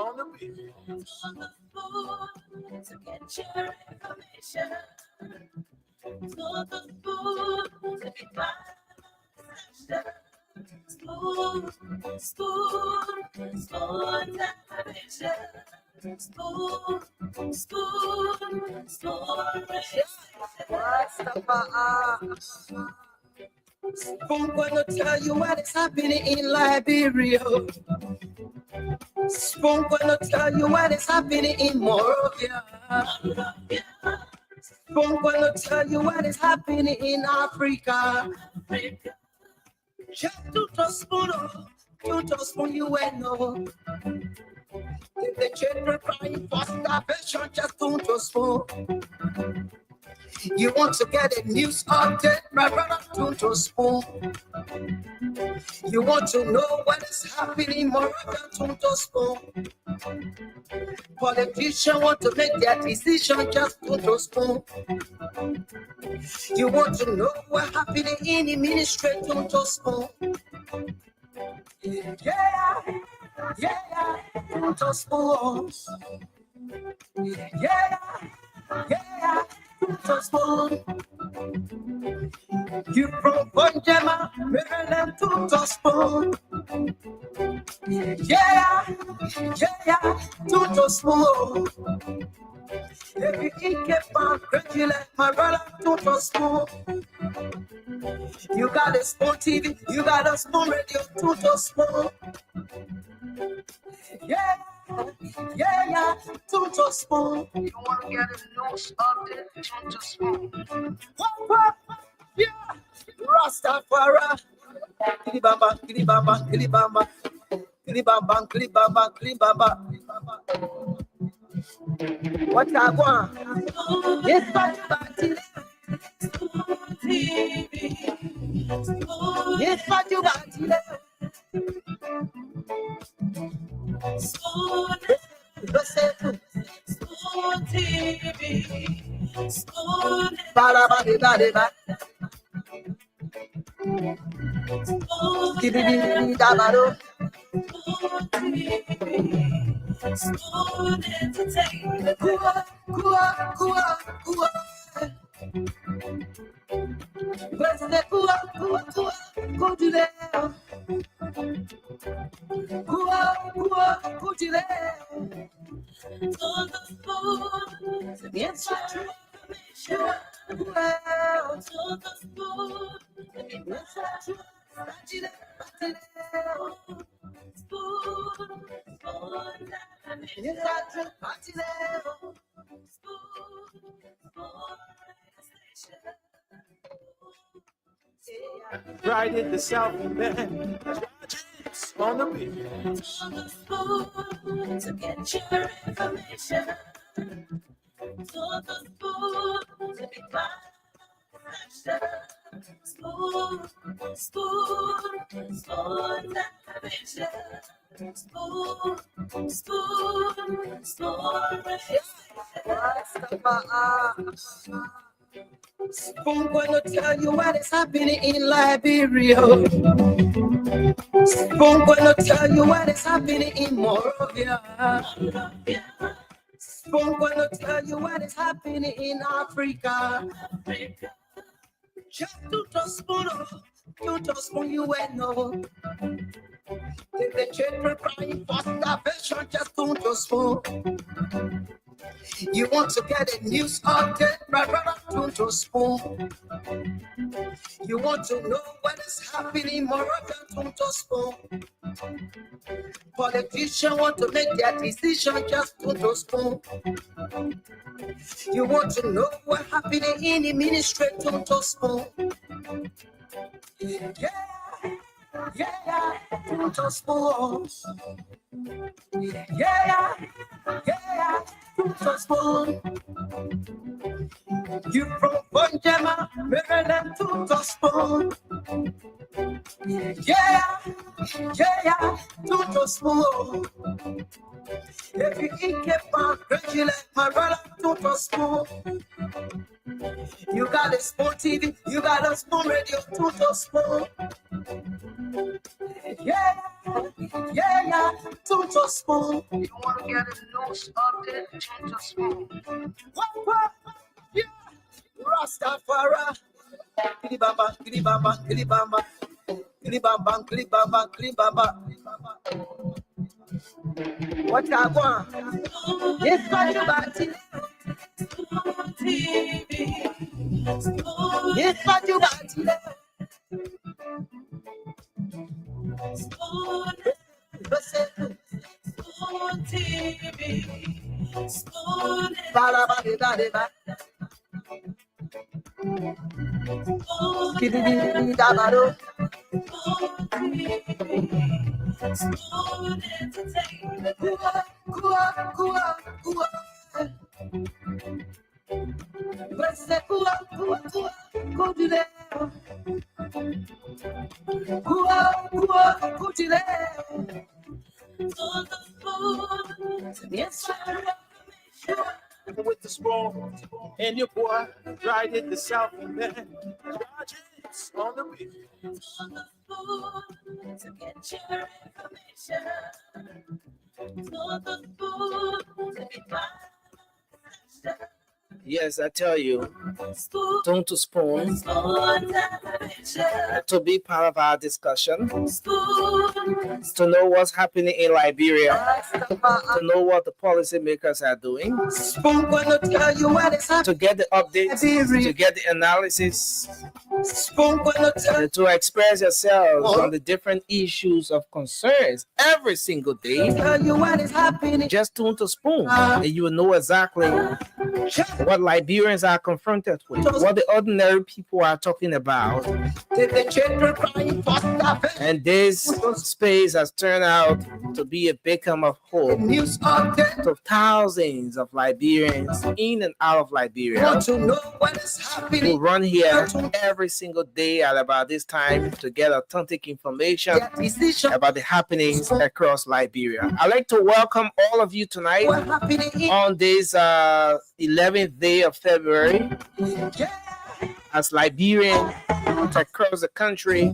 on the beach. To get your information. To the food to be by spoon, spoon, spoon television. Spoon, spoon, spoon. Spoon gonna tell you what is happening in Liberia. Spoon gonna tell you what is happening in Morovia. Spoon gonna tell you what is happening in Africa. Just to spoon, you will know. If the children crying for starvation, just to spoon. You want to get a news update, my brother, to spoon. You want to know what is happening, Morovia, to spoon. Politicians want to make their decision, just to spoon. You want to know what happening in the ministry, to spoon. Yeah, to spoon. Yeah, to spoon. You from Bonjama, Maryland, to spoon. Yeah, to spoon. If you keep on regular, my brother, to spoon. You got a spoon TV, you got a spoon radio, to spoon. Yeah, to spoon. You want to get a news update, to spoon. Yeah, Rastafari. Kilibamba, kilibamba, kilibamba. Kilibamba, kilibamba, kilibamba. What I want? Yes, but yes, but you got it. Spoon TV, spoon. Spoon entertainment. Right in the South Bend, on the beach. To get your information. To the spoon to be by spoon, spoon, spoon television. Spoon, spoon, spoon. Spoon gonna tell you what is happening in Liberia. Spoon gonna tell you what is happening in Morovia. Spoon gonna tell you what is happening in Africa. Just to spoon, you will know. If the children crying for starvation, just to spoon. You want to get a news update, my brother, to spoon. You want to know what is happening, Morovia, to spoon. Politicians want to make their decision, just to spoon. You want to know what happening in the ministry, to spoon. Yeah, to spoon. Yeah, to spoon. You from Bonjama, Maryland, to spoon. Yeah, to spoon. If you keep on regular, my brother, to spoon. You got a spoon TV, you got a spoon radio, to spoon. Yeah, Tuto spoon. You want to get a news update? Tuto spoon. What? Yeah, Rastafari. Kilibamba, kilibamba, kilibamba. Kilibamba, kilibamba, kilibamba. What I want? Yes, but you got it. Yes, but you got it. With the spoon and your boy right in the south and then Rogers on the beat. To get your information. Yes, I tell you, don't to spoon to be part of our discussion, to know what's happening in Liberia, to know what the policymakers are doing, to get the updates, to get the analysis, to express yourselves on the different issues of concerns every single day. Just tune to spoon, and you will know exactly what Liberians are confronted with, what the ordinary people are talking about. And this space has turned out to be a beacon of hope to thousands of Liberians in and out of Liberia who run here every single day at about this time to get authentic information about the happenings across Liberia. I'd like to welcome all of you tonight on this 11th day of February as Liberians across the country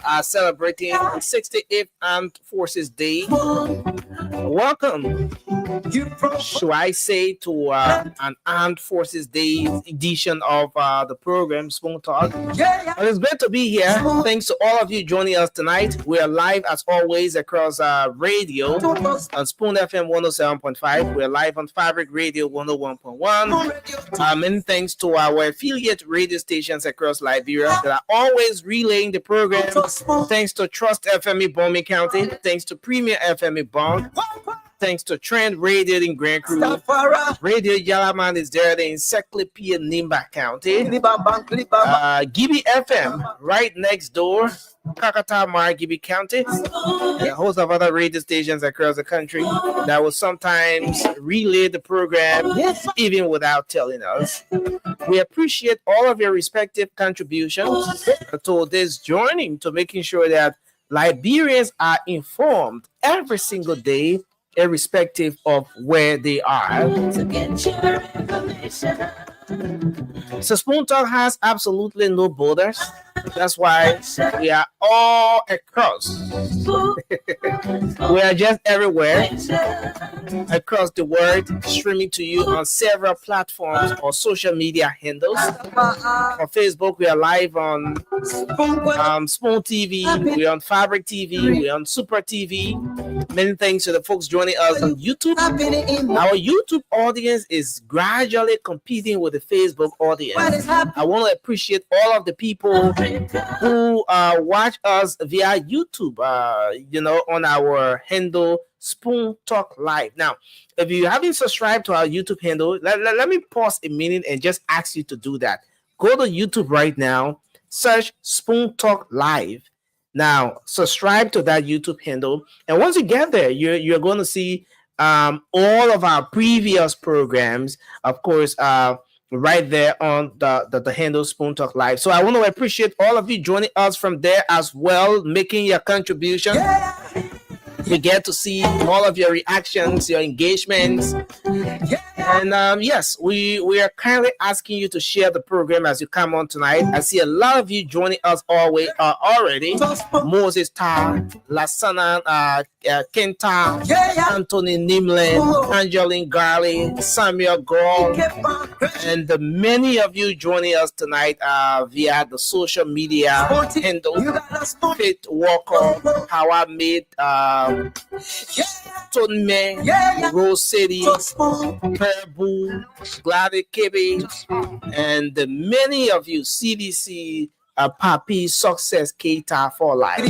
are celebrating 68th Armed Forces Day. Welcome, should I say, to an Armed Forces Day edition of the program Spoon Talk. Well, it's great to be here. Thanks to all of you joining us tonight. We are live as always across radio on Spoon FM 107.5. We're live on Fabric Radio 101.1. Many thanks to our affiliate radio stations across Liberia that are always relaying the program. Thanks to Trust FM Bombay County. Thanks to Premier FM Bond. Thanks to Trend Radio in Grand Crew. Radio Yalaman is there in Encyclopedia Nimba County. Gibi FM right next door. Kakata Margibi County, and a host of other radio stations across the country that will sometimes relay the program even without telling us. We appreciate all of your respective contributions to this journey, to making sure that Liberians are informed every single day, irrespective of where they are. To get your information. So Spoon Talk has absolutely no borders. That's why we are all across. We are just everywhere across the world, streaming to you on several platforms or social media handles. On Facebook, we are live on Spoon TV, we're on Fabric TV, we're on Super TV. Many thanks to the folks joining us on YouTube. Our YouTube audience is gradually competing with the Facebook audience. I want to appreciate all of the people who watch us via YouTube, on our handle Spoon Talk Live. Now, if you haven't subscribed to our YouTube handle, let me pause a minute and just ask you to do that. Go to YouTube right now, search Spoon Talk Live. Now, subscribe to that YouTube handle, and once you get there, you're going to see all of our previous programs, of course, right there on the handle Spoon Talk Live. So I want to appreciate all of you joining us from there as well, making your contribution. We get to see all of your reactions, your engagements. And yes, we are kindly asking you to share the program as you come on tonight. I see a lot of you joining us already. Moses Tar, Lasana Kenta, Anthony Nimlin, Angeline Garley, Samuel Gall, and the many of you joining us tonight via the social media handle. Fit Walker, How I Made Tonme, Rose City, Purbu, Gladys Kebe, and the many of you CDC Papi Success Keita for Life.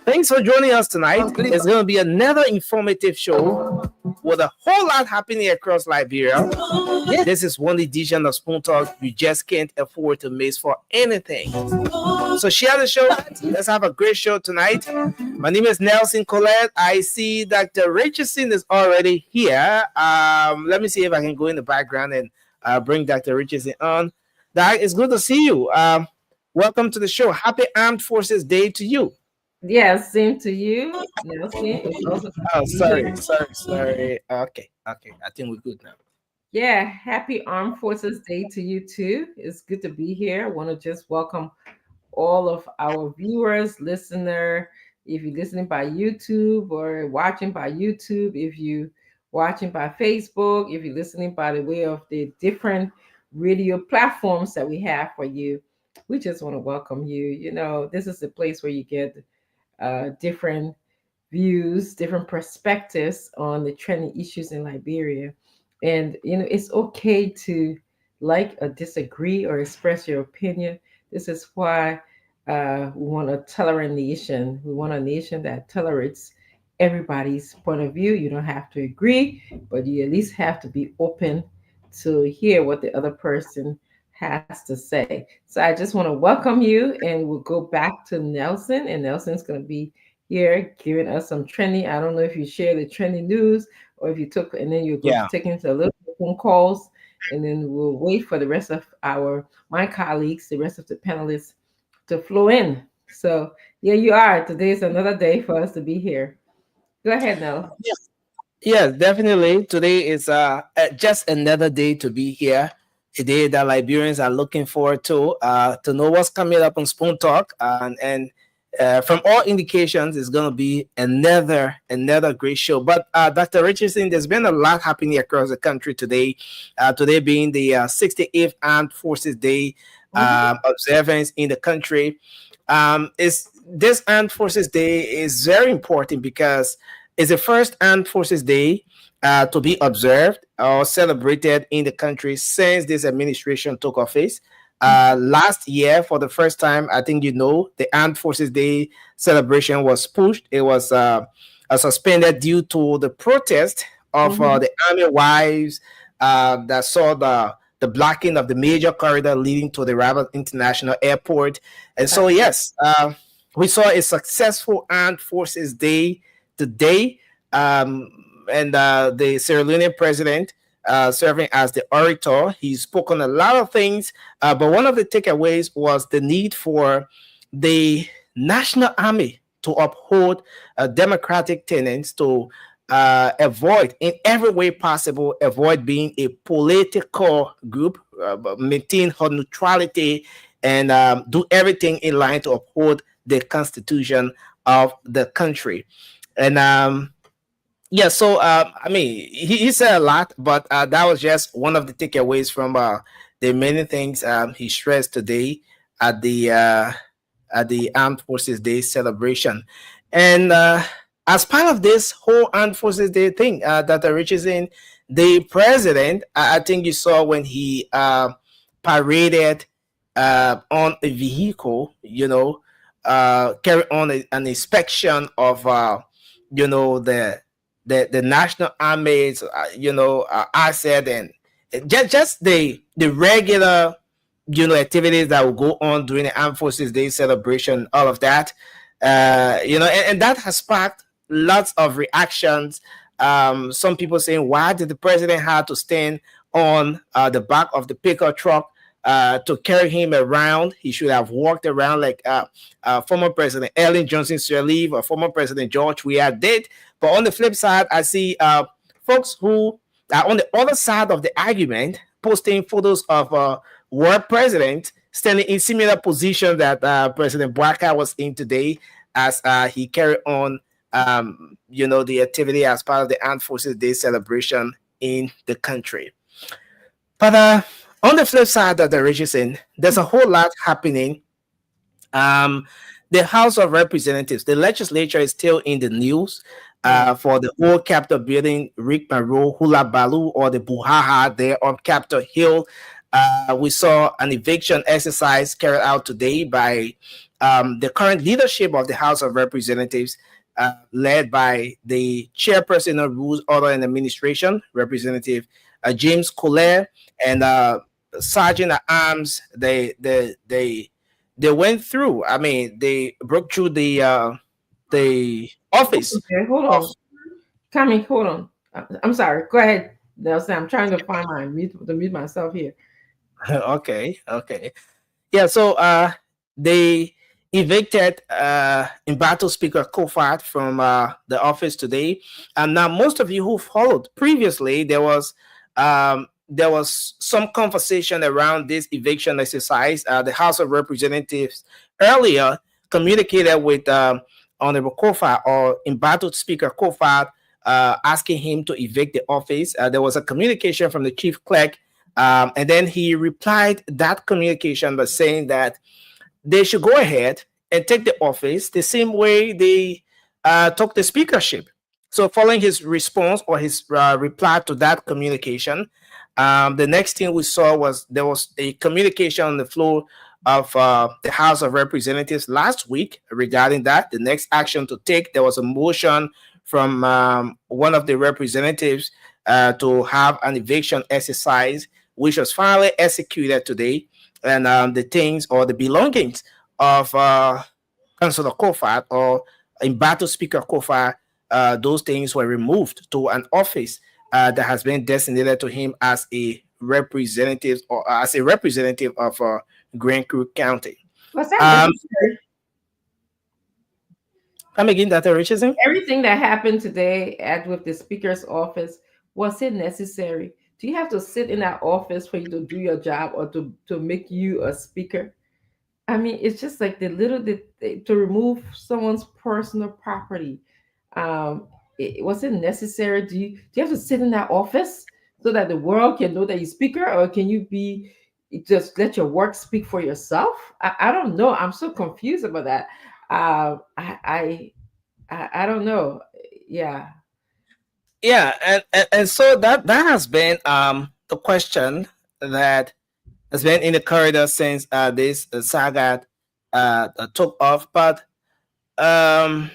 Thanks for joining us tonight. It's going to be another informative show with a whole lot happening across Liberia. This is one edition of Spoon Talk you just can't afford to miss for anything. So share the show. Let's have a great show tonight. My name is Nelson Colette. I see Dr. Richardson is already here. Let me see if I can go in the background and bring Dr. Richardson on. Doc, it's good to see you. Welcome to the show. Happy Armed Forces Day to you. Yes, same to you, Nelson. Oh, sorry. Okay. I think we're good now. Yeah, happy Armed Forces Day to you too. It's good to be here. I want to just welcome all of our viewers, listener. If you're listening by YouTube or watching by YouTube, if you're watching by Facebook, if you're listening by the way of the different radio platforms that we have for you, we just want to welcome you. You know, this is the place where you get different views, different perspectives on the trending issues in Liberia. And, you know, it's okay to like or disagree or express your opinion. This is why we want a tolerant nation. We want a nation that tolerates everybody's point of view. You don't have to agree, but you at least have to be open to hear what the other person has to say. So I just want to welcome you, and we'll go back to Nelson, and Nelson's going to be here giving us some trending. I don't know if you share the trending news or if you took, and then you'll go taking to a little phone calls, and then we'll wait for the rest of my colleagues, the rest of the panelists to flow in. So here you are. Today is another day for us to be here. Go ahead, Nell. Yeah, definitely. Today is just another day to be here. A day that Liberians are looking forward to know what's coming up on Spoon Talk, and from all indications, it's going to be another great show. But Dr. Richardson, there's been a lot happening across the country today. Today being the 68th Armed Forces Day observance in the country. This Armed Forces Day is very important because it's the first Armed Forces Day to be observed or celebrated in the country since this administration took office. Last year, for the first time, I think the Armed Forces Day celebration was pushed. It was suspended due to the protest of the army wives that saw the blocking of the major corridor leading to the Rabat International Airport. And so, yes, we saw a successful Armed Forces Day today. And the Sierra Leonean president serving as the orator, he spoke on a lot of things, but one of the takeaways was the need for the National Army to uphold democratic tenets, to avoid in every way possible, avoid being a political group, maintain her neutrality, and do everything in line to uphold the constitution of the country. And yeah, so I mean, he said a lot, but that was just one of the takeaways from the many things he stressed today at the Armed Forces Day celebration. And as part of this whole Armed Forces Day thing, Dr. Richardson, the president, I think you saw when he paraded on a vehicle, carry on an inspection of the National Army's asset, and just the regular activities that will go on during the Armed Forces Day celebration, all of that, and that has sparked lots of reactions. Some people saying, why did the president have to stand on the back of the pickup truck to carry him around? He should have walked around like former President Ellen Johnson Sirleaf or former President George Weah did. But on the flip side, I see folks who on the other side of the argument, posting photos of world president standing in similar position that President Bouaka was in today as he carried on, the activity as part of the Armed Forces Day celebration in the country. But on the flip side of the region, there's a whole lot happening. The House of Representatives, the legislature is still in the news for the old Capitol building, Rick Monroe, Hula Balu, or the Buhaha there on Capitol Hill. We saw an eviction exercise carried out today by the current leadership of the House of Representatives, led by the chairperson of Rules, Order, and Administration, Representative James Collier, and Sergeant at Arms. They went through. I mean, they broke through the office. Okay, hold on. Tommy, hold on. I'm sorry. Go ahead, Nelson. I'm trying to find my mute myself here. Okay. Yeah, so they evicted Embattled Speaker Kofat from the office today. And now most of you who followed previously, there was some conversation around this eviction exercise. The House of Representatives earlier communicated with Honorable Kofat, or Embattled Speaker Kofat, asking him to evict the office. There was a communication from the chief clerk, and then he replied that communication by saying that they should go ahead and take the office the same way they took the speakership. So following his response or his reply to that communication, the next thing we saw was there was a communication on the floor of the House of Representatives last week regarding that. The next action to take, there was a motion from one of the representatives to have an eviction exercise, which was finally executed today. And the things or the belongings of Councillor Kofat or Embattled Speaker Kofat, those things were removed to an office that has been designated to him as a representative of Grand Crook County. What's that? Come again, Dr. Richardson? Everything that happened today with the speaker's office, was it necessary? Do you have to sit in that office for you to do your job or to make you a speaker? I mean, it's just like to remove someone's personal property. Was it necessary? Do you have to sit in that office so that the world can know that you're speaker, or can you just let your work speak for yourself? I don't know. I'm so confused about that. I don't know. Yeah. And so that has been the question that has been in the corridor since this saga took off. But and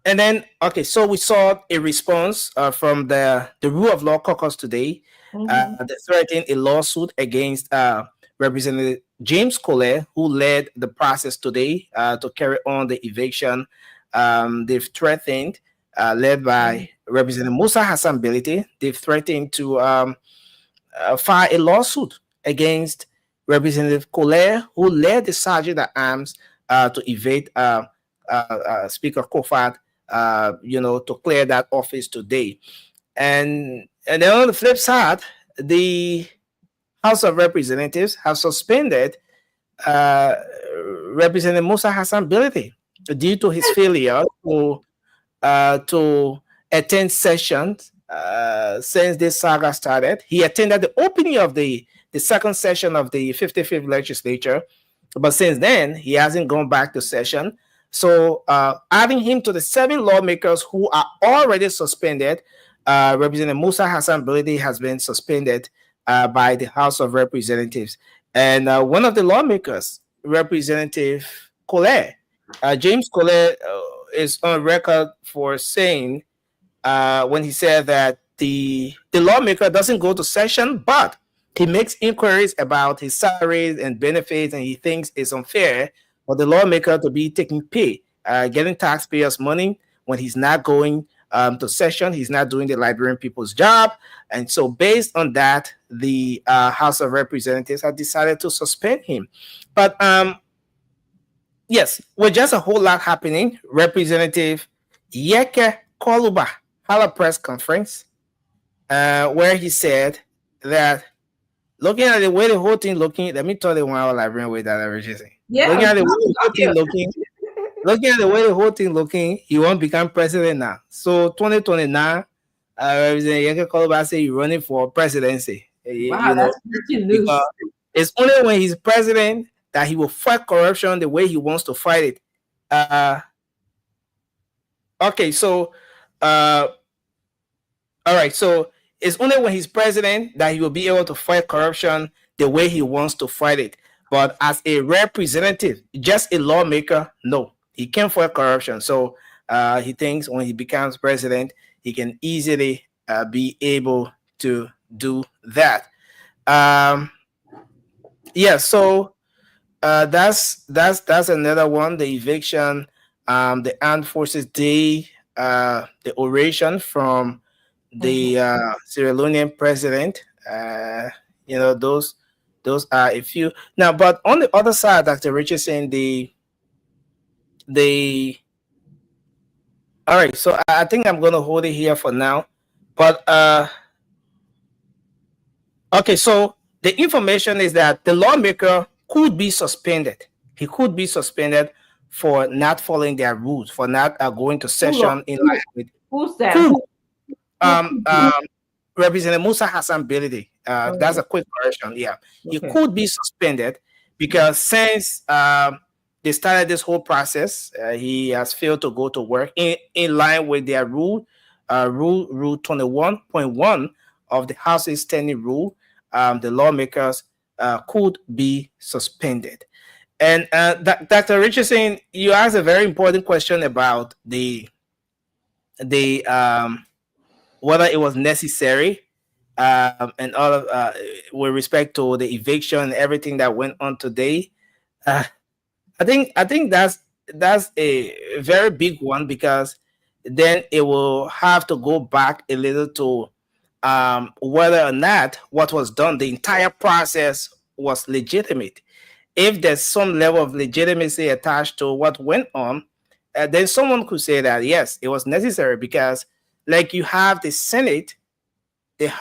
then so we saw a response from the Rule of Law Caucus today. They threatened a lawsuit against Representative James Collier, who led the process today to carry on the eviction. They've threatened, led by Representative Musa Hassan Bility, they've threatened to file a lawsuit against Representative Collier, who led the Sergeant at Arms to evade Speaker Kofat, to clear that office today. And then on the flip side, the House of Representatives have suspended Representative Musa Hassan Bility due to his failure to attend sessions since this saga started. He attended the opening of the second session of the 55th legislature, but since then he hasn't gone back to session. So adding him to the 7 lawmakers who are already suspended, Representative Musa Hassan Bility has been suspended by the House of Representatives. And one of the lawmakers, Representative Collier, James Collier, is on record for saying when he said that the lawmaker doesn't go to session, but he makes inquiries about his salaries and benefits, and he thinks it's unfair for the lawmaker to be taking pay, getting taxpayers' money when he's not going to session. He's not doing the Liberian people's job. And so based on that, the House of Representatives have decided to suspend him. But yes, with just a whole lot happening, Representative Yeke Koluba had a press conference where he said that looking at the way the whole thing looking, let me tell you one hour Liberian way that I was just saying. Yeah, Looking at the way the whole thing yeah. looking, looking at the way the whole thing looking, he won't become president now. So 2029, Representative Yankee Koloba say he's running for presidency. Wow, You know, that's breaking because news. it's only when he's president that he will fight corruption the way he wants to fight it. Uh, okay, so uh, all right, so it's only when he's president that he will be able to fight corruption the way he wants to fight it. But as a representative, just a lawmaker, no, he can't fight corruption. So he thinks when he becomes president, he can easily be able to do that. Um, yeah, so that's another one. The eviction, the Armed Forces Day, the oration from the Sierra Leonean president. Those are a few. Now, but on the other side, Dr. Richardson, the all right. So I think I'm going to hold it here for now. But okay, so the information is that the lawmaker could be suspended. He could be suspended for not following their rules, for not going to session in line with. Who's that? Could. Who- Representative Musa Hassan Bilidi. That's a quick correction. Yeah, he Okay. could be suspended because since they started this whole process, he has failed to go to work in line with their rule 21.1 of the House's standing rule. The lawmakers could be suspended. And Dr. Richardson, you asked a very important question about the whether it was necessary, and all of with respect to the eviction and everything that went on today. Uh, I think that's a very big one because then it will have to go back a little to whether or not what was done, the entire process was legitimate. If there's some level of legitimacy attached to what went on, then someone could say that yes, it was necessary because, like, you have the Senate, the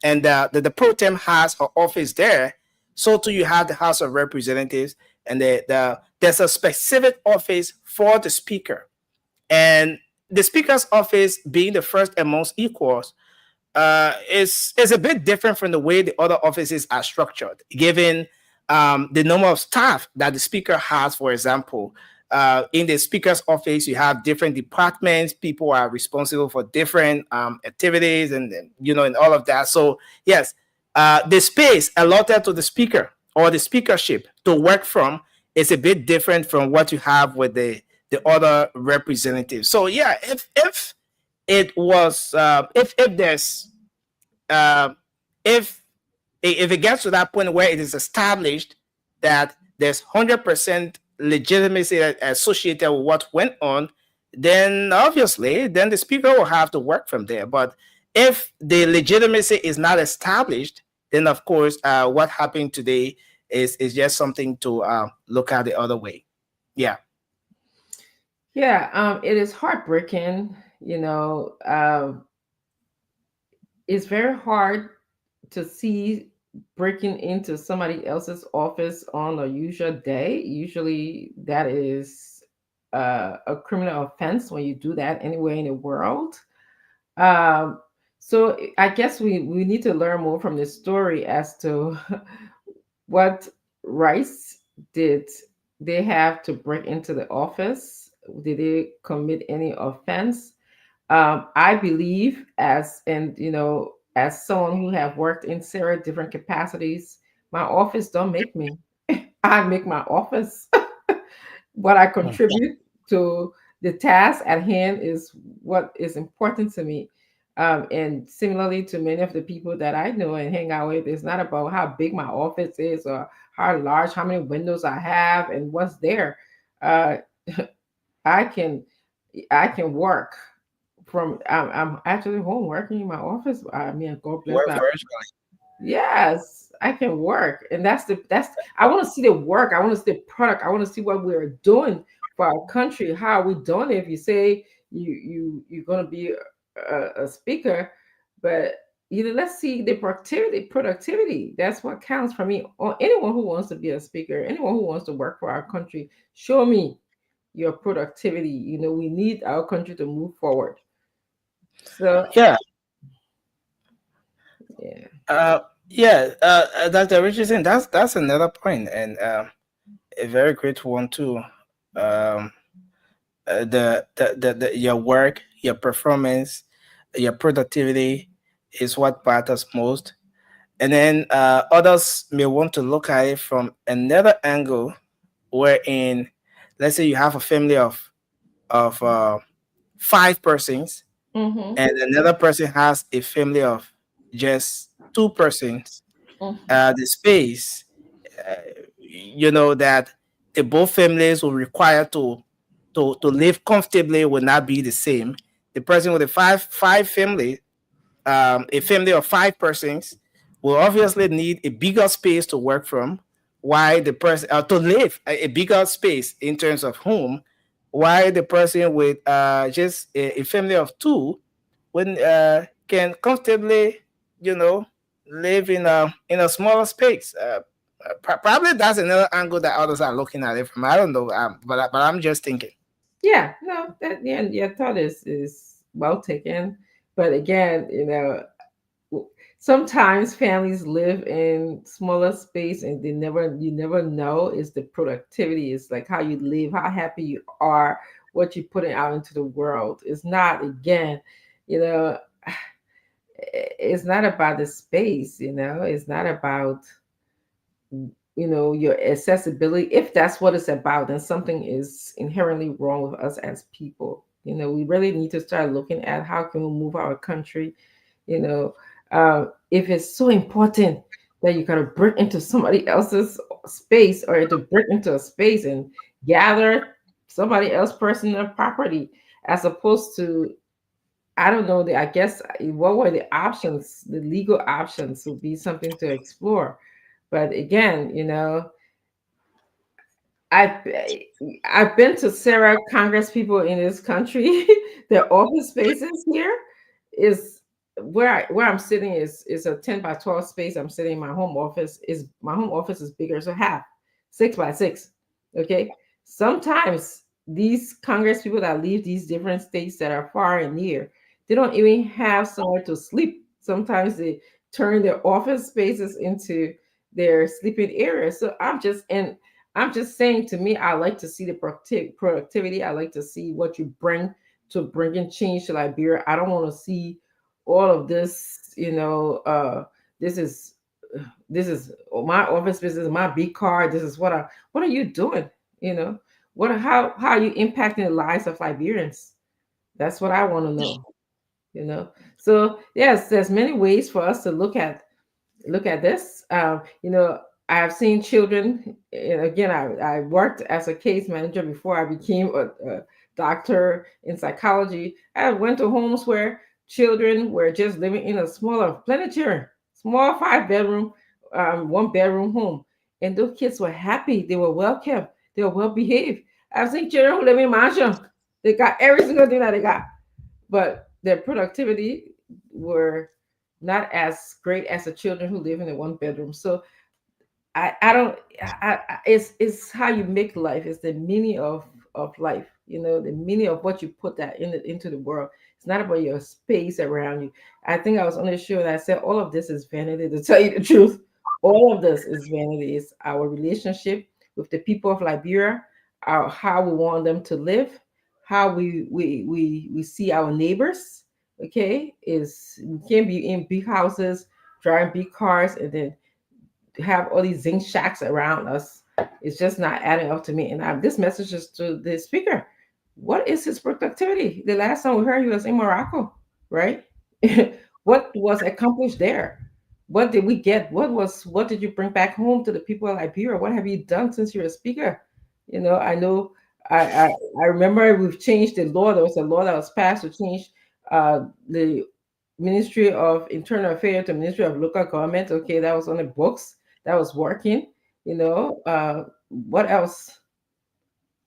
and the pro tem has her office there. So too, you have the House of Representatives, and there's a specific office for the Speaker, and the Speaker's office being the first amongst equals is a bit different from the way the other offices are structured, given the number of staff that the speaker has. For example, in the speaker's office, you have different departments. People are responsible for different activities, and all of that. So yes, the space allotted to the speaker or the speakership to work from is a bit different from what you have with the other representatives. So yeah, if it was if there's if it gets to that point where it is established that there's 100% legitimacy associated with what went on, then obviously then the speaker will have to work from there. But if the legitimacy is not established, then of course what happened today is just something to look at the other way. Yeah. Yeah, it is heartbreaking. It's very hard to see breaking into somebody else's office on a usual day. Usually, that is a criminal offense when you do that anywhere in the world. Um, so I guess we need to learn more from this story as to what rights did they have to break into the office? Did they commit any offense? I believe, as someone who have worked in several different capacities, my office don't make me. I make my office. What I contribute to the task at hand is what is important to me. And similarly to many of the people that I know and hang out with, it's not about how big my office is or how large, how many windows I have, and what's there. Uh, I can I can work from. I'm actually home working in my office. I mean, God bless Work my. virtually. Yes, I can work, and that's. I want to see the work. I want to see the product. I want to see what we're doing for our country. How are we doing it? If you say you're going to be a speaker, but let's see the productivity. That's what counts for me. Or anyone who wants to be a speaker, anyone who wants to work for our country, show me your productivity. We need our country to move forward. So Yeah. yeah. Yeah, Dr. Richardson, that's another point, and a very great one too. Um, the your work, your performance, your productivity is what matters most. And then others may want to look at it from another angle, wherein, let's say you have a family of 5 persons, Mm-hmm. and another person has a family of just 2 persons. Mm-hmm. The space, uh, that the both families will require to live comfortably will not be the same. The person with a five family, a family of 5 persons, will obviously need a bigger space to work from, while the person to live a bigger space in terms of home, while the person with just a family of 2 when can comfortably, you know, live in a smaller space. Probably that's another angle that others are looking at it from. I don't know, but I'm just thinking. Yeah, no, that yeah, your thought is well taken. But again, sometimes families live in smaller space and you never know is the productivity. It's like how you live, how happy you are, what you're putting out into the world. It's not, again, you know it's not about the space. It's not about your accessibility. If that's what it's about, then something is inherently wrong with us as people. We really need to start looking at how can we move our country. you know if it's so important that you gotta break into somebody else's space, or to break into a space and gather somebody else personal property, as opposed to, I don't know, I guess, what were the options? The legal options would be something to explore. But again, I've I've been to Sarah Congress people in this country. Their office spaces here is where I'm sitting is a 10 by 12 space. I'm sitting in my home office. Is my home office is bigger, so half 6 by 6. Okay. Sometimes these Congress people that leave these different states that are far and near, they don't even have somewhere to sleep. Sometimes they turn their office spaces into their sleeping areas. So I'm just saying, to me, I like to see the productivity. I like to see what you bring to bringing change to Liberia. I don't want to see all of this, this is my office business, my big car. This is what are you doing? You know, how are you impacting the lives of Liberians? That's what I want to know, you know. So yes, there's many ways for us to look at this. I have seen children, and again, I worked as a case manager before I became a doctor in psychology. I went to homes where children were just living in a smaller planetarium, small 5 bedroom, 1 bedroom home. And those kids were happy. They were well kept. They were well behaved. I've seen children who live in mansion. They got every single thing that they got, but their productivity were not as great as the children who live in a 1 bedroom. So I don't it's how you make life. It's the meaning of life, the meaning of what you put that into the world. It's not about your space around you. I think I was only sure that I said all of this is vanity. To tell you the truth, all of this is vanity. It's our relationship with the people of Liberia, how we want them to live, how we see our neighbors. Okay, is we can't be in big houses, driving big cars, and then have all these zinc shacks around us. It's just not adding up to me. And this message is to the speaker. What is his productivity? The last time we heard he was in Morocco, right? What was accomplished there? What did we get? What did you bring back home to the people of Liberia? What have you done since you're a speaker? I know I remember we've changed the law. There was a law that was passed to change the Ministry of Internal Affairs to Ministry of Local Government. Okay, that was on the books. That was working. What else?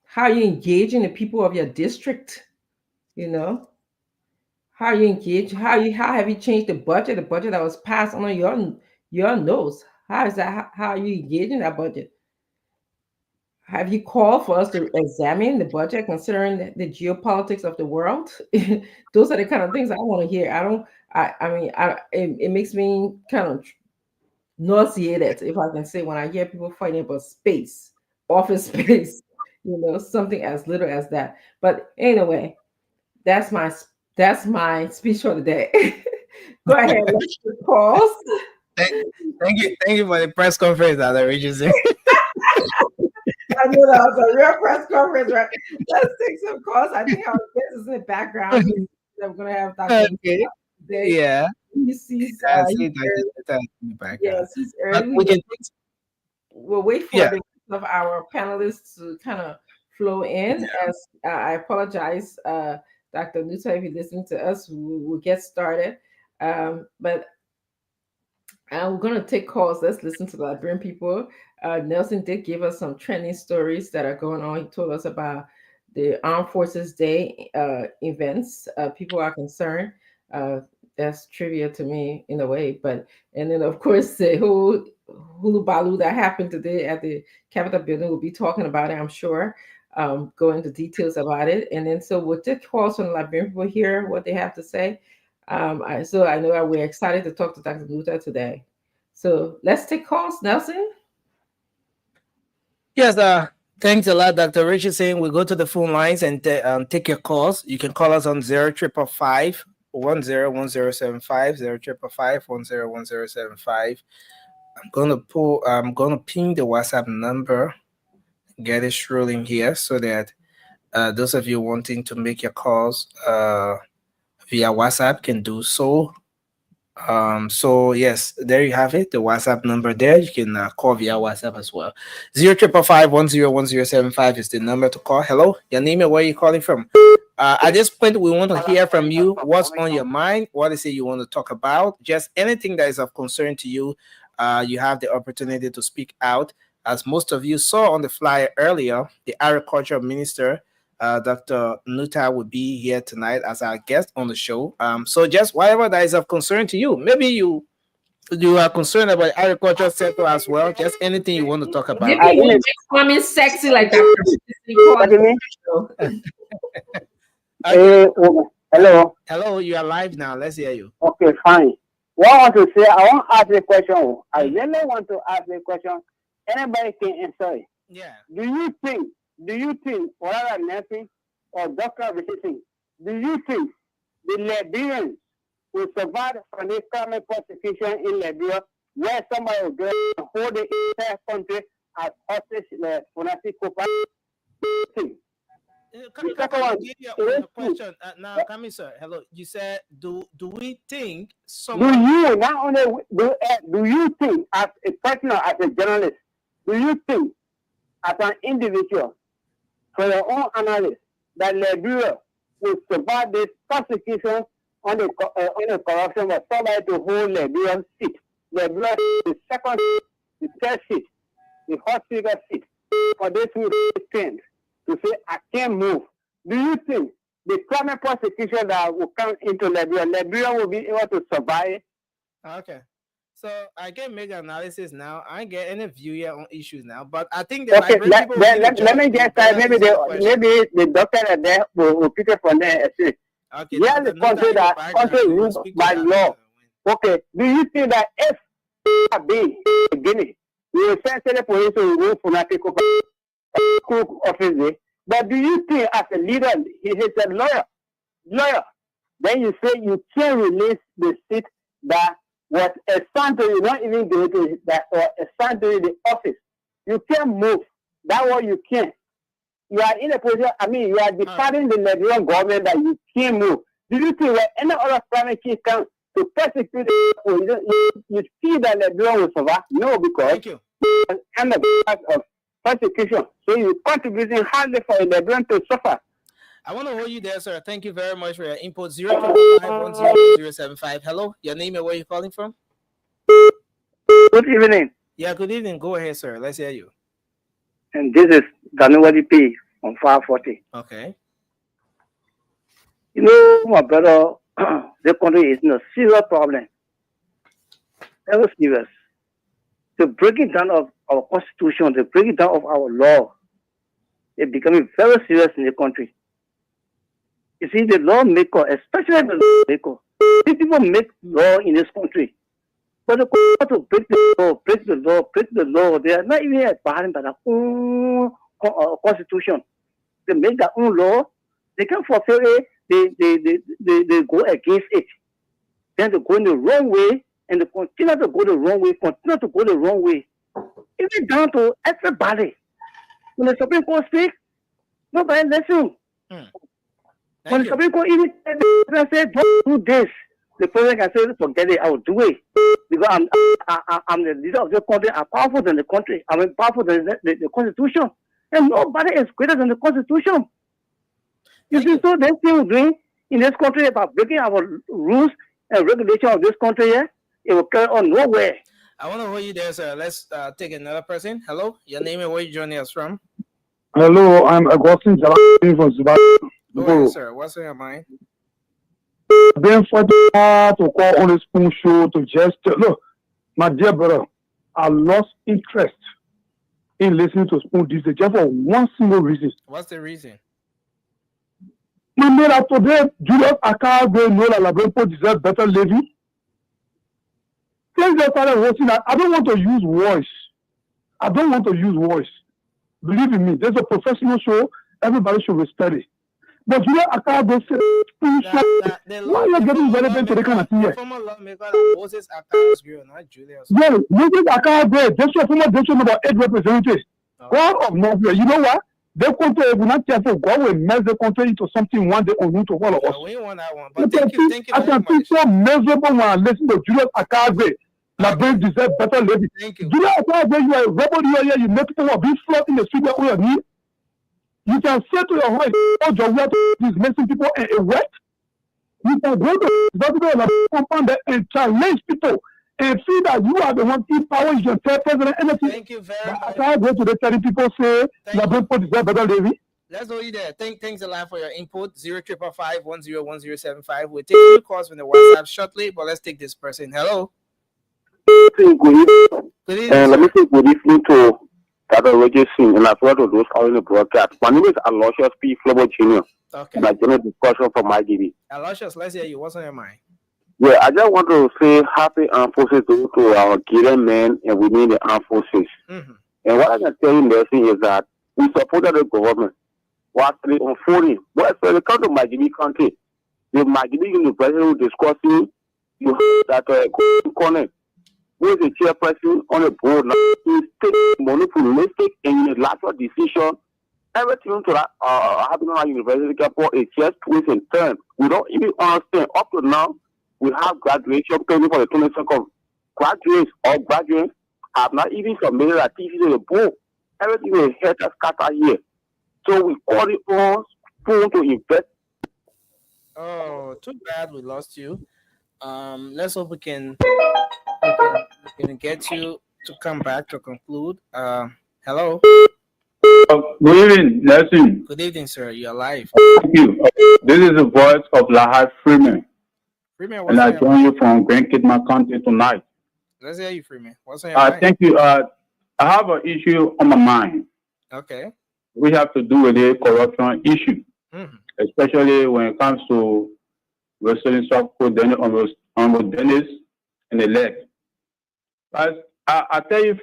How you engaging the people of your district? You know, How are you engaged? How have you changed the budget? The budget that was passed on your nose. How is that? How are you engaging that budget? Have you called for us to examine the budget considering the geopolitics of the world? Those are the kind of things I want to hear. I don't. I mean, it makes me kind of nauseated, if I can say, when I hear people fighting about space, office space, something as little as that. But anyway, that's my speech for the day. Go ahead, let's pause. Thank you for the press conference, Dr. Richardson. I knew that was a real press conference, right? Let's take some calls. I think our guest is in the background. I'm gonna have Dr. Okay. Today. Yeah. He's I see Dr. in the background. yes, he's But early. we can We'll wait for Yeah. the rest of our panelists to kind of flow in. As I apologize, Dr. Neutah, if you listen to us, we'll get started. But we're going to take calls. Let's listen to the Liberian people. Nelson did give us some trending stories that are going on. He told us about the Armed Forces Day events. People are concerned. That's trivia to me in a way. And then, of course, the whole hulu balu that happened today at the Capitol building. We'll be talking about it, I'm sure. Go into details about it. And then, so we'll take calls from the Liberian people, hear what they have to say. So I know we're excited to talk to Dr. Neutah today. So let's take calls, Nelson. Yes, thanks a lot, Dr. Richardson. We go to the phone lines and take your calls. You can call us on 0555 101075 0555 101075. I'm gonna ping the WhatsApp number, get it strolling here so that those of you wanting to make your calls via WhatsApp can do so. So yes, there you have it, the WhatsApp number there. You can call via WhatsApp as well. 0555 101075 is the number to call. Hello, your name and where you calling from? At this point, we want to hear from you. What's on your mind? What is it you want to talk about? Just anything that is of concern to you. You have the opportunity to speak out. As most of you saw on the flyer earlier, the Agriculture Minister, Dr. Neutah, will be here tonight as our guest on the show. So just whatever that is of concern to you. Maybe you are concerned about agriculture sector as well. Just anything you want to talk about. Maybe you want to make women sexy like that. What do you mean? Hello. Hello, you are live now. Let's hear you. Okay, fine. What I want to say, I want to ask a question. I really want to ask a question. Anybody can answer it. Yeah. Do you think, whether nursing or Dr. Richardson, do you think the Liberians will survive from this current persecution in Liberia, where somebody will go and hold the entire country as hostage for Nazi question. Now, come sir. Hello. You said, do we think someone... Do you think, as a person, as a journalist, do you think, as an individual, for your own analysis, that Liberia will survive this persecution on the corruption of somebody to hold Liberian seat? Liberia is the second, the third seat, the hospital seat, for this who stand to say, I can't move. Do you think the current persecution that will come into Liberia will be able to survive? Okay. So I can make an analysis now. I ain't get any view here on issues now, but I think that let me get that. Maybe the doctor there will pick it from there. Okay. Yeah, the country country rules by law. Okay. Do you think that if be Guinea, we will send the police to remove Funatico office? But do you think, as a leader, he is a lawyer, then you say you can't release the seat that was assigned to you, not even to that or assigned to you the office. You can't move. That's what you can't. You are in a position, you are departing the Liberian government that you can't move. Do you think that any other private chief comes to persecute you see that Liberia will survive? No, because and the part of persecution. So you're contributing hardly for a Liberian to suffer. I want to hold you there, sir. Thank you very much for your input. 0555 Hello, your name and where you're calling from? Good evening. Yeah, good evening. Go ahead, sir. Let's hear you. And this is January P on 540. Okay. You know, my brother, the country is in a serious problem. Very serious. The breaking down of our constitution, the breaking down of our law, it's becoming very serious in the country. You see, the lawmaker, especially the lawmaker, these people make law in this country. But they want to break the law. They are not even abiding by their own constitution. They make their own law. They can fulfill it. They go against it. Then they go in the wrong way, and they continue to go the wrong way. Even down to everybody. When the Supreme Court speaks, nobody listens. When the Supreme Court even says, don't do this, the president can say, forget it, I will do it. Because I'm the leader of the country, I'm powerful than the country, I'm powerful than the Constitution. And nobody is greater than the Constitution. You see, so this thing we're doing in this country about breaking our rules and regulation of this country here, it will carry on nowhere. I want to hold you there, sir. Let's take another person. Hello, your name and where you joining us from? Hello, I'm Augustine Jalani from Zimbabwe. Oh, yes, sir. What's on your mind? Been fighting hard to call on the spoon show to just look, my dear brother, I lost interest in listening to Spoon this just for one single reason. What's the reason? My man, today, Julius Akagbe know that Labempo deserves better levy. Then they started hosting that. I don't want to use voice. Believe in me, there's a professional show. Everybody should respect it. But Julius Akagbe said, why are you getting relevant to the kind of thing here? Former lawmaker Moses Akagbe's girl, not Julius. Yeah, Moses Akagbe, that's your former decision about 8 representatives. God of Nigeria, you know what? The country will not careful. God will mess the country into something one day unknown to all of us. We want that one. But thank you I can feel so miserable when I listen to Julius Akagbe. Labem deserves better levy. Thank you. Julius Akagbe, you are a rebel here. You make people who are being flooded in the street on your knee. You can say to your wife, oh, your wife is messing people and wet. You can go to the compound and challenge people and feel that you are the one in power. You can tell president anything. Thank you very much. After I go to the 30 people say, Labem deserves better levy. Let's go you there. Thanks a lot for your input. 0555-101075. We'll take your calls from the WhatsApp shortly, but let's take this person. Hello. Good evening. Let me say good evening to Dr. Roger Singh and as well to those calling the broadcast. My name is Aloysius P. Flobo Jr. Okay. My general discussion from my GD. Aloysius, let's hear you. What's on your mind? Yeah, I just want to say happy armed forces to our Ghanaian men and women in the armed forces. Mm-hmm. And what I can tell you, Nelson, is that we supported the government. What they unfolding. But when it comes to Magini country, the Magini University will discussing you have that Connect. Who is the chairperson on the board now? He takes monopolistic and unilateral decision. Everything to that happening at University Campus is just twist and turn. We don't even understand. Up to now, we have graduation pending for the 22nd. Graduates or graduates have not even submitted a thesis to the board. Everything is head and scatter here. So we call it on Spoon to invest. Oh, too bad we lost you. Let's hope we can get you to come back to conclude. Hello. Good evening, Nelson. Good evening, sir. You're live. Thank you. This is the voice of Lahad Freeman. Freeman, and I join you from Grand Kitman County tonight. Let's hear you, Freeman. What's on your mind? Thank you. I have an issue on my mind. Okay. We have to do with the corruption issue, especially when it comes to Western South Dennis and the leg. But I tell you,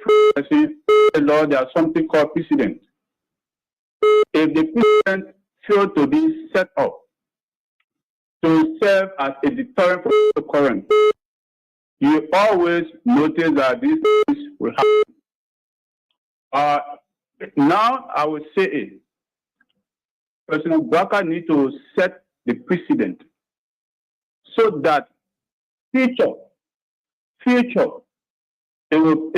Lord, there's something called precedent. If the precedent failed to be set up to serve as a deterrent for the current, you always notice that these things will happen. Now I will say it. President Baka needs to set the precedent so that future it will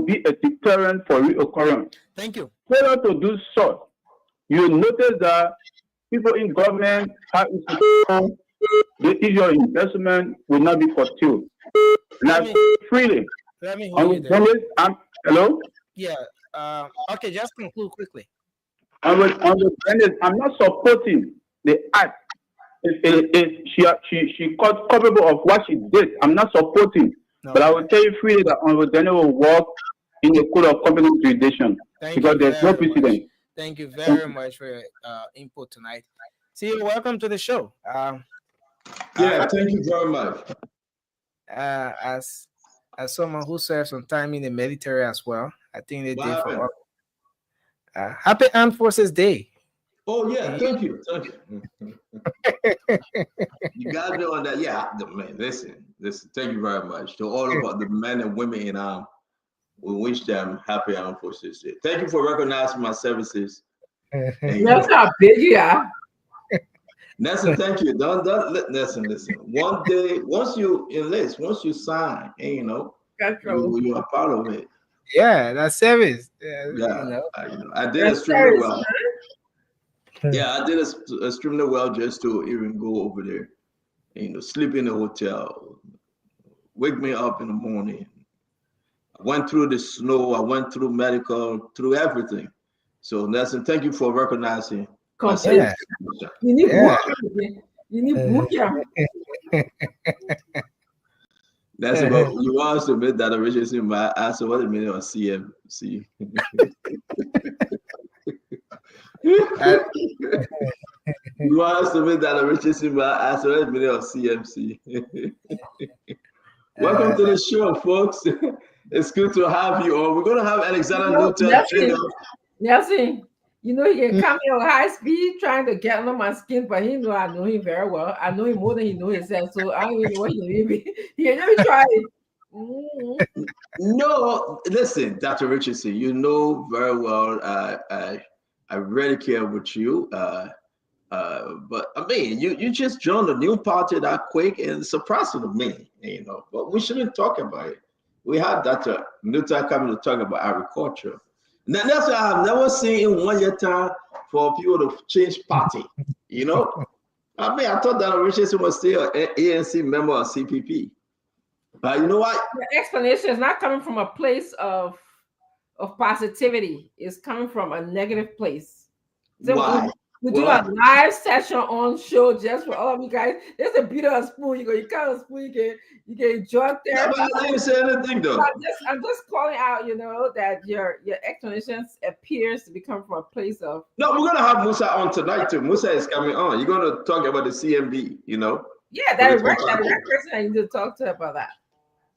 be a deterrent for reoccurrence. Thank you. Failure to do so, you notice that people in government have institutions, the issue of investment will not be curtailed. Now, freely. Let me hold you there. Hello? Yeah. Okay, just conclude quickly. I'm not supporting the act she caught culpable of what she did. I'm not supporting, but I will tell you freely that Honorable Daniel will work in the code of competent jurisdiction because there's no precedent. Thank you very much for your input tonight. See you. Welcome to the show. Thank you very much. As someone who served some time in the military as well, I think they did for Happy Armed Forces Day. Oh yeah, thank you. You got me on that. Yeah, man. Listen. Thank you very much to all of the men and women in arms. We wish them Happy Armed Forces Day. Thank you for recognizing my services. That's how big you are. Nelson, thank you. Don't listen. One day, once you enlist, once you sign, and you are part of it. Yeah, that's service. I did extremely well. Yeah, I did extremely well just to even go over there. Sleep in the hotel, wake me up in the morning. I went through the snow. I went through medical, through everything. So Nelson, thank you for recognizing. You need booyah. That's about you want to submit that originally in my answer. What a minute of CMC. You want to submit that originally in my answer. What a minute of CMC. Welcome to the show, folks. It's good to have you on. We're going to have Alexander neutah. Nelson, he can come here at high speed trying to get under my skin, but I know him very well. I know him more than he knows himself, so I don't even know what he maybe. He never tried it. No, listen, Dr. Richardson, you know very well I really care with you. But I mean, you just joined a new party that quick and surprising to me, but we shouldn't talk about it. We had Dr. neutah coming to talk about agriculture. Now, that's why I've never seen in 1 year time for people to change party, I mean, I thought that Richardson was still an ANC member of CPP. But you know what? The explanation is not coming from a place of positivity. It's coming from a negative place. So why? We do a live session on show just for all of you guys. There's a bit of a spoon. You cut a spoon. You can enjoy therapy. Yeah, but I didn't say anything though. I'm just calling out, that your explanations appears to be coming from a place of. No, we're gonna have Musa on tonight too. Musa is coming on. You're gonna talk about the CMB, Yeah, that person I need to talk to about that.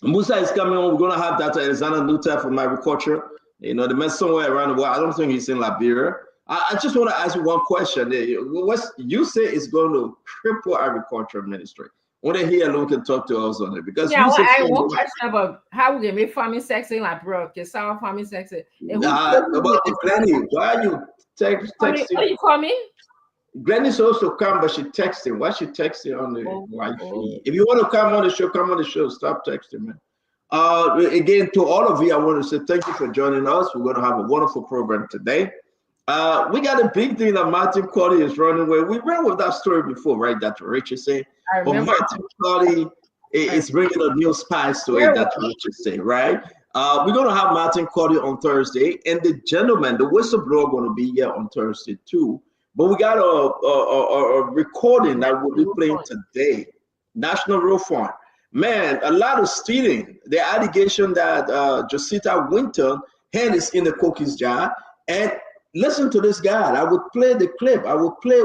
Musa is coming on. We're gonna have Dr. Alexander neutah from agriculture. The man somewhere around the world. I don't think he's in Liberia. I just want to ask you one question. What you say is going to cripple agriculture ministry? Only he alone can talk to us on it because I have one question about how we can make farming sexy in Liberia. Can sound farming sexy? About Glenny, why are you texting? What you call me? Glenny's supposed to come, but she's texting. Why she texting on the Wi-Fi? If you want to come on the show, come on the show. Stop texting, man. Again, to all of you, I want to say thank you for joining us. We're going to have a wonderful program today. We got a big thing that Martin Cordy is running with. We ran with that story before, right? Dr. Richard said. But Martin Cordy is bringing a new spice to it, Dr. Richard said, right? We're going to have Martin Cordy on Thursday, and the gentleman, the whistleblower, going to be here on Thursday too. But we got a recording that we'll be playing today. National Road Fund. Man, a lot of stealing. The allegation that Josita Winton hand is in the cookies jar. And listen to this guy. I would play the clip. I will play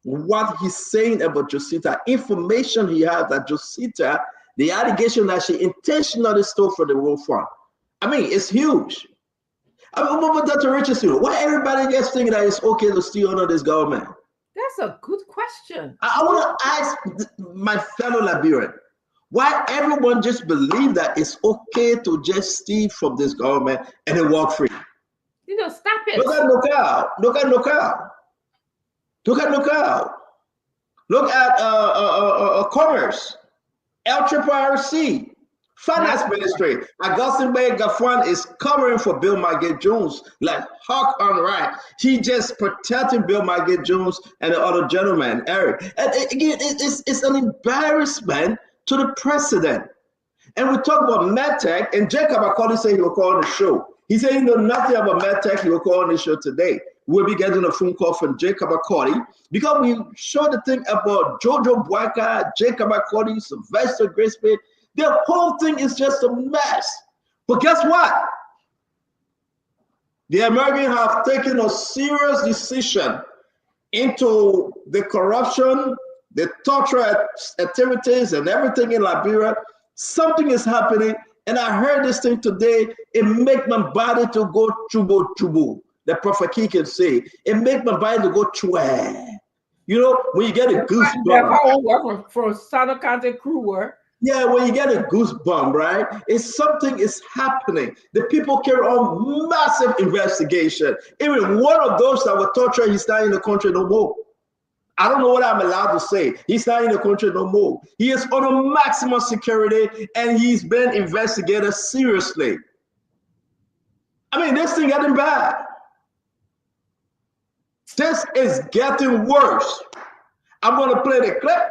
what he's saying about Josita. Information he has that Josita, the allegation that she intentionally stole from the Road Fund. I mean, it's huge. I mean, what about Dr. Richardson? Why everybody just thinking that it's okay to steal under this government? That's a good question. I want to ask my fellow Liberian, why everyone just believe that it's okay to just steal from this government and then walk free? Stop it. Look at Knockout. Look at Knockout. Look at Knockout. Look at Commerce, LRRC, Finance Ministry. Augustine Bay Gaffran is covering for Bill Margate Jones like hawk on right. He just protecting Bill Margate Jones and the other gentleman, Eric. And again, it's an embarrassment to the president. And we talk about MedTech, and Jacob Akoli said he will call on the show. He said he knows nothing about MedTech. He will call on the show today. we'll be getting a phone call from Jacob Akoti because we showed the thing about Jojo Boyka, Jacob Akoti, Sylvester Grisby. The whole thing is just a mess. But guess what? The Americans have taken a serious decision into the corruption, the torture activities, and everything in Liberia. Something is happening, and I heard this thing today. It make my body to go chubu. The Prophet Key can say it make my body to go chue. You know, when you get a goosebump. That's how I work for Southern County crew work. Yeah, when you get a goosebump, right? It's something is happening. The people carry on massive investigation. Even one of those that were tortured, he's not in the country no more. I don't know what I'm allowed to say. He's not in the country no more. He is on a maximum security and he's been investigated seriously. I mean, this thing getting bad. This is getting worse. I'm going to play the clip.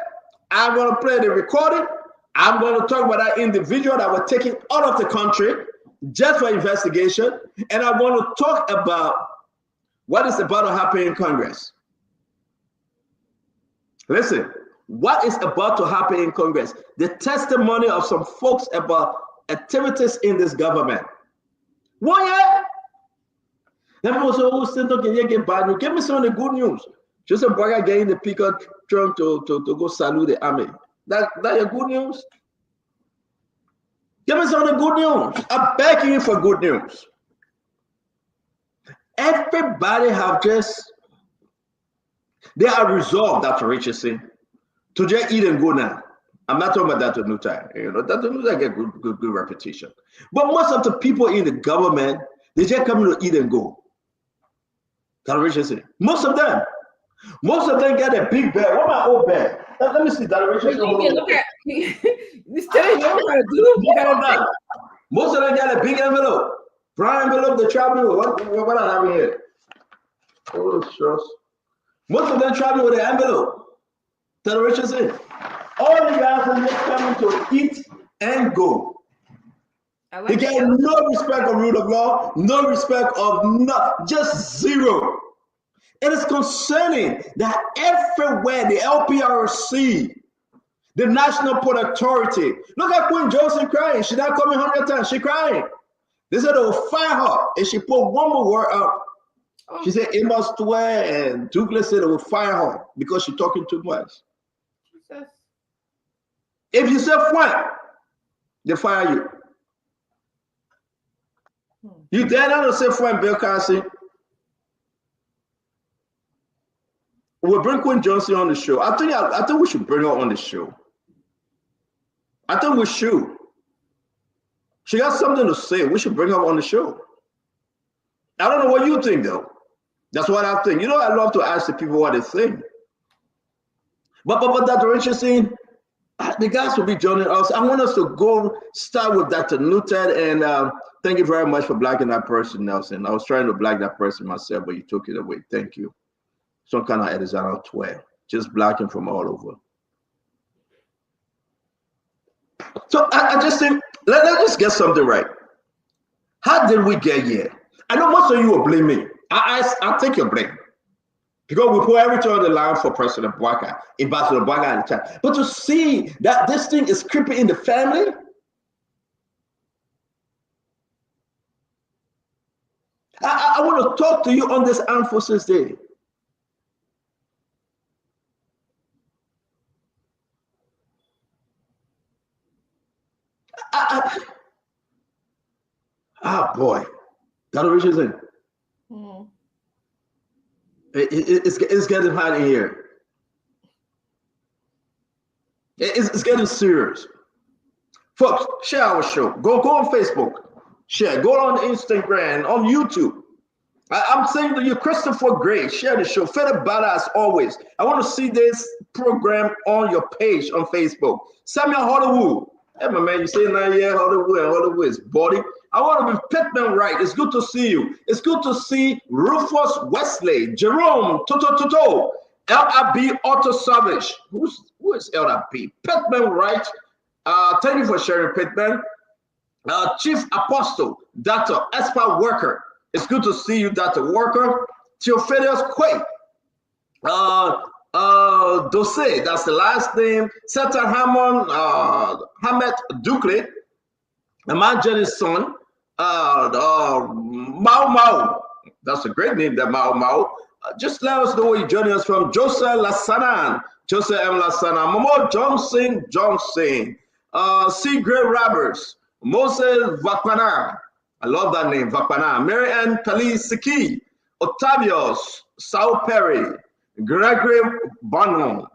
I'm going to play the recording. I'm going to talk about that individual that was taken out of the country just for investigation. And I want to talk about what is about to happen in Congress. Listen, what is about to happen in Congress? The testimony of some folks about activities in this government. What yet? Let me get bad news. Give me some of the good news. Just a boy getting the pickup truck to go salute the army. That your good news? Give me some of the good news. I'm begging you for good news. Everybody have they are resolved, Dr. Richardson, to just eat and go now. I'm not talking about Dr. Neutah. You know, Dr. Neutah get good reputation. But most of the people in the government, they just come to eat and go. Dr. Richardson, most of them get a big bag. What my old bag? Let me see, Dr. Richardson. Look at this telling you what to do. Most of them got a big envelope. Brown envelope, the travel. What I have here? Oh, shucks. Most of them travel with an envelope. Dr. Richardson. All the guys are just coming to eat and go. They get no respect of rule of law, no respect of nothing, just zero. It is concerning that everywhere the LPRC, the National Port Authority, look at Queen Johnson crying. She not coming 100 times. She crying. They said they will fire her, and she put one more word up. Oh. She said Amos Tuwe and Douglas said they will fire her because she's talking too much. Jesus. If you say fine, they fire you. You dare not say fine, Bill Cassie. We'll bring Queen Johnson on the show. I think we should bring her on the show. I think we should. She got something to say. We should bring her on the show. I don't know what you think, though. That's what I think. You know, I love to ask the people what they think. But Dr. Richardson, the guys will be joining us. I want us to go start with Dr. Neutah, and thank you very much for blacking that person, Nelson. I was trying to black that person myself, but you took it away. Thank you. Some kind of artisanal twirl, just blacking from all over. So I just think, let's just get something right. How did we get here? I know most of you will blame me. I take your blame. Because we put everything on the line for President Boyka, Ambassador Boyka at the time. But to see that this thing is creeping in the family, I want to talk to you on this Armed Forces Day. Boy, Dr. Richardson. It's getting hot in here. It's getting serious. Folks, share our show. Go on Facebook. Share. Go on Instagram, on YouTube. I'm saying to you, Christopher Gray, share the show. Fed Bada as always. I want to see this program on your page on Facebook. Samuel Hollywood. Hey, my man, you say 9 years Hollywood, and Hollywood is body. I want to be Pittman Wright. It's good to see you. It's good to see Rufus Wesley, Jerome, Toto, LRB Auto Service. Who is LRB? Pittman Wright. Thank you for sharing, Pittman. Chief Apostle, Dr. Espa Worker. It's good to see you, Dr. Worker. Theophilus Quake, Dose, that's the last name, Seta Hamet Dukley, Evangelist's son, Mao Mao, that's a great name, that Mao Mao. Just let us know where you're joining us from. Joseph Lassanan, Joseph M. Lassanan, Momo Johnson, C. Gray Roberts, Moses Vakpana, I love that name, Vakpana, Mary Ann Kali Siki, Octavius, Sao Perry, Gregory Bonon,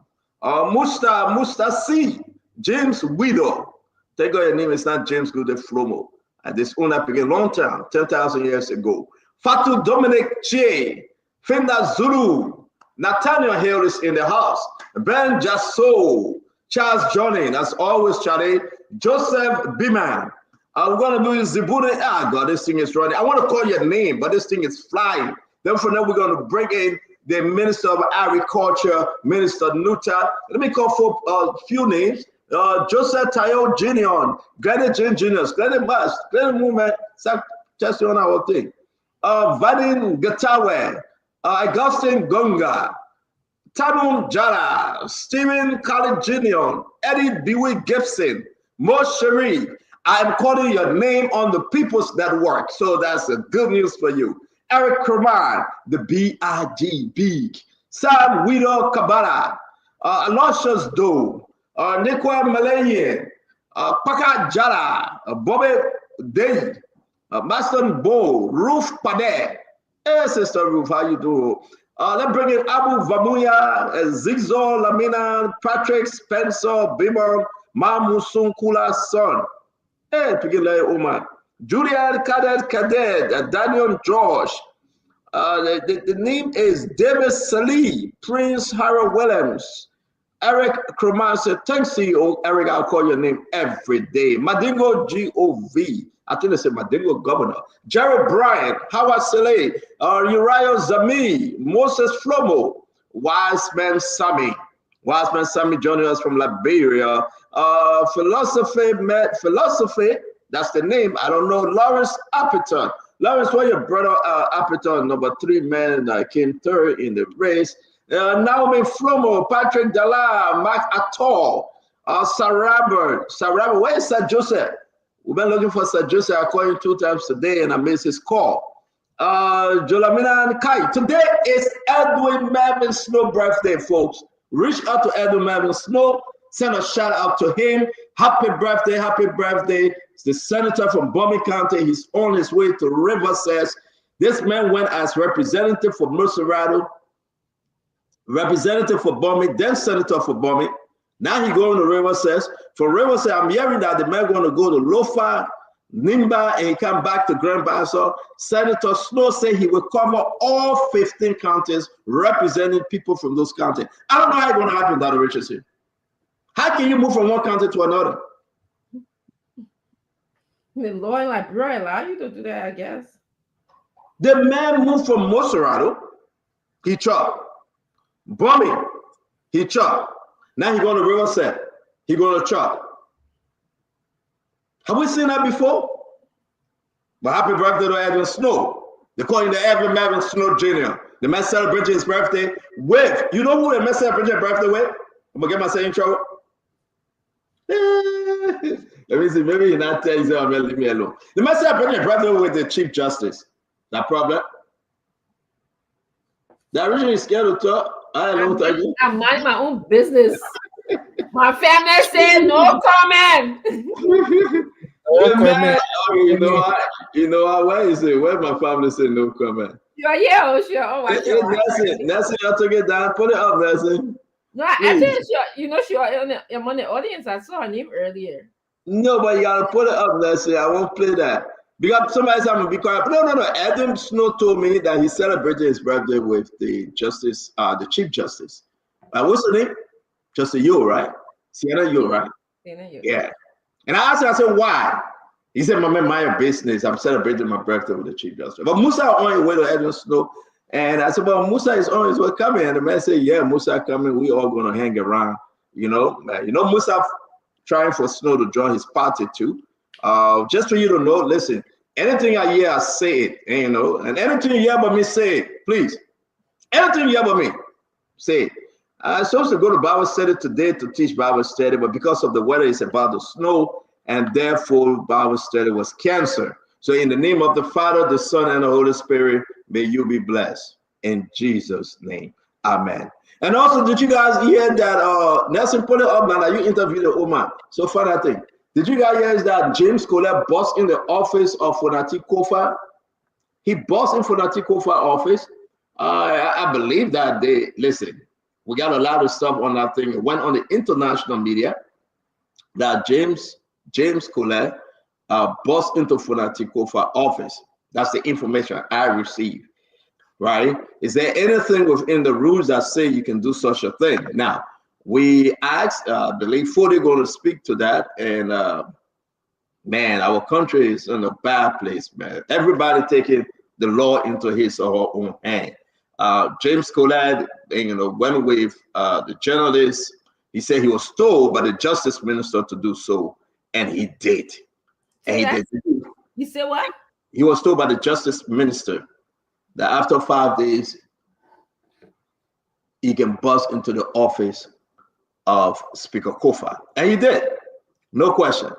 Musta C, James Widow. Take out your name, it's not James Good Flomo. This owner began a long time, 10,000 years ago. Fatu Dominic Che, Finda Zulu, Nathaniel Hill is in the house, Ben Jasso, Charles Johnny, that's always Charlie, Joseph Biman. I'm going to do Zibune. Ah, God, this thing is running. I want to call your name, but this thing is flying. Then from there, we're going to bring in the Minister of Agriculture, Minister Neutah. Let me call for a few names. Joseph Tayo Jinion, Glenn Jane Juniors, Glenn Bust, Glenn Movement, just on our thing. Vadim Gatawe, Augustine Gonga, Tanum Jara, Stephen Khalid Jinion, Eddie Dewey Gibson, Mo Sharif. I'm calling your name on the people's network, so that's a good news for you. Eric Kerman, the B.I.G. Big, Sam Wido Kabala, Aloysius Doe, Nikwa Malayan, Pakat Jala, Bobby Day, Maston Bo, Ruth Pade. Hey, Sister Ruth, how you do? Let's bring in Abu Vamuya, Zigzo Lamina, Patrick Spencer Bimmer, Mamusun Kula's son. Hey, Oman. Julian Cadet, Daniel George. The name is David Salih, Prince Harold Williams. Eric Croman said, thanks to you, Eric, I'll call your name every day. Madingo G.O.V. I think they said Madingo Governor. Jared Bryant, Howard Saleh, Uriah Zami, Moses Flomo, Wiseman Sammy joining us from Liberia. Philosophy, that's the name. I don't know. Lawrence Appeton. Lawrence, where your brother Appeton, number 3 man, came third in the race. Naomi Flomo, Patrick Dalla, Mark Atol, Sarabert. Where is Sir Joseph? We've been looking for Sir Joseph. I called him 2 times today and I missed his call. Jolamina and Kai. Today is Edwin Melvin Snow birthday, folks. Reach out to Edwin Melvin Snow. Send a shout out to him. Happy birthday, happy birthday. It's the senator from Bomi County. He's on his way to Riverside. This man went as representative for Ministerial, representative for Bomi, then senator for Bomi. Now he going to Riverside. For Riverside, I'm hearing that the man going to go to Lofa, Nimba, and he come back to Grand Bassa. Senator Snow said he will cover all 15 counties, representing people from those counties. I don't know how it's going to happen, Dr. Richardson. How can you move from one county to another? The law in Liberia allow you to do that, I guess. The man moved from Mosserado, he chopped. Bombing, he chopped. Now he going to Riverside, he going to chop. Have we seen that before? But happy birthday to Edwin Snow. They call him the Edwin Melvin Snow Jr. The man celebrating his birthday with, you know who the man celebrating his birthday with? I'm going to get myself in trouble. Let me see, maybe you're not telling you, leave me alone. The man celebrating his birthday with the Chief Justice. That problem? That originally scared to talk. I mind my own business. My family said no comment. No comment. You know how? Why is it? Where my family say no comment? Yeah, sure. Oh, that's it. That's it. I took it down. Put it up, Nancy. No, I think she I'm on the audience. I saw her name earlier. No, but you gotta put it up, Nancy. I won't play that. Because somebody said I'm gonna be quiet. No. Adam Snow told me that he celebrated his birthday with the justice, the Chief Justice. What's the name? Justice Yo, right? Sienna Yo, right? Sienna Yo. Yeah. And I asked him, I said, why? He said, my business. I'm celebrating my birthday with the Chief Justice. But Musa on his way to Adam Snow. And I said, well, Musa is on his way coming. And the man said, yeah, Musa coming. We all gonna hang around. Musa trying for Snow to join his party too. Just for you to know, listen, anything I hear, I say it, and anything you hear about me, say it, please. Anything you ever mean, say it. I was supposed to go to Bible study today to teach Bible study, but because of the weather, it's about the snow, and therefore Bible study was canceled. So in the name of the Father, the Son, and the Holy Spirit, may you be blessed. In Jesus' name, amen. And also, did you guys hear that Nelson put it up, man, that you interviewed the woman? So funny thing. Did you guys hear that James Colette bossed in the office of Fonati Kofa? He bossed in Fonati Kofa office. I believe that they, listen, we got a lot of stuff on that thing. It went on the international media that James Colette bossed into Fonati Kofa office. That's the information I received. Right? Is there anything within the rules that say you can do such a thing? Now, we asked, I believe Fode going to speak to that, and man, our country is in a bad place, man. Everybody taking the law into his or her own hand. James Colette, went with the journalist. He said he was told by the justice minister to do so, and he did. And he did. You said what? He was told by the justice minister that after 5 days, he can bust into the office of Speaker Kofa. And he did. No question.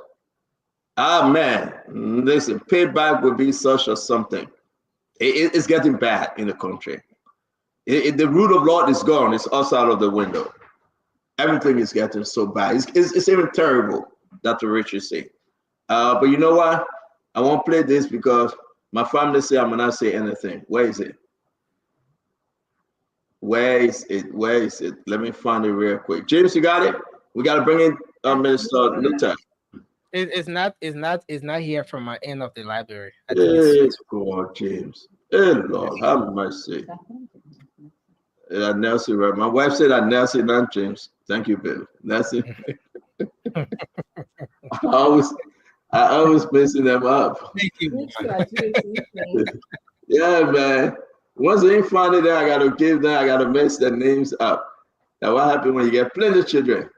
Ah, man, listen, payback will be such or something. It's getting bad in the country. The rule of law is gone. It's us out of the window. Everything is getting so bad. It's even terrible that the rich say. But you know what? I won't play this because my family say I'm not say anything. Where is it? Where is it? Where is it? Let me find it real quick. James, you got it? We got to bring in Minister neutah. It's not here from my end of the library. Hey, God, James. Hey, Lord, have mercy. Nelson, right? My wife said that Nelson, not James. Thank you, Bill. Nelson. I always messing them up. Thank you. Yeah, man. Once they find it, I gotta give them. I gotta mess their names up. Now, what happens when you get plenty of children?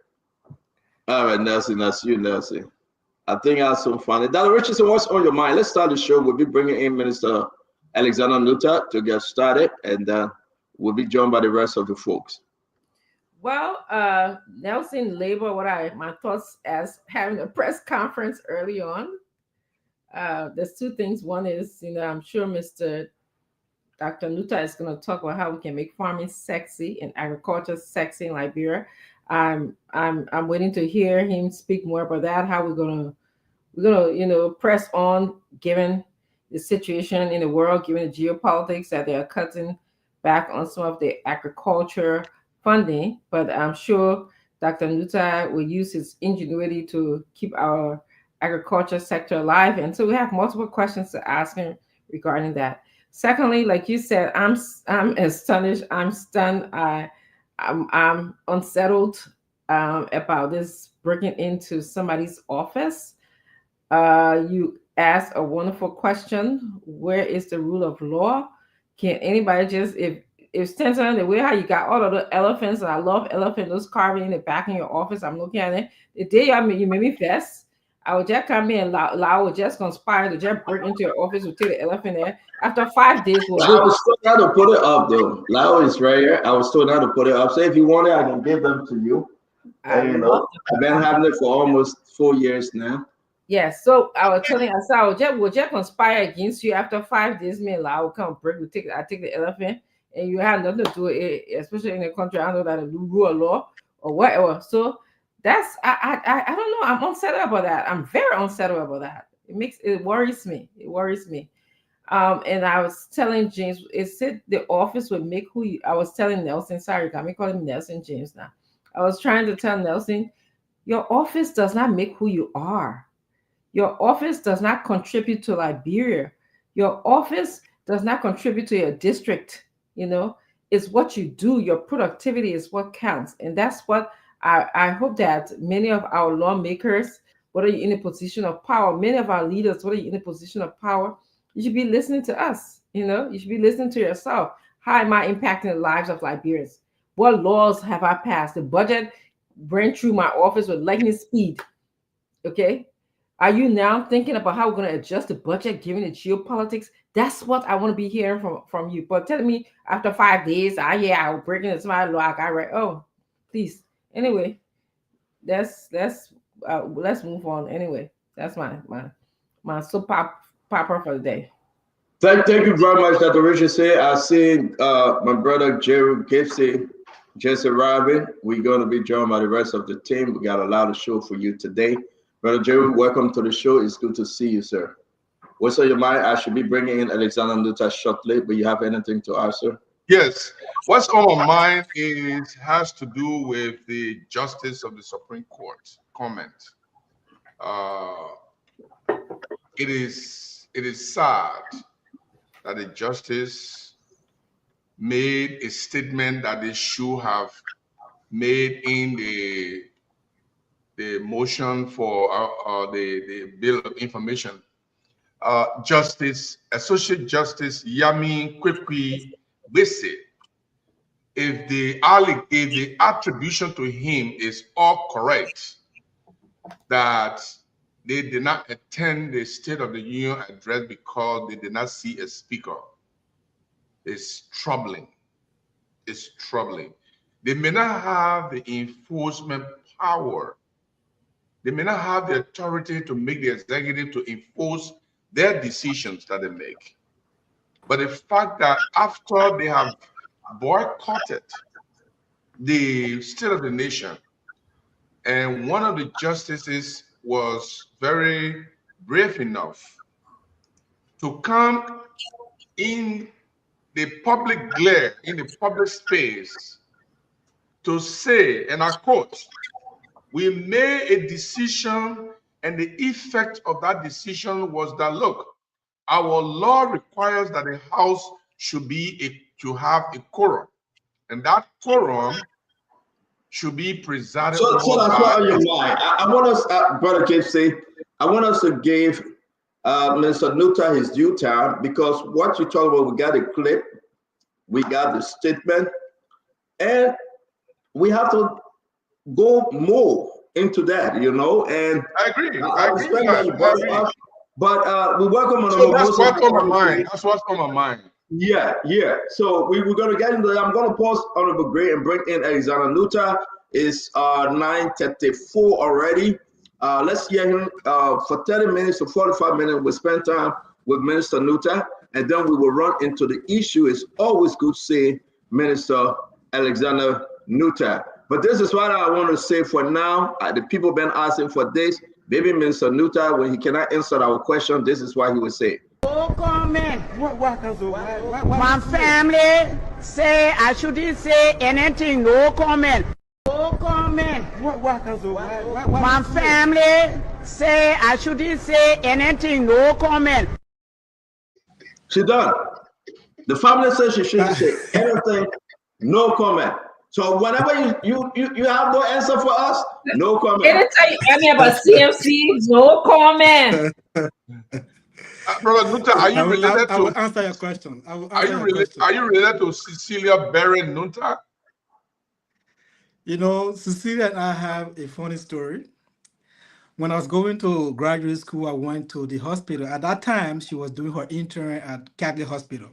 All right, Nelson, that's you, Nelson. I think I have some fun. Dr. Richardson, what's on your mind? Let's start the show. We'll be bringing in Minister Alexander neutah to get started, and we'll be joined by the rest of the folks. Well, Nelson labeled my thoughts as having a press conference early on. There's two things. One is, I'm sure Dr. neutah is going to talk about how we can make farming sexy and agriculture sexy in Liberia. I'm waiting to hear him speak more about that. How we're gonna press on, given the situation in the world, given the geopolitics that they are cutting back on some of the agriculture funding. But I'm sure Dr. neutah will use his ingenuity to keep our agriculture sector alive. And so we have multiple questions to ask him regarding that. Secondly, like you said, I'm astonished. I'm stunned. I'm unsettled about this breaking into somebody's office. You asked a wonderful question. Where is the rule of law? Can anybody just, if stands on the way how you got all of the elephants, and I love elephants, those carving in the back in your office, I'm looking at it. The day you made me vest, I would just come in and Lau would just conspire to just break into your office to take the elephant there. After 5 days, I was told how to put it up, though. Lau is right here. I was told how to put it up. So if you want it, I can give them to you. I've been having it for almost 4 years now. Yes, so I was telling us, I would just conspire against you. After 5 days, me and Lau will come break. I take the elephant, and you have nothing to do with it, especially in a country I know that a rule of law or whatever. So that's I don't know. I'm unsettled about that. I'm very unsettled about that. It worries me. It worries me. And I was telling James, it said the office would make who you. I was telling Nelson, sorry, got me calling him Nelson James now. I was trying to tell Nelson, your office does not make who you are. Your office does not contribute to Liberia. Your office does not contribute to your district. It's what you do. Your productivity is what counts. And that's what I hope that many of our lawmakers, whether you're in a position of power, many of our leaders, whether you're in a position of power, you should be listening to us. You should be listening to yourself. How am I impacting the lives of Liberians? What laws have I passed? The budget ran through my office with lightning speed. Okay. Are you now thinking about how we're going to adjust the budget given the geopolitics? That's what I want to be hearing from you. But telling me after 5 days, I'll break into my law. I got right. Oh, please. Anyway, let's move on. Anyway, that's my soap popper for the day. Thank you very much, Dr. Richard. I see my brother Jerry Gibson just arriving. We're going to be joined by the rest of the team. We got a lot of show for you today. Brother Jerry, welcome to the show. It's good to see you, sir. What's on your mind? I should be bringing in Alexander Neutah shortly, but you have anything to ask, sir? Yes. What's on my mind has to do with the Justice of the Supreme Court comment. It is sad that the justice made a statement that they should have made in the motion for the bill of information. Associate Justice Yami Kwekwi Bese, if the attribution to him is all correct, that they did not attend the State of the Union address because they did not see a speaker, it's troubling. It's troubling. They may not have the enforcement power. They may not have the authority to make the executive to enforce their decisions that they make. But the fact that after they have boycotted the State of the Nation, and one of the justices was very brave enough to come in the public glare, in the public space, to say, and I quote, "We made a decision, and the effect of that decision was that, look, our law requires that the House should to have a quorum, and that quorum should be presided over." So that's what on your mind. I want us, Brother Casey, I want us to give Minister Neutah his due time, because what you talk about, we got a clip, we got the statement, and we have to go more into that, and I agree. But we welcome on so that's what's on my mind. That's what's on my mind. Yeah. So we're going to get into that. I'm going to pause Honorable Gray and bring in Alexander Neutah. It's 9:34 already. Let's hear him for 30 minutes to 45 minutes. We'll spend time with Minister Neutah, and then we will run into the issue. It's always good to see Minister Alexander Neutah. But this is what I want to say for now. The people been asking for this. Maybe Minister Neutah, when he cannot answer our question, this is what he will say. No comment. My family say I shouldn't say anything. No comment. No comment. My family say I shouldn't say anything. No comment. She done. The family says she shouldn't say anything. No comment. So whenever you have no answer for us, no comment. Anytime any about CMC, no comment. Brother Neutah, are you related to? I will answer your question. Are you related to Cecilia Barron Neutah? Cecilia and I have a funny story. When I was going to graduate school, I went to the hospital. At that time, she was doing her intern at Catholic Hospital.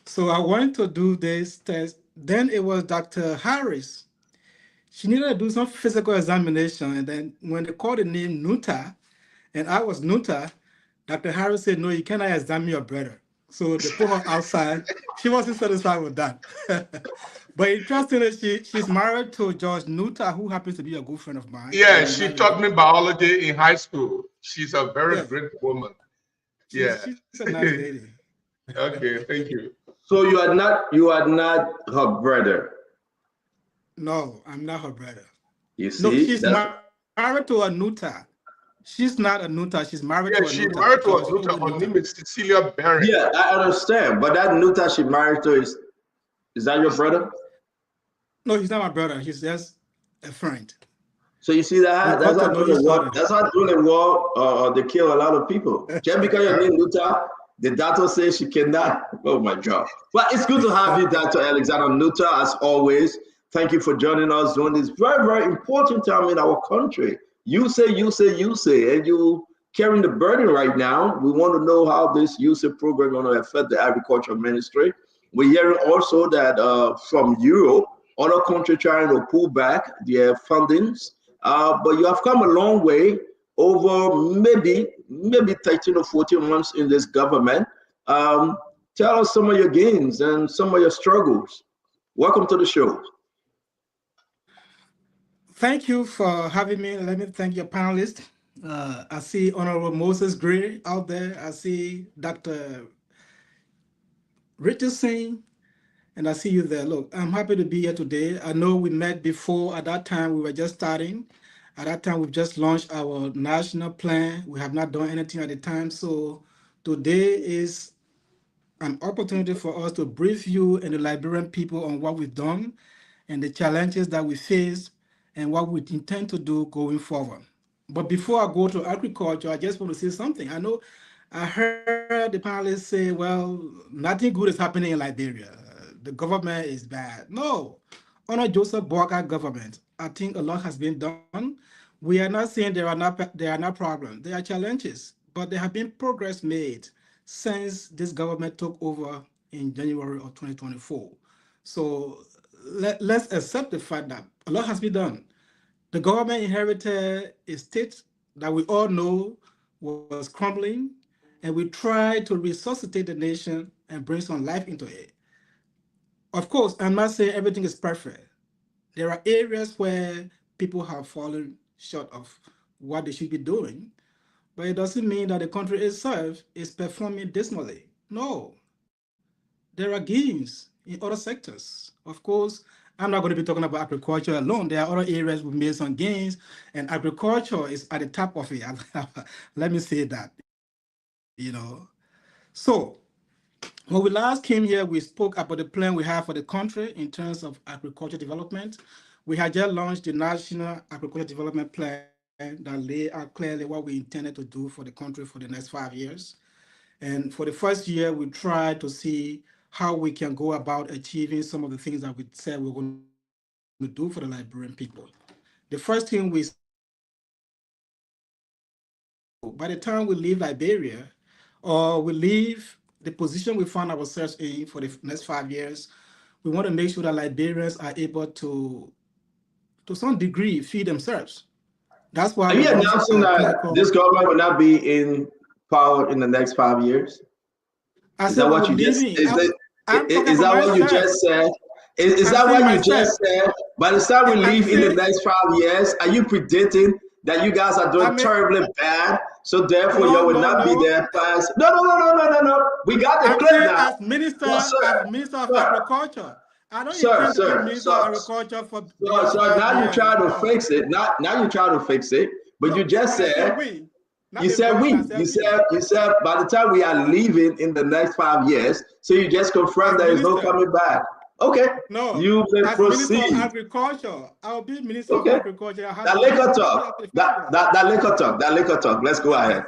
So I went to do this test. Then it was Dr. Harris. She needed to do some physical examination. And then when they called the name Neutah, and I was Neutah, Dr. Harris said, "No, you cannot examine your brother." So they put her outside. She wasn't satisfied with that. But interestingly, she's married to George Neutah, who happens to be a good friend of mine. Yeah, she taught me biology in high school. She's a very great woman. She's a nice lady. Okay, thank you. So you are not her brother? No, I'm not her brother. You see? No, she's married to a Neutah. She's not a Neutah. She's married to a Neutah. She's married to a Neutah. Her name is Cecilia Barron. Yeah, I understand. But that Neutah she married to is that your brother? No, he's not my brother. He's just a friend. So you see that? That's how doing the war. They kill a lot of people. Just because your name Neutah, the doctor says she cannot. Oh my God. Well, it's good to have you, Dr. Alexander Neutah, as always. Thank you for joining us during this very, very important time in our country. You say, and you carrying the burden right now. We want to know how this USAID program going to affect the agriculture ministry. We're hearing also that from Europe, other countries trying to pull back their fundings. But you have come a long way over maybe 13 or 14 months in this government. Tell us some of your gains and some of your struggles. Welcome to the show. Thank you for having me. Let me thank your panelists. I see Honorable Moses Gray out there. I see Dr. Richardson, and I see you there. Look, I'm happy to be here today. I know we met before. At that time, we were just starting. At that time, we've just launched our national plan. We have not done anything at the time. So today is an opportunity for us to brief you and the Liberian people on what we've done and the challenges that we face and what we intend to do going forward. But before I go to agriculture, I just want to say something. I know I heard the panelists say, well, nothing good is happening in Liberia. The government is bad. No, under Joseph Boakai government, I think a lot has been done. We are not saying there are not problems. There are challenges, but there have been progress made since this government took over in January of 2024. So let's accept the fact that a lot has been done. The government inherited a state that we all know was crumbling, and we tried to resuscitate the nation and bring some life into it. Of course, I'm not saying everything is perfect. There are areas where people have fallen short of what they should be doing, but it doesn't mean that the country itself is performing dismally. No, there are gains in other sectors. Of course, I'm not going to be talking about agriculture alone. There are other areas we made some gains, and agriculture is at the top of it. Let me say that, So when we last came here, we spoke about the plan we have for the country in terms of agriculture development. We had just launched the National Agriculture Development Plan that lay out clearly what we intended to do for the country for the next 5 years. And for the first year, we tried to see how we can go about achieving some of the things that we said we were going to do for the Liberian people. The first thing we said was to make sure that by the time we leave Liberia or we leave the position we found ourselves in for the next 5 years, we want to make sure that Liberians are able to some degree, feed themselves. That's why. Are you announcing that this government will not be in power in the next 5 years? Is that what you just said? Is that what you just said? Is that what you just said? By the time we leave in the next 5 years, are you predicting that you guys are doing terribly bad? So therefore, you will not be there fast. No. We got the clip now. As Minister of Agriculture. I don't intend to be Minister of Agriculture for. So now you try to fix it. Now you try to fix it. But you just said. You said by the time we are leaving in the next 5 years, so you just confirm there is no coming back. Okay. No. You can proceed. Minister of Agriculture. I'll be Minister of Agriculture. That liquor talk. Let's go ahead.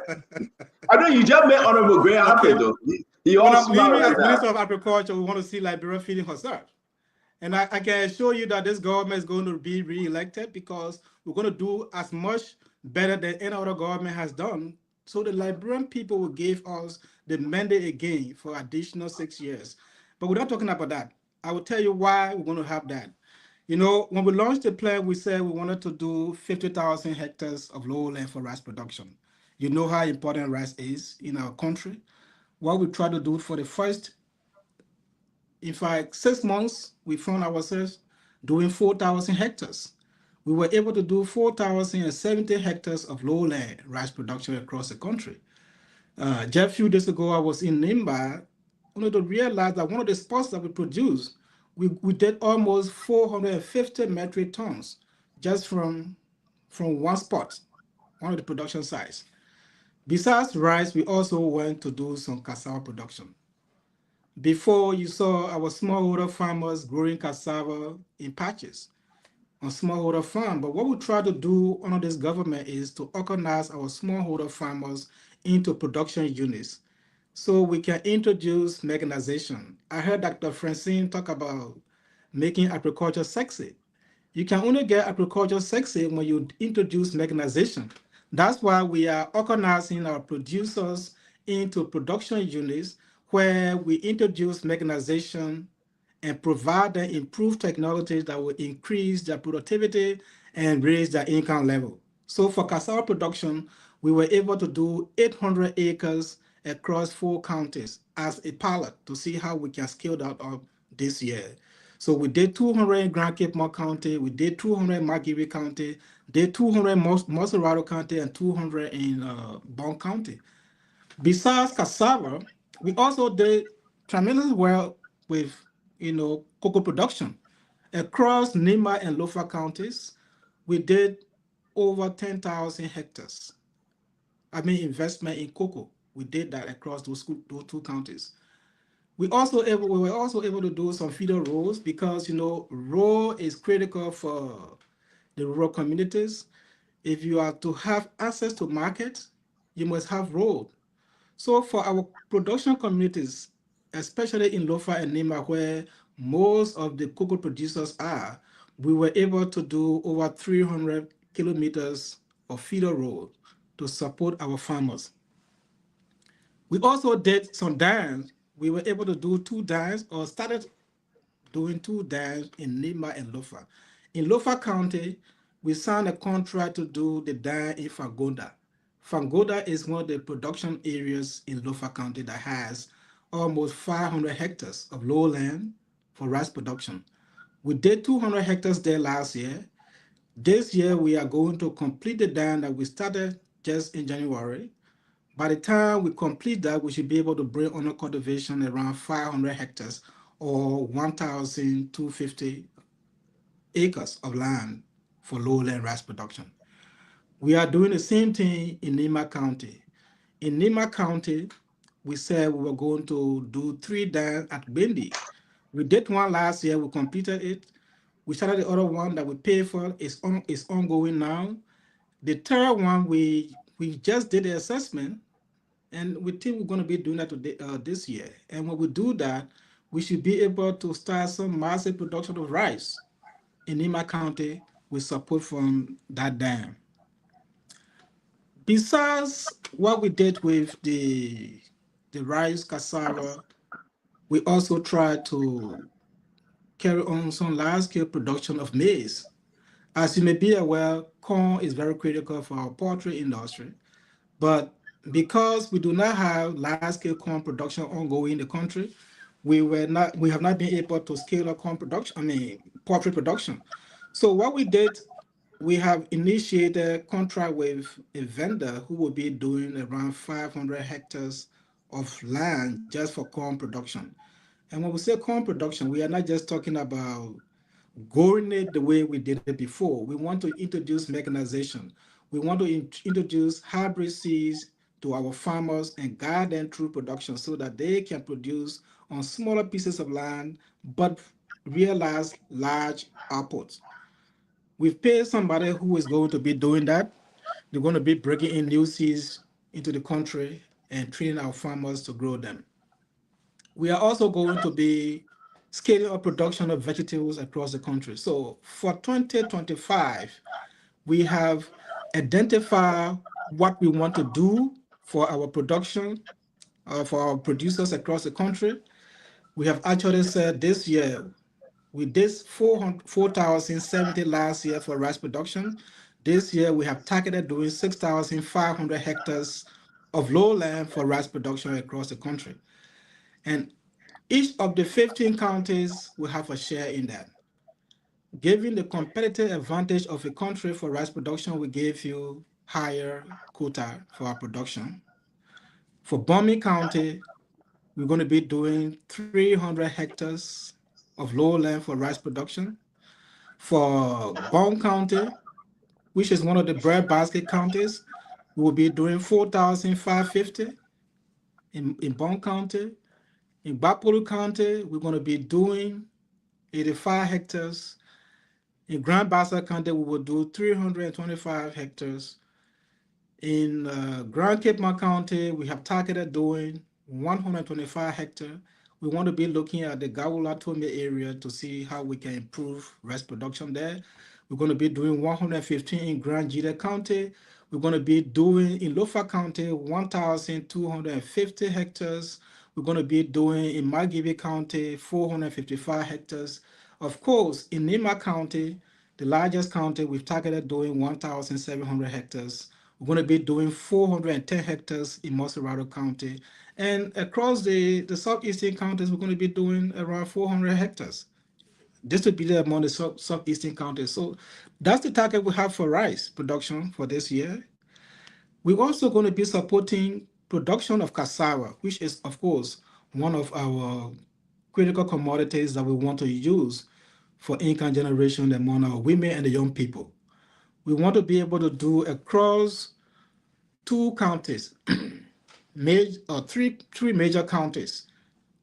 I know you just made Honorable Gray happy though. He also as Minister of Agriculture, we want to see Liberia feeding herself. And I can assure you that this government is going to be re-elected because we're going to do as much better than any other government has done. So the Liberian people will give us the mandate again for additional 6 years. But we're not talking about that. I will tell you why we're going to have that. When we launched the plan, we said we wanted to do 50,000 hectares of lowland for rice production. You know how important rice is in our country. What we try to do for the first, in fact, 6 months, we found ourselves doing 4,000 hectares. We were able to do 4,070 hectares of lowland rice production across the country. Just a few days ago, I was in Nimba, only to realize that one of the spots that we produced, we did almost 450 metric tons just from one spot, one of the production sites. Besides rice, we also went to do some cassava production. Before, you saw our smallholder farmers growing cassava in patches on smallholder farm. But what we try to do under this government is to organize our smallholder farmers into production units so we can introduce mechanization. I heard Dr. Francine talk about making agriculture sexy. You can only get agriculture sexy when you introduce mechanization. That's why we are organizing our producers into production units where we introduce mechanization and provide them improved technologies that will increase their productivity and raise their income level. So for cassava production, we were able to do 800 acres across 4 counties as a pilot to see how we can scale that up this year. So we did 200 in Grand Cape More County, we did 200 in McGill County, did 200 in Moserado County, and 200 in Bond County. Besides cassava, we also did tremendously well with, cocoa production. Across Nima and Lofa counties, we did over 10,000 hectares. Investment in cocoa. We did that across those 2 counties. We were also able to do some feeder roads because road is critical for the rural communities. If you are to have access to market, you must have road. So for our production communities, especially in Lofa and Nima, where most of the cocoa producers are, we were able to do over 300 kilometers of feeder road to support our farmers. We also did some dams. We were able to do 2 dams or started doing 2 dams in Nima and Lofa. In Lofa County, we signed a contract to do the dam in Fangoda. Fangoda is one of the production areas in Lofa County that has almost 500 hectares of lowland for rice production. We did 200 hectares there last year. This year, we are going to complete the dam that we started just in January. By the time we complete that, we should be able to bring under cultivation around 500 hectares or 1,250 acres of land for lowland rice production. We are doing the same thing in Nima County. In Nima County, we said we were going to do 3 dams at Bindi. We did one last year, we completed it. We started the other one that we paid for, is ongoing now. The third one, we just did the assessment, and we think we're going to be doing that today, this year. And when we do that, we should be able to start some massive production of rice in Nima County with support from that dam. Besides what we did with the rice, cassava, we also tried to carry on some large-scale production of maize. As you may be aware, corn is very critical for our poultry industry, but because we do not have large-scale corn production ongoing in the country, we have not been able to scale up poultry production. So what we did, we have initiated a contract with a vendor who will be doing around 500 hectares of land just for corn production. And when we say corn production, we are not just talking about growing it the way we did it before. We want to introduce mechanization. We want to introduce hybrid seeds to our farmers and guide them through production so that they can produce on smaller pieces of land, but realize large outputs. We've paid somebody who is going to be doing that. They're going to be bringing in new seeds into the country and training our farmers to grow them. We are also going to be scaling up production of vegetables across the country. So for 2025, we have identified what we want to do for our production, for our producers across the country. We have actually said this year, we did 4,070 last year for rice production. This year, we have targeted doing 6,500 hectares of lowland for rice production across the country. And each of the 15 counties will have a share in that. Given the competitive advantage of a country for rice production, we gave you higher quota for our production. For Bombay County, we're going to be doing 300 hectares of lowland for rice production. For Bond County, which is one of the breadbasket counties, we will be doing 4,550 in Bond County. In Bapuru County, we're going to be doing 85 hectares. In Grand Bassa County, we will do 325 hectares. In Grand Cape More County, we have targeted doing 125 hectares. We want to be looking at the Gawula Tome area to see how we can improve rice production there. We're going to be doing 115 in Grand Jita County. We're going to be doing in Lofa County 1,250 hectares. We're going to be doing in Margibi County 455 hectares. Of course, in Nima County, the largest county, we've targeted doing 1,700 hectares. We're going to be doing 410 hectares in Moserado County. And across the southeastern counties, we're going to be doing around 400 hectares. Distributed among the southeastern counties. So that's the target we have for rice production for this year. We're also going to be supporting production of cassava, which is, of course, one of our critical commodities that we want to use for income generation among our women and the young people. We want to be able to do across 2 counties, three major counties.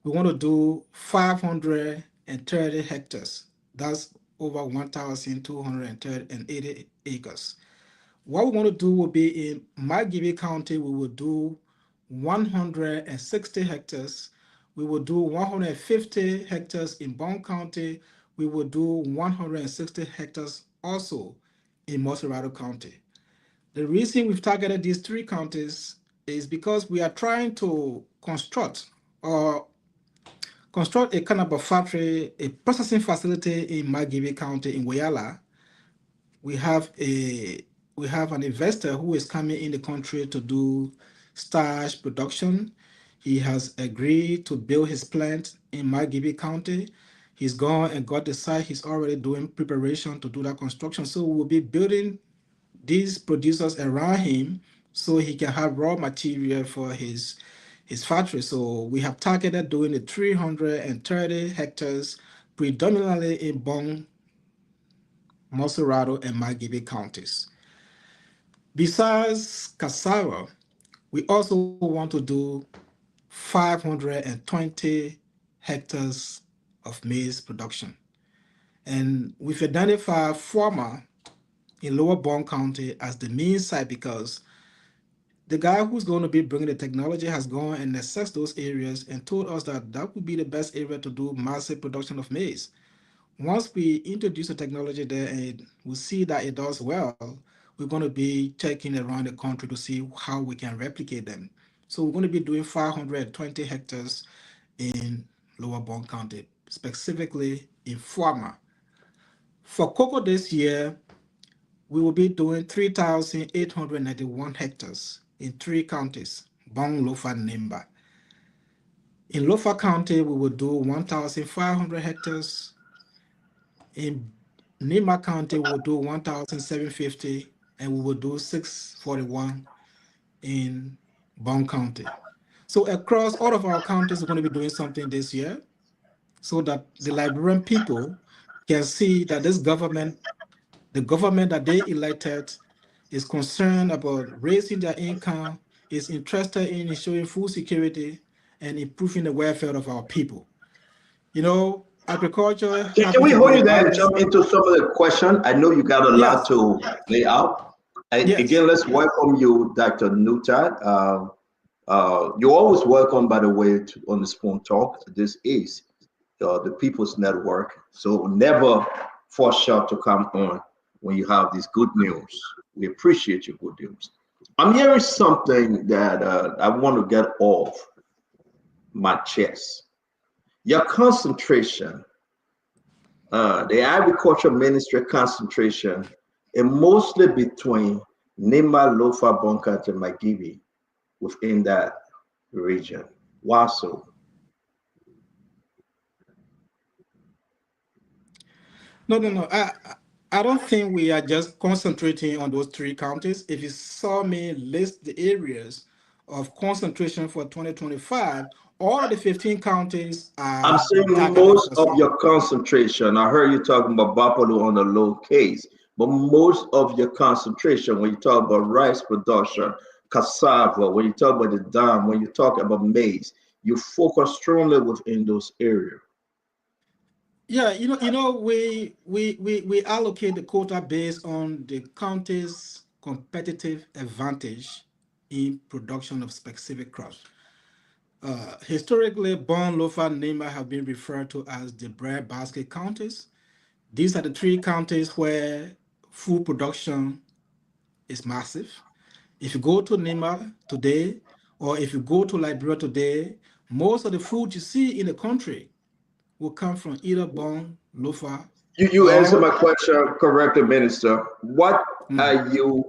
We want to do 530 hectares. That's over 1,280 acres. What we want to do will be in Margibi County, we will do 160 hectares. We will do 150 hectares in Bond County. We will do 160 hectares also in Moserado County. The reason we've targeted these 3 counties is because we are trying to construct a kind of a factory, a processing facility in Margibi County in Wayala. We have an investor who is coming in the country to do starch production. He has agreed to build his plant in Margibi County. He's gone and got the site. He's already doing preparation to do that construction. So we'll be building these producers around him so he can have raw material for his factory. So we have targeted doing the 330 hectares, predominantly in Bong, Moserado, and Margibi counties. Besides cassava, we also want to do 520 hectares of maize production. And we've identified Former in Lower Bond County as the main site because the guy who's going to be bringing the technology has gone and assessed those areas and told us that that would be the best area to do massive production of maize. Once we introduce the technology there and we see that it does well, we're going to be checking around the country to see how we can replicate them. So we're going to be doing 520 hectares in Lower Bond County, specifically in Former. For cocoa this year, we will be doing 3,891 hectares in 3 counties, Bong, Lofa, and Nimba. In Lofa County, we will do 1,500 hectares. In Nimba County, we will do 1,750, and we will do 641 in Bong County. So across all of our counties, we're going to be doing something this year so that the Liberian people can see that this government, the government that they elected, is concerned about raising their income, is interested in ensuring food security and improving the welfare of our people. You know, agriculture. Can we hold you there and jump into some of the questions? I know you got a lot to lay out. Yes. Again, let's welcome you, Dr. Neutah. You're always welcome, by the way, on the Spoon Talk. This is the People's Network, so never fall short to come on when you have this good news. We appreciate your good news. I'm hearing something that I want to get off my chest. Your concentration, the agriculture ministry concentration, is mostly between Nimba, Lofa, Bonka, and Margibi within that region. Why so? No. I don't think we are just concentrating on those 3 counties. If you saw me list the areas of concentration for 2025, all of the 15 counties are. I'm saying most of your concentration. I heard you talking about Bapalo on the low case, but most of your concentration when you talk about rice production, cassava, when you talk about the dam, when you talk about maize, you focus strongly within those areas. Yeah, we allocate the quota based on the county's competitive advantage in production of specific crops. Historically, Bon, Lofa, Nema have been referred to as the breadbasket counties. These are the 3 counties where food production is massive. If you go to Nema today, or if you go to Liberia today, most of the food you see in the country will come from either Bon, Lofa. You answer my question correctly, Minister. What are your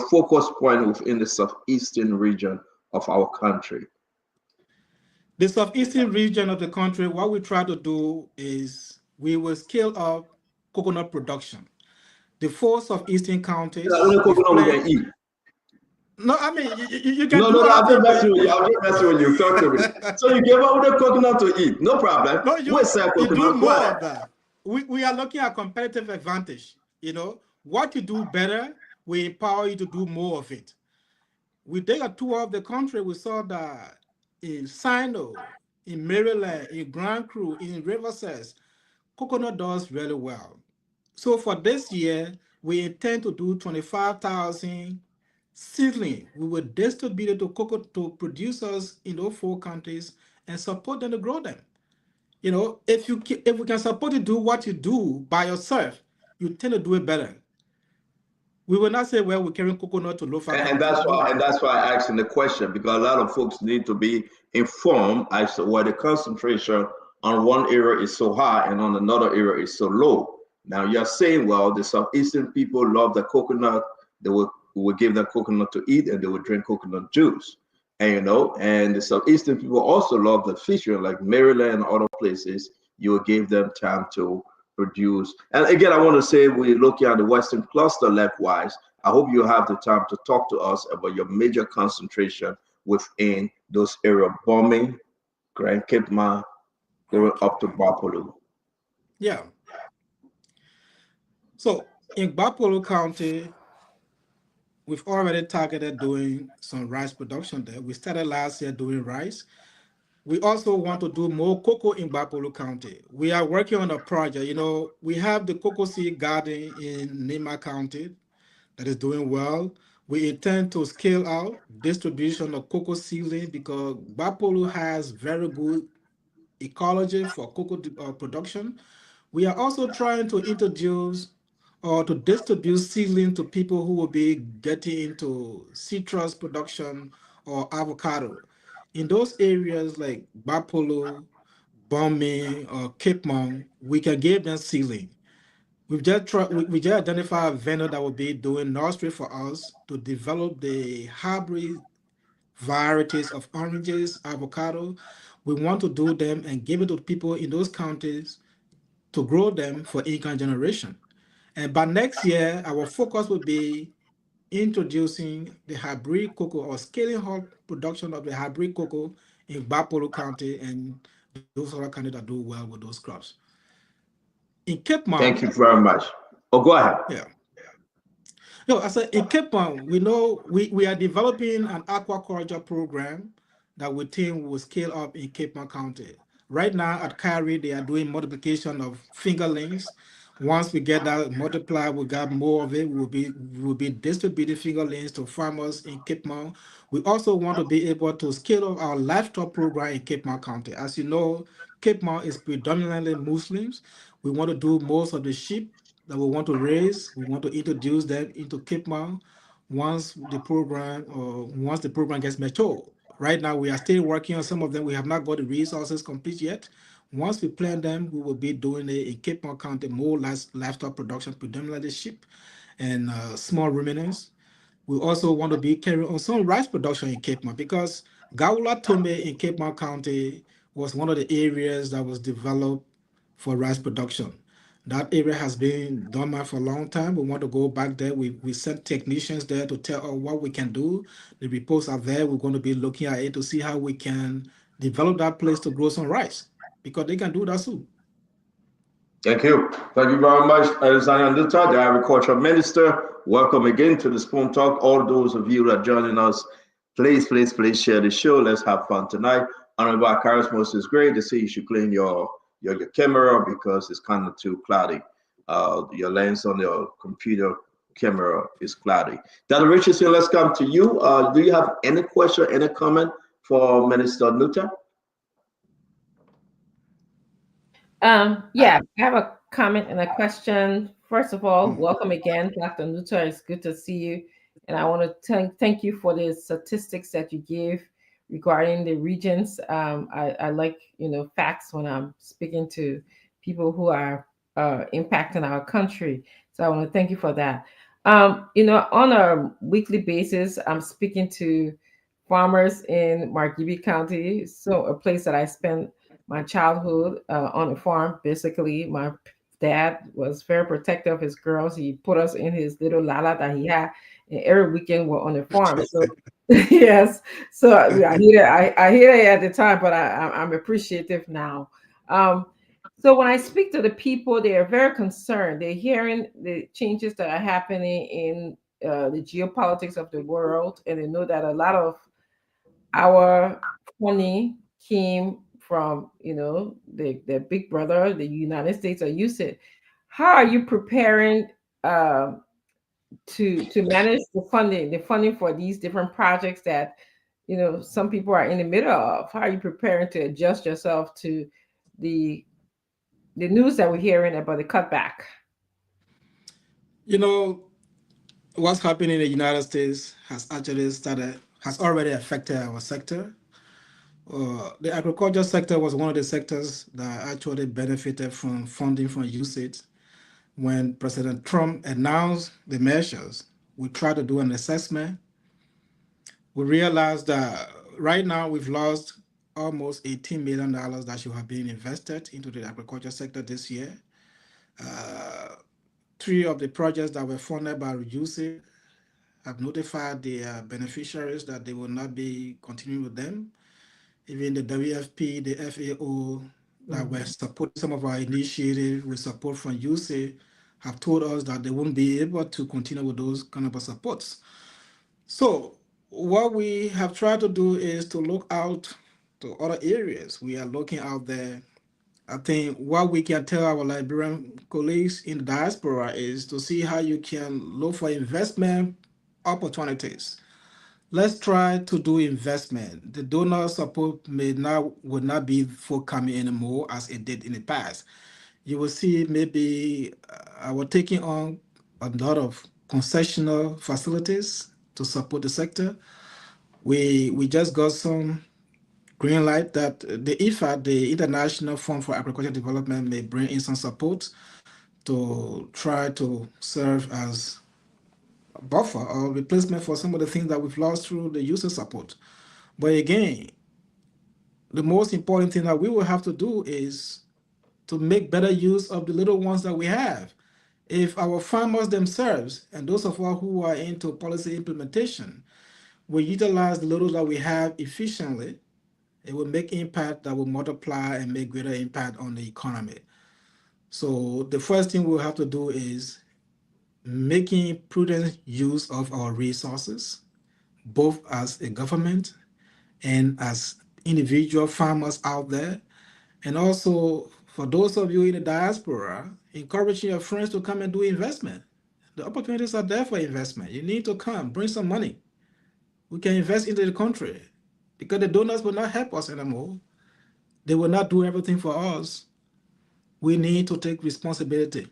focus point within the southeastern region of our country? The southeastern region of the country, what we try to do is we will scale up coconut production. The 4 southeastern counties. Only coconut we can eat. No, I mean you can. No, I'm just messing with you. I'm just messing with you. Talk to me. So you gave up the coconut to eat, no problem. No, you do more of that. We are looking at competitive advantage. You know what you do better, we empower you to do more of it. We take a tour of the country. We saw that in Sino, in Maryland, in Grand Cru, in Riverside, coconut does really well. So for this year, we intend to do 25,000 seedling. We will distribute it to producers in those 4 countries and support them to grow them. You know, if we can support you do what you do by yourself, you tend to do it better. We will not say, well, we're carrying coconut to Lofa. And that's why I asked the question, because a lot of folks need to be informed as to why the concentration on one area is so high and on another area is so low. Now you're saying, well, the southeastern people love the coconut. They will give them coconut to eat and they will drink coconut juice. And and the southeastern people also love the fishery, like Maryland and other places. You will give them time to produce. And again, I want to say we're looking at the Western cluster likewise. I hope you have the time to talk to us about your major concentration within those areas, Bombing, Grand Cape Ma, going up to Bapolu. Yeah. So in Bapolu County, we've already targeted doing some rice production there. We started last year doing rice. We also want to do more cocoa in Bapolu County. We are working on a project. We have the cocoa seed garden in Nema County that is doing well. We intend to scale out distribution of cocoa seedling because Bapolu has very good ecology for cocoa production. We are also trying to introduce or to distribute seedling to people who will be getting into citrus production or avocado. In those areas like Bapolu, Bombing, or Cape Mount, we can give them seedling. We just identified a vendor that will be doing nursery for us to develop the hybrid varieties of oranges, avocado. We want to do them and give it to people in those counties to grow them for income generation. And by next year, our focus will be introducing the hybrid cocoa or scaling up production of the hybrid cocoa in Bapolu County and those other counties that do well with those crops. In Cape Mount. Thank you very much. Oh, go ahead. Yeah. No, I said in Cape Mount, we know we are developing an aquaculture program that we think will scale up in Cape Mount County. Right now at Kari, they are doing multiplication of fingerlings. Once we get that multiplied, we got more of it. We'll be distributing fingerlings to farmers in Cape Mount. We also want to be able to scale up our livestock program in Cape Mount County. As you know, Cape Mount is predominantly Muslims. We want to do most of the sheep that we want to raise. We want to introduce them into Cape Mount once the program gets mature. Right now, we are still working on some of them. We have not got the resources complete yet. Once we plan them, we will be doing it in Cape Mount County, more livestock production, predominantly sheep and small ruminants. We also want to be carrying on some rice production in Cape Mount because Gaula Tome in Cape Mount County was one of the areas that was developed for rice production. That area has been dormant for a long time. We want to go back there. We sent technicians there to tell us what we can do. The reports are there. We're going to be looking at it to see how we can develop that place to grow some rice because they can do that too. Thank you. Thank you very much, Alexander Neutah, the Agriculture Minister. Welcome again to the Spoon Talk. All those of you that are joining us, please share the show. Let's have fun tonight. Honorable Charismos, is great to see. You should clean your camera because it's kind of too cloudy. Your lens on your computer camera is cloudy. Dr. Richardson, let's come to you. Do you have any question, any comment for Minister neutah? Yeah, I have a comment and a question. First of all, welcome again, Dr. neutah. It's good to see you. And I want to thank you for the statistics that you gave regarding the regions. I like, facts when I'm speaking to people who are impacting our country. So I want to thank you for that. On a weekly basis, I'm speaking to farmers in Margibi County, so a place that I spent my childhood on a farm. Basically, my dad was very protective of his girls. He put us in his little lala that he had, and every weekend we're on the farm. So yes, so I hear it at the time, but I'm appreciative now. So when I speak to the people, they are very concerned. They're hearing the changes that are happening in the geopolitics of the world, and they know that a lot of our money came from the big brother, the United States or USAID. How are you preparing to manage the funding for these different projects that some people are in the middle of? How are you preparing to adjust yourself to the news that we're hearing about the cutback? What's happening in the United States has already affected our sector. The agriculture sector was one of the sectors that actually benefited from funding from USAID. When President Trump announced the measures, we tried to do an assessment. We realized that right now we've lost almost $18 million that should have been invested into the agriculture sector this year. 3 of the projects that were funded by USAID have notified the beneficiaries that they will not be continuing with them. Even the WFP, the FAO, that were supporting some of our initiatives with support from USAID, have told us that they won't be able to continue with those kind of supports. So what we have tried to do is to look out to other areas. We are looking out there. I think what we can tell our Liberian colleagues in the diaspora is to see how you can look for investment opportunities. Let's try to do investment. The donor support would not be forthcoming anymore as it did in the past. You will see maybe we're taking on a lot of concessional facilities to support the sector. We just got some green light that the IFAD, the International Fund for Agricultural Development, may bring in some support to try to serve as a buffer or replacement for some of the things that we've lost through the user support. But again, the most important thing that we will have to do is to make better use of the little ones that we have. If our farmers themselves and those of us who are into policy implementation will utilize the little that we have efficiently, it will make impact that will multiply and make greater impact on the economy. So the first thing we'll have to do is making prudent use of our resources, both as a government and as individual farmers out there. And also for those of you in the diaspora, encouraging your friends to come and do investment. The opportunities are there for investment. You need to come, bring some money. We can invest into the country because the donors will not help us anymore. They will not do everything for us. We need to take responsibility.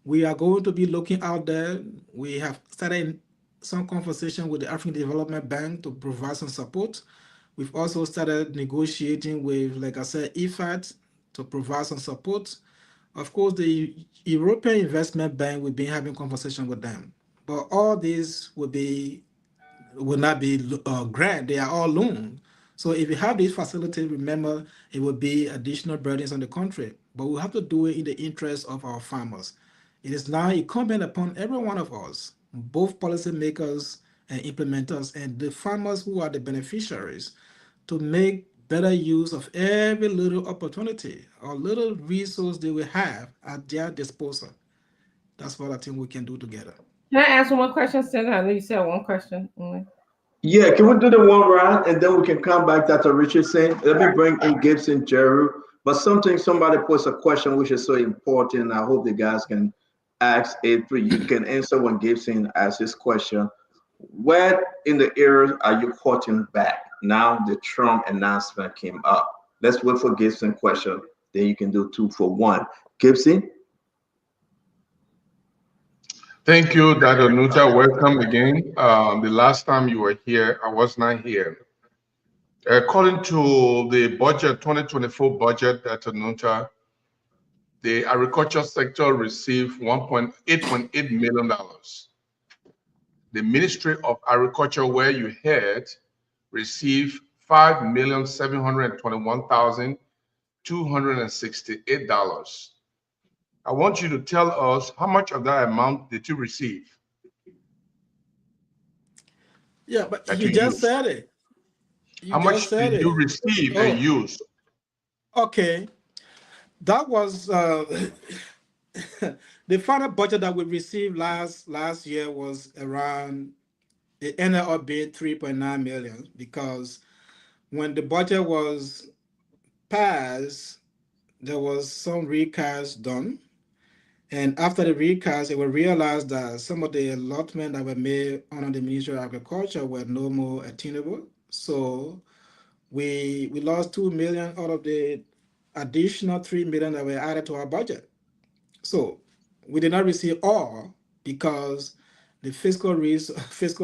We are going to be looking out there. We have started some conversation with the African Development Bank to provide some support. We've also started negotiating with, like I said, IFAD to provide some support. Of course, the European Investment Bank, we've been having conversation with them. But all these will not be grant. They are all loan. So if you have this facility, remember, it will be additional burdens on the country. But we have to do it in the interest of our farmers. It is now incumbent upon every one of us, both policymakers and implementers, and the farmers who are the beneficiaries, to make better use of every little opportunity or little resource they will have at their disposal. That's what I think we can do together. Can I ask one question, Senator? I know you said one question only. Yeah, can we do the one round and then we can come back, Dr. Richardson? Let me bring in Gibson, Jeru. But somebody puts a question which is so important. I hope the guys can ask it. You can answer when Gibson asks this question. Where in the area are you cutting back? now the Trump announcement came up. Let's wait for Gibson question. Then you can do 2 for 1. Gibson. Thank you, Dr. Neutah. Welcome again. The last time you were here, I was not here. According to the budget, 2024 budget, Dr. Neutah, the agriculture sector received $8.8 million. The Ministry of Agriculture, where you head, received $5,721,268. I want you to tell us how much of that amount did you receive? Yeah, but you just said it. How much did you receive and use? Okay. That was the final budget that we received last year was around, it ended up being 3.9 million, because when the budget was passed, there was some recast done. And after the recast, it was realized that some of the allotments that were made under the Ministry of Agriculture were no more attainable. So we lost 2 million out of the additional 3 million that were added to our budget. So we did not receive all because the fiscal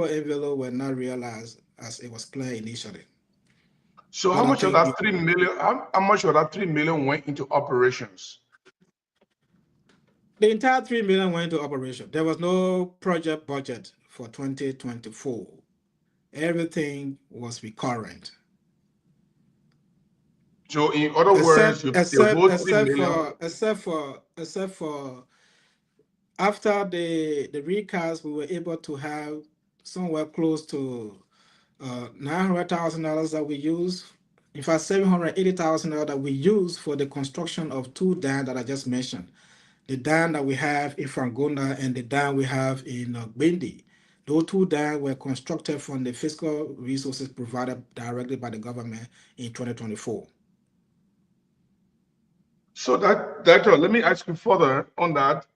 envelope were not realized as it was clear initially. So how much of that 3 million? How much of that 3 million went into operations? The entire 3 million went into operation. There was no project budget for 2024. Everything was recurrent. So in other words, except for after the recast, we were able to have somewhere close to $900,000 that we used. In fact, $780,000 that we used for the construction of 2 dams that I just mentioned. The dam that we have in Frangona and the dam we have in Bindi. Those 2 dams were constructed from the fiscal resources provided directly by the government in 2024. So Doctor, let me ask you further on that.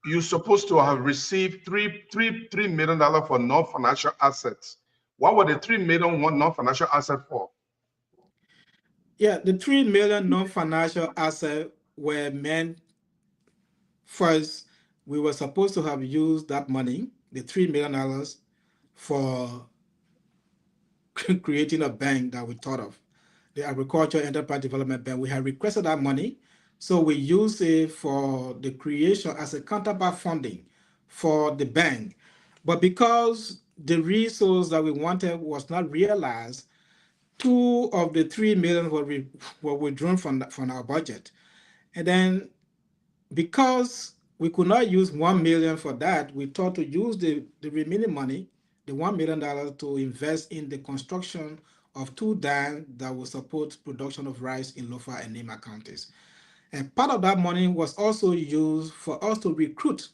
You're supposed to have received $3 million for non-financial assets. What were the $3 million non-financial assets for? Yeah, the 3 million non-financial assets were meant. First, we were supposed to have used that money, the $3 million, for creating a bank that we thought of, the Agriculture Enterprise Development Bank. We had requested that money, so we used it for the creation as a counterpart funding for the bank. But because the resource that we wanted was not realized, 2 of the 3 million were withdrawn from our budget. And then because we could not use 1 million for that, we thought to use the remaining money, the $1 million, to invest in the construction of 2 dams that will support production of rice in Lofa and Nema counties. And part of that money was also used for us to recruit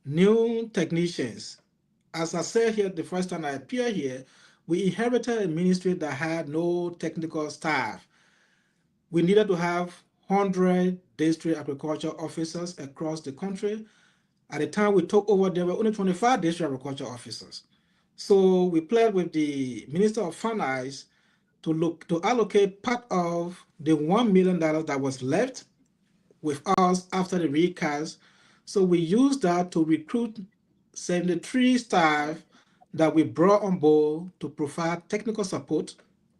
new technicians. As I said here, the first time I appeared here, we inherited a ministry that had no technical staff. We needed to have 100 district agriculture officers across the country. At the time we took over, there were only 25 district agriculture officers. So we played with the Minister of Finance to allocate part of the $1 million that was left with us after the recast. So we used that to recruit 73 staff that we brought on board to provide technical support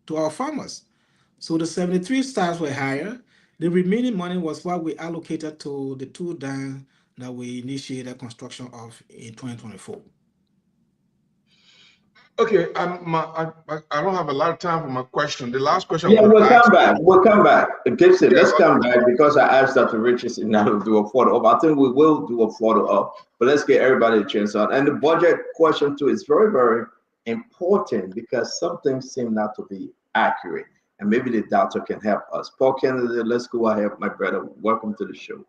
to our farmers. So the 73 staff were hired. The remaining money was what we allocated to the 2 dams that we initiated construction of in 2024. Okay, I don't have a lot of time for my question. The last question. Yeah, we'll come back. We'll come back. Gibson, yeah, let's come back because I asked Dr. Richardson now to do a follow-up. I think we will do a follow-up, but let's get everybody a chance on. And the budget question too is very, very important because some things seem not to be accurate. And maybe the doctor can help us. Paul Kennedy, let's go ahead, my brother. Welcome to the show.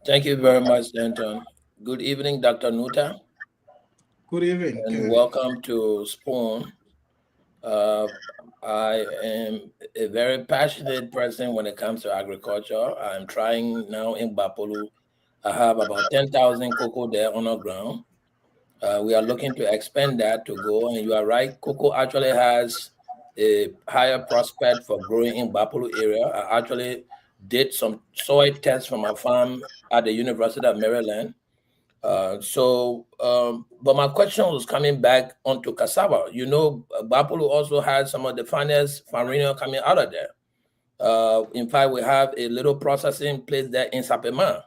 Thank you very much, Denton. Good evening, Dr. Neutah. Good evening. And welcome to Spoon. I am a very passionate person when it comes to agriculture. I'm trying now in Bapolu. I have about 10,000 cocoa there on the ground. We are looking to expand that to go, and you are right, cocoa actually has a higher prospect for growing in Bapulu area. I actually did some soil tests from a farm at the University of Maryland. But my question was coming back onto cassava. You know, Bapulu also has some of the finest farina coming out of there. In fact, we have a little processing place there in Sapema.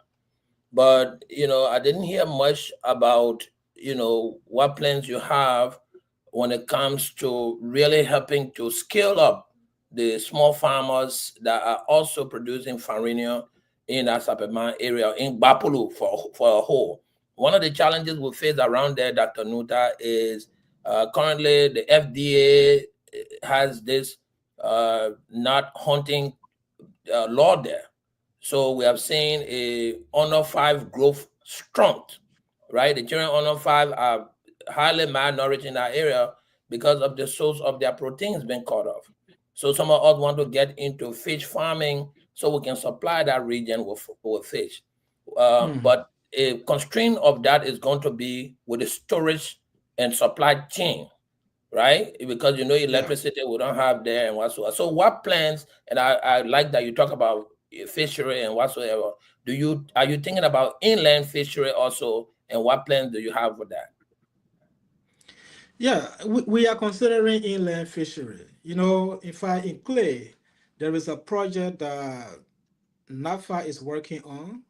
But, you know, I didn't hear much about, you know, what plans you have when it comes to really helping to scale up the small farmers that are also producing farina in that Sapema area, in Bapulu for a whole. One of the challenges we face around there, Dr. Neutah, is currently the FDA has this not hunting law there. So we have seen a Honor 5 growth strength, right? The children Honor 5 are highly malnourished in that area because of the source of their proteins being cut off. So some of us want to get into fish farming so we can supply that region with fish. But a constraint of that is going to be with the storage and supply chain, right? Because you know electricity we don't have there and whatsoever. So what plans, and I like that you talk about fishery and whatsoever. Are you thinking about inland fishery also, and what plans do you have for that? Yeah, we are considering inland fishery. You know, in fact, in Clay, there is a project that NAFA is working on.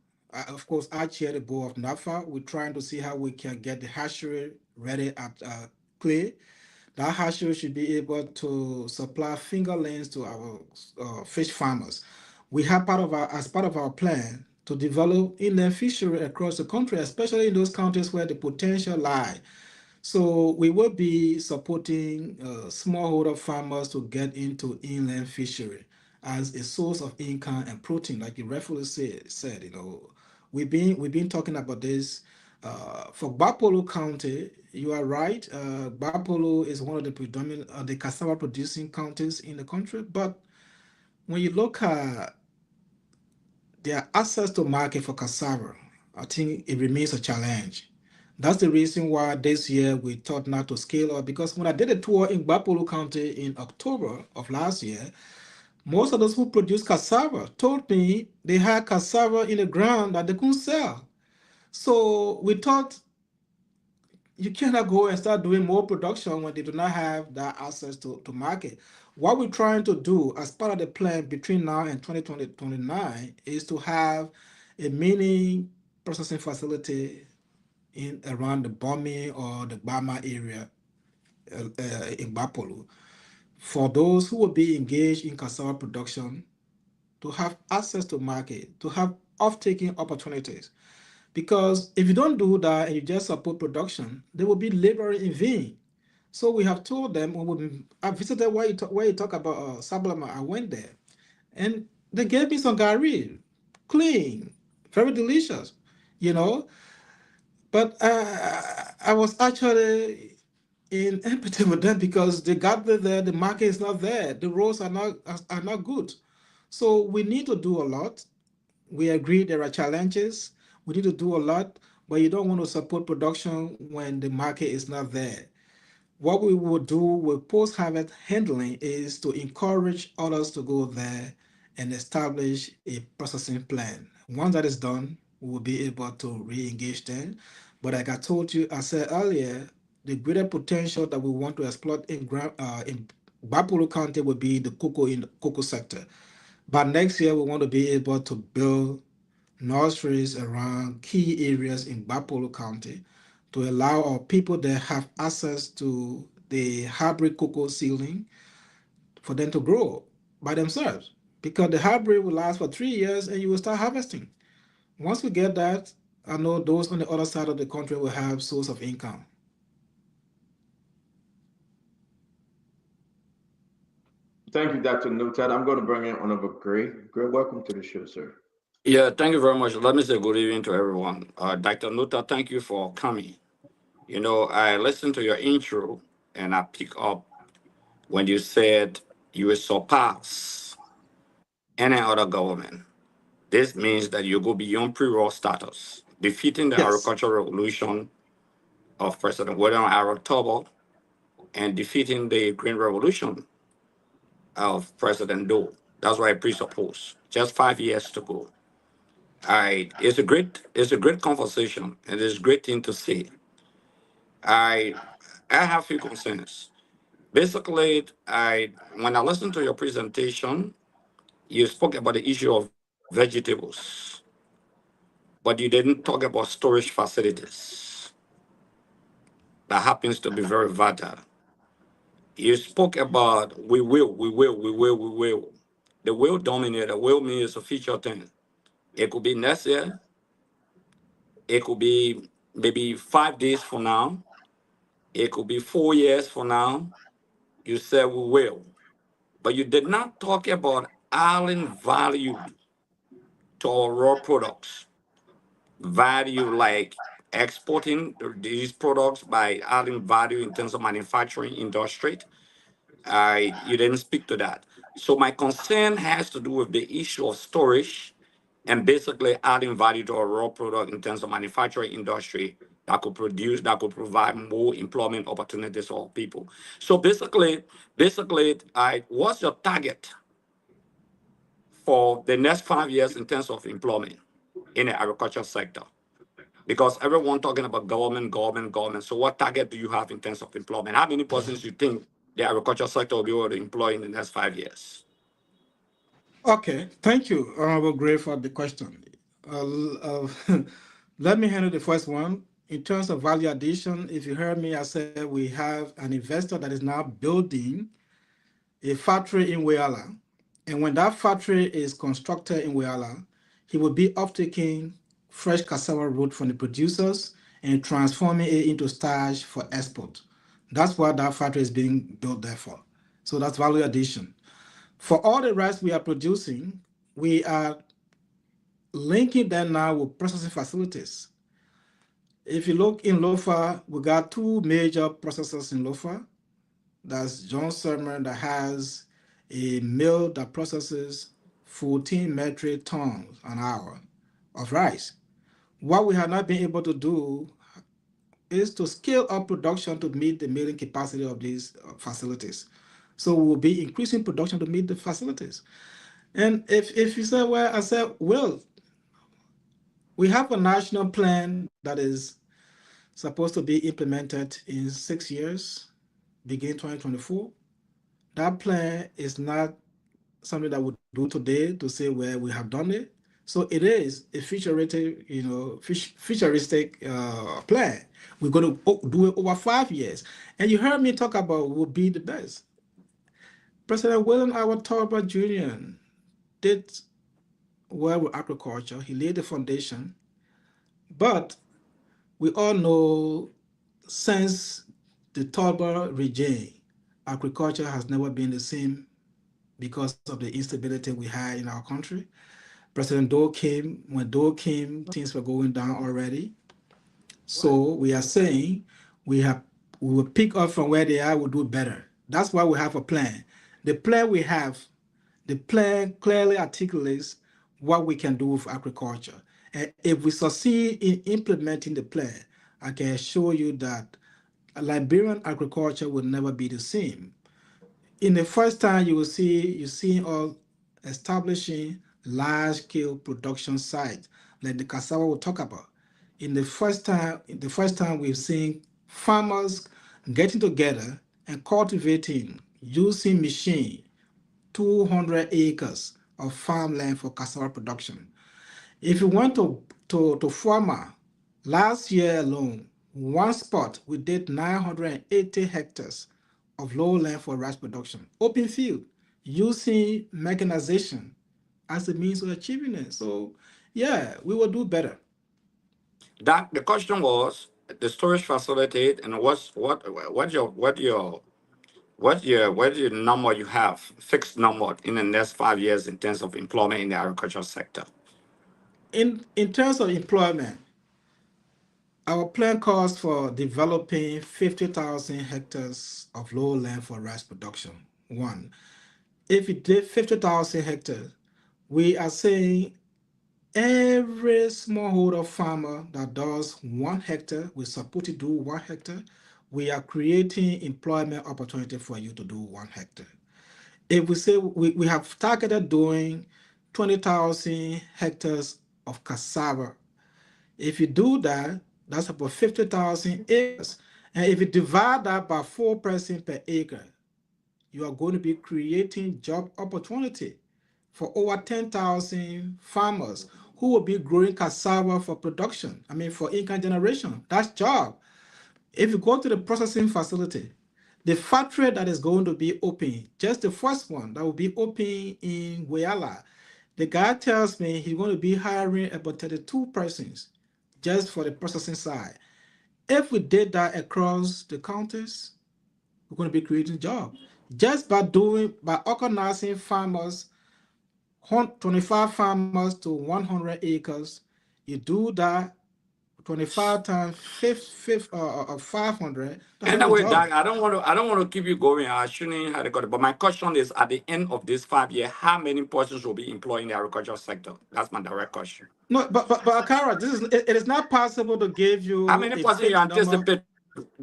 Of course, I chair the board of NAFA. We're trying to see how we can get the hatchery ready at Clay. That hatchery should be able to supply fingerlings to our fish farmers. We have as part of our plan to develop inland fishery across the country, especially in those counties where the potential lie. So we will be supporting smallholder farmers to get into inland fishery as a source of income and protein, like you rightfully said. You know, we've been talking about this for Bapolo County. You are right. Bapolo is one of the predominant the cassava producing counties in the country. But when you look at their access to market for cassava, I think it remains a challenge. That's the reason why this year we thought not to scale up, because when I did a tour in Bapolo County in October of last year, most of those who produce cassava told me they had cassava in the ground that they couldn't sell. So we thought you cannot go and start doing more production when they do not have that access to market. What we're trying to do as part of the plan between now and 2029 is to have a mini processing facility in around the Bomi or the Bama area in Bapolo for those who will be engaged in cassava production to have access to market, to have off-taking opportunities. Because if you don't do that and you just support production, they will be laboring in vain. So we have told them, I visited where you talk about Sablama, I went there, and they gave me some gari, clean, very delicious, you know. But I was actually in empathy with them because they got there, the market is not there, the roads are not good. So we need to do a lot. We agree there are challenges. We need to do a lot, but you don't want to support production when the market is not there. What we will do with post-harvest handling is to encourage others to go there and establish a processing plan. Once that is done, we will be able to re-engage them. But like I said earlier, the greater potential that we want to exploit in Bapulu County will be the cocoa sector. But next year, we want to be able to build nurseries around key areas in Bapolo County to allow our people that have access to the hybrid cocoa seedling for them to grow by themselves. Because the hybrid will last for 3 years and you will start harvesting. Once we get that, I know those on the other side of the country will have source of income. Thank you, Dr. Neutah. I'm going to bring in Honorable Gray. Gray, welcome to the show, sir. Yeah, thank you very much. Let me say good evening to everyone. Dr. Neutah, thank you for coming. You know, I listened to your intro and I pick up when you said you will surpass any other government. This means that you go beyond pre-war status, defeating the agricultural revolution of President William R. Tubble and defeating the Green Revolution of President Doe. That's what I presuppose. Just 5 years to go. It's a great conversation, and it's a great thing to say. I I have few concerns. Basically, when I listened to your presentation, you spoke about the issue of vegetables, but you didn't talk about storage facilities. That happens to be very vital. You spoke about we will, we will, we will, we will. The will dominate. The will means a future thing. It could be next year. It could be maybe 5 days from now. It could be 4 years from now. You said we will. But you did not talk about adding value to our raw products. Value like exporting these products by adding value in terms of manufacturing industry. You didn't speak to that. So my concern has to do with the issue of storage and basically adding value to our raw product in terms of manufacturing industry that could provide more employment opportunities for people. So basically, what's your target for the next 5 years in terms of employment in the agriculture sector? Because everyone talking about government, government, government. So what target do you have in terms of employment? How many persons do you think the agriculture sector will be able to employ in the next 5 years? Okay, thank you, Honorable Gray, for the question. Let me handle the first one. In terms of value addition, if you heard me, I said we have an investor that is now building a factory in Wayala. And when that factory is constructed in Wayala, he will be off-taking fresh cassava root from the producers and transforming it into starch for export. That's what that factory is being built there for. So that's value addition. For all the rice we are producing, we are linking them now with processing facilities. If you look in Lofa, we got two major processors in Lofa. That's John Sermer that has a mill that processes 14 metric tons an hour of rice. What we have not been able to do is to scale up production to meet the milling capacity of these facilities. So we will be increasing production to meet the facilities. And if you say, well, I said, well, we have a national plan that is supposed to be implemented in 6 years, begin 2024. That plan is not something that we do today to say where we have done it. So it is a futuristic, futuristic plan. We're going to do it over 5 years. And you heard me talk about will be the best. President William R. Tubble Jr. did well with agriculture. He laid the foundation. But we all know since the Tubble regime, agriculture has never been the same because of the instability we had in our country. President Doe came. When Doe came, things were going down already. So we are saying we will pick up from where they are, we'll do better. That's why we have a plan. The plan we have, the plan clearly articulates what we can do with agriculture. And if we succeed in implementing the plan, I can assure you that Liberian agriculture will never be the same. In the first time, you see us establishing large-scale production sites like the cassava we'll talk about. In the first time we've seen farmers getting together and cultivating using machine 200 acres of farmland for cassava production. If you went to farmer, last year alone, one spot we did 980 hectares of lowland for rice production, open field, using mechanization as a means of achieving it. So yeah, we will do better. That the question was the storage facility and what's your number you have, fixed number in the next 5 years in terms of employment in the agricultural sector? In terms of employment, our plan calls for developing 50,000 hectares of lowland for rice production. One, if we did 50,000 hectares, we are saying Every smallholder farmer that does 1 hectare, we're supposed to do 1 hectare. We are creating employment opportunity for you to do 1 hectare. If we say we have targeted doing 20,000 hectares of cassava, if you do that, that's about 50,000 acres. And if you divide that by 4 persons per acre, you are going to be creating job opportunity for over 10,000 farmers who will be growing cassava for production. I mean, for income generation. That's job. If you go to the processing facility, the factory that is going to be open, just the first one that will be open in Wayala, the guy tells me he's going to be hiring about 32 persons just for the processing side. If we did that across the counties, we're going to be creating jobs. Just by organizing farmers, 25 farmers to 100 acres, you do that 25 times 500. Anyway, Doc, I don't want to keep you going. I shouldn't have got it. But my question is, at the end of this 5 year, how many persons will be employed in the agricultural sector? That's my direct question. No, but Akara, it is not possible to give you how many persons you anticipate.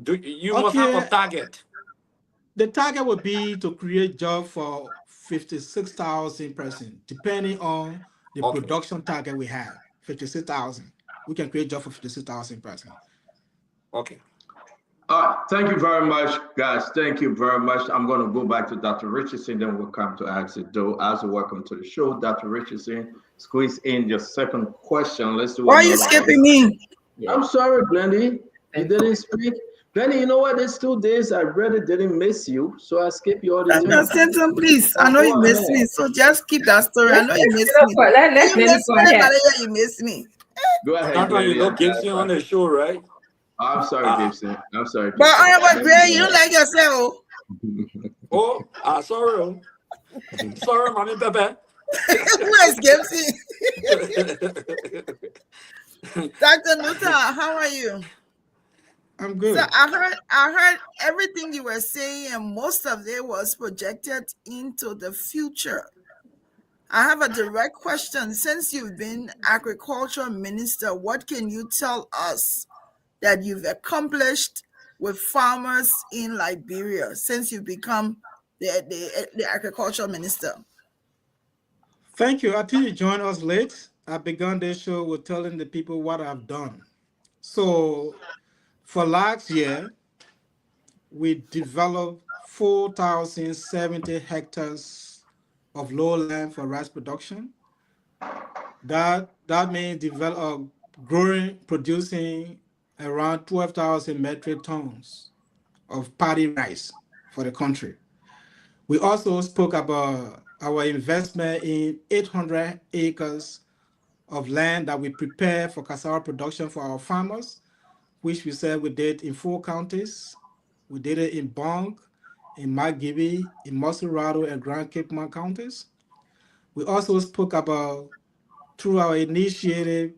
You must have a target. The target would be to create jobs for 56,000 persons, depending on the production target we have. 56,000. We can create jobs for 56,000 persons. Okay. All right. Thank you very much, guys. Thank you very much. I'm going to go back to Dr. Richardson, then we'll come to Axel Doe. Also, welcome to the show, Dr. Richardson. Squeeze in your second question. Let's do it. Why are you skipping me? I'm sorry, Blendy. You didn't speak. Benny, you know what? These 2 days I really didn't miss you, so I skip you all the time. Sentence, please. I know you miss me, so just keep that story. I know you miss me. Let Benny go ahead. You miss me. Go ahead. Sometimes you know Gibson on the show, right? I'm sorry, Gibson. I'm sorry. But Gray, you don't like yourself. Sorry. Sorry, Mommy Pepe. Who is Gibson? Dr. Neutah, how are you? I'm good. So I heard everything you were saying, and most of it was projected into the future. I have a direct question. Since you've been agriculture minister, what can you tell us that you've accomplished with farmers in Liberia since you've become the agriculture minister? Thank you. I think you joined us late. I began this show with telling the people what I've done. So for last year, we developed 4,070 hectares of lowland for rice production. That means producing around 12,000 metric tons of paddy rice for the country. We also spoke about our investment in 800 acres of land that we prepare for cassava production for our farmers, which we said we did in 4 counties. We did it in Bong, in McGibby, in Mosurado, and Grand Cape Mount counties. We also spoke about, through our initiative,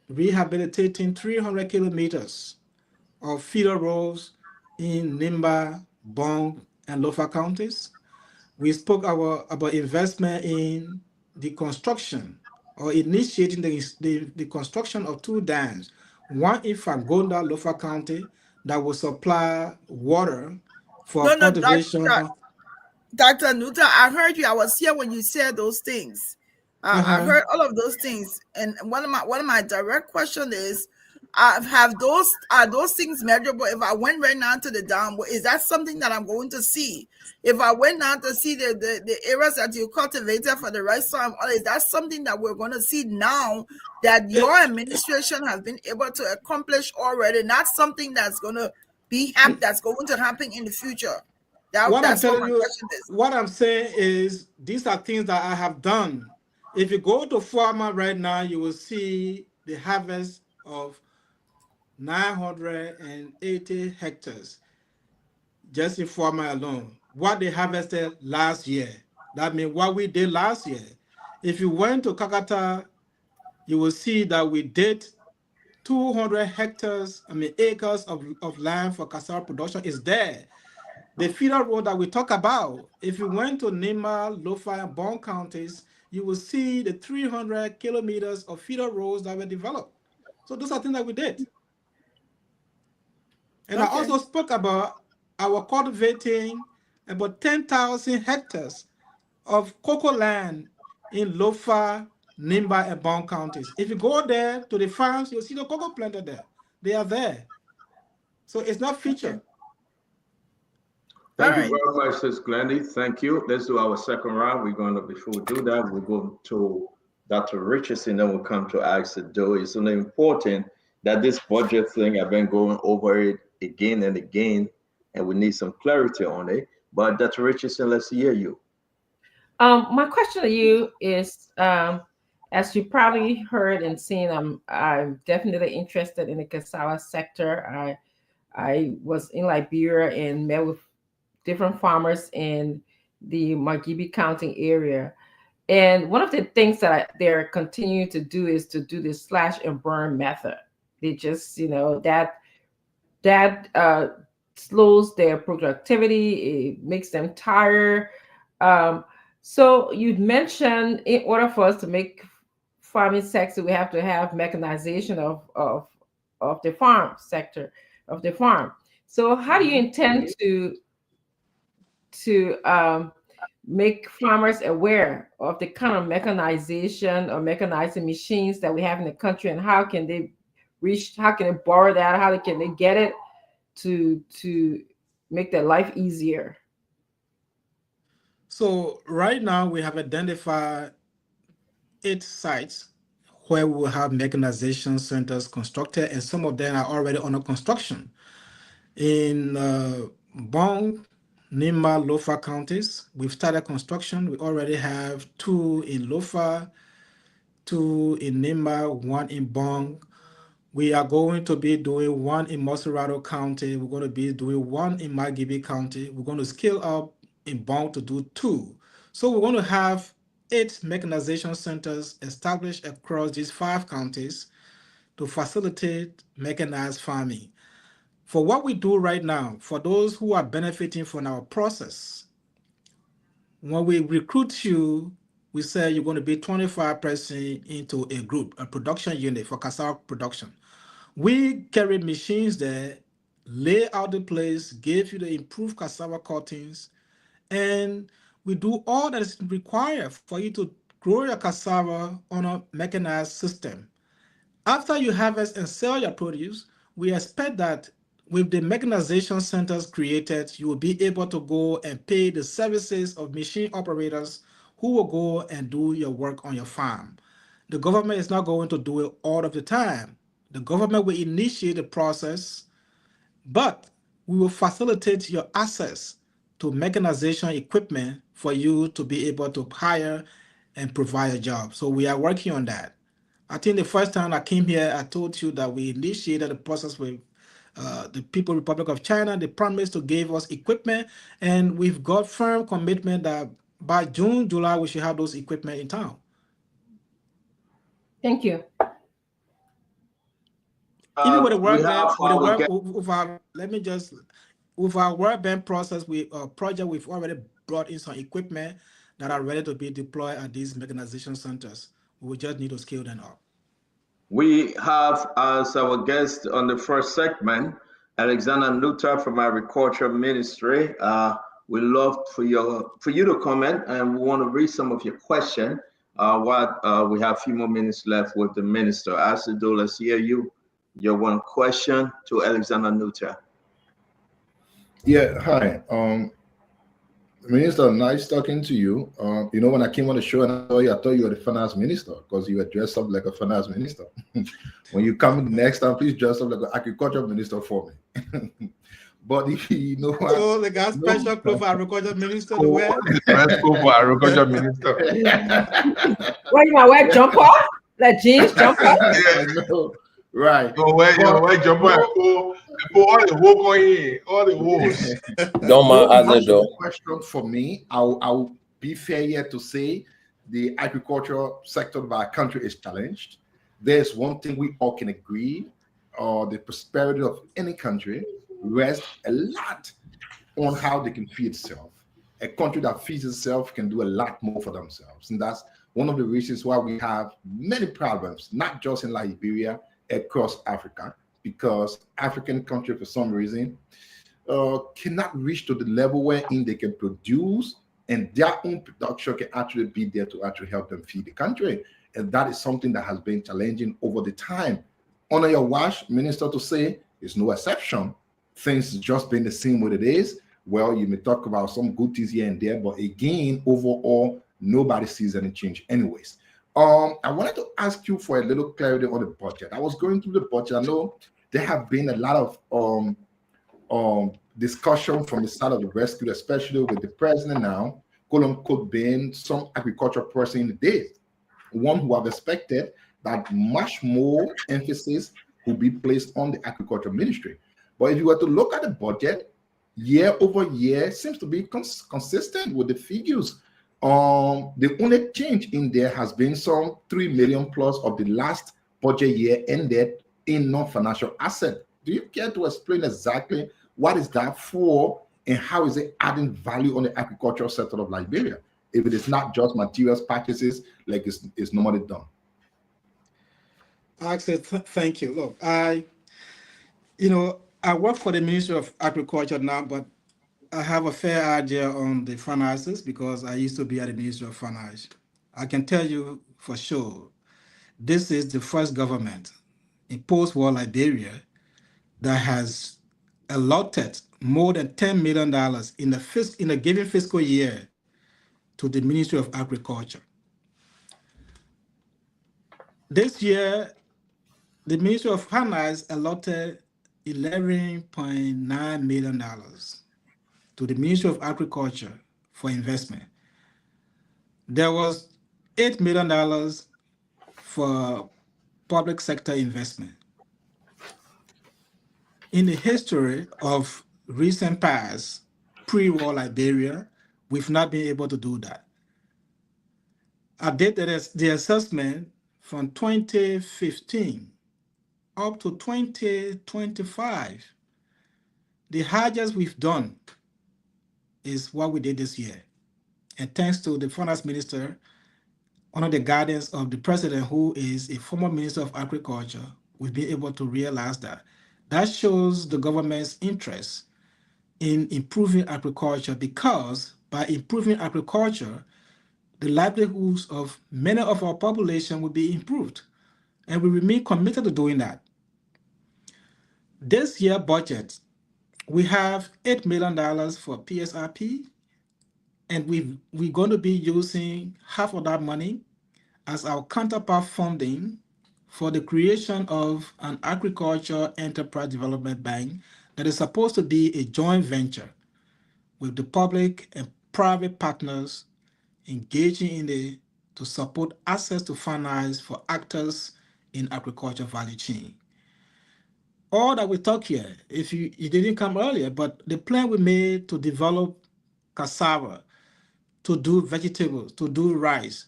rehabilitating 300 kilometers of feeder roads in Nimba, Bong, and Lofa counties. We spoke about investment in the construction or initiating the construction of 2 dams, one in Fagonda, Lofa County, that will supply water for cultivation. Dr. Neutah, I heard you. I was here when you said those things. I heard all of those things, and one of my direct questions is, are those things measurable? If I went right now to the dam, is that something that I'm going to see? If I went now to see the areas that you cultivated for the rice farm, is that something that we're going to see now that your administration has been able to accomplish already? Not something that's going to that's going to happen in the future. What I'm saying is, these are things that I have done. If you go to farmer right now, you will see the harvest of 980 hectares just in farmer alone. What they harvested last year. That means what we did last year. If you went to Kakata, you will see that we did 200 acres of land for cassava production is there. The feeder road that we talk about, if you went to Nima, Lofa, and Bond counties, you will see the 300 kilometers of feeder roads that were developed. So those are things that we did. And I also spoke about our cultivating about 10,000 hectares of cocoa land in Lofa, Nimba, and Bond counties. If you go there to the farms, you'll see the cocoa planted there. They are there. So it's not featured. Thank you very much, Sis Glendy. Thank you. Let's do our second round. Before we do that, we'll go to Dr. Richardson, then we'll come to Alex Ado. It's only important that this budget thing, I've been going over it again and again, and we need some clarity on it. But Dr. Richardson, let's hear you. My question to you is, as you probably heard and seen, I'm definitely interested in the cassava sector. I was in Liberia and met with different farmers in the Margibi County area. And one of the things that they're continuing to do is to do the slash and burn method. They just, that slows their productivity. It makes them tired. So you'd mentioned in order for us to make farming sexy, we have to have mechanization of the farm sector of the farm. So how do you intend to make farmers aware of the kind of mechanization or mechanizing machines that we have in the country, and how can they borrow that? How can they get it to make their life easier? So right now we have identified 8 sites where we will have mechanization centers constructed, and some of them are already under construction. In Bong, Nimba, Lofa counties, we've started construction. We already have 2 in Lofa, 2 in Nimba, 1 in Bong. We are going to be doing 1 in Moserado County. We're going to be doing 1 in Margibi County. We're going to scale up in Bong to do 2. So we're going to have 8 mechanization centers established across these 5 counties to facilitate mechanized farming. For what we do right now, for those who are benefiting from our process, when we recruit you, we say you're going to be 25% into a group, a production unit for cassava production. We carry machines there, lay out the place, give you the improved cassava cuttings, and we do all that is required for you to grow your cassava on a mechanized system. After you harvest and sell your produce, we expect that with the mechanization centers created, you will be able to go and pay the services of machine operators who will go and do your work on your farm. The government is not going to do it all of the time. The government will initiate the process, but we will facilitate your access to mechanization equipment for you to be able to hire and provide a job. So we are working on that. I think the first time I came here, I told you that we initiated the process with the People's Republic of China. They promised to give us equipment, and we've got firm commitment that by June, July, we should have those equipment in town. Thank you. Even with the World Bank, with our World Bank process, project, we've already brought in some equipment that are ready to be deployed at these mechanization centers. We just need to scale them up. We have as our guest on the first segment, Alexander Neutah from Agriculture Ministry. We love for you to comment, and we want to read some of your questions. We have a few more minutes left with the minister. Asido, let's hear you. Your one question to Alexander Neutah. Yeah, hi. Minister, nice talking to you. When I came on the show and I thought you were the finance minister because you were dressed up like a finance minister. When you come next time, please dress up like an agriculture minister for me. But if you know what, so they got special clothes for agriculture minister to wear. Let's go for agriculture minister. What, you might wear jumper? Like jeans jumper? Yeah, no. Right. So where jumper all the whole going, all the holes. Don't mind as a question for me. I'll be fair here to say the agriculture sector of our country is challenged. There's one thing we all can agree, the prosperity of any country rests a lot on how they can feed itself. A country that feeds itself can do a lot more for themselves. And that's one of the reasons why we have many problems, not just in Liberia, across Africa, because African countries, for some reason, cannot reach to the level wherein they can produce, and their own production can actually be there to actually help them feed the country. And that is something that has been challenging over the time. Under your watch, Minister, to say is no exception. Things just been the same way it is. Well, you may talk about some good things here and there, but again, overall, nobody sees any change anyways. I wanted to ask you for a little clarity on the budget. I was going through the budget. I know there have been a lot of discussion from the side of the rescue, especially with the president now, quote unquote, being some agriculture person in the days, one who have expected that much more emphasis will be placed on the agriculture ministry. But if you were to look at the budget, year over year seems to be consistent with the figures. The only change in there has been some 3 million plus of the last budget year ended in non-financial asset. Do you care to explain exactly what is that for and how is it adding value on the agricultural sector of Liberia, if it is not just materials purchases like it's normally done? Actually, thank you. Look, I work for the Ministry of Agriculture now, but I have a fair idea on the finances because I used to be at the Ministry of Finance. I can tell you for sure, this is the first government in post-war Liberia that has allotted more than $10 million in a given fiscal year to the Ministry of Agriculture. This year, the Ministry of Finance allotted $11.9 million to the Ministry of Agriculture for investment. There was $8 million for public sector investment. In the history of recent past, pre-war Liberia, we've not been able to do that. I did the assessment from 2015 up to 2025. The highest we've done is what we did this year. And thanks to the finance minister, under the guidance of the president, who is a former minister of agriculture, we've been able to realize that. That shows the government's interest in improving agriculture, because by improving agriculture, the livelihoods of many of our population will be improved. And we remain committed to doing that. This year budget, we have $8 million for PSRP, and we're going to be using half of that money as our counterpart funding for the creation of an agriculture enterprise development bank that is supposed to be a joint venture with the public and private partners engaging to support access to finance for actors in agriculture value chain. All that we talk here, if you didn't come earlier, but the plan we made to develop cassava, to do vegetables, to do rice,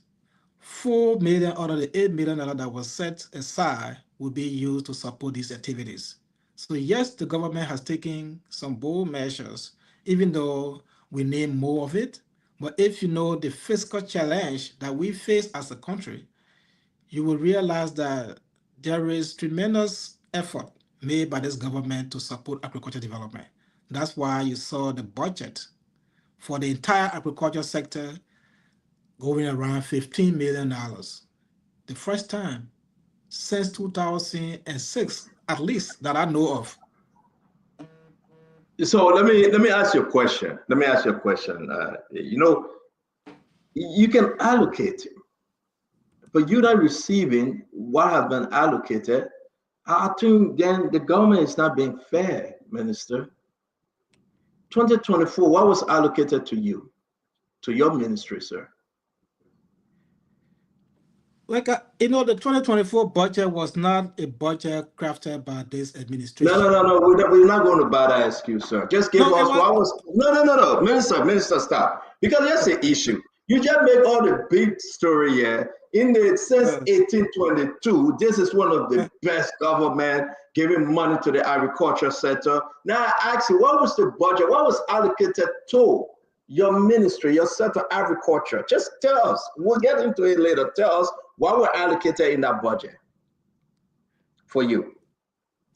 $4 million out of the $8 million that was set aside will be used to support these activities. So yes, the government has taken some bold measures, even though we need more of it. But if you know the fiscal challenge that we face as a country, you will realize that there is tremendous effort made by this government to support agriculture development. That's why you saw the budget for the entire agriculture sector going around $15 million. The first time since 2006, at least, that I know of. So let me ask you a question. You can allocate, but you're not receiving what has been allocated. I think then the government is not being fair, Minister. 2024, what was allocated to you, to your ministry, sir? The 2024 budget was not a budget crafted by this administration. No. We're not going to buy that excuse, sir. Just give us what was. No. Minister, stop. Because that's the issue. You just make all the big story here. Since 1822, this is one of the best government giving money to the agriculture sector. Now I ask you, what was the budget? What was allocated to your ministry, your sector agriculture, just tell us, we'll get into it later, tell us what were allocated in that budget for you.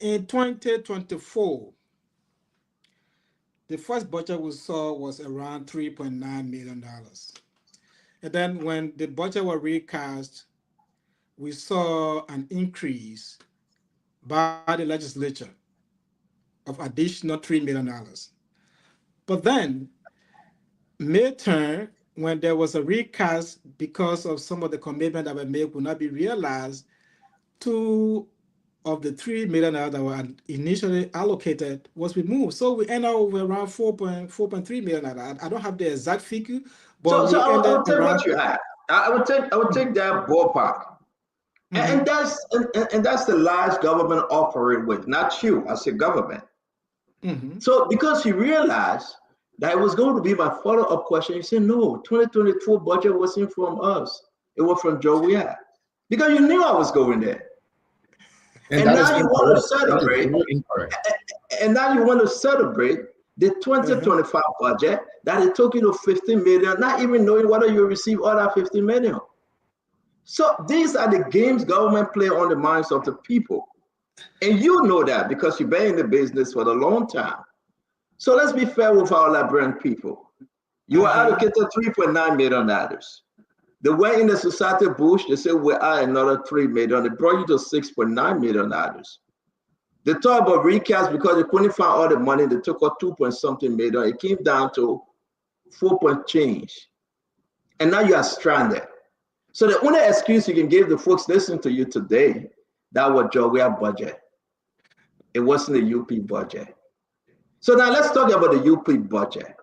In 2024, the first budget we saw was around $3.9 million. And then when the budget was recast, we saw an increase by the legislature of additional $3 million. But then, midterm, when there was a recast because of some of the commitments that were made would not be realized, 2 of the $3 million that were initially allocated was removed. So we end up with around $4.3 million. I don't have the exact figure, but so I would take around what you had. I would take that ballpark. And that's the large government operate with, not you as a government. So because you realized that it was going to be my follow-up question, you said, no, 2024 budget wasn't from us. It was from Jowiat. Because you knew I was going there. And now you want to celebrate. And now you want to celebrate the 2025 budget that it took you to 50 million, not even knowing whether you receive all that 50 million. So these are the games government play on the minds of the people. And you know that because you've been in the business for a long time. So let's be fair with our Liberian people. You were allocated $3.9 million. They went in the society bush, they said we are another $3 million. They brought you to $6.9 million. They talk about recast because they couldn't find all the money. They took out 2-point-something million. It came down to 4 change. And now you are stranded. So the only excuse you can give the folks listening to you today, that was Jowiat budget. It wasn't the UP budget. So now let's talk about the UP budget.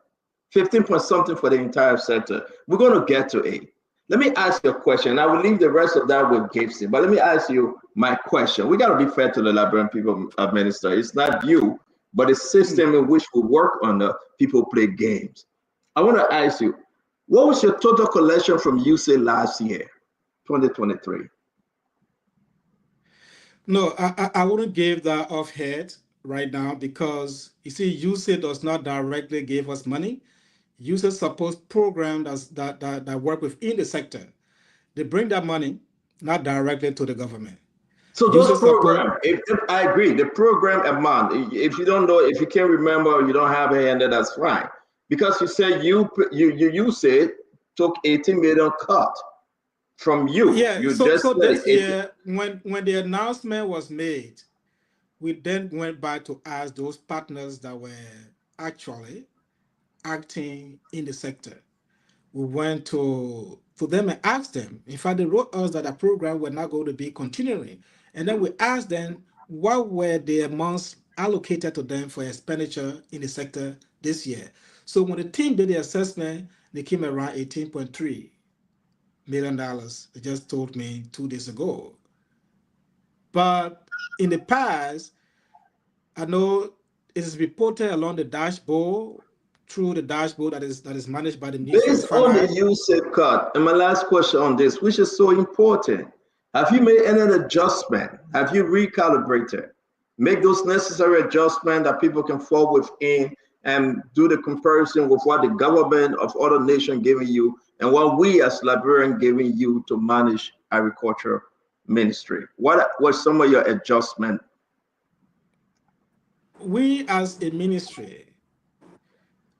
15-point-something for the entire sector. We're going to get to it. Let me ask you a question. I will leave the rest of that with Gibson, but let me ask you my question. We got to be fair to the Liberian people, Minister. It's not you, but the system in which we work under, people play games. I want to ask you, what was your total collection from UC last year, 2023? No, I wouldn't give that offhand right now because you see, UC does not directly give us money. UC supports programs that work within the sector. They bring that money not directly to the government. So those programs, if I agree, the program amount, if you don't know, if you can't remember, or you don't have a hand, that's fine. Because you said you said took 18 million cut from you. Yeah, you so just this year, when the announcement was made, we then went back to ask those partners that were actually acting in the sector. We went to them and asked them. In fact, they wrote us that the program were not going to be continuing. And then we asked them what were the amounts allocated to them for expenditure in the sector this year. So when the team did the assessment, they came around $18.3 million. They just told me 2 days ago. But in the past, I know it is reported along the dashboard, through the dashboard that is managed by the Ministerial. Based on the USAID cut, and my last question on this, which is so important, have you made any adjustment? Have you recalibrated? Make those necessary adjustments that people can fall within and do the comparison with what the government of other nations giving you and what we as Liberians giving you to manage agriculture ministry. What was some of your adjustment? We as a ministry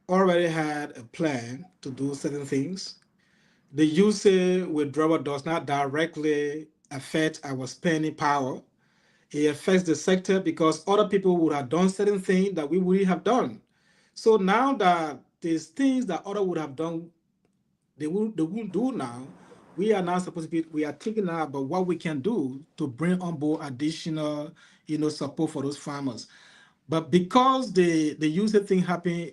already had a plan to do certain things. The USAID withdrawal does not directly affect our spending power. It affects the sector because other people would have done certain things that we wouldn't have done. So now that there's things that others would have done, they won't do now. We are now supposed to be, we are thinking now about what we can do to bring on board additional, support for those farmers. But because the USAID thing happened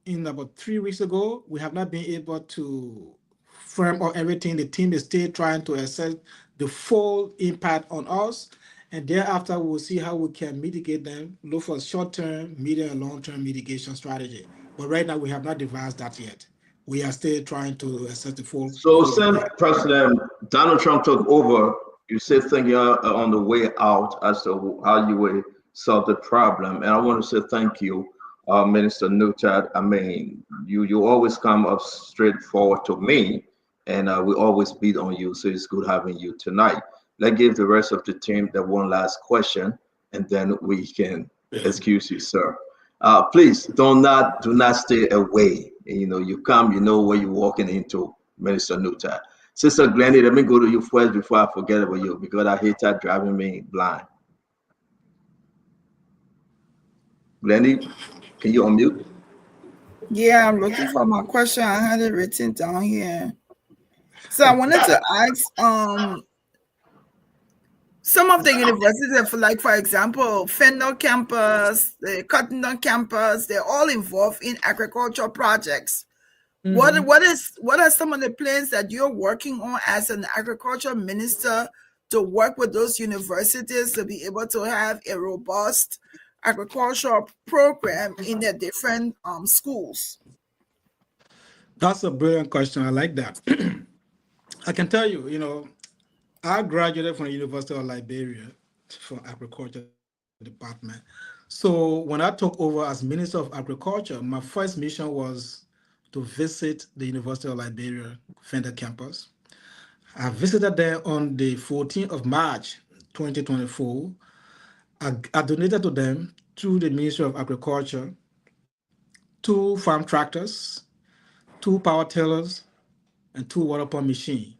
in about 3 weeks ago, we have not been able to firm up everything. The team is still trying to assess the full impact on us. And thereafter, we'll see how we can mitigate them, look for short-term, medium, and long-term mitigation strategy. But right now, we have not devised that yet. We are still trying to assess the full. So since President Donald Trump took over, you said things are on the way out as to how you will solve the problem. And I want to say thank you Minister neutah. I mean, you always come up straightforward to me, and we always beat on you. So it's good having you tonight. Let's give the rest of the team that one last question, and then we can excuse you, sir. Please do not stay away. You know, you come, you know where you're walking into, Minister neutah. Sister Glennie, let me go to you first before I forget about you, because I hate that driving me blind. Glennie, can you unmute? Yeah, I'm looking for my question. I had it written down here. So I wanted to ask, some of the universities, for example, Fender campus, the Cotton campus, they're all involved in agricultural projects. Mm-hmm. What are some of the plans that you're working on as an agriculture minister to work with those universities to be able to have a robust agricultural program in their different schools? That's a brilliant question. I like that. I can tell you, you know, I graduated from the University of Liberia from agriculture department. So when I took over as Minister of Agriculture, my first mission was to visit the University of Liberia Fender campus. I visited there on the 14th of March, 2024. I donated to them, through the Ministry of Agriculture, 2 farm tractors, 2 power tillers, and 2 water pump machines,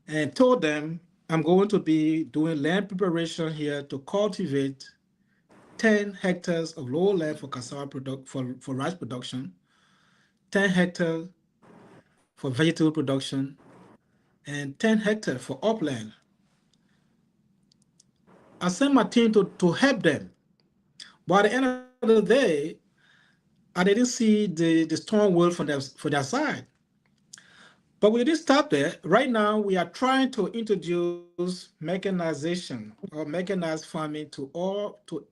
and told them I'm going to be doing land preparation here to cultivate 10 hectares of lowland for cassava for rice production, 10 hectares for vegetable production, and 10 hectares for upland. I sent my team to help them. By the end of the day, I didn't see the strong will for their side. But we didn't stop there. Right now, we are trying to introduce mechanization or mechanized farming to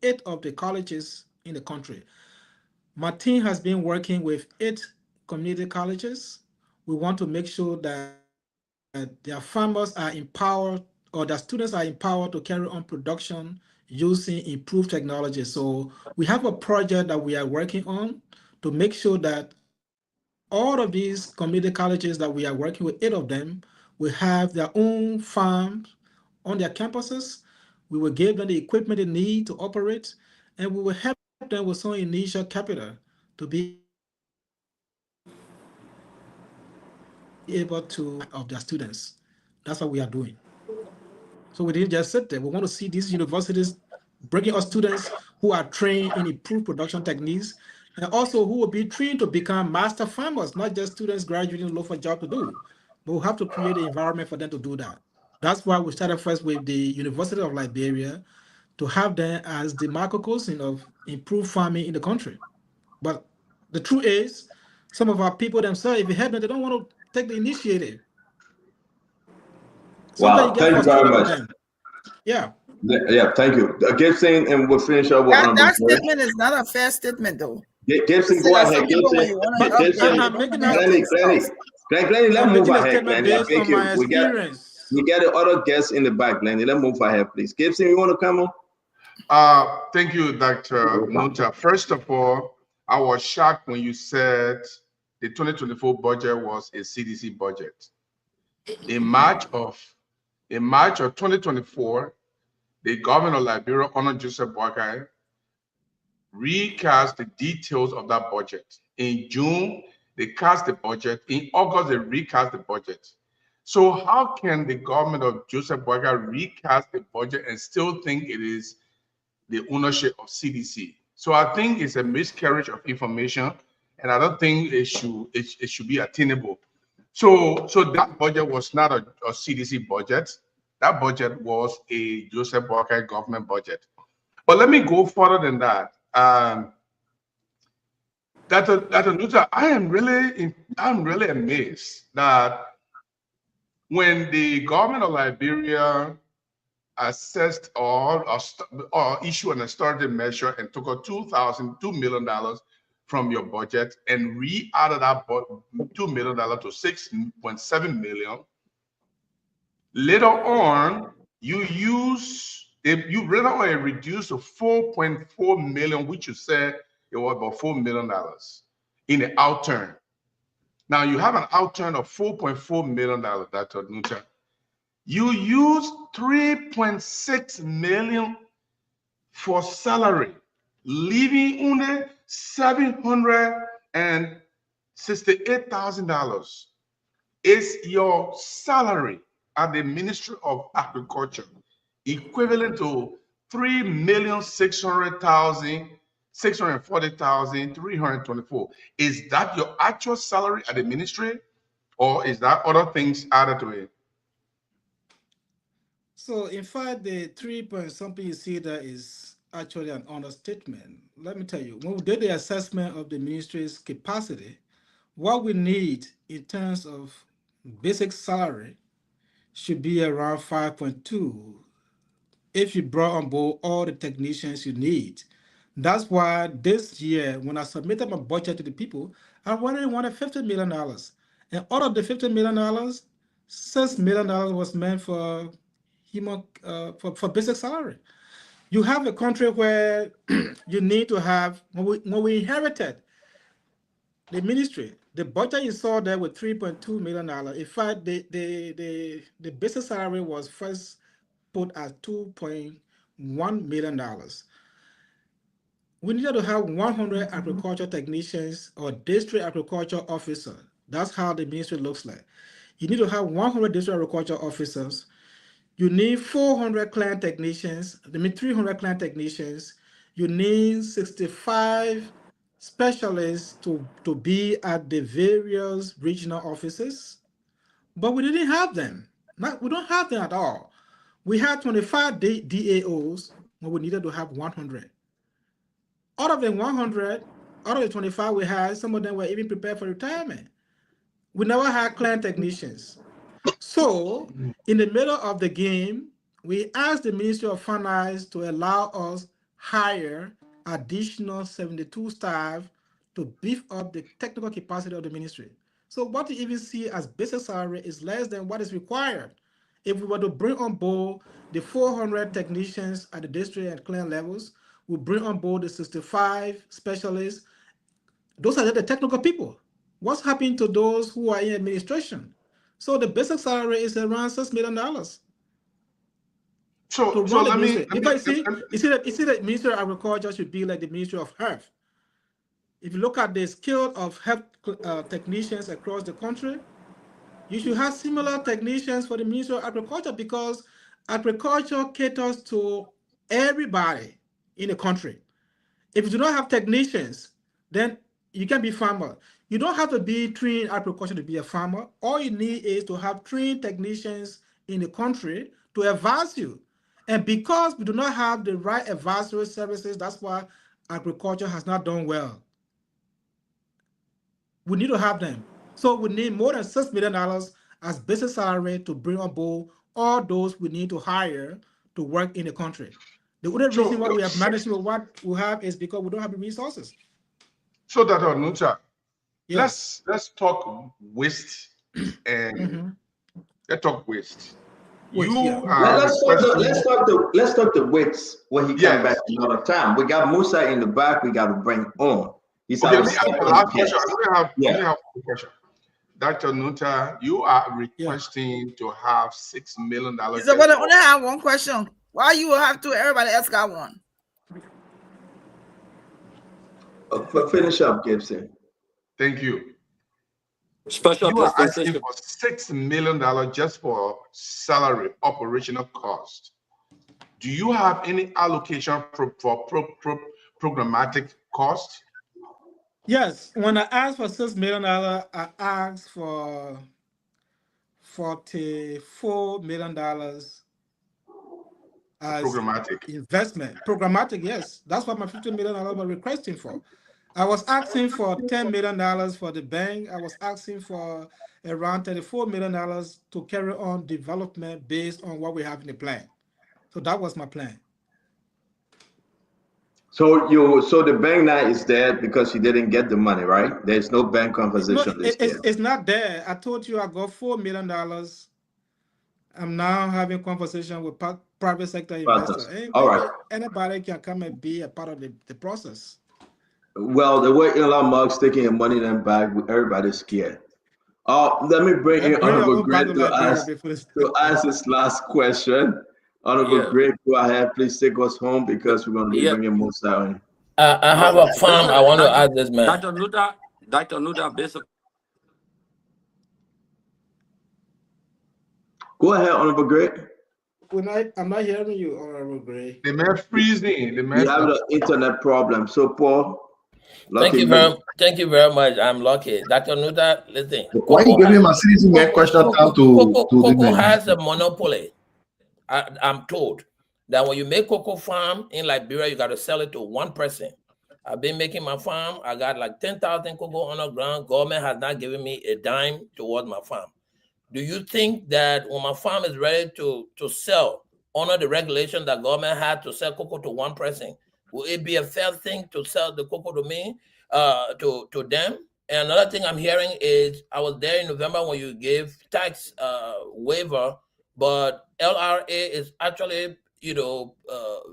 8 of the colleges in the country. My team has been working with 8 community colleges. We want to make sure that their farmers are empowered, or their students are empowered to carry on production using improved technology. So we have a project that we are working on to make sure that all of these community colleges that we are working with, 8 of them, will have their own farms on their campuses. We will give them the equipment they need to operate, and we will help them with some initial capital to be able to of their students. That's what we are doing. So we didn't just sit there. We want to see these universities bringing us students who are trained in improved production techniques, and also who will be trained to become master farmers, not just students graduating to look for a job to do. But we have to create the environment for them to do that. That's why we started first with the University of Liberia, to have them as the microcosm of improved farming in the country. But the truth is, some of our people themselves, if you help them, they don't want to take the initiative. Wow, thank you very much. Yeah. Yeah, thank you. Gibson, and we'll finish up with that statement is not a fair statement, though. Gibson, go ahead. Gibson, Glennie, let's move ahead, Glennie. I think we get the other guests in the back, Glennie. Let's move ahead, please. Gibson, you want to come on? Thank you, Dr. neutah. First of all, I was shocked when you said the 2024 budget was a CDC budget. In March of 2024, the governor of Liberia, Honorable Joseph Boakai, recast the details of that budget. In June, they cast the budget. In August, they recast the budget. So how can the government of Joseph Boakai recast the budget and still think it is the ownership of CDC? So I think it's a miscarriage of information, and I don't think it should be attainable. So that budget was not a CDC budget. That budget was a Joseph Boakai government budget. But let me go further than that. Dr. neutah, I'm really amazed that when the government of Liberia assessed or issued an austerity measure and took out $2 million from your budget and re-added that $2 million to $6.7 million. Later on, you reduced to $4.4 million, which you said it was about $4 million in the outturn. Now you have an outturn of $4.4 million, Dr. Neutah. You use $3.6 million for salary, leaving only $768,000 is your salary at the Ministry of Agriculture, equivalent to $3,640,324. Is that your actual salary at the ministry, or is that other things added to it? So in fact, the 3 point something you see there is actually an understatement. Let me tell you, when we did the assessment of the ministry's capacity, what we need in terms of basic salary should be around 5.2 if you brought on board all the technicians you need. That's why this year, when I submitted my budget to the people, I wanted $50 million. And out of the $50 million, $6 million was meant for for basic salary. You have a country where you need to have, when we inherited the ministry, the budget you saw there with $3.2 million. In fact, the basic salary was first put at $2.1 million. We needed to have 100 agriculture technicians or district agriculture officers. That's how the ministry looks like. You need to have 100 district agriculture officers. You need 400 client technicians, 300 client technicians. You need 65 specialists to be at the various regional offices, but we didn't have them. We don't have them at all. We had 25 DAOs when we needed to have 100. Out of the 100, out of the 25 we had, some of them were even prepared for retirement. We never had client technicians. So in the middle of the game, we asked the Ministry of Finance to allow us hire additional 72 staff to beef up the technical capacity of the ministry. So what you even see as basic salary is less than what is required. If we were to bring on board the 400 technicians at the district and client levels, we bring on board the 65 specialists. Those are the technical people. What's happening to those who are in administration? So the basic salary is around $6 million. So let me see that Ministry of Agriculture should be like the Ministry of Health. If you look at the skill of health technicians across the country, you should have similar technicians for the Ministry of Agriculture, because agriculture caters to everybody in the country. If you do not have technicians, then you can be farmer. You don't have to be trained in agriculture to be a farmer. All you need is to have trained technicians in the country to advise you. And because we do not have the right advisory services, that's why agriculture has not done well. We need to have them. So we need more than $6 million as basic salary to bring on board all those we need to hire to work in the country. The only reason why we have managed with what we have is because we don't have the resources. So Dr. Neutah, let's talk waste and let's talk waste. Let's talk the waste when he comes back another time. We got Musa in the back. We got to bring on. He's okay, let me have a question. Dr. Neutah, you are requesting to have $6 million. So but I only have one question. Why you will have to? Everybody else got one. Finish up, Gibson. Thank you. Special you are asking for $6 million just for salary, operational cost. Do you have any allocation for programmatic cost? Yes. When I asked for $6 million, I asked for $44 million as programmatic investment. Programmatic, yes. That's what my $50 million was requesting for. I was asking for $10 million for the bank. I was asking for around $34 million to carry on development based on what we have in the plan. So that was my plan. So the bank now is dead because you didn't get the money, right? There's no bank conversation this year. It's not there. I told you I got $4 million. I'm now having conversation with private sector investors. All right. Anybody can come and be a part of the process. Well, the way Elon Musk's taking your money in the bag, everybody's scared. Let me bring in Honorable Greg to ask this last question. Honorable Greg, go ahead. Please take us home because we're going to be bringing Musa in. I have a farm. I want to ask this man. Dr. Neutah, basically. Go ahead, Honorable Greg. I'm not hearing you, Honorable Greg. The man freezing. You have the internet problem. So, Paul. Thank you very much. I'm lucky. Dr. Neutah, listen. Why you giving my citizen question time to Cocoa has a monopoly. I'm told that when you make cocoa farm in Liberia, you got to sell it to one person. I've been making my farm. I got like 10,000 cocoa on the ground. Government has not given me a dime towards my farm. Do you think that when my farm is ready to sell, honor the regulation that government had to sell cocoa to one person, will it be a fair thing to sell the cocoa to me, to them? And another thing I'm hearing is I was there in November when you gave tax waiver, but LRA is actually,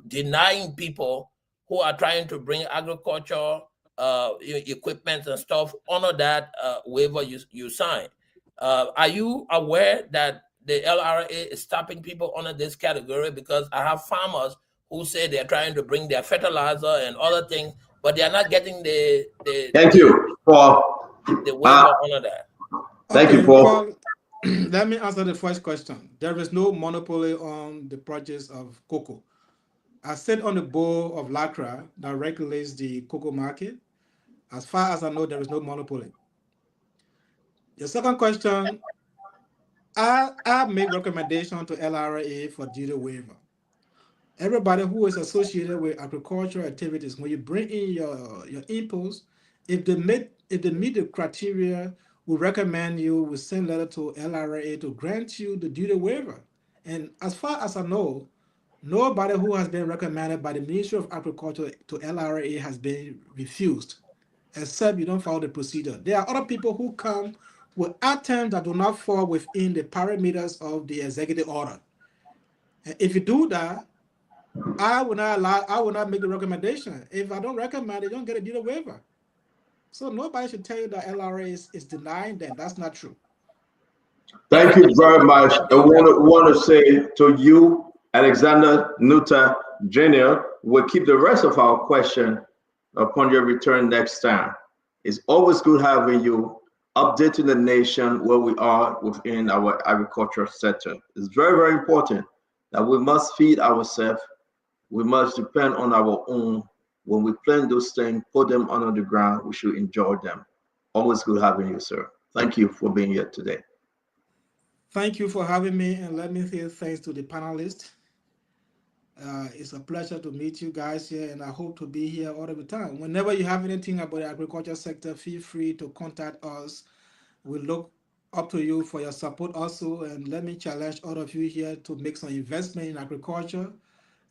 denying people who are trying to bring agriculture equipment and stuff under that waiver you signed. Are you aware that the LRA is stopping people under this category? Because I have farmers who say they're trying to bring their fertilizer and other things, but they are not getting the Thank you, Paul. The waiver under that. Thank you, Paul. Let me answer the first question. There is no monopoly on the purchase of cocoa. I sit on the board of LACRA that regulates the cocoa market. As far as I know, there is no monopoly. The second question, I make recommendation to LRA for duty waiver. Everybody who is associated with agricultural activities, when you bring in your inputs, if they meet the criteria, we recommend we send letter to LRA to grant you the duty waiver. And as far as I know, nobody who has been recommended by the Ministry of Agriculture to LRA has been refused, except you don't follow the procedure. There are other people who come with items that do not fall within the parameters of the executive order. And if you do that, I will not make a recommendation. If I don't recommend it, you don't get a duty waiver. So nobody should tell you that LRA is denying them. That's not true. Thank you very much. I want to say to you, Alexander Neutah Jr., we'll keep the rest of our question upon your return next time. It's always good having you updating the nation where we are within our agricultural sector. It's very, very important that we must feed ourselves. We must depend on our own. When we plant those things, put them under the ground, we should enjoy them. Always good having you, sir. Thank you for being here today. Thank you for having me, and let me say thanks to the panelists. It's a pleasure to meet you guys here, and I hope to be here all the time. Whenever you have anything about the agriculture sector, feel free to contact us. We look up to you for your support also, and let me challenge all of you here to make some investment in agriculture.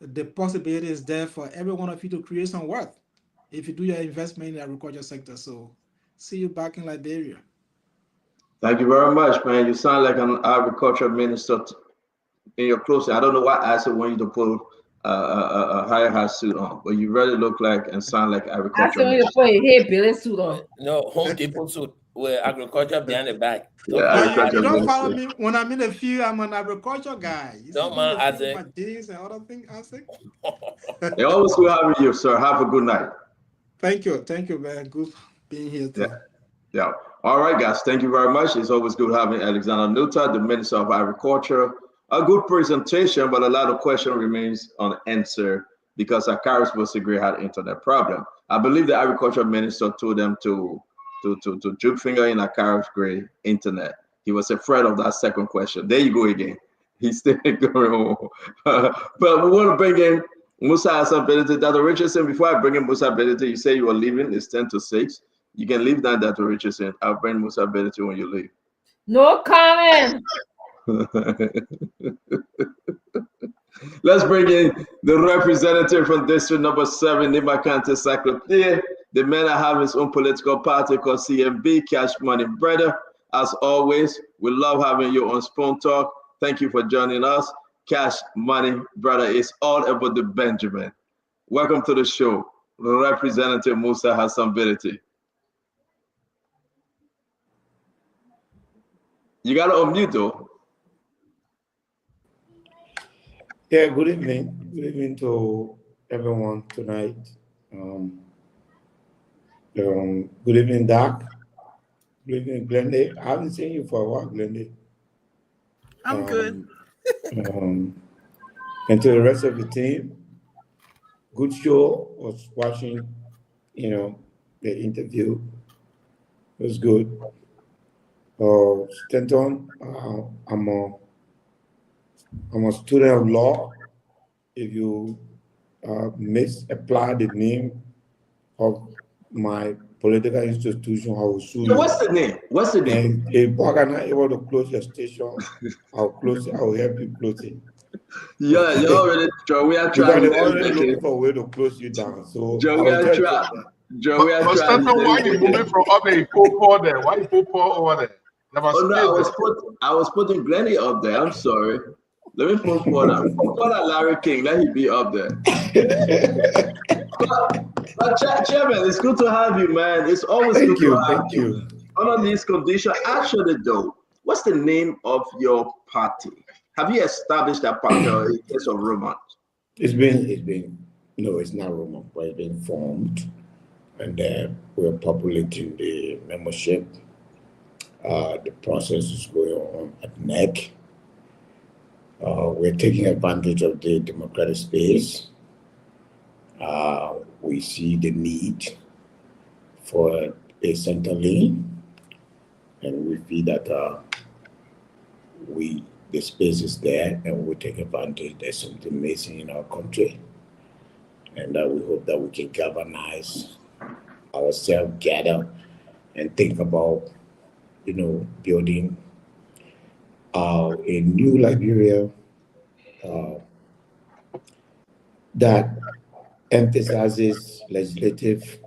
The possibility is there for every one of you to create some wealth if you do your investment in the agriculture sector. So see you back in Liberia. Thank you very much, man. You sound like an agriculture minister in your clothes. I don't know why I said want you to put a higher hat suit on, but you really look like and sound like agriculture. I saw you put a Billy suit on. No, Home Depot suit with agriculture behind the back. Yeah, you don't follow me when I'm in the field. I'm an agriculture guy. You don't mind, I say. My jeans and other things. I say. They always will have you, sir. Have a good night. Thank you, man. Good being here too. Yeah. All right, guys. Thank you very much. It's always good having Alexander Neutah, the Minister of Agriculture. A good presentation, but a lot of question remains unanswered because Akaris Bosigre had internet problem. I believe the agriculture minister told them to juke finger in Akaris Gray internet. He was afraid of that second question. There you go again. He's still going on. But we want to bring in Musa Hassan Benedict. Dr. Richardson, before I bring in Musa Benedict, you say you are leaving. It's 10 to 6. You can leave now, Dr. Richardson. I'll bring Musa Benedict when you leave. No comment. Let's bring in the representative from District Number 7, Nimakante Cyclopedia. The man that have his own political party called CMB, Cash Money Brother. As always, we love having you on Spoon Talk. Thank you for joining us. Cash Money Brother is all about the Benjamin. Welcome to the show. Representative Musa has some ability. You got to unmute though. Yeah, good evening. Good evening to everyone tonight. Good evening, Doc. Good evening, Glenda. I haven't seen you for a while, Glenda. I'm good. And to the rest of the team, good show. Was watching, the interview. It was good. Stanton, I'm a student of law. If you misapply the name of my political institution, I will sue you. What's the name? What's the name? And if I'm not able to close your station, I'll close it. I'll help you close it. Yeah, you're already Joe. We are trying. They're already looking for a way to close you down. So Joe, we are trying. Joe, we are trying. Why you moving from up there? You put there. Why you put over there? Oh no, I was putting Glennie up there. I'm sorry. Let me put Paula. Paula Larry King. Let him be up there. but Chairman, it's good to have you, man. It's always good to have you. Under these conditions, actually, though, what's the name of your party? Have you established that party or in case of rumors? It's been. No, it's not rumor, but it's been formed, and we're populating the membership. The process is going on at NEC. We're taking advantage of the democratic space. We see the need for a center lane, and we feel that the space is there, and we take advantage. There's something missing in our country, and we hope that we can galvanize ourselves, gather, and think about, building a new Liberia that emphasizes legislative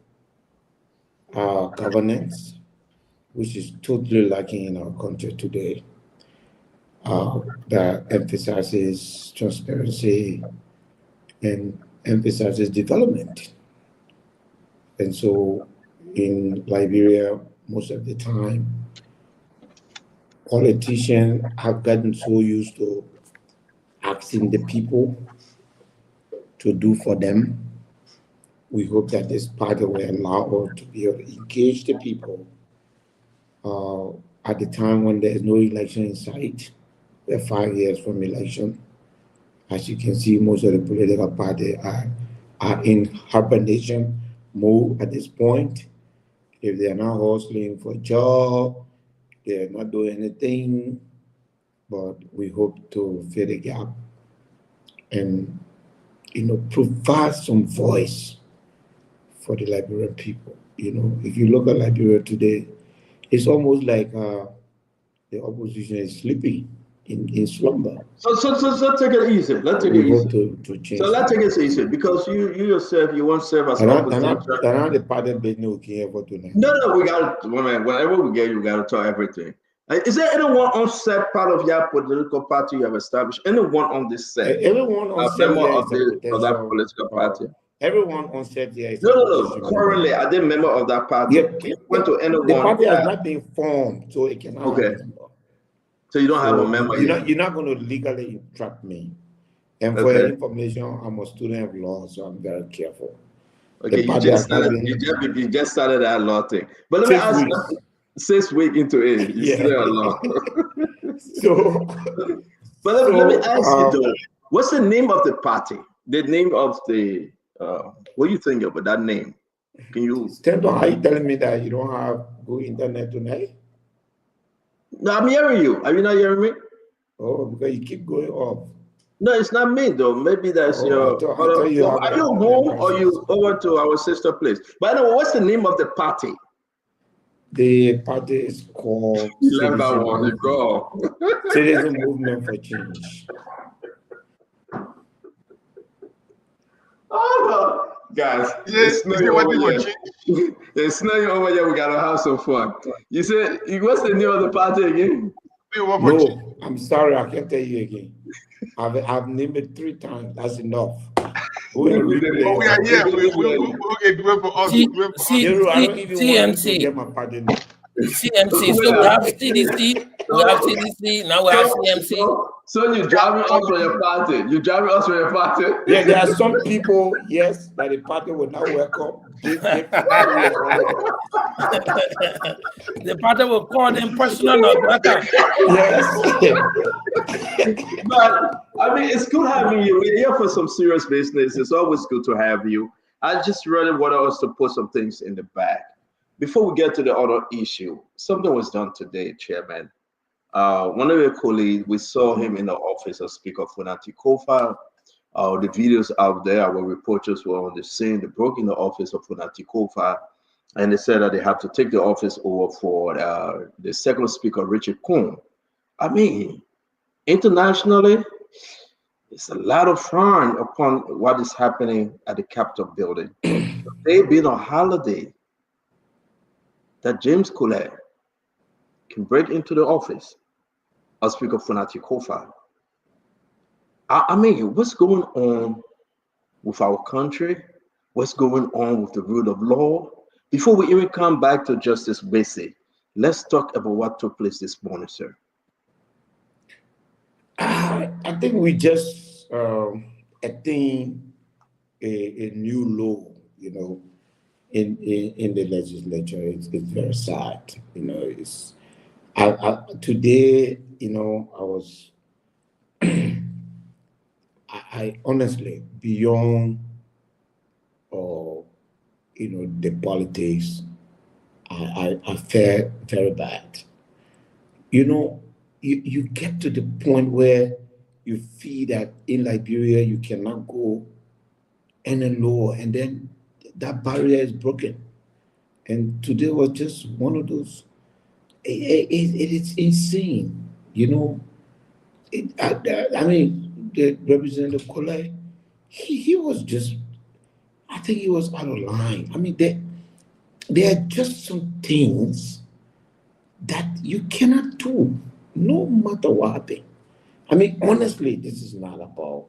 governance, which is totally lacking in our country today, that emphasizes transparency and emphasizes development. And so in Liberia, most of the time, politicians have gotten so used to asking the people to do for them. We hope that this party will allow us to be able to engage the people at the time when there is no election in sight. We're 5 years from election. As you can see, most of the political parties are in hibernation mode at this point. If they are not hustling for a job, they are not doing anything, but we hope to fill the gap and, provide some voice for the Liberian people. If you look at Liberia today, it's almost like the opposition is sleeping in slumber. So take it easy. Let's take it easy. To change. So let's take it easy because you yourself, you won't serve as opposition. The party business okay for tonight. No, we got to, whenever we get you, got to talk everything. Is there anyone on set part of your political party you have established? Anyone on this set? Everyone on set of that political party. Everyone on set here is no. Currently, are they member of that party? Yeah, went to anyone. The party has not been formed, so it cannot. Okay. So you don't have a member. You're not going to legally entrap me. And for your information, I'm a student of law, so I'm very careful. Okay, you just started that law thing. But let me ask you, 6 weeks into it, you still a law. But let me ask you though, what's the name of the party? The name of the what do you think about that name? Can you Stanton, are you telling me that you don't have good internet tonight? No, I'm hearing you. Are you not hearing me? Oh, because you keep going off. No, it's not me though. Maybe that's your. Are you home or you over to our sister place? By the way, what's the name of the party? The party is called Citizen Movement for Change. Oh, guys, it's snowing over here. We gotta have some fun. You said, what's the name of the party again? No, I'm sorry, I can't tell you again. I've named it 3 times. That's enough. We are here. Okay, do it for us. CMC. CMC. So we have CDC. We have CDC. Now we have CMC. So you driving us for your party? You driving us for your party? Yeah, there are some people, yes, that the party will not welcome. The party will call them personal not welcome. Yes. But I mean, it's good having you. We're here for some serious business. It's always good to have you. I just really want us to put some things in the back. Before we get to the other issue, something was done today, Chairman. One of your colleagues, we saw him in the office of Speaker Funati Kofa. The videos out there, our reporters were on the scene. They broke in the office of Funati Kofa, and they said that they have to take the office over for the second speaker, Richard Kuhn. I mean, internationally, it's a lot of frown upon what is happening at the Capitol building. They've been on holiday that James Colette can break into the office of Speaker Funati Kofa. I mean, what's going on with our country? What's going on with the rule of law? Before we even come back to Justice Bese, let's talk about what took place this morning, sir. I think we just attained a new law, you know, in the legislature. It's very sad, you know. It's today, you know, I was I honestly, beyond you know, the politics, I felt very bad. You know, you get to the point where you feel that in Liberia you cannot go any lower, and then that barrier is broken. And today was just one of those. It is insane, you know. I mean, the Representative Kolai, he was just, I think he was out of line. I mean, there are just some things that you cannot do, no matter what happens. I mean, honestly, this is not about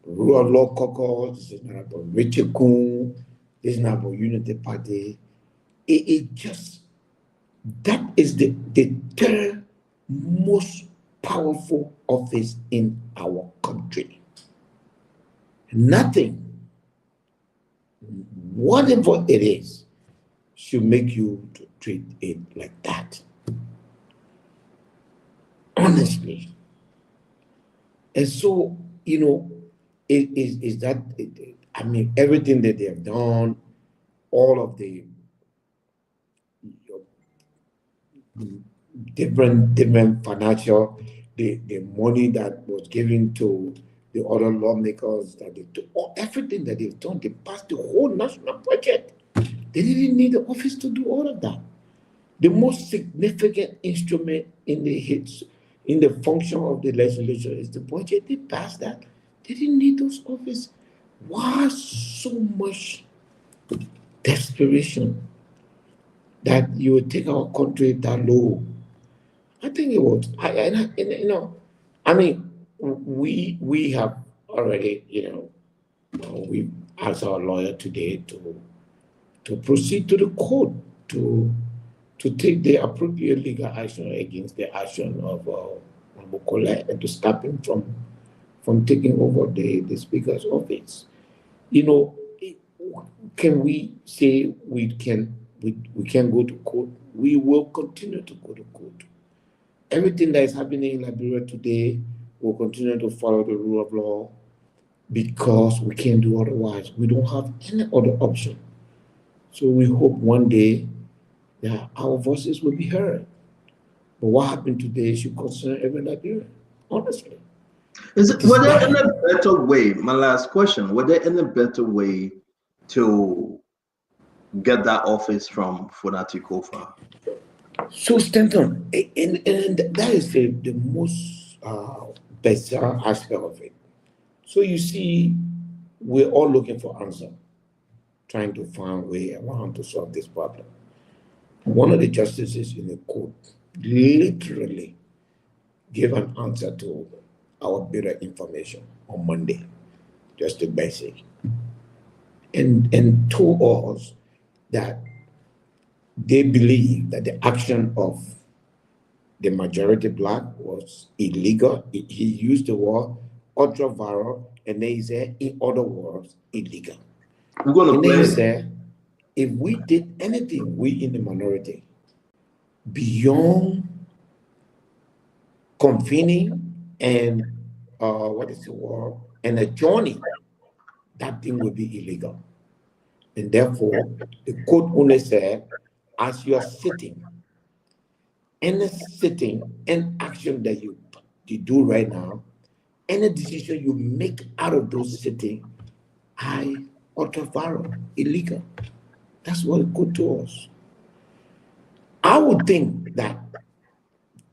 rule of law caucus, this is not about Richard Kuhn, this is not about Unity Party. It just, that is the third most powerful office in our country. Nothing, whatever it is, should make you to treat it like that. Honestly. And so, you know, is that, I mean, everything that they have done, all of the different financial, the money that was given to the other lawmakers, that they took, everything that they've done, they passed the whole national budget. They didn't need the office to do all of that. The most significant instrument in the function of the legislature is the budget. They passed that. They didn't need those offices. Why so much desperation that you would take our country that low? I think it was. You know, I mean, we have already, you know, we asked our lawyer today to proceed to the court to take the appropriate legal action against the action of Mokole and to stop him from taking over the speaker's office. You know, can we say we can go to court? We will continue to go to court. Everything that is happening in Liberia today will continue to follow the rule of law because we can't do otherwise. We don't have any other option. So we hope one day that our voices will be heard. But what happened today should concern every Liberian, honestly. Were there any better way, my last question, were there any better way to get that office from Funati Kofa? So, Stanton, and that is the most better aspect of it. So you see, we're all looking for answer, trying to find a way around to solve this problem. One of the justices in the court literally gave an answer to our bit of information on Monday. just the basic. And told us that they believe that the action of the majority black was illegal. He used the word ultra-viral, and then he said, in other words, illegal. And then he said, if we did anything, we in the minority, beyond convening and and adjourning, that thing would be illegal. And therefore, the court only said, as you are sitting, any sitting and action that you do right now, any decision you make out of those sitting, ultra-viral, illegal. That's what the court told us. I would think that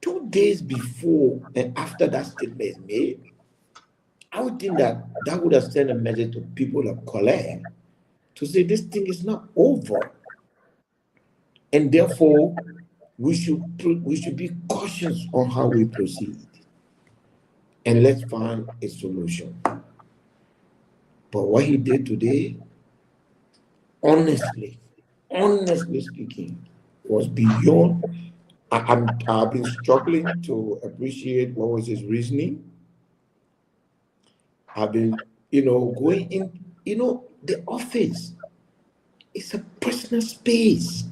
2 days before and after that statement is made, I would think that would have sent a message to people of color to say this thing is not over. And therefore, we should be cautious on how we proceed. And let's find a solution. But what he did today, honestly speaking, was beyond. I've been struggling to appreciate what was his reasoning. I've been, going in, the office is a personal space.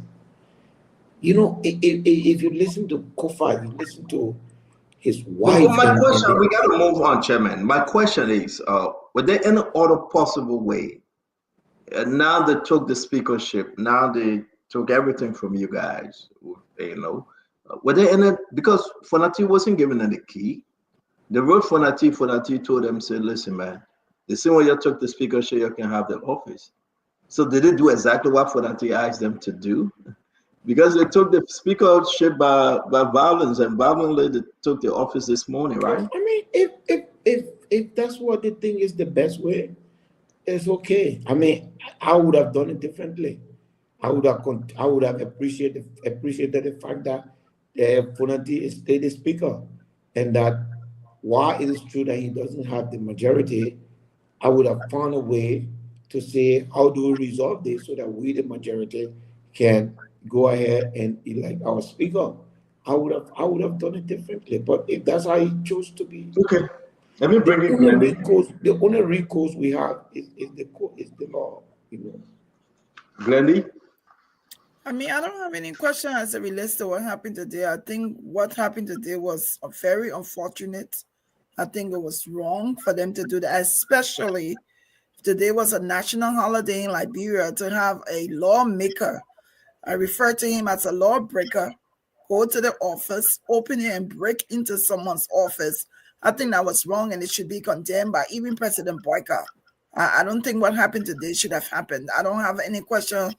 If you listen to Kofa, you listen to his wife. Well, my question, we got to move on, Chairman. My question is, were there any other possible way? Now they took the speakership. Now they took everything from you guys. Were there any? Because Fonati wasn't given any key. They wrote Fonati. Fonati told them, "Say, listen, man. The same way you took the speakership, you can have the office." So they did do exactly what Fonati asked them to do. Because they took the speakership by violence, and violently they took the office this morning, right? I mean, if that's what they think is the best way, it's okay. I mean, I would have done it differently. I would have appreciated the fact that Fonati is the speaker, and that while it is true that he doesn't have the majority, I would have found a way to say, how do we resolve this so that we, the majority, can go ahead and elect our speaker. I would have done it differently. But if that's how he chose to be, okay. Let me bring it. The only recourse we have is the law. Glendy? I mean, I don't have any question as it relates to what happened today. I think what happened today was very unfortunate. I think it was wrong for them to do that, especially if today was a national holiday in Liberia, to have a lawmaker, I refer to him as a lawbreaker, go to the office, open it and break into someone's office. I think that was wrong, and it should be condemned by even President Boyka. I don't think what happened today should have happened. I don't have any question.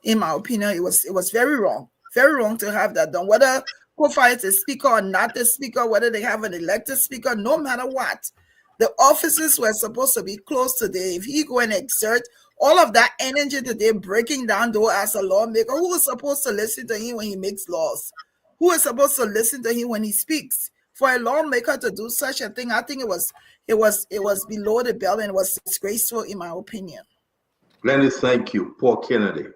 In my opinion, it was very wrong to have that done. Whether Kofa is the speaker or not the speaker, whether they have an elected speaker, no matter what, the offices were supposed to be closed today. If he go and exert all of that energy today, breaking down door as a lawmaker, who is supposed to listen to him when he makes laws? Who is supposed to listen to him when he speaks? For a lawmaker to do such a thing, I think it was below the belt, and it was disgraceful in my opinion. Glendy, thank you. Paul Kennedy.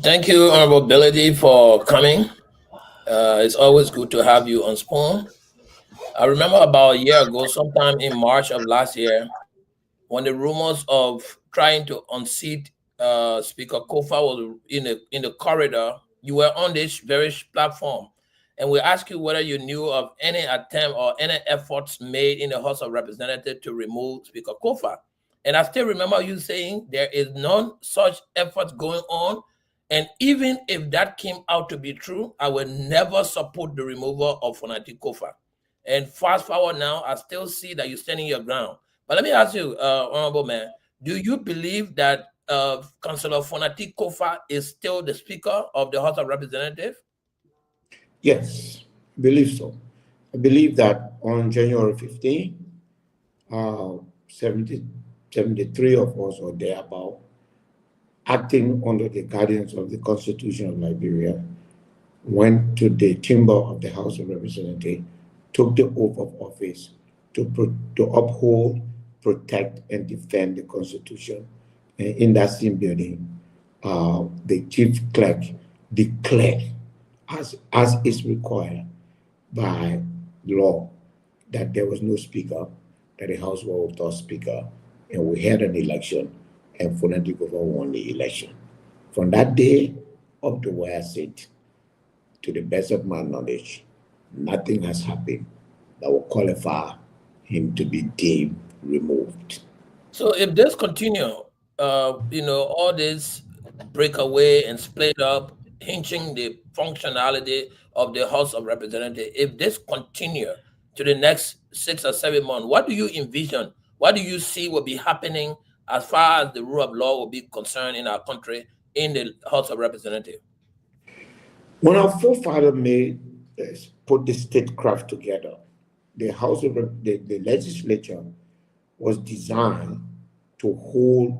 Thank you, Honorable Belady, for coming. It's always good to have you on Spoon. I remember about a year ago, sometime in March of last year, when the rumors of trying to unseat Speaker Kofa was in the corridor, you were on this very platform, and we asked you whether you knew of any attempt or any efforts made in the House of Representatives to remove Speaker Kofa. And I still remember you saying there is none such efforts going on. And even if that came out to be true, I will never support the removal of Fonati Kofa. And fast forward now, I still see that you're standing your ground. But let me ask you, Honorable Man, do you believe that Councillor Fonati Kofa is still the Speaker of the House of Representatives? Yes, I believe so. I believe that on January 15, 73 of us or thereabout, acting under the guidance of the Constitution of Liberia, went to the chamber of the House of Representatives, took the oath of office to uphold protect and defend the Constitution. And in that same building, the chief clerk declared, as is required by law, that there was no speaker, that the House was without speaker, and we had an election, and Fonadikova won the election. From that day up to where I sit, to the best of my knowledge, nothing has happened that will qualify him to be deemed removed. So if this continue, all this break away and split up, hinging the functionality of the House of Representatives, if this continue to the next 6 or 7 months, what do you envision? What do you see will be happening as far as the rule of law will be concerned in our country in the House of Representatives? When our forefathers put the statecraft together, the the legislature was designed to hold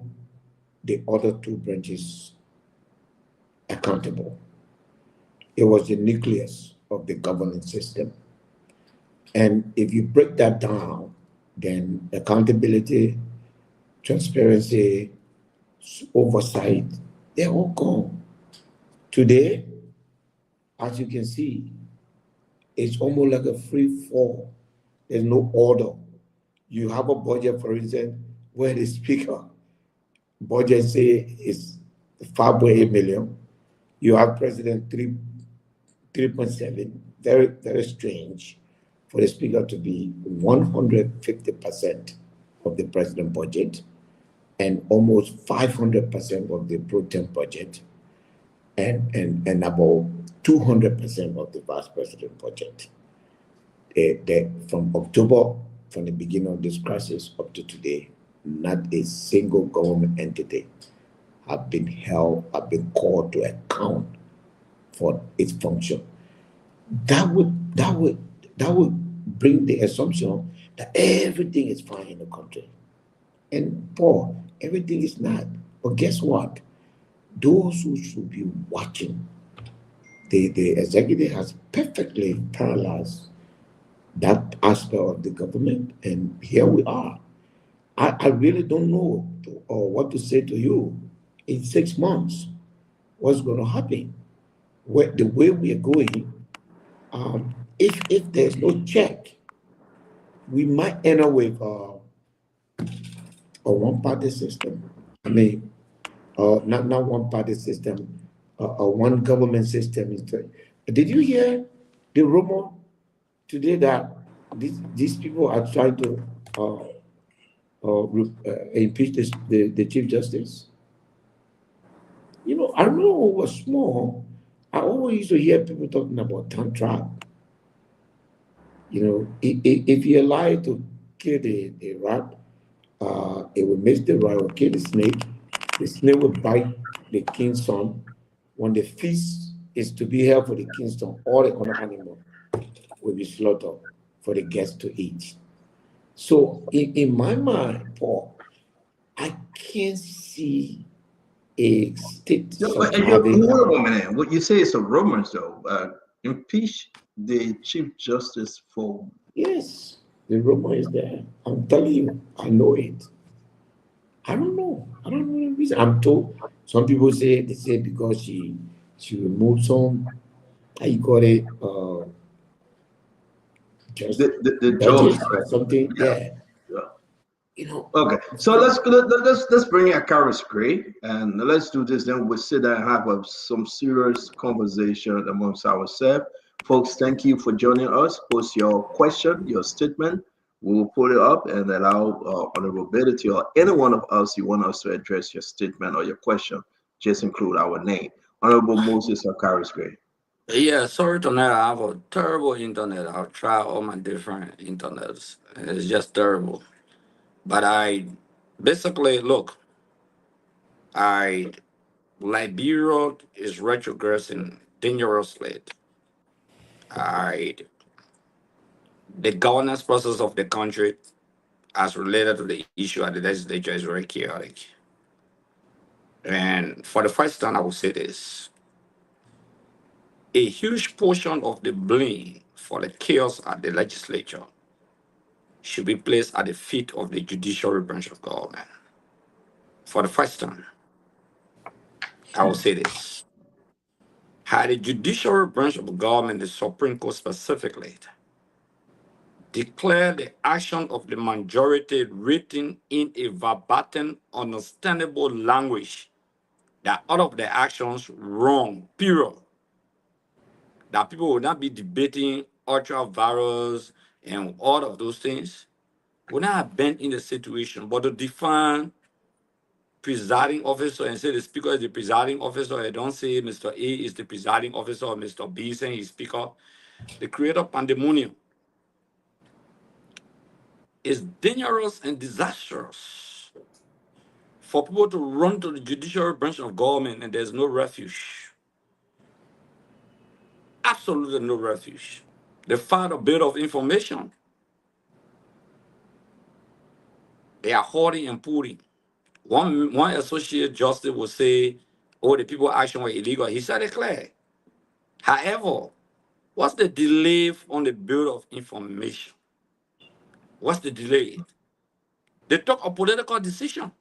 the other two branches accountable. It was the nucleus of the governance system. And if you break that down, then accountability, transparency, oversight, they're all gone. Today, as you can see, it's almost like a free fall. There's no order. You have a budget, for instance, where the speaker budget say is 5.8 million. You have president 3.7. Very, very strange for the speaker to be 150% of the president budget and almost 500% of the pro tem budget and about 200% of the vice president budget. From October, from the beginning of this crisis up to today, not a single government entity have been called to account for its function. That would bring the assumption that everything is fine in the country. And Paul, everything is not. But guess what? Those who should be watching, the executive has perfectly paralyzed that aspect of the government, and here we are. I really don't know what to say to you. In 6 months, what's going to happen? The way we are going, if there's no check, we might end up with a one-party system. I mean, not one-party system, a one government system. Did you hear the rumor today that these people are trying to impeach the Chief Justice? You know, I know it was small. I always used to hear people talking about time trap. You know, if you allow it to kill the rat, it will miss the rat, will kill the snake will bite the king's son. When the feast is to be held for the king's son, all the other animals will be slaughtered for the guests to eat. So in my mind, Paul, I can't see a state. Hold on a minute. What you say is a rumors, though. Impeach the Chief Justice for. Yes, the rumor is there. I'm telling you, I know it. I don't know the reason. I'm told. Some people say because she removed some. How you call it? Just the judges or something. Yeah. You know. Okay, so let's bring in Akaris Gray and let's do this. Then we'll sit down and have some serious conversation amongst ourselves. Folks, thank you for joining us. Post your question, your statement. We will put it up and allow Honorable Betty or any one of us you want us to address your statement or your question. Just include our name. Honorable Moses Akaris Gray. Yeah, sorry to know. I have a terrible internet. I've tried all my different internets. It's just terrible. But basically, look, Liberia is retrogressing dangerously. The governance process of the country as related to the issue at the legislature is very chaotic. And for the first time, I will say this. A huge portion of the blame for the chaos at the legislature should be placed at the feet of the judiciary branch of government. For the first time, I will say this. Had the judiciary branch of government, the Supreme Court specifically, declare the action of the majority written in a verbatim, understandable language, that all of the actions wrong, period. That people will not be debating ultra virus and all of those things. Will not have been in the situation, but to define presiding officer and say the speaker is the presiding officer, I don't say Mr. A is the presiding officer or Mr. B saying he's speaker. The creator of pandemonium is dangerous and disastrous for people to run to the judicial branch of government and there's no refuge. Absolutely no refuge. They filed a bit of information. They are hoarding and pooling. One associate justice will say, oh, the people action were illegal. He said it clear. However, what's the delay on the build of information? What's the delay? They took a political decision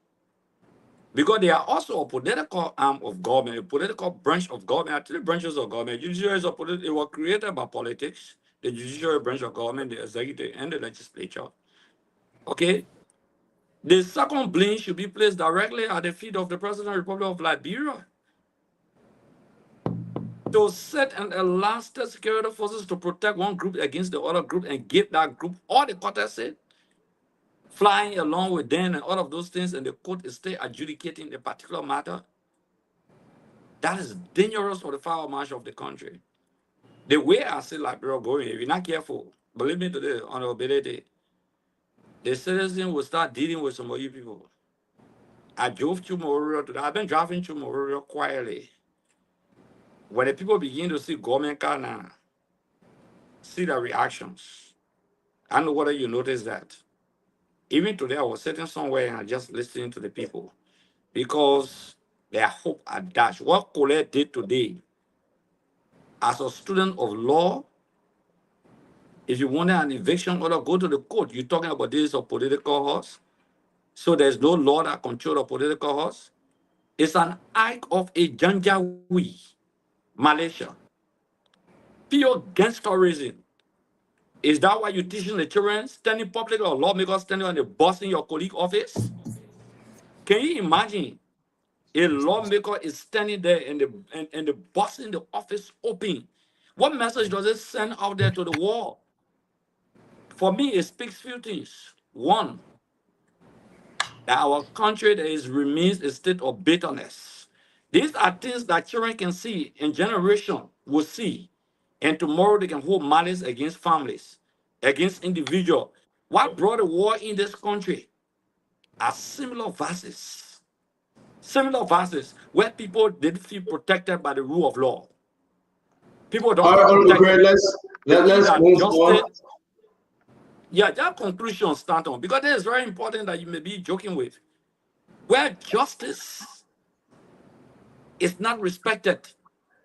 because they are also a political arm of government, a political branch of government, actually branches of government. Judiciary is a it was created by politics, the judiciary branch of government, the executive, and the legislature. Okay? The second blame should be placed directly at the feet of the President of the Republic of Liberia to set and allow state security forces to protect one group against the other group and give that group all the courtesy, flying along with them and all of those things, and the court is still adjudicating the particular matter. That is dangerous for the fire march of the country. The way I see Liberia going, if you're not careful, believe me today, on the ability, the citizen will start dealing with some of you people. I drove to Memorial today. I've been driving to Memorial quietly. When the people begin to see government car now, see the reactions. I don't know whether you noticed that. Even today, I was sitting somewhere and I just listening to the people because their hope are dashed. What Colette did today, as a student of law, if you want an eviction order, go to the court. You're talking about this of political horse. So there's no law that controls the political horse. It's an act of a Janjaweed, Malaysia. Pure gangsterism. Is that why you're teaching the children standing public or lawmakers standing on the bus in your colleague office? Can you imagine a lawmaker is standing there and the bus in the office open? What message does it send out there to the world? For me, it speaks few things. One, that our country remains a state of bitterness. These are things that children can see and generation will see. And tomorrow they can hold malice against families, against individuals. What brought the war in this country are similar verses. Similar verses where people didn't feel protected by the rule of law. People don't feel protected. Let's move on. Yeah, that conclusion stand on, because it is very important that you may be joking with. Where justice is not respected,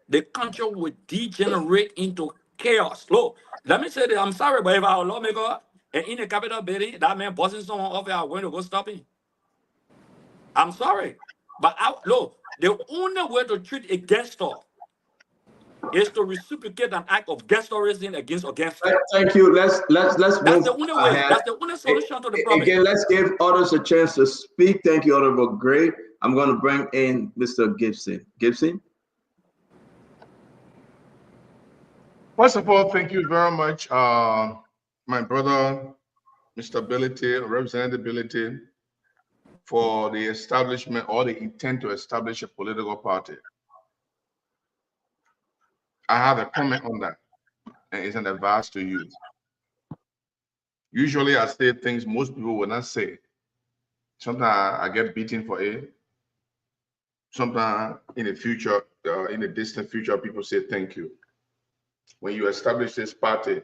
the country will degenerate into chaos. Look, let me say that I'm sorry, but if our lawmaker and in the Capitol building, that man bossing someone off, I'm going to go stop him. I'm sorry. But look, the only way to treat a gangster is to reciprocate an act of gangsterism against a gangster. Thank you. Let's move. That's the only way. That's the only solution to the problem. Again, let's give others a chance to speak. Thank you, Honorable Gray. I'm going to bring in Mr. Gibson. Gibson? First of all, thank you very much, my brother, Mr. Ability, Representative Ability, for the establishment or the intent to establish a political party. I have a comment on that, and it's an advice to you. Usually I say things most people will not say. Sometimes I get beaten for it. Sometimes in the future, in the distant future, people say thank you. When you establish this party,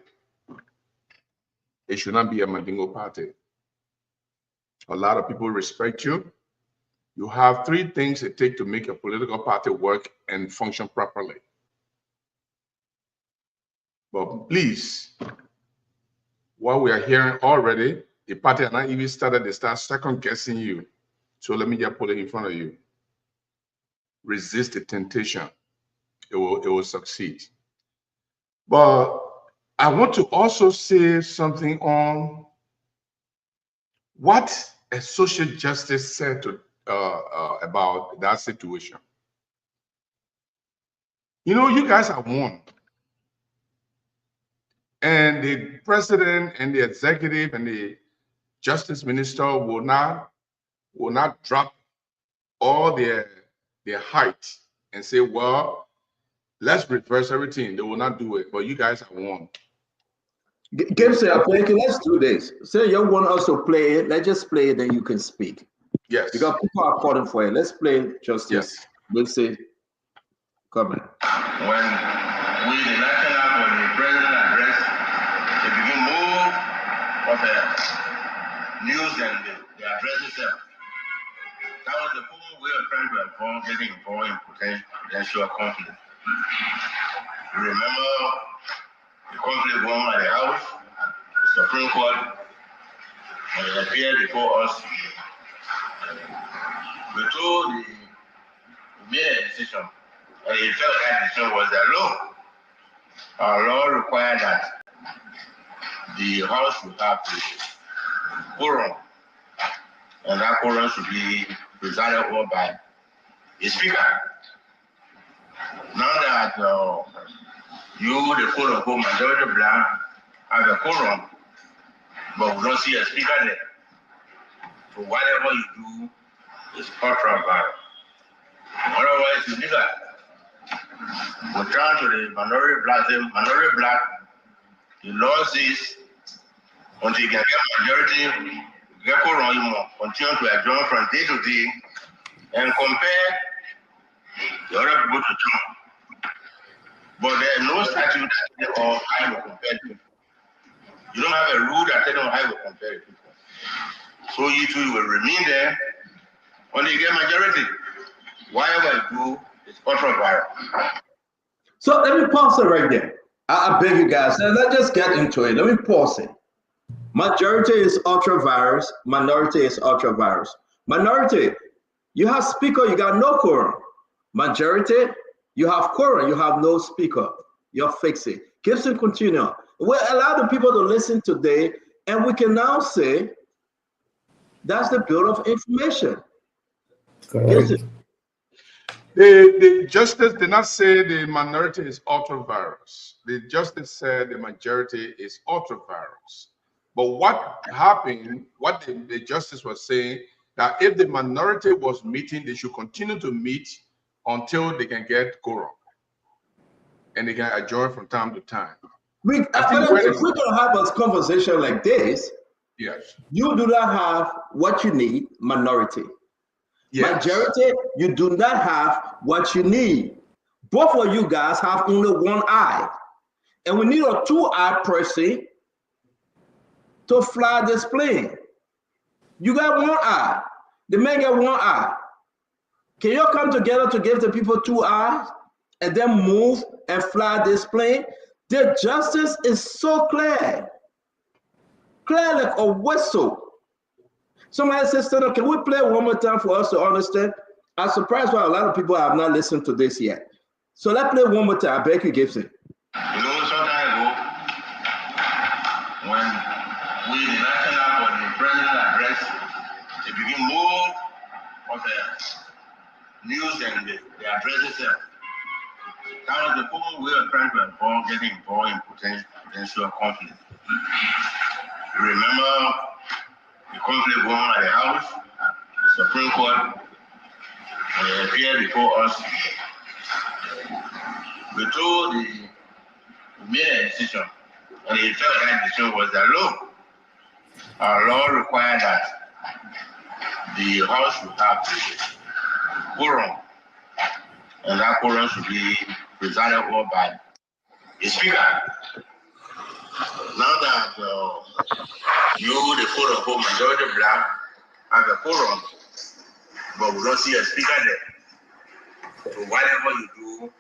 it should not be a Mandingo party. A lot of people respect you. You have three things it takes to make a political party work and function properly. But please, what we are hearing already, the party are not even started, they start second guessing you. So let me just put it in front of you. Resist the temptation. It will succeed. But I want to also say something on what a social justice said to, about that situation. You know, you guys have won. And the president and the executive and the justice minister will not drop all their height and say, well, let's reverse everything. They will not do it, but you guys have won. Gibson, let's do this. So you want us to play it. Let's just play it, then you can speak. Yes. Because people are calling for it. Let's play Justice. Yes. Let's see. Comment. When we, the national, when the president addressed the begin move of the news and the addresses there, that was the whole way of trying to avoid getting involved in potential conflict. You remember the conflict going on at the House, the Supreme Court, and it appeared before us. We told we made a decision, and it felt that decision was that law. Our law required that the House would have the quorum, and that quorum should be presided over by a speaker. Now that you, the quote-unquote majority black, have a quorum, but we don't see a speaker there. So whatever you do is ultra-viral. Otherwise, you legal. We turn to the minority black, the law says, until you can get majority, get quorum, you must continue to adjourn from day to day and compare the other people to Trump. But there is no statute that tells them how you compare people. You don't have a rule that tells them how you compare people. So you two will remain there until you get majority. Whatever you do is ultra-viral. So let me pause it right there. I beg you guys, let's just get into it. Let me pause it. Majority is ultra-virus, minority is ultra-virus. Minority, you have speaker, you got no quorum. Majority, you have quorum, you have no speaker. You're fixing. Gibson, continue. We'll allow the people to listen today, and we can now say that's the build of information. The justice did not say the minority is ultra-virus. The justice said the majority is ultra-virus. But what happened, what the justice was saying, that if the minority was meeting, they should continue to meet until they can get quorum. And they can adjourn from time to time. If we can have a conversation like this, yes, you do not have what you need, minority. Yes. Majority, you do not have what you need. Both of you guys have only one eye. And we need a two-eye person to fly this plane. You got one eye. The man got one eye. Can you come together to give the people two eyes and then move and fly this plane? The justice is so clear. Clear like a whistle. Somebody says, can we play one more time for us to understand? I'm surprised why a lot of people have not listened to this yet. So let's play one more time. I beg you, Gibson. You know, some time ago, when we, the national, or the president address, they begin move of the news and the addresses there. That was the whole way of trying to getting involved in potential conflict. You remember the conflict going on at the House, the Supreme Court, and it appeared before us. We told we made a decision, and it felt that decision was that law. Our law required that the House would have the quorum, and that quorum should be presided over by a speaker. Now that you, the quote-unquote majority black, have a quorum, but we don't see a speaker there. So whatever you do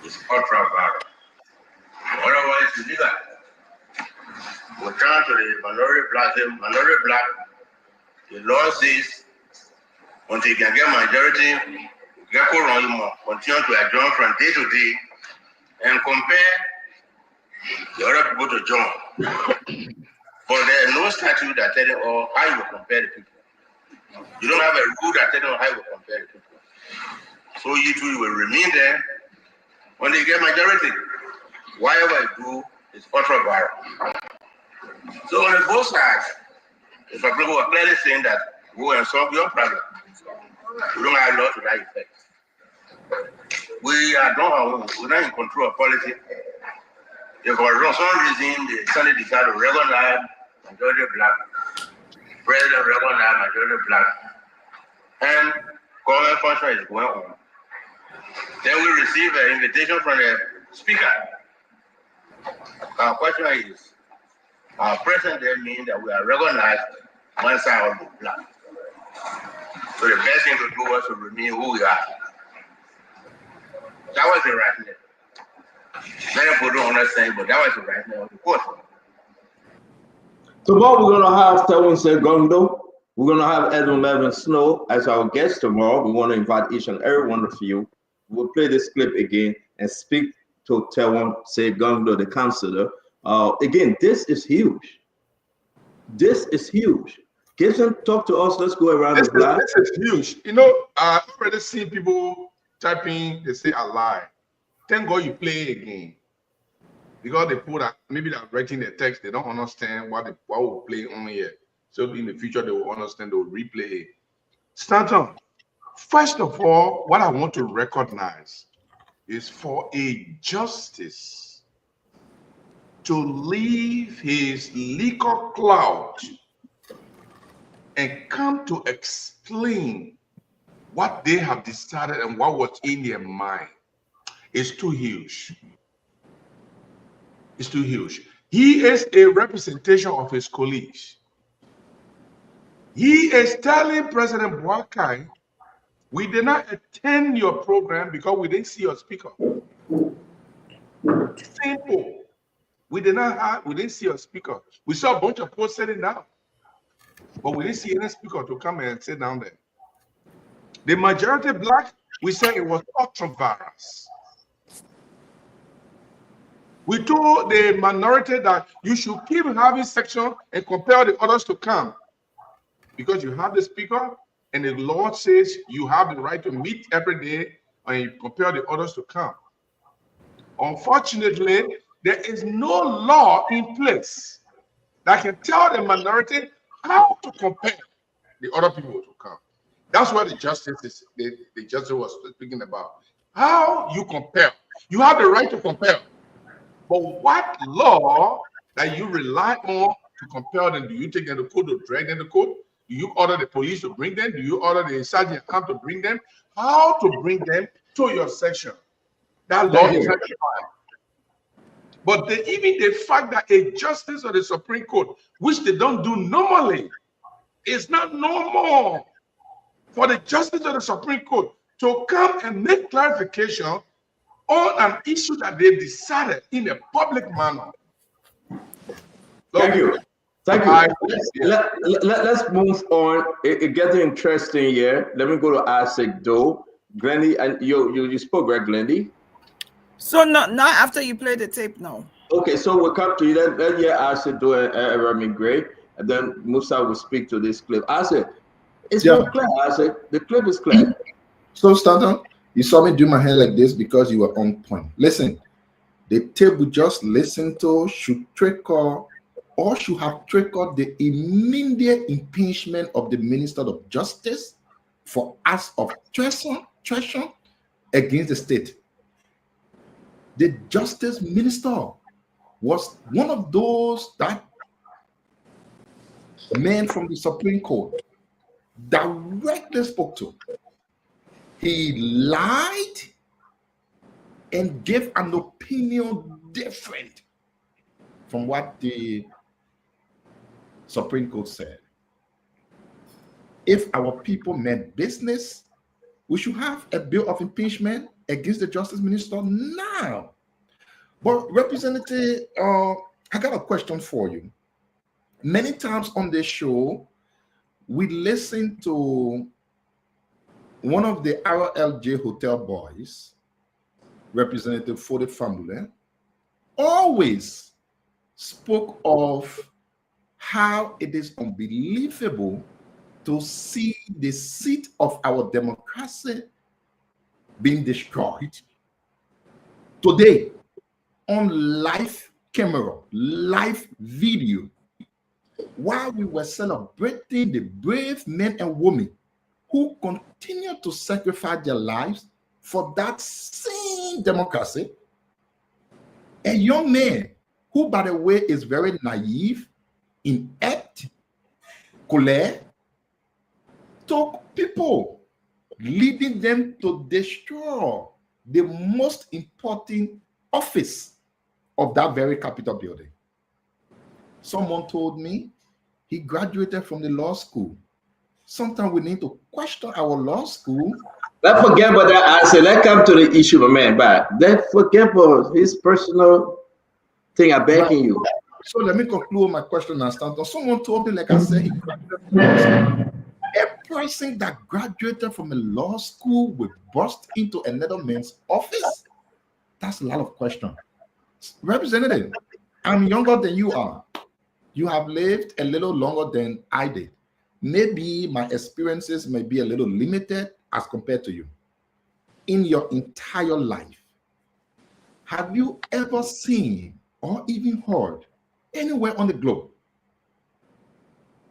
is ultra-viral. Otherwise, it's illegal. We turn down to the minority black, the law says until you can get majority, continue to adjourn from day to day and compare the other people to join. But there is no statute that tells you how you compare the people. You don't have a rule that tells you how you compare the people. So you two will remain there when they get majority. Whatever you do is ultra viral. So on both sides, if a people are clearly saying that go and solve your problem, we don't have law to that effect. We are we're not in control of politics. If for some reason the Senate decide to recognize majority black, President recognize majority black, and government function is going on, then we receive an invitation from the speaker. Our question is, our presence there means that we are recognized one side of the black. So the best thing to do was to remain who we are. That was the right name. Many people don't understand, but that was the right name of the court. Tomorrow we're going to have Tewin Segundo. We're going to have Edwin Levin Snow as our guest tomorrow. We want to invite each and every one of you. We'll play this clip again and speak to Tewin Segundo, the councillor. Again, this is huge. This is huge. Gibson, talk to us. Let's go around the block. This is huge. You know, I've already seen people typing, they say a lie. Thank God you play again. Because they put that, maybe they're writing the text, they don't understand what will play on here. So in the future, they will understand, they will replay it. Stanton, first of all, what I want to recognize is for a justice to leave his liquor cloud and come to explain what they have decided and what was in their mind is too huge. It's too huge. He is a representation of his colleagues. He is telling President Boakai, we did not attend your program because we didn't see your speaker. Simple. We didn't see your speaker. We saw a bunch of people sitting down, but we didn't see any speaker to come and sit down there. The majority black, we said it was ultra virus. We told the minority that you should keep having section and compel the others to come because you have the speaker and the law says you have the right to meet every day and you compel the others to come. Unfortunately, there is no law in place that can tell the minority how to compel the other people to come. That's what the justice was speaking about. How you compel. You have the right to compel. But what law that you rely on to compel them? Do you take them to court or drag them to court? Do you order the police to bring them? Do you order the sergeant to bring them? How to bring them to your section? That law is not defined. But even the fact that a justice of the Supreme Court, which they don't do normally, it's not normal for the justice of the Supreme Court to come and make clarification on an issue that they decided in a public manner. Thank you. Thank you. Let's move on. It gets interesting here. Let me go to Isaac Doe. Glendy, and you spoke, right, Glendy? So not after you play the tape, no. Okay, so we'll come to you. Then Isaac Doe and Rami Gray, and then Musa will speak to this clip. Isaac, it's not clear, Isaac. The clip is clear. So, Stanton, you saw me do my hair like this because you were on point. Listen, the tape we just listened to should trigger or should have triggered the immediate impeachment of the Minister of Justice for acts of treason against the state. The Justice Minister was one of those that men from the Supreme Court directly spoke to. He lied and gave an opinion different from what the Supreme Court said. If our people meant business, we should have a bill of impeachment against the Justice Minister now. But Representative, I got a question for you. Many times on this show, we listen to one of the RLJ hotel boys, Representative for the family, always spoke of how it is unbelievable to see the seat of our democracy being destroyed today on live camera, live video, while we were celebrating the brave men and women who continue to sacrifice their lives for that same democracy. A young man who, by the way, is very naive, inept, colère, took people, leading them to destroy the most important office of that very Capitol building. Someone told me he graduated from the law school. Sometimes we need to question our law school. Let's forget about that. I said, let's come to the issue, my man. But let's forget about his personal thing. I'm begging you. So let me conclude my question and stand on. Someone told me, like I said, he graduated from law school. A person that graduated from a law school will burst into another man's office? That's a lot of questions. Representative, I'm younger than you are. You have lived a little longer than I did. Maybe my experiences may be a little limited as compared to you. In your entire life, have you ever seen or even heard anywhere on the globe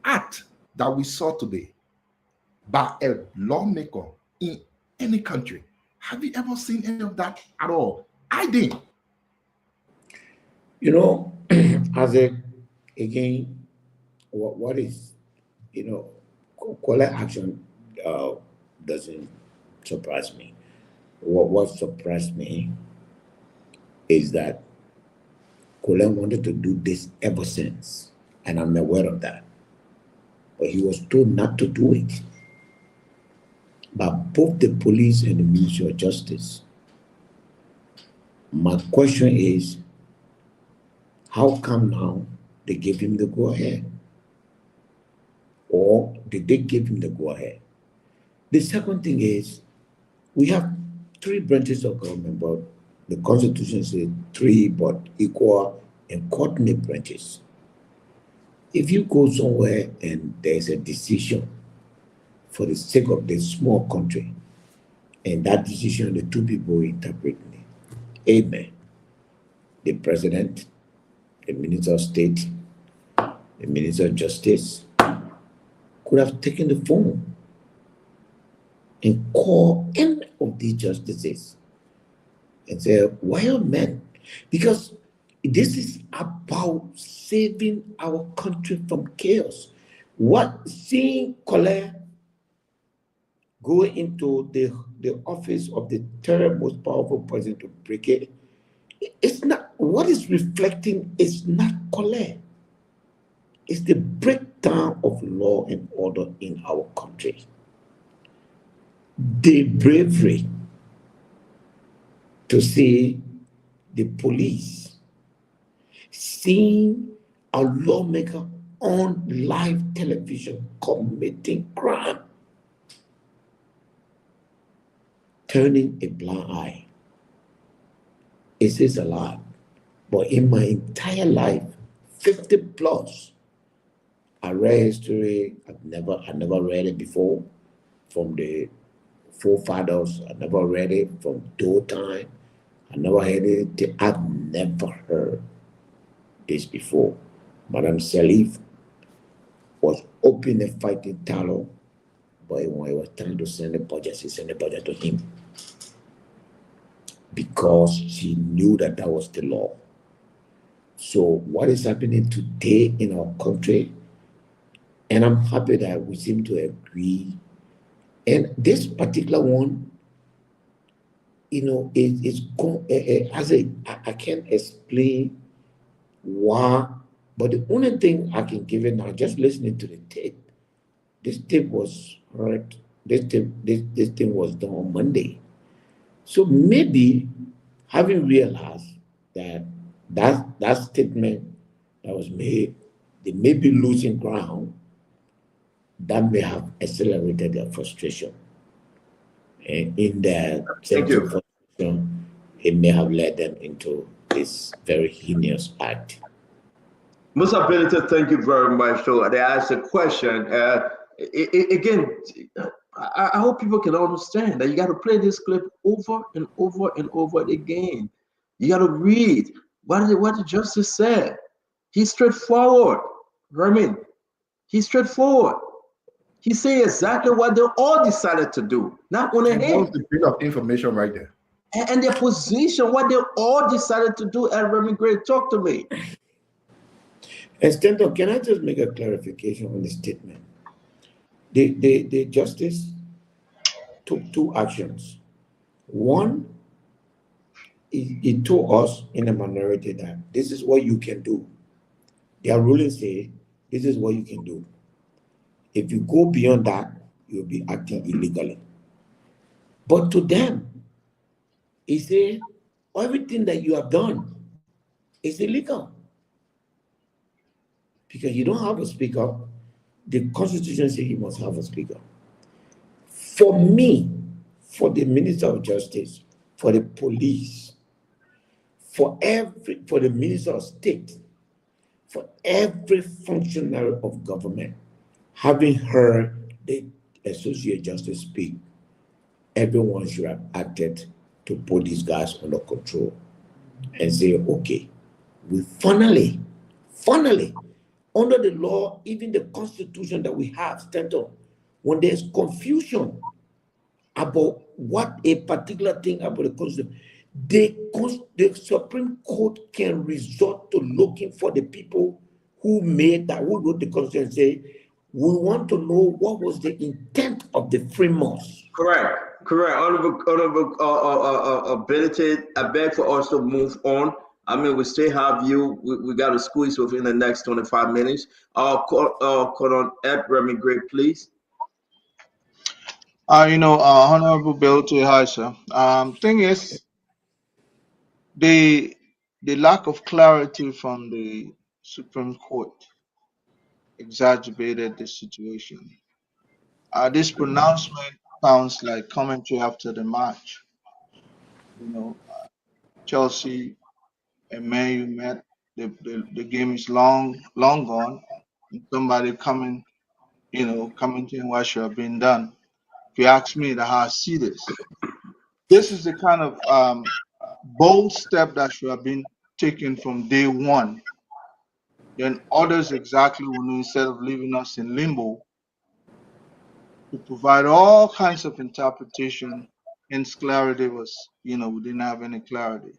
act that we saw today by a lawmaker in any country? Have you ever seen any of that at all? I did. You know, again, what is, collect action doesn't surprise me. What surprised me is that Colin wanted to do this ever since, and I'm aware of that. But he was told not to do it by both the police and the Ministry of Justice. My question is, how come now they gave him the go-ahead? Or did they give him the go-ahead? The second thing is, we have 3 branches of government, but the Constitution says 3, but equal and coordinate branches. If you go somewhere and there's a decision for the sake of this small country, and that decision, the 2 people interpreting it, amen. The president, the Minister of State, the Minister of Justice could have taken the phone and called any of these justices and say, why are men? Because this is about saving our country from chaos. Seeing Colin go into the office of the third most powerful person to break it, it's not, what is reflecting is not Colin. It's the breakdown of law and order in our country. The bravery to see the police seeing a lawmaker on live television committing crime, turning a blind eye. It says a lot. But in my entire life, 50 plus, I read history. I never read it before from the forefathers. I never read it from Doe time. I never heard it. I've never heard this before. Madam Salif was open and fighting Talo, but when he was trying to send the budget, she sent the budget to him because she knew that that was the law. So what is happening today in our country, and I'm happy that we seem to agree. And this particular one, I can't explain why, but the only thing I can give it now, just listening to the tape, this tape was heard, this thing was done on Monday. So maybe having realized that statement that was made they may be losing ground that may have accelerated their frustration. And in their sense of frustration, it may have led them into this very heinous act. Mr. Benedict, thank you very much. So they asked a question. Again, I hope people can understand that you got to play this clip over and over and over again. You got to read what the justice said. He's straightforward, Herman. He's straightforward. He's saying exactly what they all decided to do, not on a hand. That's a bit of information right there. And their position, what they all decided to do. And Reverend Gray, talk to me. And Stanton, can I just make a clarification on the statement? The justice took two actions. One, he told us in a minority that this is what you can do. Their ruling say this is what you can do. If you go beyond that, you'll be acting illegally. But to them, he said, everything that you have done is illegal. Because you don't have a speaker, the Constitution says you must have a speaker. For me, for the Minister of Justice, for the police, for the Minister of State, for every functionary of government, having heard the Associate Justice speak, everyone should have acted to put these guys under control and say, okay, we finally, under the law, even the Constitution that we have, Stanton, when there's confusion about what a particular thing about the Constitution, the Supreme Court can resort to looking for the people who wrote the Constitution and say, we want to know what was the intent of the framers. Correct. Honorable Benedict, I beg for us to move on. I mean, we still have you. We got to squeeze within the next 25 minutes. Call on Ed Remy Gray, please. Honorable Benedict, hi, sir. Thing is, the lack of clarity from the Supreme Court exacerbated the situation. This pronouncement sounds like commentary after the match. Chelsea and Man U met. The game is long gone. And somebody commenting what should have been done. If you ask me, how I see this, this is the kind of bold step that should have been taken from day one. Then others exactly will know, instead of leaving us in limbo, to provide all kinds of interpretation, and clarity was, we didn't have any clarity.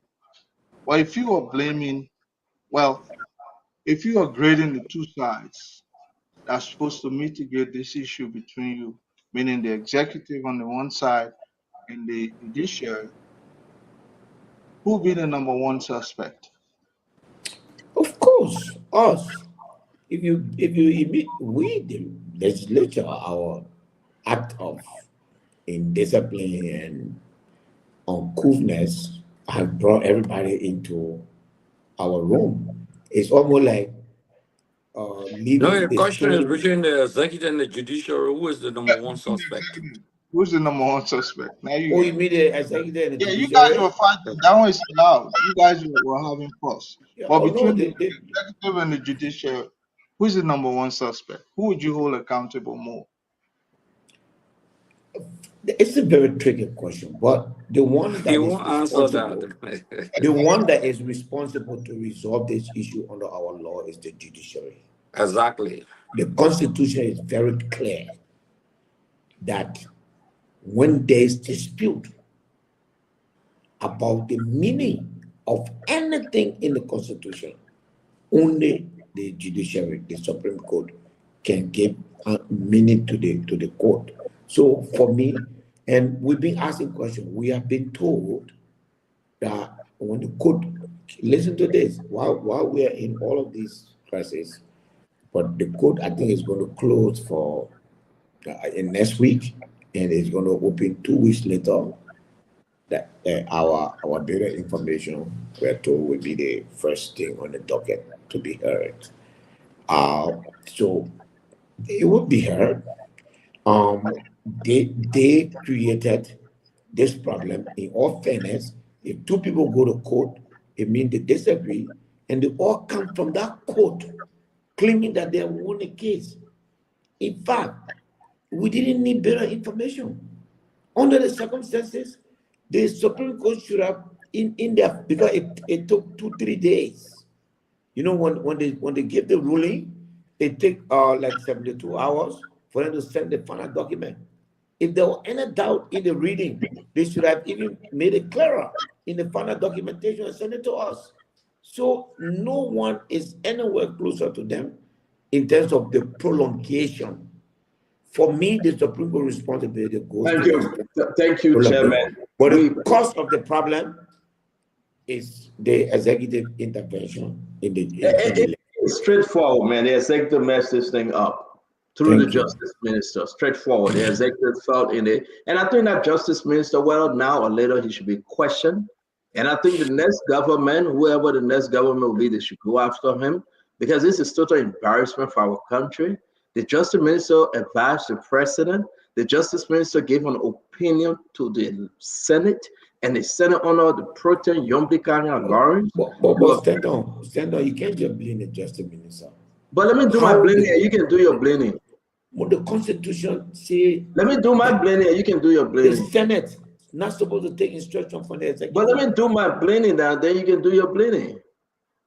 Well, if you are grading the two sides that's supposed to mitigate this issue between you, meaning the executive on the one side and the judiciary, who will be the number one suspect? Of course, us. If you admit, we, the legislature, our act of indiscipline and uncouthness have brought everybody into our room. It's almost like the question is between the executive and the judiciary. Who is the number one suspect? Who's the number one suspect? Now you mean the executive and the judiciary? You guys were fighting. That one is allowed. You guys were having fuss. But between the executive and the judiciary, who's the number one suspect? Who would you hold accountable more? It's a very tricky question, but the one that is responsible to resolve this issue under our law is the judiciary. Exactly. The Constitution is very clear that when there is dispute about the meaning of anything in the Constitution, only the judiciary, the Supreme Court, can give meaning to the court. So for me, and we've been asking questions, we have been told that when the court, listen to this, while we are in all of these crises, but the court, I think, is going to close for in next week, and it's going to open 2 weeks later. That our data information, we're told, will be the first thing on the docket to be heard. So it would be heard. They created this problem. In all fairness, if two people go to court, it means they disagree, and they all come from that court claiming that they won a case. In fact, we didn't need better information. Under the circumstances, the Supreme Court should have in there, because it took 2-3 days. You know, when they give the ruling, it take like 72 hours for them to send the final document. If there were any doubt in the reading, they should have even made it clearer in the final documentation and send it to us. So no one is anywhere closer to them in terms of the prolongation. For me, the Supreme Court responsibility goes Thank you, Chairman. But the cause of the problem is the executive intervention in the It's straightforward, man. The executive messed this thing up through the Justice Minister. Straightforward. The executive felt in it. And I think that Justice Minister, well, now or later, he should be questioned. And I think the next government, whoever the next government will be, they should go after him, because this is total embarrassment for our country. The Justice Minister advised the President. The Justice Minister gave an opinion to the Senate, and the Senate honored the protein Yombikanya Lawrence. But stand on. You can't just blame the Justice Minister. But let me do my blaming, and you can do your blaming. But the Constitution say. Let me do my blaming, and you can do your blaming. The Senate not supposed to take instruction from the executive. But let me do my blaming now, then you can do your blaming.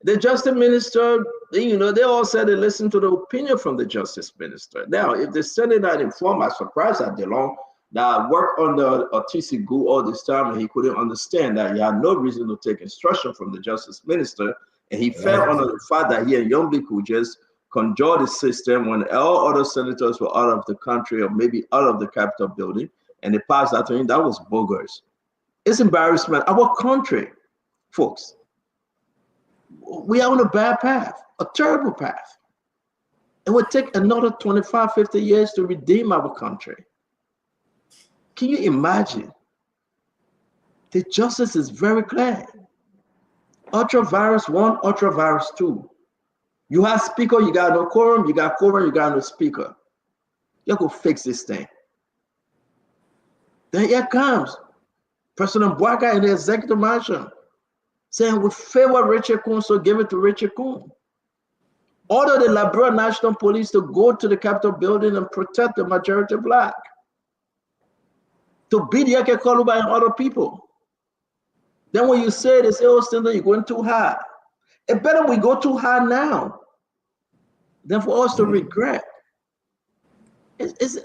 The Justice Minister, you know, they all said they listened to the opinion from the Justice Minister. Now, if the Senate not informed, I'm surprised that DeLong that worked under TC Gu all this time, and he couldn't understand that he had no reason to take instruction from the Justice Minister, and he fell under the fact that he and Yombli could just conjure the system when all other senators were out of the country or maybe out of the Capitol building, and they passed that to him. That was bogus. It's embarrassment. Our country, folks, we are on a bad path, a terrible path. It would take another 25, 50 years to redeem our country. Can you imagine? The justice is very clear. Ultra-virus 1, ultra-virus 2. You have speaker, you got no quorum, you got quorum, you got no speaker. You go fix this thing. Then here comes President Bouaka in the executive mansion saying we favor Richard Kuhn, so give it to Richard Kuhn. Order the Liberia National Police to go to the Capitol building and protect the majority black. To beat Yake Koluba and other people. Then when you say, they say, oh, Stender, you're going too high. It better we go too high now than for us to regret.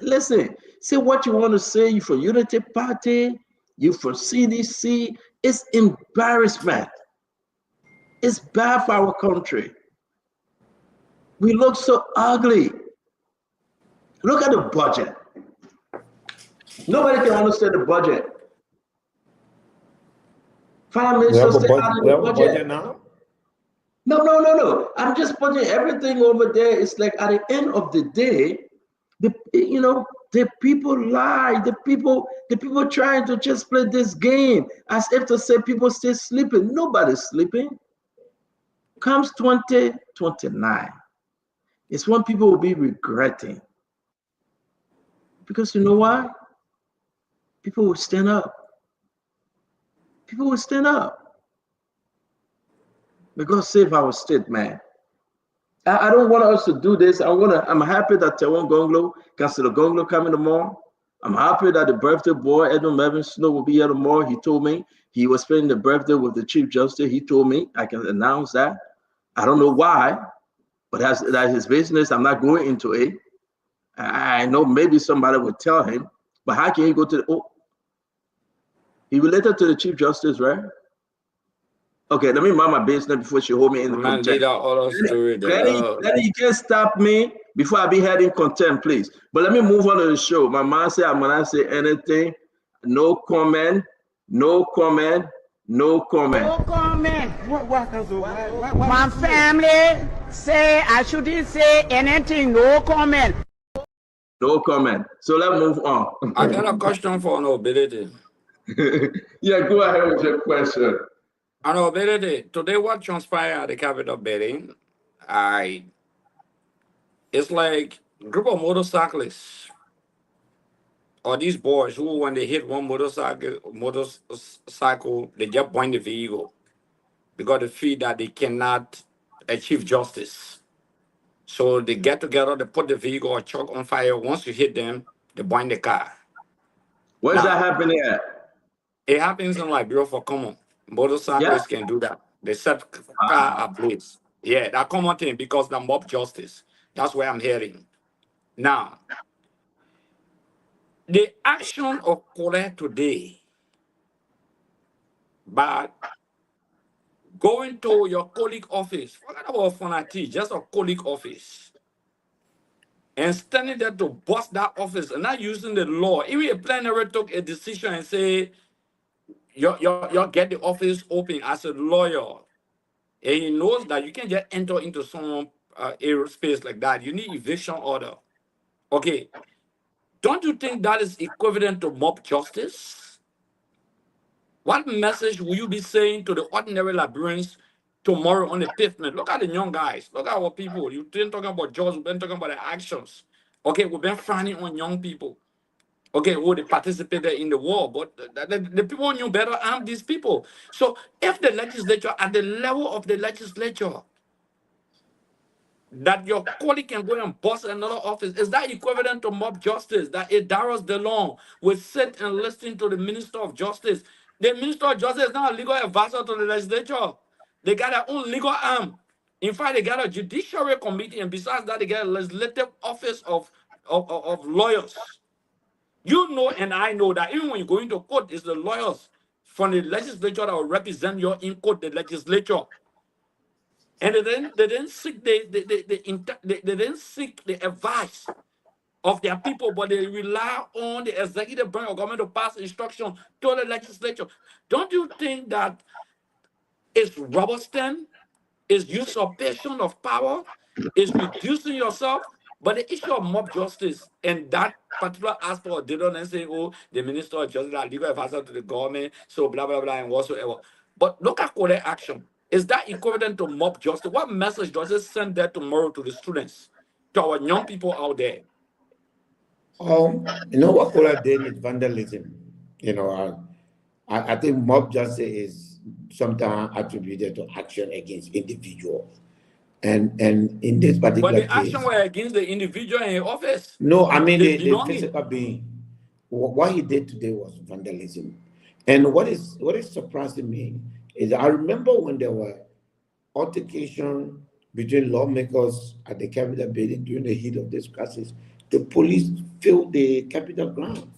Listen, say what you want to say, you for Unity Party, you for CDC, it's embarrassment. It's bad for our country. We look so ugly. Look at the budget. Nobody can understand the budget. Prime Minister said out of the budget now? No. I'm just putting everything over there. It's like at the end of the day, the people lie. The people trying to just play this game as if to say people still sleeping. Nobody's sleeping. Comes 2029. It's when people will be regretting. Because you know why? People will stand up. People will stand up. We're going to save our state, man. I don't want us to do this. I'm happy that Taiwan Gonglo, Councilor Gonglo coming tomorrow. I'm happy that the birthday boy, Edmund Melvin Snow, will be here tomorrow. He told me he was spending the birthday with the Chief Justice. He told me I can announce that. I don't know why, but that's his business. I'm not going into it. I know maybe somebody would tell him, but how can he go to the, he related to the Chief Justice, right? Okay, let me mind my business before she hold me in the contempt. Lenny, you can't stop me before I be heading contempt, please. But let me move on to the show. My mom said I'm gonna say anything. No comment. No comment. No comment. No comment. My family say I shouldn't say anything. No comment. No comment. So let's move on. I got a question for Nobility. Yeah, go ahead with your question. Nobility, today what transpired at the Capitol building, I It's like a group of motorcyclists or these boys who, when they hit one motorcycle, they just point the vehicle because they feel that they cannot achieve justice. So they get together, they put the vehicle or truck on fire. Once you hit them, they bind the car. Where's that happening at? It happens in Liberia for common. Motorcyclists can do that. They set car ablaze. Yeah, that common thing because the mob justice. That's where I'm heading. Now, the action of Kole today by going to your colleague office, forget about Fonati, just a colleague office, and standing there to bust that office and not using the law. Even a plenary took a decision and say, you get the office open as a lawyer. And he knows that you can't just enter into some aerospace like that. You need eviction order. Okay. Don't you think that is equivalent to mob justice? What message will you be saying to the ordinary Liberians tomorrow on the pavement? Look at the young guys. Look at our people. You've been talking about jobs. We've been talking about the actions. Okay, we've been frowning on young people. Okay, who they participated in the war, but the people knew better arm these people. So if the legislature, at the level of the legislature, that your colleague can go and bust another office, is that equivalent to mob justice? That Darius DeLong will sit and listen to the Minister of Justice. The Minister of Justice is not a legal advisor to the legislature. They got their own legal arm. In fact, they got a judiciary committee, and besides that, they got a legislative office of lawyers. You know, and I know that even when you go into court, it's the lawyers from the legislature that will represent you in court, the legislature. And they didn't seek they didn't seek the advice of their people, but they rely on the executive branch of government to pass instruction to the legislature. Don't you think that it's rubber stamp, it's usurpation of power, it's reducing yourself? But the issue of mob justice and that particular aspect, they don't say, oh, the Minister of Justice are legal advisor to the government, so blah, blah, blah, and whatsoever. But look at correct action. Is that equivalent to mob justice? What message does it send there tomorrow to the students, to our young people out there? You know what Kola did is vandalism. You know, I think mob justice is sometimes attributed to action against individuals. And in this particular case, but the action were against the individual in office. No, I mean the physical being. What he did today was vandalism. And what is surprising me is I remember when there were altercation between lawmakers at the Capitol building during the heat of this crisis, the police filled the Capitol ground.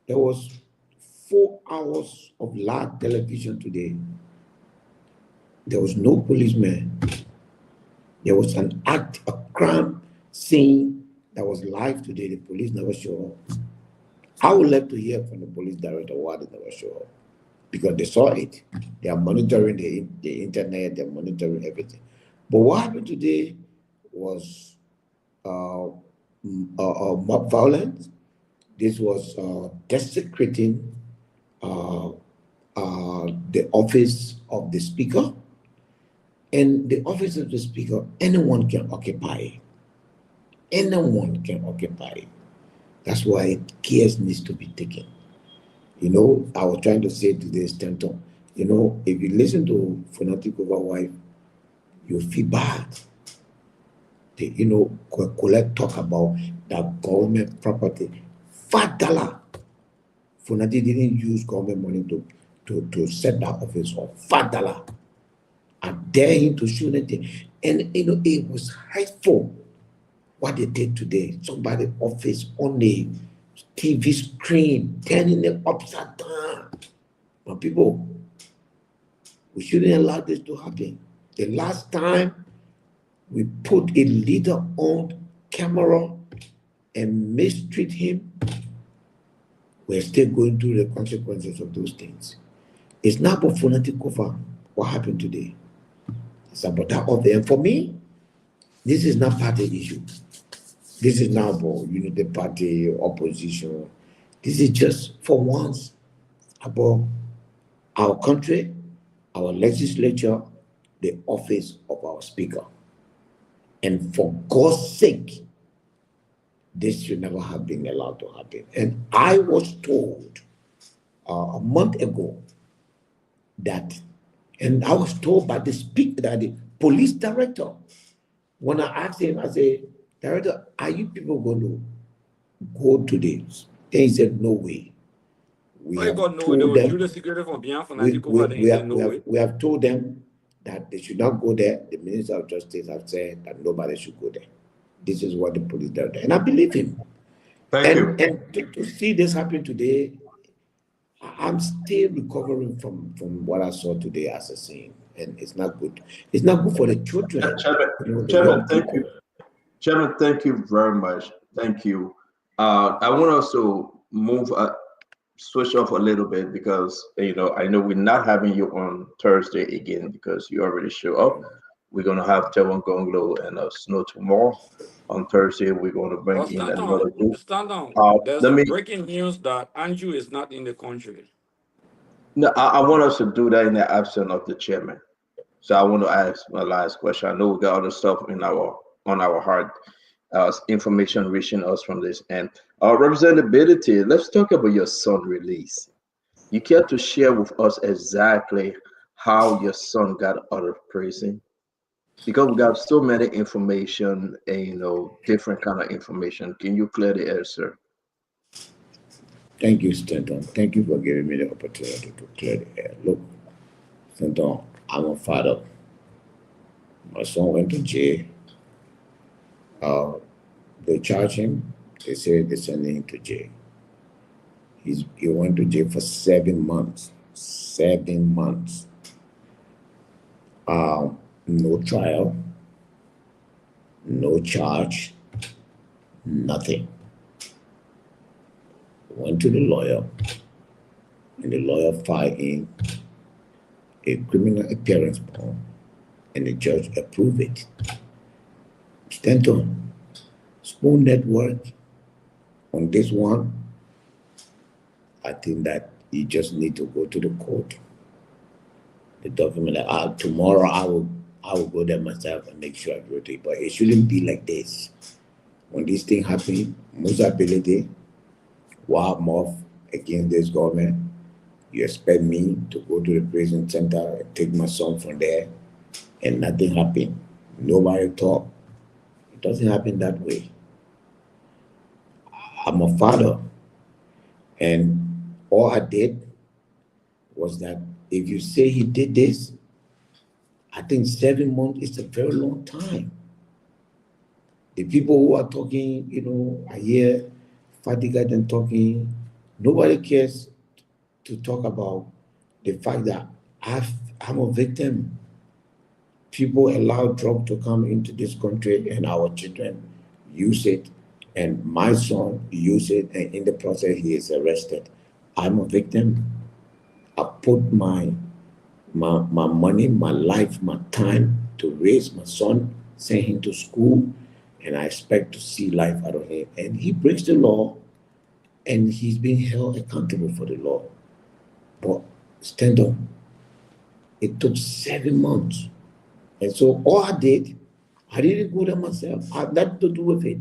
There was 4 hours of live television today. There was no policeman. There was an act, a crime scene that was live today. The police never showed up. I would like to hear from the police director why they never show up. Because they saw it. They are monitoring the internet, they're monitoring everything. But what happened today was mob violence. This was desecrating the office of the speaker. And the office of the speaker, anyone can occupy. Anyone can occupy. That's why care needs to be taken. You know, I was trying to say to this Stanton, you know, if you listen to Fonatikova's wife, you feel bad. They, you know, Colette talk about that government property. $5. Fonati didn't use government money to set that office up. $5. I dare him to show anything. And, you know, it was hateful what they did today. Somebody office on the TV screen, turning it upside down. But people, we shouldn't allow this to happen. The last time we put a leader on camera and mistreat him, we're still going through the consequences of those things. It's not about Fonatikova, what happened today. It's about that of them. For me, this is not party issue. This is not about unity party, opposition. This is just for once about our country, our legislature, the office of our speaker. And for God's sake, this should never have been allowed to happen. And I was told a month ago that, and I was told by the police director, when I asked him, I said, Director, are you people going to go to this? Then he said, no way. We have told them that they should not go there. The Minister of Justice have said that nobody should go there. This is what the police did. And I believe him. And to see this happen today, I'm still recovering from what I saw today as a scene. And it's not good. It's not good for the children. Chairman, thank you. Chairman, thank you very much. Thank you. I want us to move, switch off a little bit because, I know we're not having you on Thursday again because you already show up. We're going to have Tevon Gonglo and Snow tomorrow. On Thursday, we're going to bring in another group. There's breaking news that Andrew is not in the country. No, I want us to do that in the absence of the chairman. So I want to ask my last question. I know we got other stuff on our heart, information reaching us from this. And representability, let's talk about your son release. You care to share with us exactly how your son got out of prison? Because we got so many information and different kind of information. Can you clear the air, sir? Thank you, Stanton. Thank you for giving me the opportunity to clear the air. Look, Stanton, I'm a father. My son went to jail. They charged him. They said they sent him to jail. He went to jail for 7 months. 7 months. No trial, no charge, nothing. Went to the lawyer, and the lawyer filed in a criminal appearance form, and the judge approved it. Stanton, Spoon Network, on this one, I think that you just need to go to the court. The document, tomorrow I will go there myself and make sure I wrote it. But it shouldn't be like this. When this thing happens, most ability, while I'm off against this government, you expect me to go to the prison center and take my son from there, and nothing happened. Nobody talk. It doesn't happen that way. I'm a father, and all I did was that if you say he did this, I think 7 months is a very long time. The people who are talking, I hear Fadiga and talking. Nobody cares to talk about the fact that I'm a victim. People allow drugs to come into this country, and our children use it, and my son use it, and in the process he is arrested. I'm a victim. I put my money, my life, my time to raise my son, send him to school, and I expect to see life out of him. And he breaks the law, and he's being held accountable for the law. But stand up. It took 7 months. And so all I didn't go there myself. I had nothing to do with it.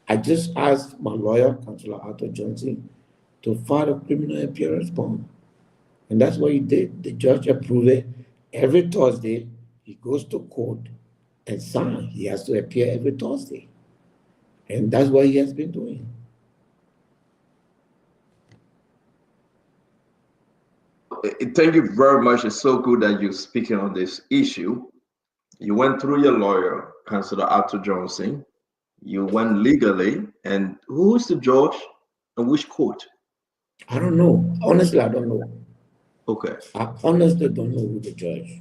I just asked my lawyer, Councillor Arthur Johnson, to file a criminal appearance form. And that's what he did. The judge approved it. Every Thursday, he goes to court and signs. He has to appear every Thursday. And that's what he has been doing. Thank you very much. It's so good that you're speaking on this issue. You went through your lawyer, Councillor Arthur Johnson. You went legally. And who's the judge and which court? I don't know. Honestly, I don't know. Okay. I honestly don't know who the judge.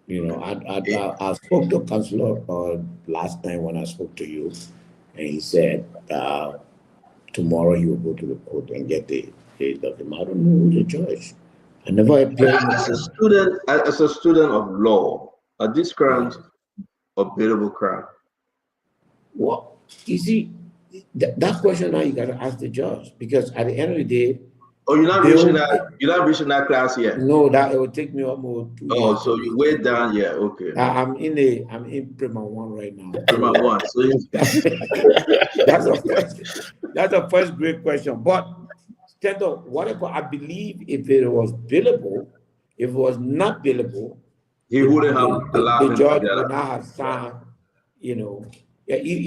I spoke to Councillor last time when I spoke to you, and he said tomorrow he will go to the court and get the document. I don't know who the judge. I never appeared. As a student of law, are these crimes a biddable crime? Well, you see, that question now you got to ask the judge, because at the end of the day, Oh, you're not reaching that class yet. No, that it will take me almost 2 years. Oh, so you way down, yeah. Okay. I'm in Prima 1 right now. Prima 1. So that's a first great question. But Stendo, whatever, I believe if it was billable, if it was not billable, he wouldn't have allowed the judge would not have signed, he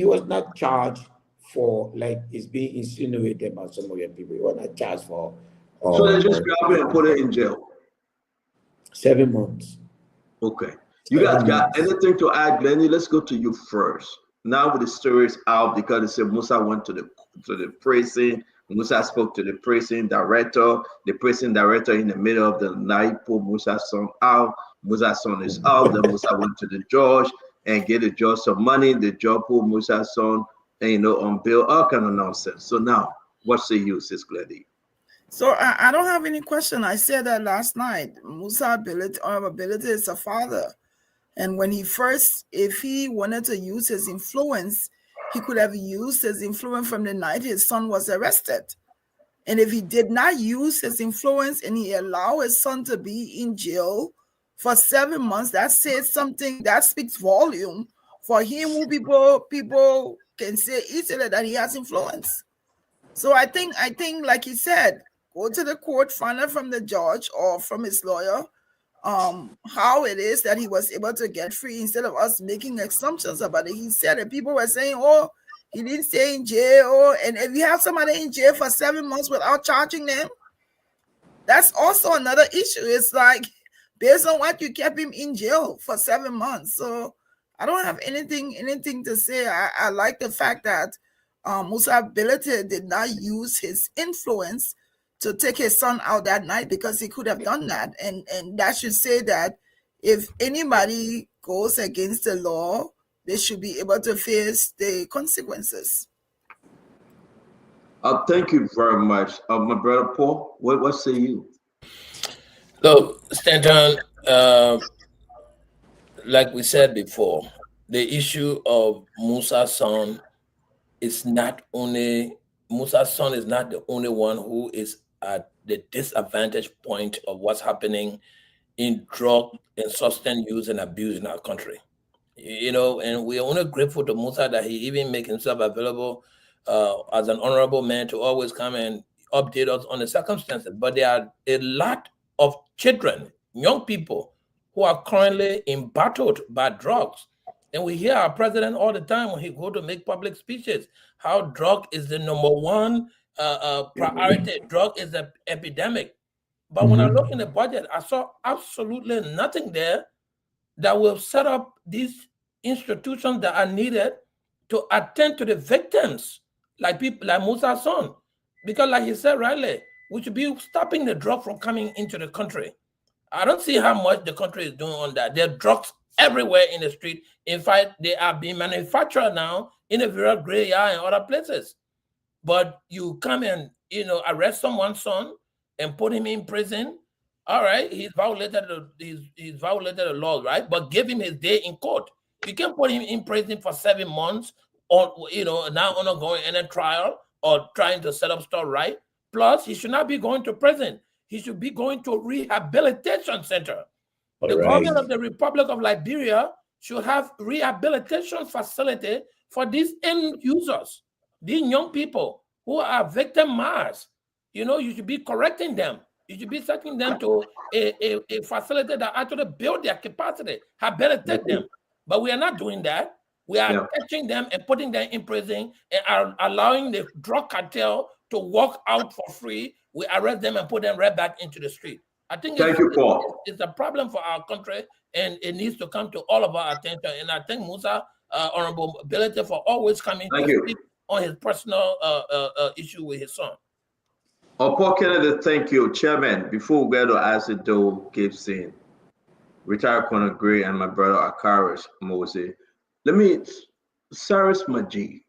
was not charged for, like it's being insinuated by some of your people. He was not charged for. So they just grab him and put him in jail. 7 months. Okay. You guys got anything to add, Glennie? Let's go to you first. Now with the stories out, because they said Musa went to the prison. Musa spoke to the prison director. The prison director in the middle of the night pulled Musa's son out. Musa's son is out. Then Musa went to the judge and gave the judge some money. The judge pulled Musa's son, and on bail, all kind of nonsense. So now, what's the use, Sis Glennie? So I don't have any question. I said that last night. Musa's ability is a father. And when if he wanted to use his influence, he could have used his influence from the night his son was arrested. And if he did not use his influence and he allowed his son to be in jail for 7 months, that says something, that speaks volume for him, who people can say easily that he has influence. So I think, like he said, go to the court, find out from the judge or from his lawyer how it is that he was able to get free, instead of us making assumptions about it. He said that people were saying, oh, he didn't stay in jail. And if you have somebody in jail for 7 months without charging them, that's also another issue. It's like, based on what you kept him in jail for 7 months. So I don't have anything to say. I like the fact that Musa Ability did not use his influence to take his son out that night, because he could have done that. And that should say that if anybody goes against the law, they should be able to face the consequences. Thank you very much. My brother Paul, what say you? So, Stanton, like we said before, the issue of Musa's son is not the only one who is at the disadvantage point of what's happening in drug and substance use and abuse in our country. And we're only grateful to Musa that he even make himself available as an honorable man to always come and update us on the circumstances. But there are a lot of children, young people, who are currently embattled by drugs. And we hear our president all the time when he go to make public speeches, how drug is the number one priority. Drug is an epidemic. But when I look in the budget, I saw absolutely nothing there that will set up these institutions that are needed to attend to the victims, like people like Musa's son. Because like he said rightly, we should be stopping the drug from coming into the country. I don't see how much the country is doing on that. There are drugs everywhere in the street. In fact, they are being manufactured now in a very graveyard and other places. But you come and arrest someone's son and put him in prison. All right, he's violated the law, right? But give him his day in court. You can't put him in prison for 7 months, or now undergoing any trial or trying to set up stuff right. Plus, he should not be going to prison. He should be going to a rehabilitation center. The government of the Republic of Liberia should have rehabilitation facility for these end users, these young people who are victimized. You should be correcting them. You should be taking them to a facility that actually build their capacity, rehabilitate them. But we are not doing that. We are catching them and putting them in prison and are allowing the drug cartel to walk out for free. We arrest them and put them right back into the street. I think it's a problem for our country, and it needs to come to all of our attention. And I think Musa, honorable ability for always coming to speak on his personal issue with his son. Paul Kennedy, thank you. Chairman, before we go to Asido Gibson, retired Colonel Gray, and my brother Akaris Mose, let me, Cyrus Maji,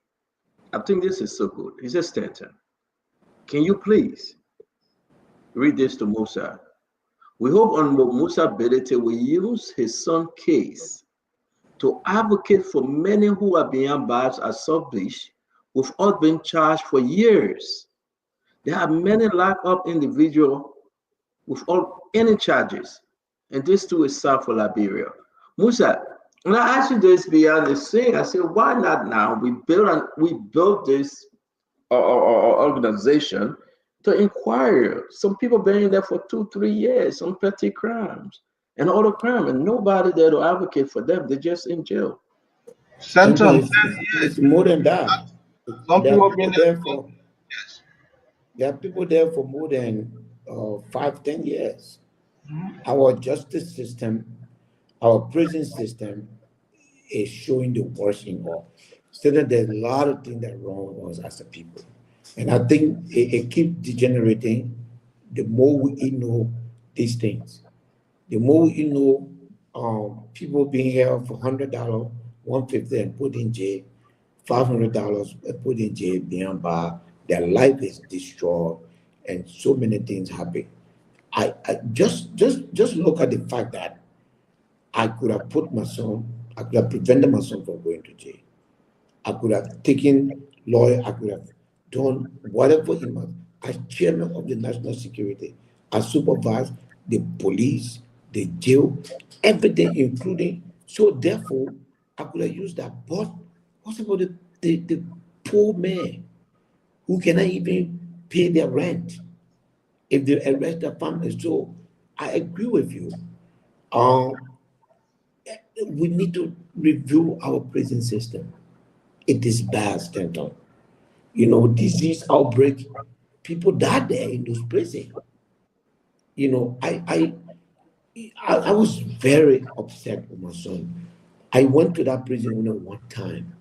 I think this is so good. He says, Stanton, can you please read this to Musa? We hope Honorable Musa Bedete will use his son's case to advocate for many who are being barred at South Beach who've all been charged for years. There are many locked up individuals with any charges, and this too is South for Liberia. Musa, when I asked you this beyond the scene, I said, why not now? We built this organization to inquire. Some people been there for 2-3 years on petty crimes and other crime, and nobody there to advocate for them. They're just in jail. Sometimes it's more than that. Some There people are people there for there are people there for more than 5-10 years. Our justice system, our prison system is showing the worst in all. So that there's a lot of things that wrong with us as a people. And I think it keeps degenerating the more we know these things. The more we know people being held for $100, $150 and put in jail, $500 put in jail, beyond bar, their life is destroyed, and so many things happen. I just look at the fact that I could have put my son, I could have prevented my son from going to jail. I could have taken lawyer, I could have done whatever in my, as chairman of the national security, I supervise the police, the jail, everything, including, so therefore, I could have used that. But what about the poor man who cannot even pay their rent if they arrest their family? So I agree with you. We need to review our prison system. It is bad, Stanton. You know, disease outbreak, people died there in those prisons. You know, I was very upset with my son. I went to that prison only one time.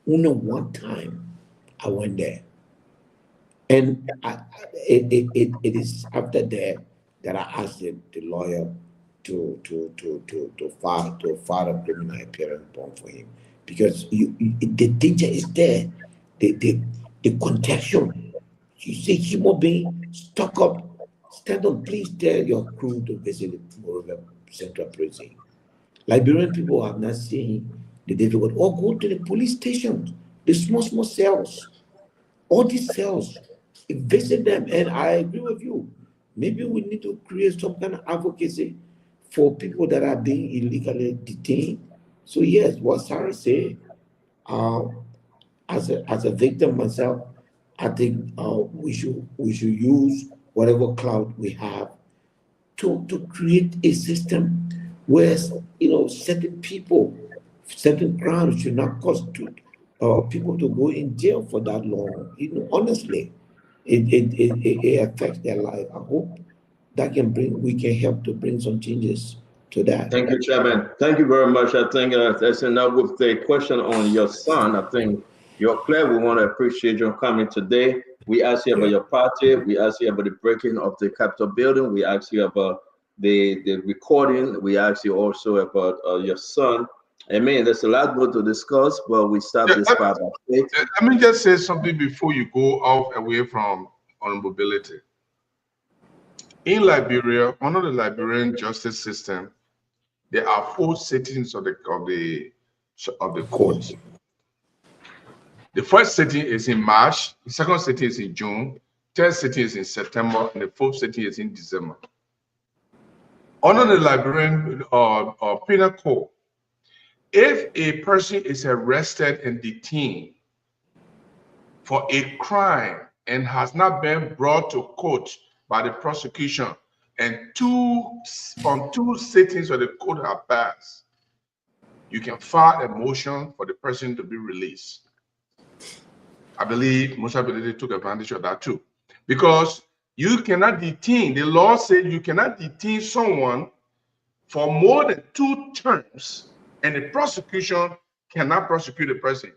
Only one time I went there. And it is after that I asked the lawyer to file a criminal appearance bond for him, because the danger is there. The contagion. You see human being stuck up. Stand up, please tell your crew to visit the Moreover Central Prison. Liberian people have not seen the difficult, or go to the police stations, the small cells, all these cells, visit them. And I agree with you. Maybe we need to create some kind of advocacy for people that are being illegally detained. So yes, what Sarah said, as a victim myself, I think we should use whatever clout we have to create a system where certain people, certain crimes should not cause people to go in jail for that long. Honestly, it affects their life. I hope that we can help to bring some changes to that. Thank you, Chairman. Thank you very much. I think that's enough with the question on your son. I think you're clear. We want to appreciate your coming today. We asked you about your party. We asked you about the breaking of the Capitol building. We asked you about the recording. We asked you also about your son. I mean, there's a lot more to discuss, but we start this part. Let me just say something before you go off away from on mobility. In Liberia, under the Liberian justice system, there are 4 sittings of the courts. The first sitting is in March, the second sitting is in June, third sitting is in September, and the fourth sitting is in December. Under the Liberian penal code, if a person is arrested and detained for a crime and has not been brought to court by the prosecution, and 2 sittings of the court have passed, you can file a motion for the person to be released. I believe Musa Belede took advantage of that too, because you cannot detain. The law says you cannot detain someone for more than 2 terms, and the prosecution cannot prosecute the person.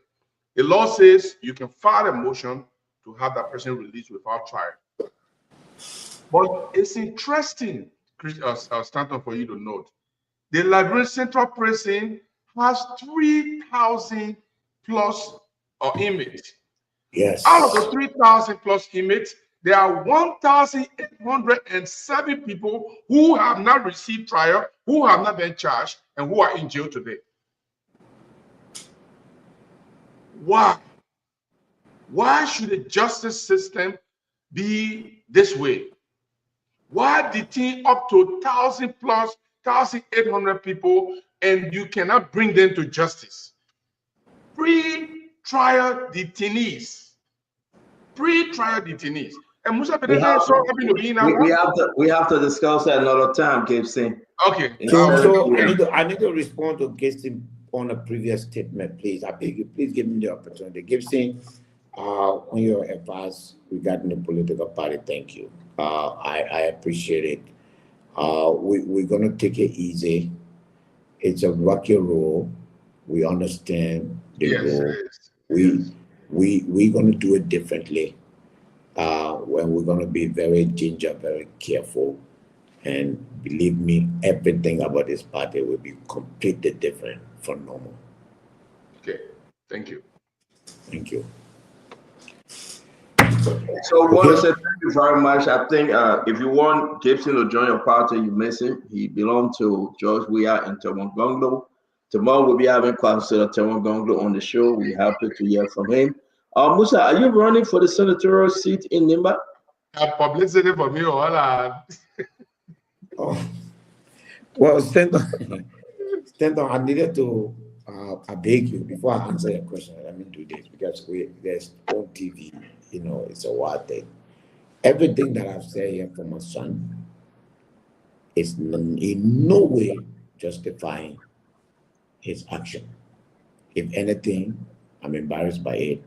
The law says you can file a motion to have that person released without trial. But it's interesting, Stanton, for you to note, the Liberian Central Prison has 3,000 plus inmates. Yes. Out of the 3,000 plus inmates, there are 1,807 people who have not received trial, who have not been charged, and who are in jail today. Why? Why should the justice system be this way? Why detain up to 1,000 plus 1,800 people and you cannot bring them to justice? Pre-trial detainees. Pre-trial detainees. And Musa we have to discuss that another time, Gibson. Okay. So I need to respond to Gibson on a previous statement, please. I beg you, please give me the opportunity. Gibson, on your advice regarding the political party, thank you. I appreciate it. We're gonna take it easy. It's a rocky road. We understand the role. We're gonna do it differently. When we're gonna be very ginger, very careful, and believe me, everything about this party will be completely different from normal. Okay, thank you. Thank you. So I want to say thank you very much. I think if you want Gibson to join your party, you miss him. He belongs to George Weah and Tewangonglo. Tomorrow we'll be having Councillor Tewangonglo on the show. We're happy to hear from him. Musa, are you running for the senatorial seat in Nimba? Publicity for me, Well, Stanton, I needed to I beg you, before I answer your question, let me do this, because there's on TV, it's a wild thing. Everything that I've said here for my son is in no way justifying his action. If anything, I'm embarrassed by it.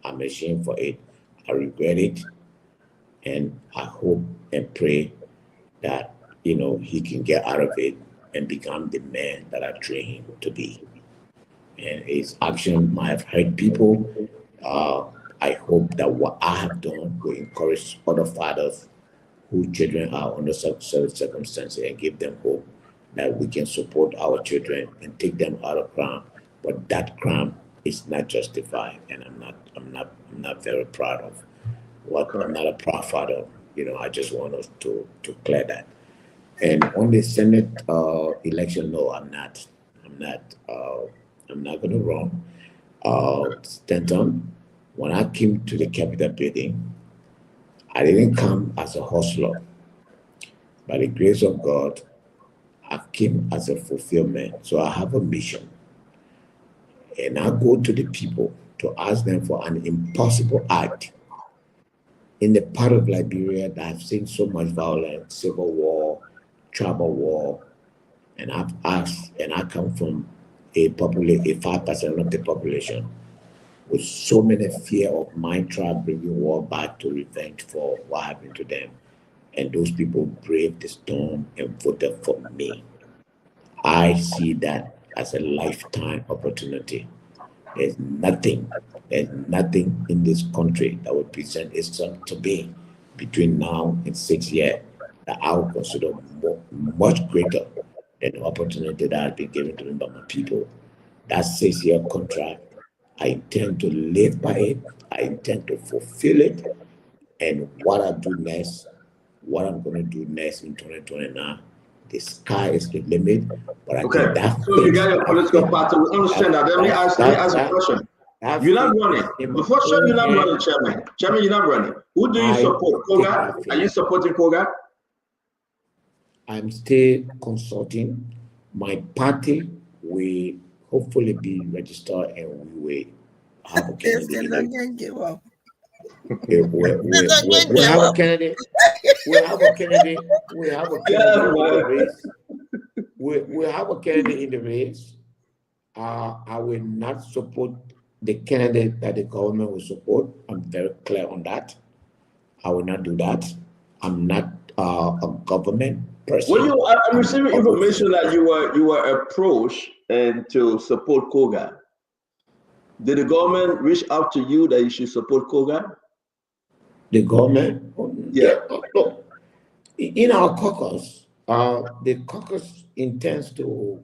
I'm ashamed for it. I regret it. And I hope and pray that, he can get out of it and become the man that I trained him to be. And his action might have hurt people. I hope that what I have done will encourage other fathers whose children are under certain circumstances and give them hope that we can support our children and take them out of crime. But that crime is not justified, and I'm not very proud of what. I'm not a proud father. I just want us to clear that. And on the Senate election, no, I'm not going to run. Stanton, when I came to the Capitol building, I didn't come as a hustler. By the grace of God, I came as a fulfillment. So I have a mission. And I go to the people to ask them for an impossible act in the part of Liberia that I've seen so much violence, civil war, tribal war, and I've asked, and I come from a 5% of the population with so many fear of my tribe bringing war back to revenge for what happened to them. And those people braved the storm and voted for me. I see that as a lifetime opportunity. There's nothing in this country that would present itself to be between now and 6 years that I would consider much greater than the opportunity that has been given to me by my people. That 6-year contract, I intend to live by it. I intend to fulfill it. And what I do next, what I'm going to do next in 2029, the sky is the limit. But I think that. So you got your political party. We understand that. Let me ask a question. You're not running. Before sure, you're not running, Chairman. Chairman, you're not running. Who do you support? Koga? Are you supporting Koga? I'm still consulting. My party will hopefully be registered and we will have a candidate. We have a candidate. We have a candidate in the race. I will not support the candidate that the government will support. I'm very clear on that. I will not do that. I'm not a government person. Well, I'm receiving information that you were approached and to support Koga. Did the government reach out to you that you should support Koga? The government? Yeah. Look, in our caucus, the caucus intends to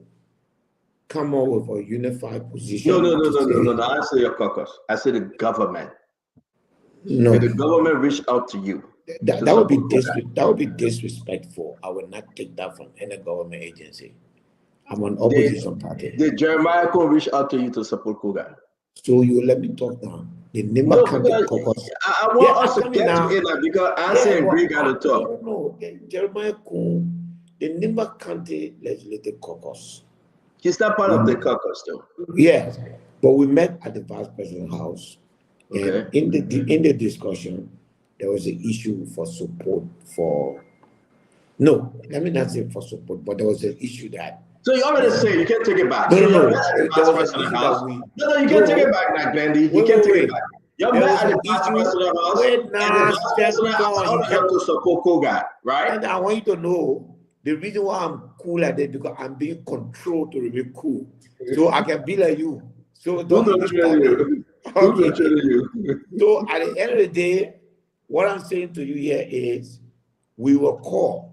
come up with a unified position. No. I say your caucus. I say the government. No. Did the government reach out to you? That would be disrespectful. I will not take that from any government agency. I'm an opposition party. Did Jeremiah reach out to you to support Koga? So you let me talk now. The Nimba County caucus. I want us to get to it because I say we got to talk. No, Jeremiah Kuhn, the Nimba County Legislative Caucus. He's not part of the caucus, though. Yes, but we met at the Vice President's house. Okay. And in the discussion, there was an issue for support for. No, let me not say for support, but there was an issue that. So you already say you can't take it back. No, so no, no, you can't take it back, like Glendy. You can't take it back. You're mad at the Vice President's house. Wait, now, you have to support Koga, right? And I want you to know the reason why I'm cool like that because I'm being controlled to remain cool, so I can be like you. So don't you. So at the end of the day, what I'm saying to you here is, we were called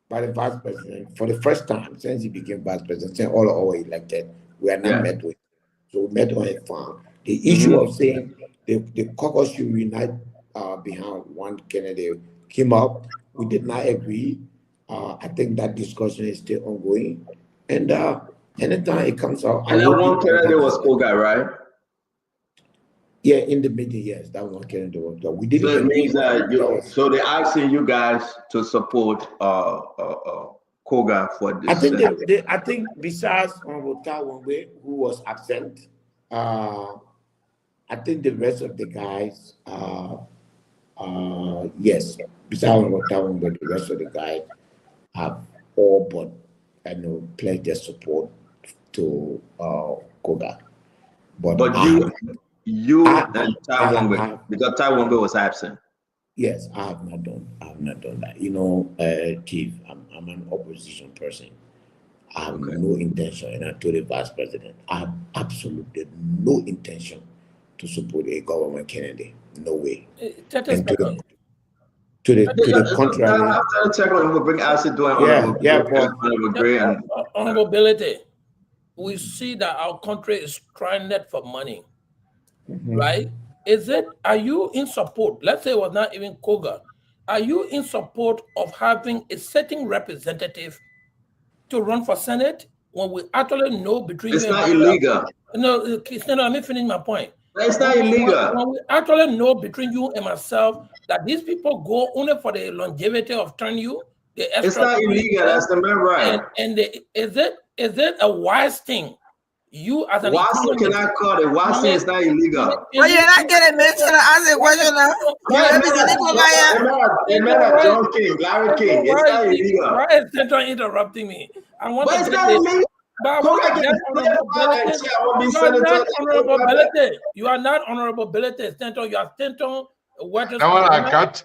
by the Vice President for the first time since he became Vice President, saying all our elected, we are not met with. So we met on a farm. The issue of saying the caucus should unite behind one candidate came up. We did not agree. I think that discussion is still ongoing. And anytime it comes out. And that one candidate was Koga, right? Yeah, in the meeting, yes, that one candidate was. We didn't. So it means that so they're asking you guys to support Koga for this. I think besides Honorable Tawangwe, who was absent, I think the rest of the guys, yes, besides Honorable Tawangwe, the rest of the guys have all but pledged their support to Koga. But you and Tawangwe, because Tawangwe was absent. Yes, I have not done that. Chief, I'm an opposition person. I have no intention, and I told the Vice President, I have absolutely no intention to support a government candidate. No way. To the contrary. After the check, we'll bring acid doing honorability. We see that our country is stranded for money. Right? Are you in support? Let's say it was not even Koga. Are you in support of having a certain representative to run for Senate when we actually know between it's not illegal? No, let me finish my point. It's not illegal. When we actually know between you and myself that these people go only for the longevity of turn you, it's not illegal. That's the man right. And is it a wise thing? You as an Watson cannot call it. Watson is not illegal. But you're not getting mentioned as a question now. John King, Larry King. It's not illegal. Why is Senator interrupting me? I want to get this. You are not honorability, Senator. You are Senator.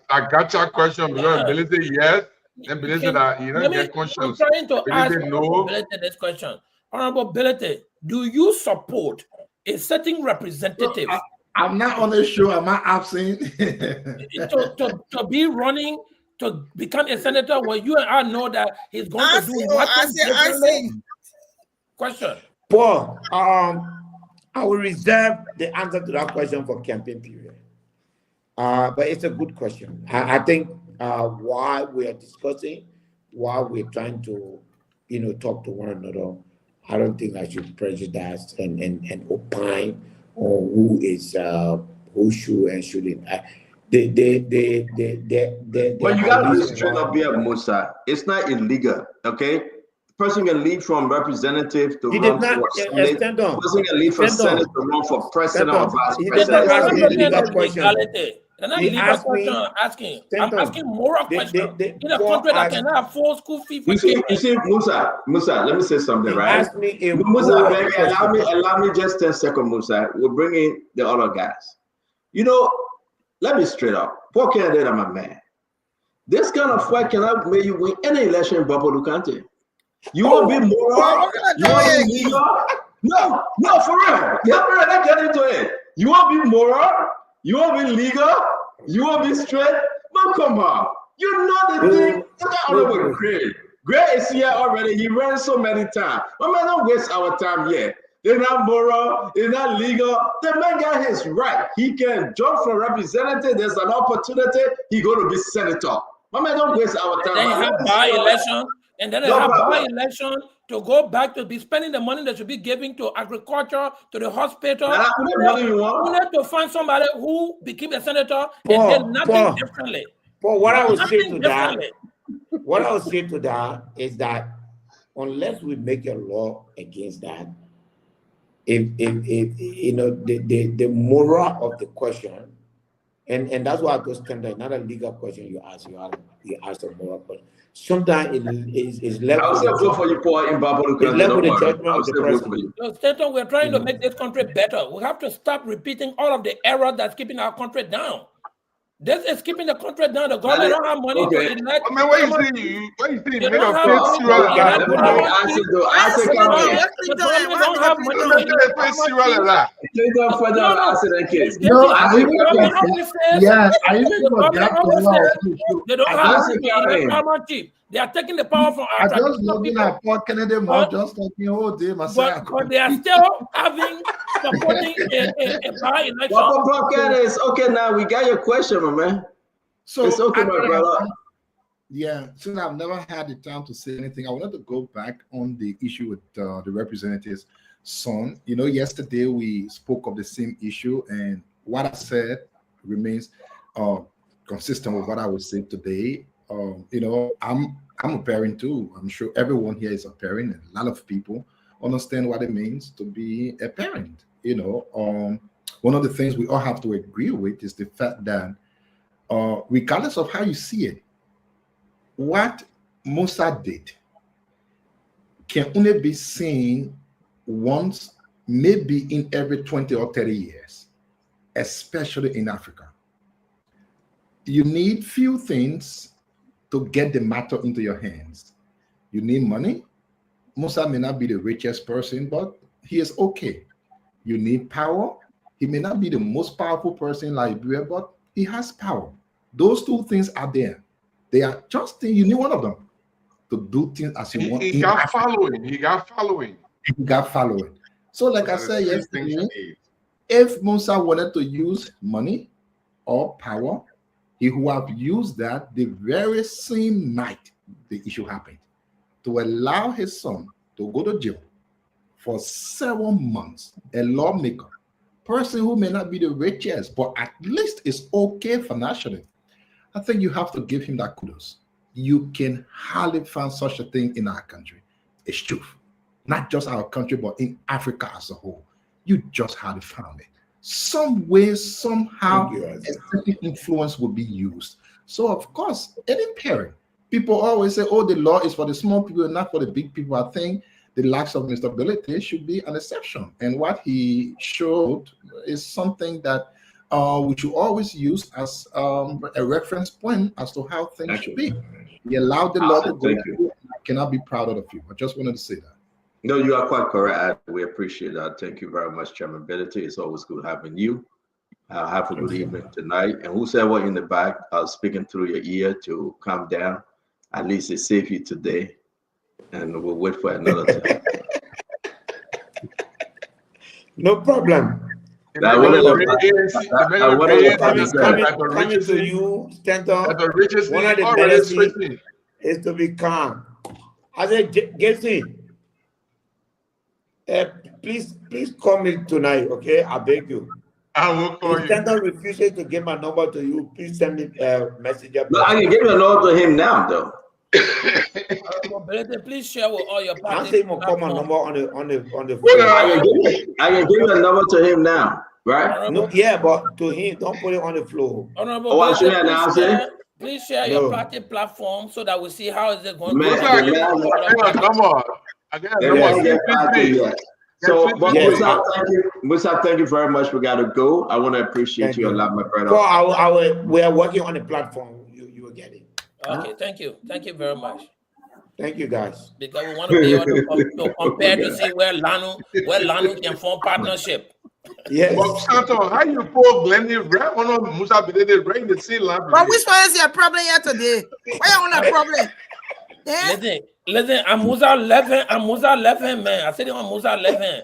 I got your question because ability, yes. Then ability that you don't get questions. I'm trying to ask honorability this question. Honorability, do you support a certain representative? I'm not on the show. I'm not absent. to be running to become a senator where you and I know that he's going to do nothing differently? Question. Paul, I will reserve the answer to that question for campaign period. But it's a good question. I think why we are discussing, why we're trying to, talk to one another. I don't think I should prejudice and opine on who should and shouldn't. But you got to be straight up here, Musa. It's not illegal, okay? Person can leave from representative to run for Senate. Person can leave from Senate to run for president or vice president. I'm asking moral questions in a country that cannot afford school fee for you see, Musa, let me say something, right? Musa, baby, allow me just 10 seconds, Musa. We'll bring in the other guys. Let me straight up. Poor candidate, I'm a man. This kind of fight cannot make you win any election in Bapolu County. You won't be moral. You won't be legal. No, for real. Let's get into it. You won't be moral. You won't be legal. You won't be straight. But come on. You know the thing. Look at Honorable Gray. Gray is here already. He ran so many times. But man, don't waste our time yet. They're not moral. They're not legal. The man got his right. He can jump for representative. There's an opportunity. He's going to be senator. My man, don't waste our time. Then you have by-election. And then they have by-election to go back to be spending the money that should be giving to agriculture, to the hospital. We need to find somebody who became a senator and did nothing differently. But what I would say to that is that unless we make a law against that, if you know the moral of the question, and that's why I go standard, not a legal question you ask a moral question. Sometimes it is left. I'll still vote for you, Paul, in Babylon. It's left with the judgment of the president. No, Stanton, we're trying to make this country better. We have to stop repeating all of the error that's keeping our country down. This is keeping the country down. The government don't have money to elect. I mean, what you saying? Make a face serial like that? They are taking the power from our traditional people. But they are still supporting a by-election. Okay, now we got your question, my man. So it's okay, my brother. Yeah, since I've never had the time to say anything, I wanted to go back on the issue with the representative's son. You know, yesterday we spoke of the same issue, and what I said remains consistent with what I would say today. You know, I'm a parent too. I'm sure everyone here is a parent, and a lot of people understand what it means to be a parent. You know, one of the things we all have to agree with is the fact that regardless of how you see it, what Musa did can only be seen once, maybe in every 20 or 30 years, especially in Africa. You need few things to get the matter into your hands. You need money. Musa may not be the richest person, but he is okay. You need power. He may not be the most powerful person in Liberia, but he has power. Those two things are there. They are just things. You need one of them to do things as you want. He got following. He got following. He got following. So like I said yesterday, if Musa wanted to use money or power, he would have used that the very same night the issue happened to allow his son to go to jail for 7 months. A lawmaker, person who may not be the richest, but at least is okay financially. I think you have to give him that kudos. You can hardly find such a thing in our country. It's true. Not just our country, but in Africa as a whole. You just hardly found it. Some way, somehow, a certain influence will be used. So, of course, any parent, people always say, oh, the law is for the small people and not for the big people. I think the lack of instability should be an exception. And what he showed is something that we should always use as a reference point as to how things should be. He allowed the law to go through. I cannot be proud of you. I just wanted to say that. No, you are quite correct. We appreciate that. Thank you very much, Chairman Ability. It's always good having you. Have a good evening tonight. And whosoever in the back speaking through your ear to calm down, at least it saved you today. And we'll wait for another time. No problem. Coming to you, Stanton. One of the benefits is to be calm. I said, Jesse, please call me tonight, okay? I beg you. I will call you. If Stanton refuses to give my number to you, please send me a message. No, I can give you a number to him now, though. Please share with all your parties. I'm saying call my number on the phone. I can give you a number to him now, right? No, yeah, but to him, don't put it on the floor. Honorable, please share your party platform so that we see how is it going. Come on. So, Musa, thank you very much. We got to go. I want to appreciate you a lot, my brother. We are working on the platform. You will get it. Okay, thank you. Thank you very much. Thank you, guys. Because we want to be able to compare to see where Lanu can form partnership. Yes. But Santo, how you pull Glenny right on Musa Bidede right in the same line? But which one is your problem here today? Why you on a problem? Listen, I'm Musa 11, man. I said I'm Musa 11.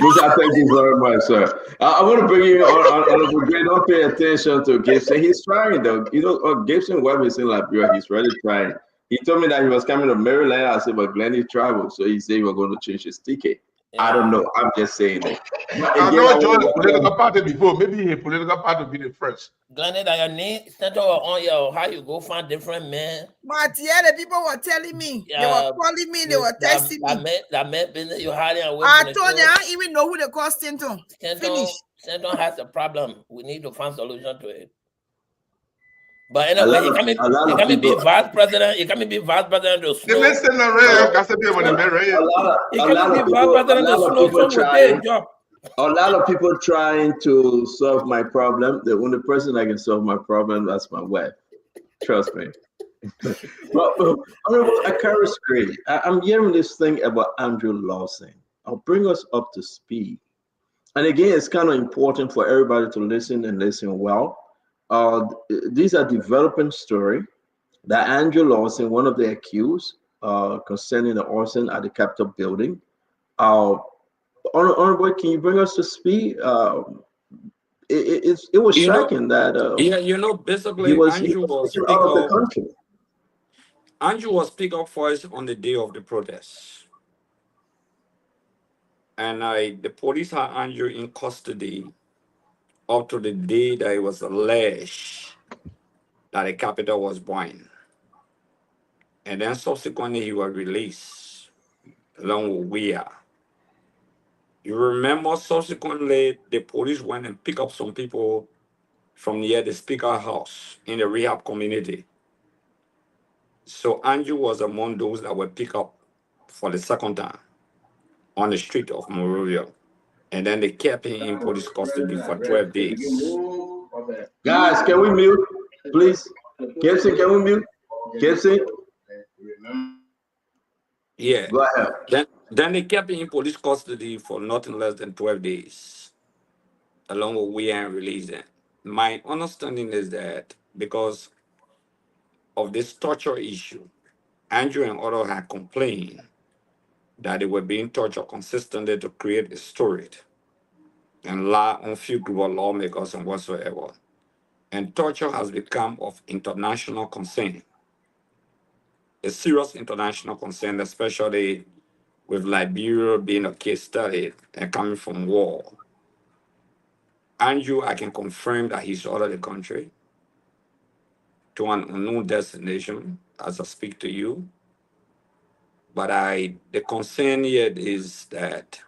Musa, thank you very much, sir. I want to bring you on great. Don't pay attention to Gibson. He's trying though. You know, Gibson Webb is in Liberia. He's really trying. He told me that he was coming to Maryland. I said, but Glenn traveled, so he said he was going to change his ticket. Yeah. I don't know. I'm just saying that. I know joined a political party before. Maybe a political party will be the first. Glenn, that your name center on your how you go find different men. But yeah, the people were telling me. They were calling me. They were texting me. That man business you hiding away. I told you I don't even know who they call Stanton. Finish. Stanton has a problem. We need to find solution to it. But anyway, he can be vice president. He can be vice president of snow. He can be vice president of snow. A lot of people trying to solve my problem. The only person that can solve my problem, that's my wife. Trust me. But I carry straight. I'm hearing this thing about Andrew Lawson. I'll bring us up to speed. And again, it's kind of important for everybody to listen and listen well. These are developing story that Andrew Lawson, one of the accused, concerning the arson at the Capitol building. Honorable, can you bring us to speed? It was shocking that. Basically, Andrew was picked up first on the day of the protest, and the police had Andrew in custody up to the day that it was alleged that the Capitol was burned. And then subsequently he was released along with Weir. You remember subsequently the police went and picked up some people from near the speaker house in the rehab community. So Andrew was among those that were picked up for the second time on the street of Monrovia. And then they kept him in police custody for 12 days. Guys, can we mute, please? Gibson, can we mute? Gibson? Yeah. Go ahead. Then they kept him in police custody for nothing less than 12 days, along with Weir and released him. My understanding is that because of this torture issue, Andrew and others had complained that they were being tortured consistently to create a story and lie on few group of lawmakers and whatsoever. And torture has become of international concern, a serious international concern, especially with Liberia being a case study and coming from war. Andrew, I can confirm that he's out of the country to an unknown destination as I speak to you. But the concern here is that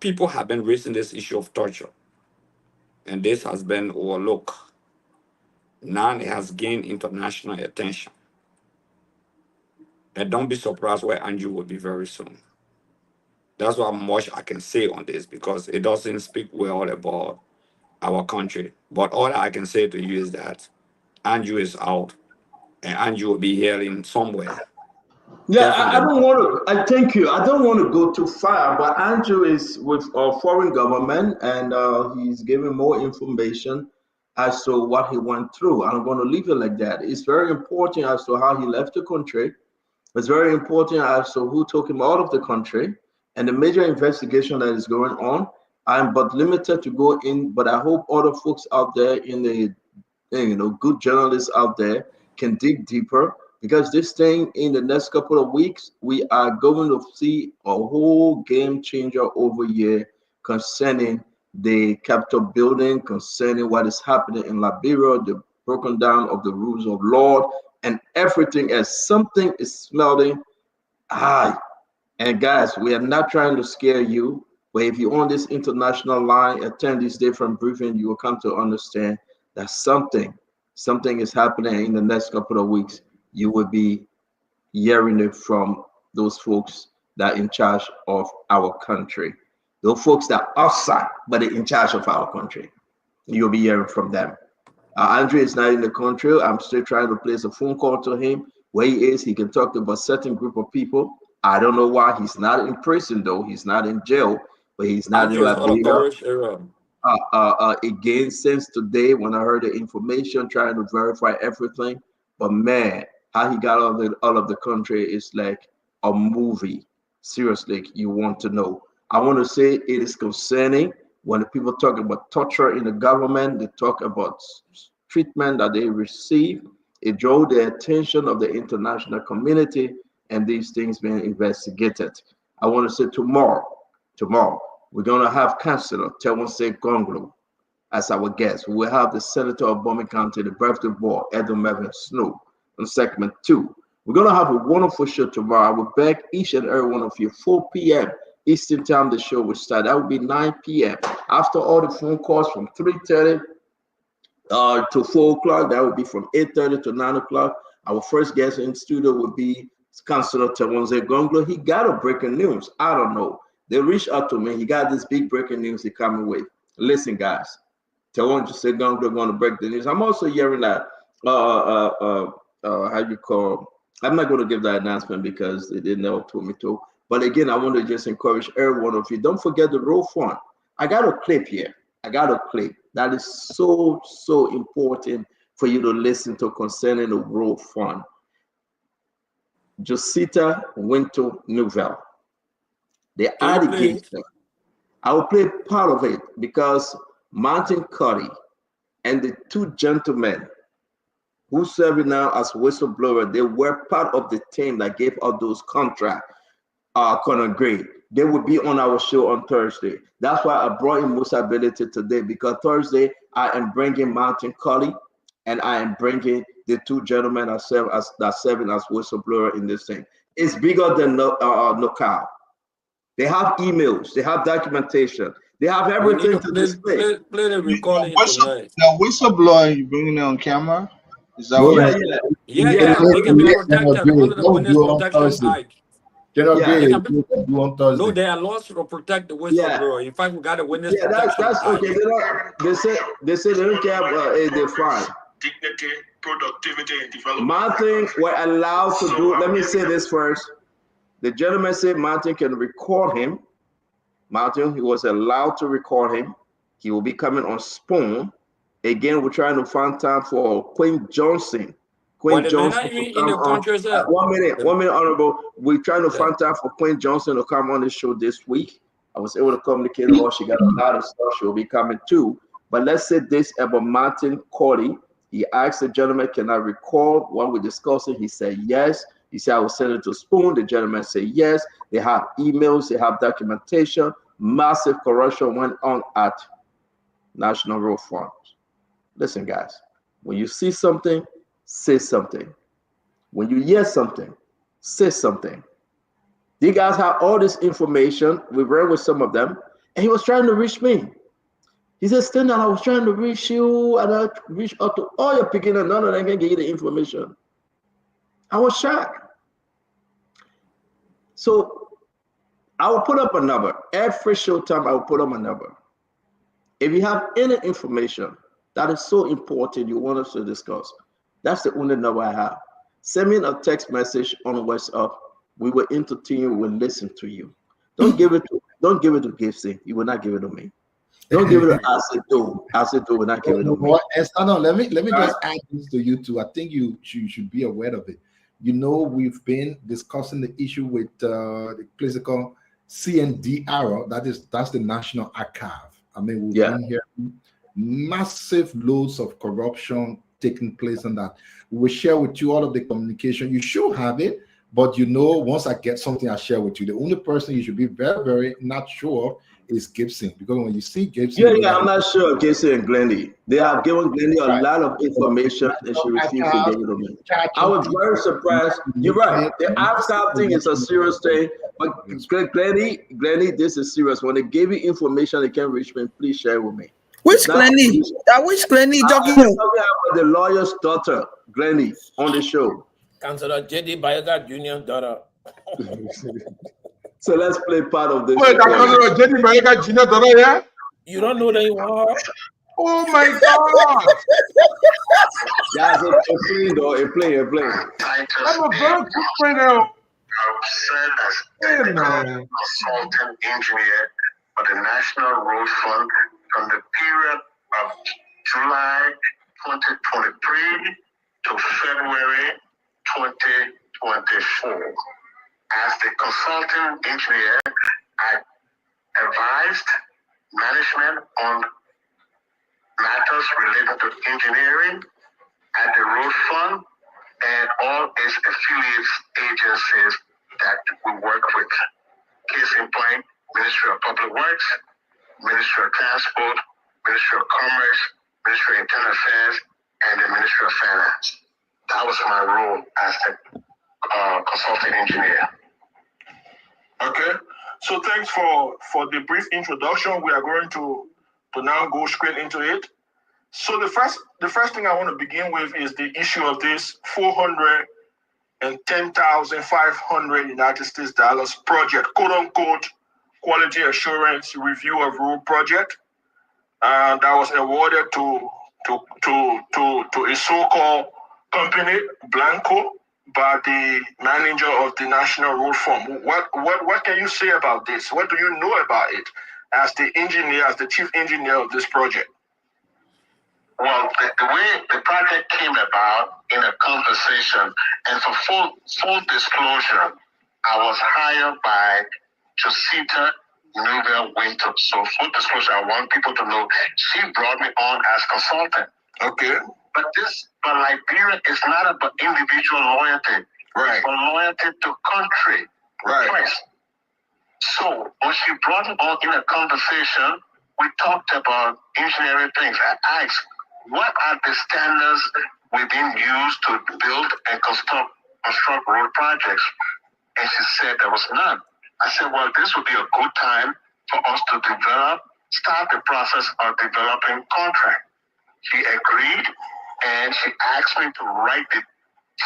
people have been raising this issue of torture, and this has been overlooked. Now it has gained international attention. And don't be surprised where Andrew will be very soon. That's what much I can say on this, because it doesn't speak well about our country. But all I can say to you is that Andrew is out, and Andrew will be here in somewhere. Yeah, I don't want to. I thank you. I don't want to go too far, but Andrew is with a foreign government, and he's giving more information as to what he went through. I'm going to leave it like that. It's very important as to how he left the country. It's very important as to who took him out of the country, and the major investigation that is going on. I'm but limited to go in, but I hope other folks out there in the, good journalists out there can dig deeper, because this thing in the next couple of weeks, we are going to see a whole game changer over here concerning the Capitol building, concerning what is happening in Liberia, the broken down of the rules of law, and everything else. Something is smelling high. And guys, we are not trying to scare you, but if you're on this international line, attend these different briefings, you will come to understand that something is happening in the next couple of weeks. You will be hearing it from those folks that are in charge of our country. Those folks that are outside, but they're in charge of our country. You'll be hearing from them. Andrew is not in the country. I'm still trying to place a phone call to him. Where he is, he can talk to a certain group of people. I don't know why he's not in prison, though. He's not in jail, but he's not in Liberia. Again, since today, when I heard the information, trying to verify everything. But man, how he got out of the country is like a movie. Seriously, you want to know. I want to say it is concerning when the people talk about torture in the government, they talk about treatment that they receive. It drew the attention of the international community and these things being investigated. I want to say tomorrow, we're going to have Councillor Tewonse Gonglo as our guest. We will have the Senator of Bowman County, the birthday boy, Edwin Mervyn Snow, in segment 2. We're going to have a wonderful show tomorrow. I will beg each and every one of you, 4 p.m. Eastern time, the show will start. That will be 9 p.m. After all the phone calls from 3:30 to 4 o'clock, that will be from 8:30 to 9 o'clock. Our first guest in studio will be Councillor Tewonse Gonglo. He got a breaking news. I don't know. They reached out to me. He got this big breaking news he coming with. Listen, guys. Tewonse Gonglo going to break the news. I'm also hearing that, how you call, I'm not going to give that announcement because they didn't know told me to. But again, I want to just encourage every one of you. Don't forget the road fund. I got a clip here. I got a clip that is so important for you to listen to concerning the road fund. Josita Winto Nouvelle. The allegation. I will play part of it because Martin Cuddy and the 2 gentlemen who serve now as whistleblower, they were part of the team that gave out those contracts. Conor Gray. They will be on our show on Thursday. That's why I brought in Musa Ability today, because Thursday I am bringing Martin Colley and I am bringing the 2 gentlemen that serving as whistleblower in this thing. It's bigger than Knockout. They have emails, they have documentation, they have everything to display. Play the recording tonight. The whistleblower, you bringing it on camera? Is that Yeah. They can be protected under the Witness Protection Act. No, there are laws to protect the whistleblower. In fact, we got a Witness Protection that's Act. okay. They say they don't care. They're fine. Dignity, productivity, and development. Martin were allowed to do. Let me say this first. The gentleman said Martin can record him. Martin, he was allowed to record him. He will be coming on Spoon. Again, we're trying to find time for Queen Johnson. Queen Johnson to come on. 1 minute, Honorable. We're trying to find time for Queen Johnson to come on the show this week. I was able to communicate with her. She got a lot of stuff. She'll be coming too. But let's say this about Martin Corley. He asked the gentleman, can I record what we're discussing? He said yes. He said, I will send it to Spoon. The gentleman said yes. They have emails. They have documentation. Massive corruption went on at National Road Fund. Listen, guys, when you see something, say something. When you hear something, say something. These guys have all this information. We read with some of them, and he was trying to reach me. He said, Stand I was trying to reach you, and I reached out to all your picking, and none of them can give you the information. I was shocked. So I will put up a number. Every show time, I will put up a number. If you have any information that is so important you want us to discuss, that's the only number I have. Send me a text message on WhatsApp. We will entertain you. We will listen to you. Don't give it to Gibson. You will not give it to me. Don't give it to Aceto. Aceto will not give it to me. Let me just add this to you too. I think you should be aware of it. You know, we've been discussing the issue with the place called CNDR. That's the National Archive. I mean, we've been hearing massive loads of corruption taking place on that. We will share with you all of the communication. You should have it, but you know, once I get something, I share with you. The only person you should be very, very not sure is Gibson, because when you see Gibson, I'm not sure Gibson and Glendy. They have given Glendy a lot of information, and she refused to give it to me. I was very surprised. You're right. The archive thing is a serious thing, but Glendy, this is serious. When they gave you information they can't reach me, please share with me. Which Glendy? Which Glendy talking about? The lawyer's daughter, Glendy, on the show. Councillor J.D. Bayoga Jr. daughter. So let's play part of this. Wait, Councillor J.D. Bayoga Jr. daughter, yeah? You don't know that you want her? Oh my God! Guys, it's playing though. It's playing. I'm a very good friend now. Served as consultant engineer for the National Road Fund from the period of July 2023 to February 2024. As the consultant engineer, I advised management on matters related to engineering at the Road Fund and all its affiliates agencies that we work with. Case in point, Ministry of Public Works, Ministry of Transport, Ministry of Commerce, Ministry of Internal Affairs, and the Ministry of Finance. That was my role as a consulting engineer. Okay, so thanks for the brief introduction. We are going to now go straight into it. So the first thing I want to begin with is the issue of this $410,500 United States dollars project, quote unquote, quality assurance review of road project, that was awarded to a so-called company, Blanco, by the manager of the National Road Fund. What can you say about this? What do you know about it as the engineer, as the chief engineer of this project? Well, the way the project came about in a conversation, and for full disclosure, I was hired by Josita Newell Winter. So full disclosure, I want people to know she brought me on as consultant. Okay. But Liberia is not about individual loyalty. Right. But loyalty to country. Right. Place. So when she brought me on in a conversation, we talked about engineering things. I asked, what are the standards we've been used to build and construct road projects? And she said there was none. I said, well, this would be a good time for us to start the process of developing contract. She agreed, and she asked me to write the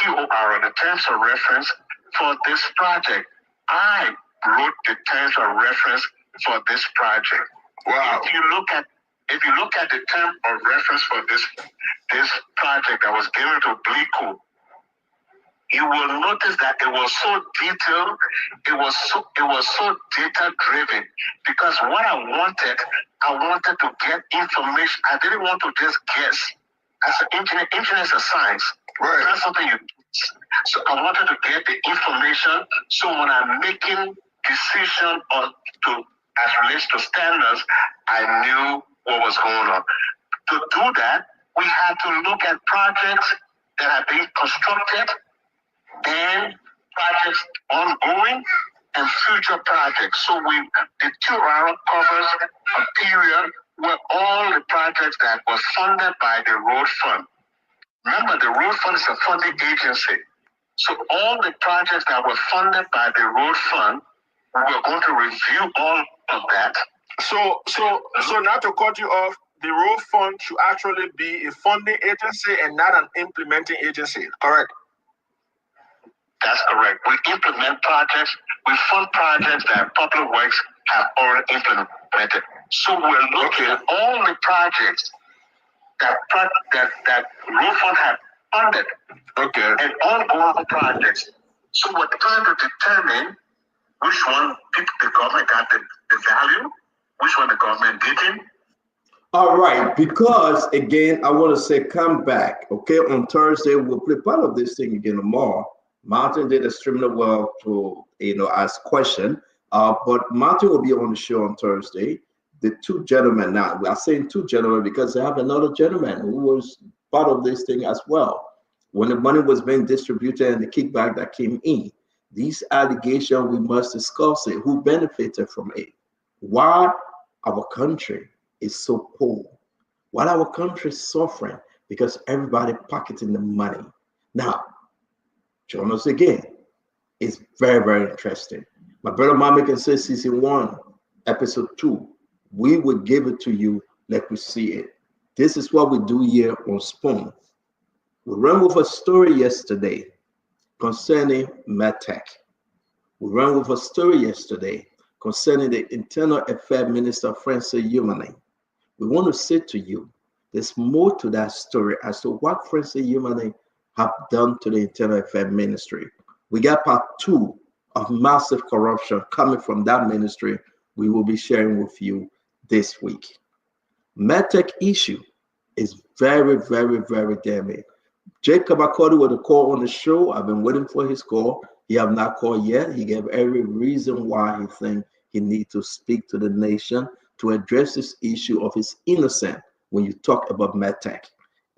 TOR, the terms of reference, for this project. I wrote the terms of reference for this project. Wow. If you look at the term of reference for this project that was given to Blico, you will notice that it was so detailed, it was so data driven, because what I wanted to get information. I didn't want to just guess. As an engineer, is a science. Right. That's something you. So I wanted to get the information. So when I'm making decision as relates to standards, I knew what was going on. To do that, we had to look at projects that are being constructed, and projects ongoing, and future projects. So the TOR covers a period where all the projects that were funded by the Road Fund. Remember, the Road Fund is a funding agency. So all the projects that were funded by the Road Fund, we're going to review all of that. So not to cut you off, the Road Fund should actually be a funding agency and not an implementing agency, correct? That's correct. We implement projects. We fund projects that Public Works have already implemented. So we're looking at all the projects that Road Fund have funded. Okay. And ongoing projects. So we're trying to determine which one the government got the value, which one the government didn't. All right, because again, I want to say come back. Okay, on Thursday we'll play part of this thing again tomorrow. Martin did extremely well to ask question. But Martin will be on the show on Thursday. The two gentlemen now, we are saying two gentlemen because they have another gentleman who was part of this thing as well. When the money was being distributed and the kickback that came in, these allegations, we must discuss it. Who benefited from it? Why our country is so poor? Why our country is suffering? Because everybody pocketing the money. Now, join us again. It's very, very interesting. My brother Mama can say season 1, episode 2. We will give it to you like we see it. This is what we do here on Spoon. We ran with a story yesterday concerning MedTech. We ran with a story yesterday concerning the Internal Affairs Minister, Francis Yumane. We want to say to you, there's more to that story as to what Francis Yumane have done to the Internal Affairs Ministry. We got part 2 of massive corruption coming from that ministry we will be sharing with you this week. MedTech issue is very, very, very damning. Jacob Akodi with a call on the show. I've been waiting for his call. He have not called yet. He gave every reason why he think he needs to speak to the nation to address this issue of his innocence when you talk about MedTech.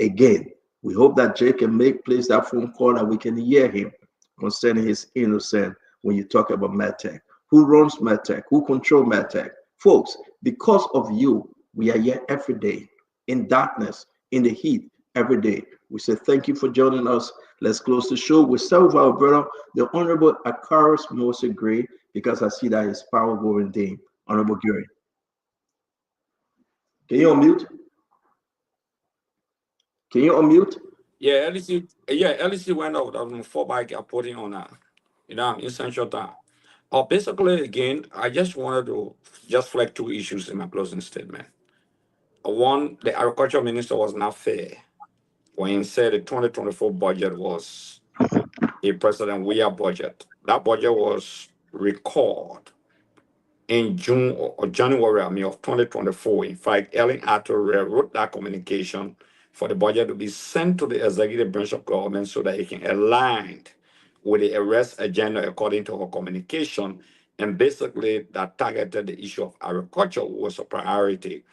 Again, we hope that Jay can make place that phone call that we can hear him concerning his innocence when you talk about MedTech. Who runs MedTech? Who controls MedTech? Folks, because of you, we are here every day in darkness, in the heat, every day. We say thank you for joining us. Let's close the show with some of our brother, the Honorable Akaris Mose Gray, because I see that his power going dim. Honorable Gray. Can you unmute? Can you unmute? Yeah, LEC went out of 4 bike putting on in Central Time. Basically, again, I just wanted to just flag 2 issues in my closing statement. One, the agriculture minister was not fair when he said the 2024 budget was a President Weah budget. That budget was recalled in June or January, of 2024. In fact, Ellen Arthur wrote that communication for the budget to be sent to the executive branch of government so that it can align with the arrest agenda according to her communication. And basically, that targeted the issue of agriculture was a priority.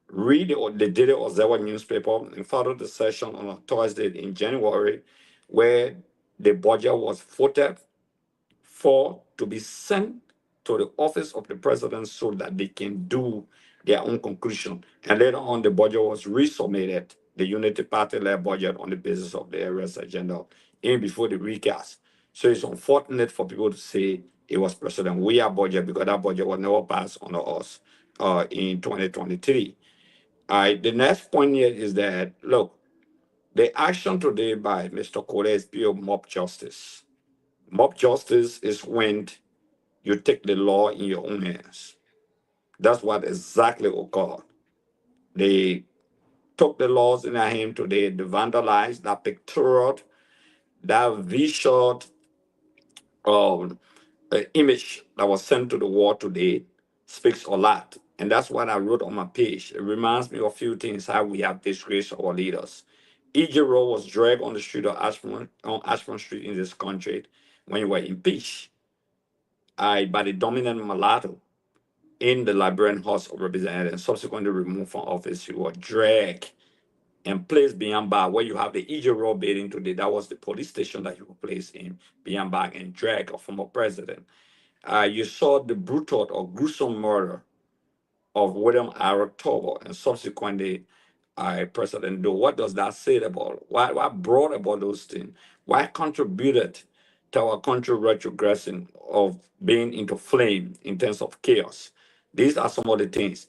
Read the Daily Observer newspaper and follow the session on a Thursday in January, where the budget was voted for to be sent to the office of the president so that they can do their own conclusion. And later on, the budget was resubmitted, the Unity Party-led budget, on the basis of the arrest agenda, in before the recast. So it's unfortunate for people to say it was President Weah budget, because that budget was never passed under us in 2023. The next point here is that, look, the action today by Mr. Kole is pure mob justice. Mob justice is when you take the law in your own hands. That's what exactly occurred. They took the laws in their hand today. They vandalized that pictorial, that visual image that was sent to the world today speaks a lot. And that's what I wrote on my page. It reminds me of a few things, how we have disgraced our leaders. E.J. Rowe was dragged on the street of Ashburn Street in this country when he was impeached by the dominant mulatto in the Liberian House of Representatives, and subsequently removed from office. He was dragged and placed behind bar, where you have the E.J. Rowe building today. That was the police station that he was placed in, behind bar, and dragged a former president. You saw the brutal or gruesome murder of William R. Tobel, and subsequently President Doe. What does that say about? What brought about those things? Why contributed to our country retrogressing of being into flame in terms of chaos? These are some of the things.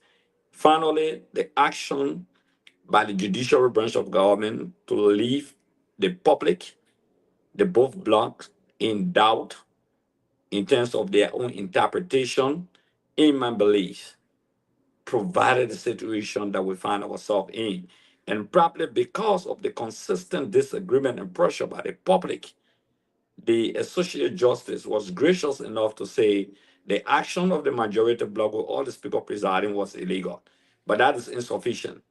Finally, the action by the judicial branch of government to leave the public, the both blocks, in doubt in terms of their own interpretation, in my belief, provided the situation that we find ourselves in. And probably because of the consistent disagreement and pressure by the public, the Associate Justice was gracious enough to say the action of the majority bloc with all the speaker presiding was illegal. But that is insufficient.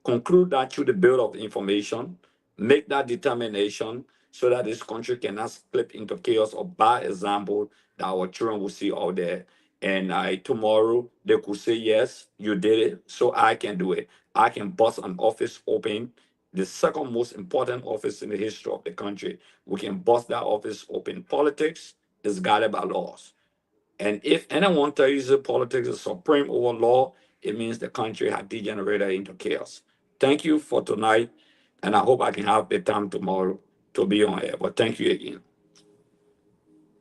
Conclude that through the build of information, make that determination so that this country cannot slip into chaos or bad example that our children will see out there. And tomorrow they could say, yes, you did it, so I can do it. I can bust an office open, the second most important office in the history of the country. We can bust that office open. Politics is guided by laws. And if anyone tells you politics is supreme over law, it means the country has degenerated into chaos. Thank you for tonight, and I hope I can have the time tomorrow to be on air. But thank you again.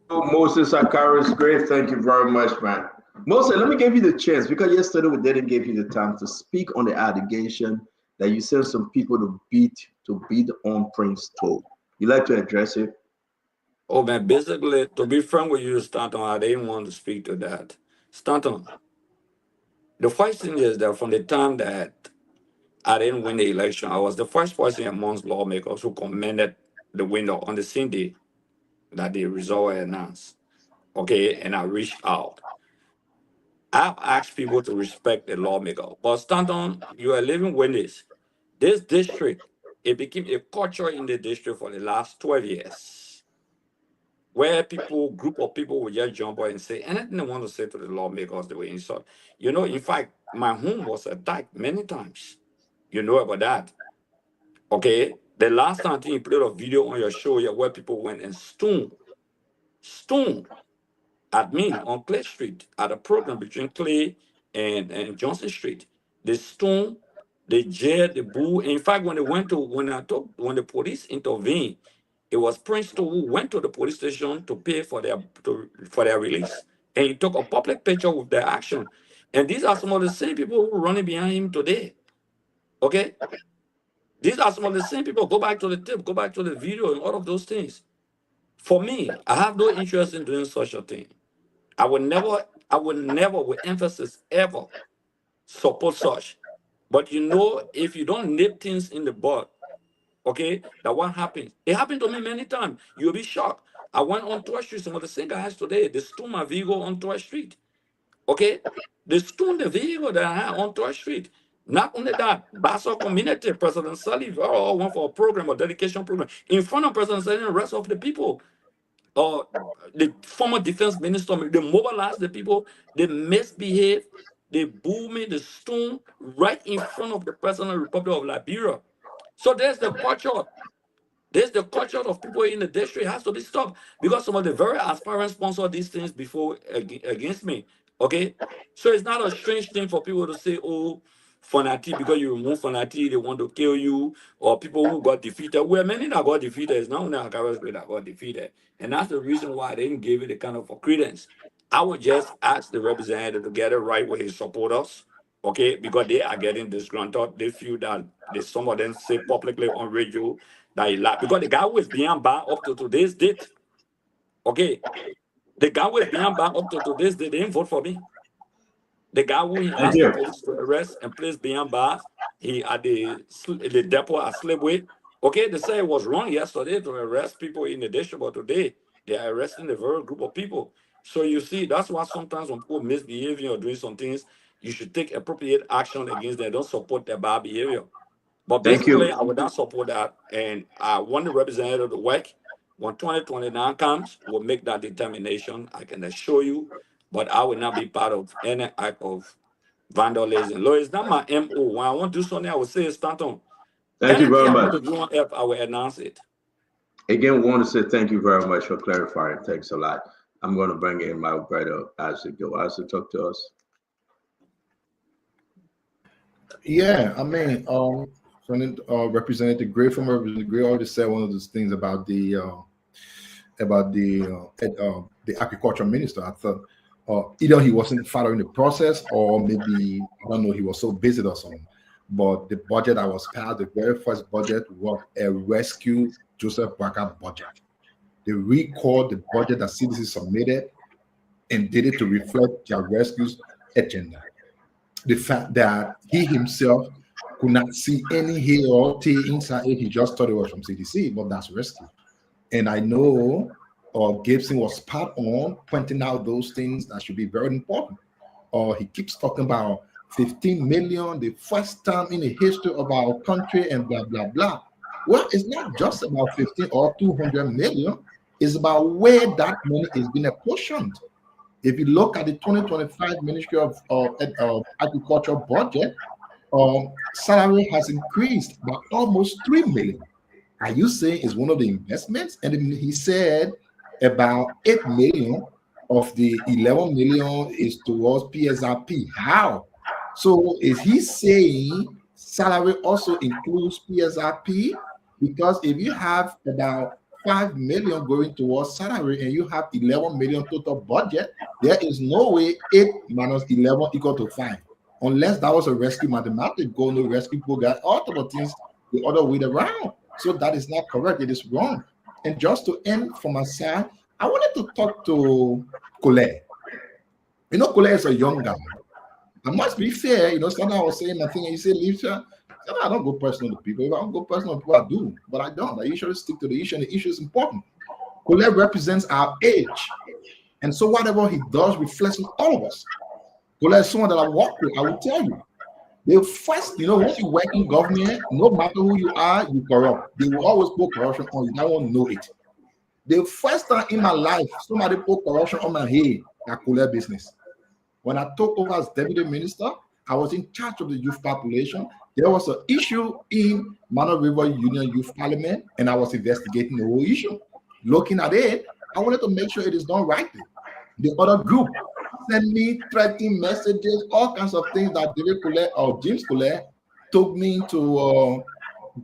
Moses Akaris, great. Thank you very much, man. Moses, let me give you the chance, because yesterday we didn't give you the time to speak on the allegation that you sent some people to beat on Prince Toad. You like to address it? Oh man, basically, to be frank with you, Stanton, I didn't want to speak to that. Stanton, the first thing is that from the time that I didn't win the election, I was the first person amongst lawmakers who commended the winner on the same day that the result was announced. Okay, and I reached out. I've asked people to respect the lawmaker. But Stanton, you are living witness. This district, it became a culture in the district for the last 12 years. where group of people will just jump out and say anything they want to say to the lawmakers, they will insult. You know, in fact, my home was attacked many times. You know about that. Okay? The last time you played a video on your show where people went and stoned at me on Clay Street at a program between Clay and Johnson Street. They stoned, they jailed, they booed. In fact, when the police intervened, it was Princeton who went to the police station to pay for their release. And he took a public picture with their action. And these are some of the same people who are running behind him today. Okay? These are some of the same people. Go back to the tape, go back to the video and all of those things. For me, I have no interest in doing such a thing. I would never, with emphasis, ever support such. But you know, if you don't nip things in the bud, okay, that what happens? It happened to me many times. You'll be shocked. I went on 12th Street, some of the same guys today, they stole my vehicle on 12th Street. Okay? They stole the vehicle that I had on 12th Street. Not only that, Basso community, President Sully, all went for a program, a dedication program, in front of President Sully and the rest of the people. The former defense minister, they mobilized the people, they misbehaved, they booed me, they stoned right in front of the President of the Republic of Liberia. So there's the culture. There's the culture of people in the district has to be stopped because some of the very aspirant sponsored these things before against me. Okay, so it's not a strange thing for people to say, "Oh, Fanati, because you remove Fanati, they want to kill you," or people who got defeated. Well, many that got defeated is not only Akaras that got defeated, and that's the reason why they didn't give it the kind of credence. I would just ask the representative to get it right where he support us. Okay, because they are getting disgruntled. They feel that some of them say publicly on radio that he lied. Because the guy who is being banned up to today's date, okay, the guy who is being banned up to today's date, they didn't vote for me. The guy who he asked the police to arrest and place behind bars, he at the depot at Slipway. Okay, they say it was wrong yesterday to arrest people in the district, but today they are arresting a very group of people. So you see, that's why sometimes when people misbehaving or doing some things, you should take appropriate action against them. Don't support their bad behavior. But basically, I would not support that. And I want the representative to work. When 2029 comes, we'll make that determination. I can assure you. But I will not be part of any act of vandalism. Lord, it's not my MO. When I want to do something, I will say, Stanton. Thank you very much. I will announce it. Again, we want to say thank you very much for clarifying. Thanks a lot. I'm going to bring in my brother Isaac. Isaac, talk to us. Yeah, I mean, Representative Gray, former Representative Gray, already said one of those things about the agriculture minister. I thought either he wasn't following the process, or maybe I don't know, he was so busy or something. But the budget that was passed, the very first budget, was a rescue Joseph Barker budget. They recalled the budget that CDC submitted and did it to reflect their rescue's agenda. The fact that he himself could not see any hair or tea inside it, he just thought it was from CDC, but that's rescue. And I know Gibson was spot on pointing out those things that should be very important. He keeps talking about 15 million, the first time in the history of our country, and blah, blah, blah. Well, it's not just about 15 or 200 million. It's about where that money is being apportioned. If you look at the 2025 Ministry of Agriculture budget, salary has increased by almost 3 million. Are you saying it's one of the investments? And then he said about 8 million of the 11 million is towards PSRP. How? So is he saying salary also includes PSRP? Because if you have about 5 million going towards salary and you have 11 million total budget, there is no way 8 minus 11 equal to 5. Unless that was a rescue mathematics goal, no rescue program, all the things the other way around. So that is not correct. It is wrong. And just to end from my side, I wanted to talk to Colette. You know, Colette is a young guy. I must be fair. You know, sometimes I was saying my thing and you say, Lisa, I don't go personal to people. If I don't go personal to people, I do. But I don't. I usually stick to the issue, and the issue is important. Colette represents our age. And so whatever he does reflects on all of us. Colette is someone that I work with, I will tell you. The first, you know, once you work in government, no matter who you are, you corrupt. They will always put corruption on you. I won't know it. The first time in my life, somebody put corruption on my head, I could business. When I took over as deputy minister, I was in charge of the youth population. There was an issue in Mano River Union Youth Parliament, and I was investigating the whole issue. Looking at it, I wanted to make sure it is done rightly. The other group sent me threatening messages, all kinds of things that David Colette or James Colette took me to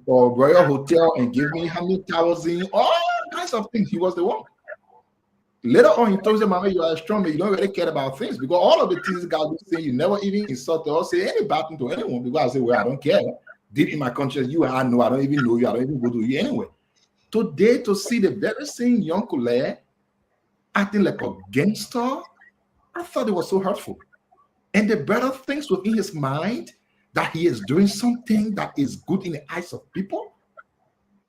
Royal Hotel and gave me how many thousand, all kinds of things. He was the one. Later on, he told me, Mama, you are a strong man. You don't really care about things because all of the things God was saying, you never even insult or say any bad thing to anyone because I say, well, I don't care. Deep in my conscience, you and I know, I don't even know you. I don't even go to you anyway. Today, to see the very same young Colette acting like a gangster, I thought it was so hurtful. And the better things within his mind that he is doing something that is good in the eyes of people.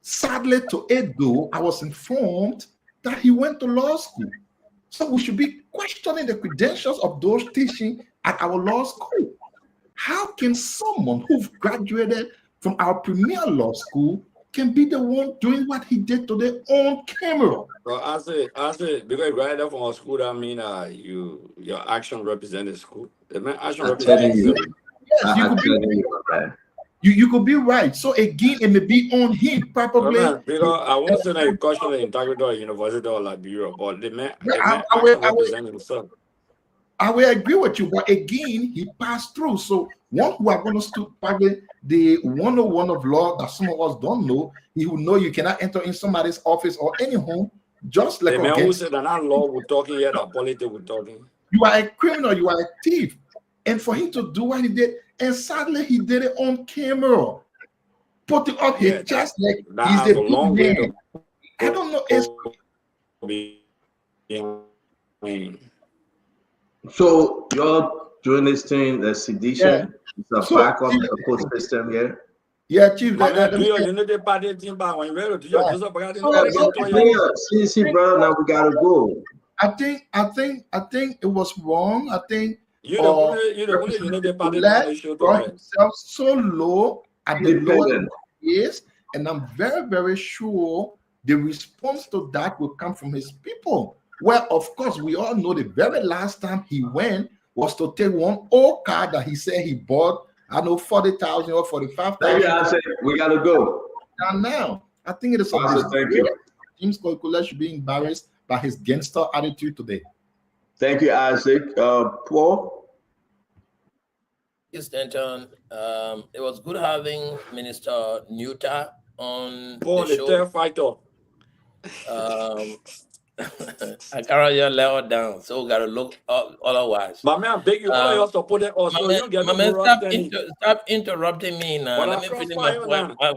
Sadly, to Edo, I was informed that he went to law school. So we should be questioning the credentials of those teaching at our law school. How can someone who graduated from our premier law school can be the one doing what he did to their own camera? Well, I say, because you graduated from a school, that mean your action represents the school. The man action represents you. Yes, you could be right. So again, it may be on him probably. Because I won't say that you question the integrity of the University of Liberia, but the man action represents himself. I will agree with you, but again, he passed through. So one who are going to probably the 101 of law that some of us don't know, he will know you cannot enter in somebody's office or any home just like the man who said that not law we're talking here, that politics we're talking. You are a criminal, you are a thief. And for him to do what he did, and sadly he did it on camera, putting up his chest like he's the big man. I don't know. So you're doing this thing, the sedition, it's a backup support system here. Yeah, Chief. See, brother, now we gotta go. I think it was wrong. I think brought himself so low at the lower years, and I'm very, very sure the response to that will come from his people. Well, of course, we all know the very last time he went was to take one old car that he said he bought. I know 40,000 or 45,000. We gotta go. And now, I think it is thank you. James Colette should be embarrassed by his gangster attitude today. Thank you, Isaac. Paul? Yes, Denton. It was good having Minister Neutah on Paul, the show. The fighter. I can't just let her down, so we gotta look up otherwise. But man, I beg you, all your support also. You get stop interrupting me now. Let me finish my point. I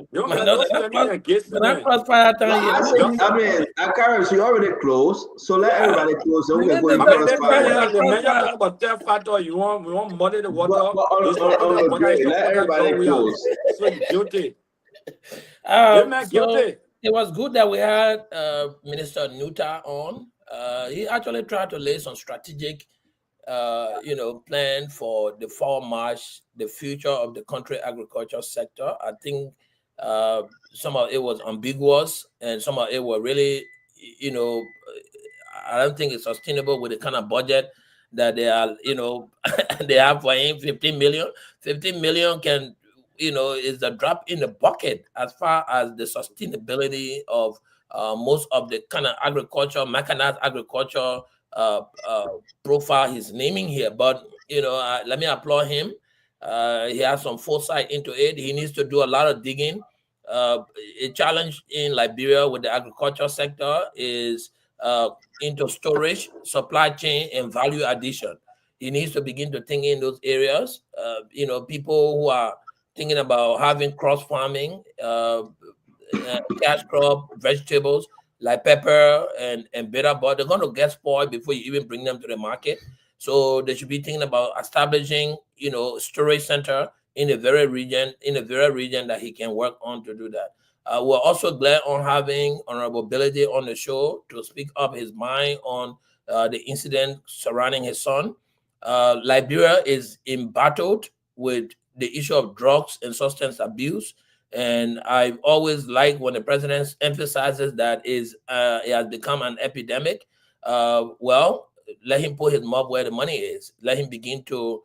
mean, Akaris, you already closed, so let everybody close. So we can go you want muddy the water. Let everybody close. So guilty. Guilty. It was good that we had Minister Neutah on. He actually tried to lay some strategic, plan for the fall march, the future of the country agriculture sector. I think some of it was ambiguous, and some of it were really, I don't think it's sustainable with the kind of budget that they are, they have for him. 15 million. 15 million can. Is a drop in the bucket as far as the sustainability of most of the kind of agriculture, mechanized agriculture profile he's naming here. But, let me applaud him. He has some foresight into it. He needs to do a lot of digging. A challenge in Liberia with the agriculture sector is into storage, supply chain, and value addition. He needs to begin to think in those areas. People who are thinking about having cross farming, cash crop, vegetables like pepper and bitter, but they're going to get spoiled before you even bring them to the market. So they should be thinking about establishing, storage center in the very region that he can work on to do that. We're also glad on having Honorable Billy on the show to speak up his mind on the incident surrounding his son. Liberia is embattled with the issue of drugs and substance abuse. And I always like when the president emphasizes that it has become an epidemic. Well, let him put his mouth where the money is. Let him begin to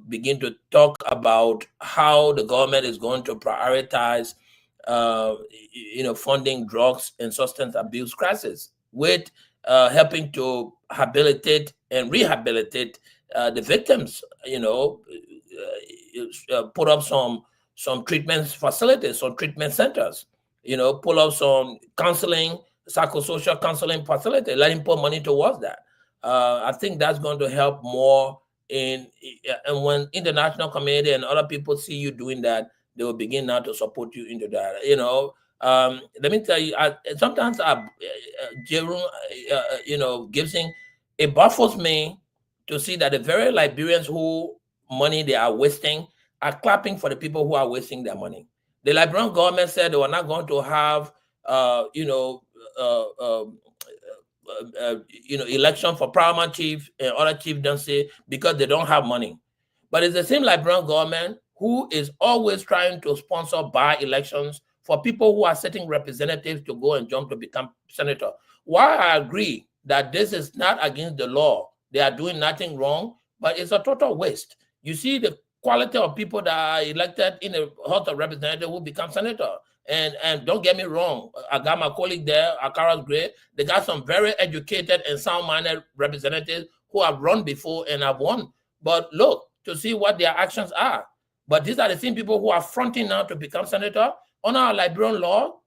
begin to talk about how the government is going to prioritize funding drugs and substance abuse crisis with helping to habilitate and rehabilitate the victims. Put up some treatment facilities, some treatment centers. Pull up some counseling, psychosocial counseling facility. Let him put money towards that. I think that's going to help more. And when international community and other people see you doing that, they will begin now to support you into that. Let me tell you, sometimes Jerome, Gibson, it baffles me to see that the very Liberians who money they are wasting are clapping for the people who are wasting their money. The Liberian government said they were not going to have, election for paramount chief and other chieftaincy because they don't have money. But it's the same Liberian government who is always trying to sponsor by-elections for people who are setting representatives to go and jump to become senator. While I agree that this is not against the law, they are doing nothing wrong, but it's a total waste. You see the quality of people that are elected in the House of Representatives who become senator. And don't get me wrong, I got my colleague there, Akara's great. They got some very educated and sound-minded representatives who have run before and have won. But look, to see what their actions are. But these are the same people who are fronting now to become senator. On our Liberian law,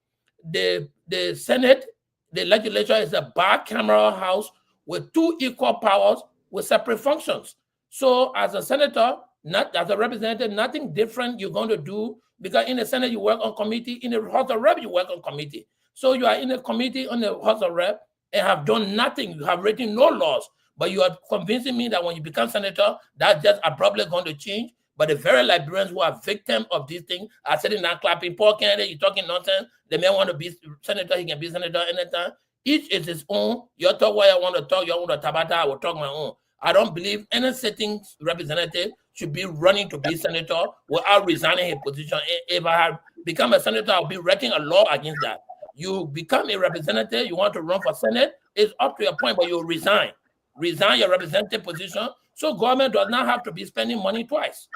the Senate, the legislature is a bicameral house with two equal powers with separate functions. So as a senator, not as a representative, nothing different you're going to do, because in the Senate you work on committee, in the House of Rep you work on committee. So you are in a committee on the House of Rep and have done nothing. You have written no laws, but you are convincing me that when you become senator, that's just abruptly going to change. But the very Liberians who are victims of these things are sitting down clapping. Poor candidate, you're talking nonsense. The man want to be senator, he can be senator anytime. Each is his own. You talk what I want to talk, you want to tabata, I will talk my own. I don't believe any sitting representative should be running to be senator without resigning his position. If I have become a senator, I'll be writing a law against that. You become a representative, you want to run for Senate, it's up to your point, but you resign. Resign your representative position, so government does not have to be spending money twice.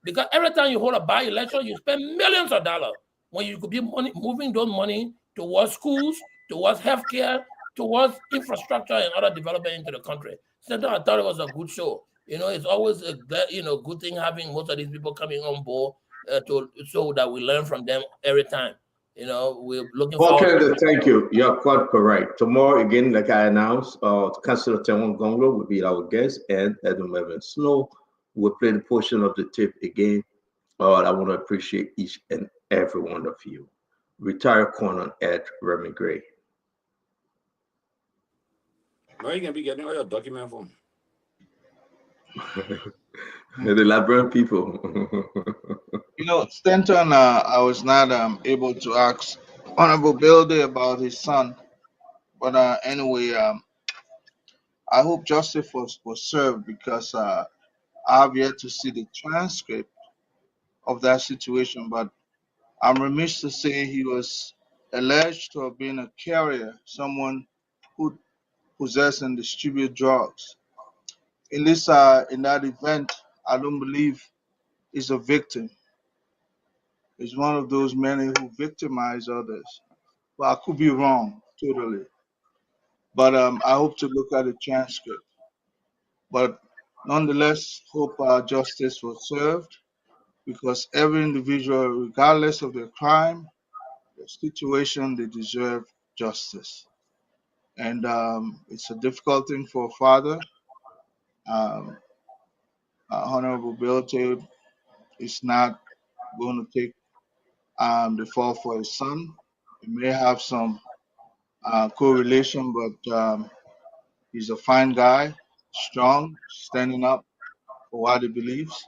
Because every time you hold a by-election, you spend millions of dollars when you could be moving those money towards schools, towards healthcare, towards infrastructure and other development into the country. So I thought it was a good show. It's always a good thing having most of these people coming on board so that we learn from them every time. We're looking forward. Okay, thank you. You're quite correct. Tomorrow, again, like I announced, Councillor Teron Gonglo will be our guest, and Edwin Melvin Snow will play the portion of the tape again. I want to appreciate each and every one of you. Retired Colonel Ed Remy Gray. Where are you going to be getting all your document from? The Liberian people. Stanton, I was not able to ask Honorable Bilde about his son. But anyway, I hope justice was served, because I have yet to see the transcript of that situation. But I'm remiss to say he was alleged to have been a carrier, someone who possess and distribute drugs. In that event, I don't believe he's a victim. He's one of those many who victimize others. Well, I could be wrong totally, but I hope to look at the transcript. But nonetheless, hope justice was served, because every individual, regardless of their crime, their situation, they deserve justice. And it's a difficult thing for a father. Honorable Bilde is not going to take the fall for his son. He may have some correlation, but he's a fine guy, strong, standing up for what he believes.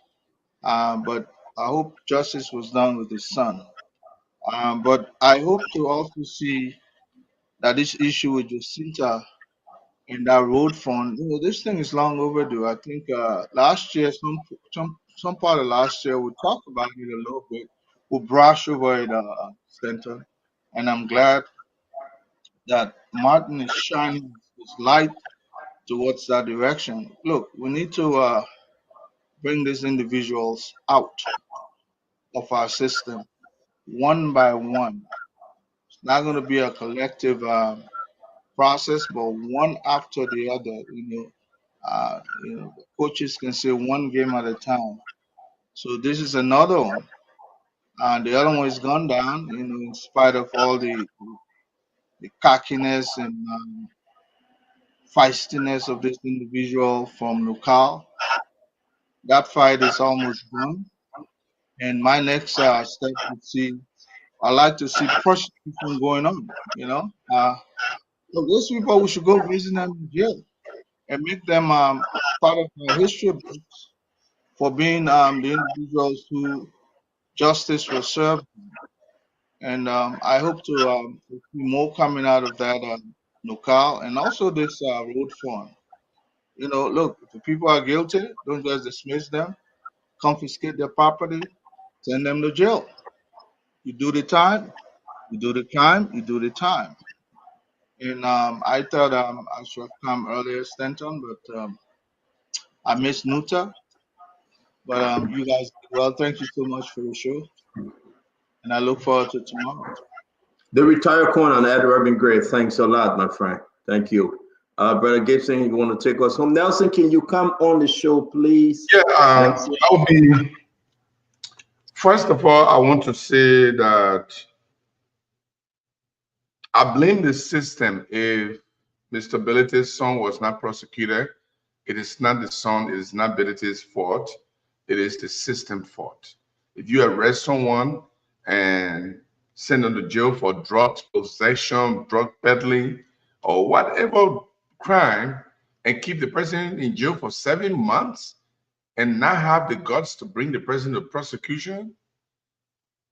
But I hope justice was done with his son. But I hope to also see that this issue with Jacinta and that road fund, this thing is long overdue. I think last year, some part of last year, we talked about it a little bit. who brush over it, Stanton. And I'm glad that Martin is shining his light towards that direction. Look, we need to bring these individuals out of our system one by one. It's not going to be a collective process, but one after the other. The coaches can say one game at a time. So this is another one, and the other one is gone down. In spite of all the cockiness and feistiness of this individual from Nukal, that fight is almost done. And my next step would see, I like to see prosecution going on. Look, those people, we should go visit them in jail and make them part of our history books for being the individuals who justice was served. And I hope to see more coming out of that Nukal and also this road fund. Look, if the people are guilty, don't just dismiss them, confiscate their property, send them to jail. You do the time, you do the time, you do the time. And I thought I should have come earlier, Stanton, but I missed neutah. But you guys did well. Thank you so much for the show. And I look forward to tomorrow. The retired corner on Ed Urban Gray. Thanks a lot, my friend. Thank you. Brother Gibson, you want to take us home? Nelson, can you come on the show, please? Yeah, I'll be. First of all, I want to say that I blame the system if Mr. Belite's son was not prosecuted. It is not the son, it is not Belite's fault. It is the system fault. If you arrest someone and send them to jail for drugs possession, drug peddling, or whatever crime, and keep the person in jail for 7 months and not have the guts to bring the person to prosecution,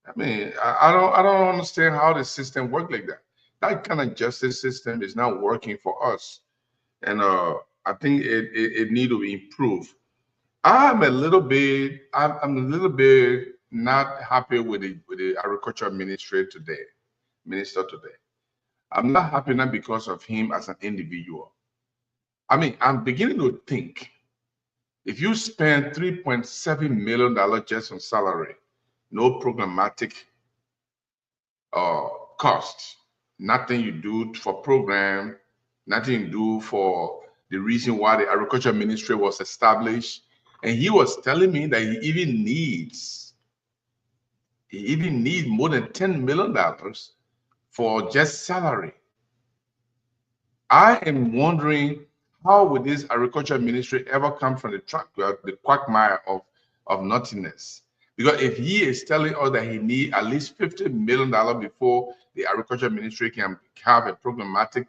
I mean, I don't understand how the system works like that. That kind of justice system is not working for us, and I think it need to improve. I'm a little bit not happy with the agriculture minister today. I'm not happy not because of him as an individual. I mean, I'm beginning to think if you spend $3.7 million just on salary, no programmatic costs, nothing you do for program, nothing you do for the reason why the agriculture ministry was established. And he was telling me that he even needs more than $10 million for just salary. I am wondering, how would this agriculture ministry ever come from the quagmire of nothingness? Because if he is telling us that he needs at least $50 million before the agriculture ministry can have a programmatic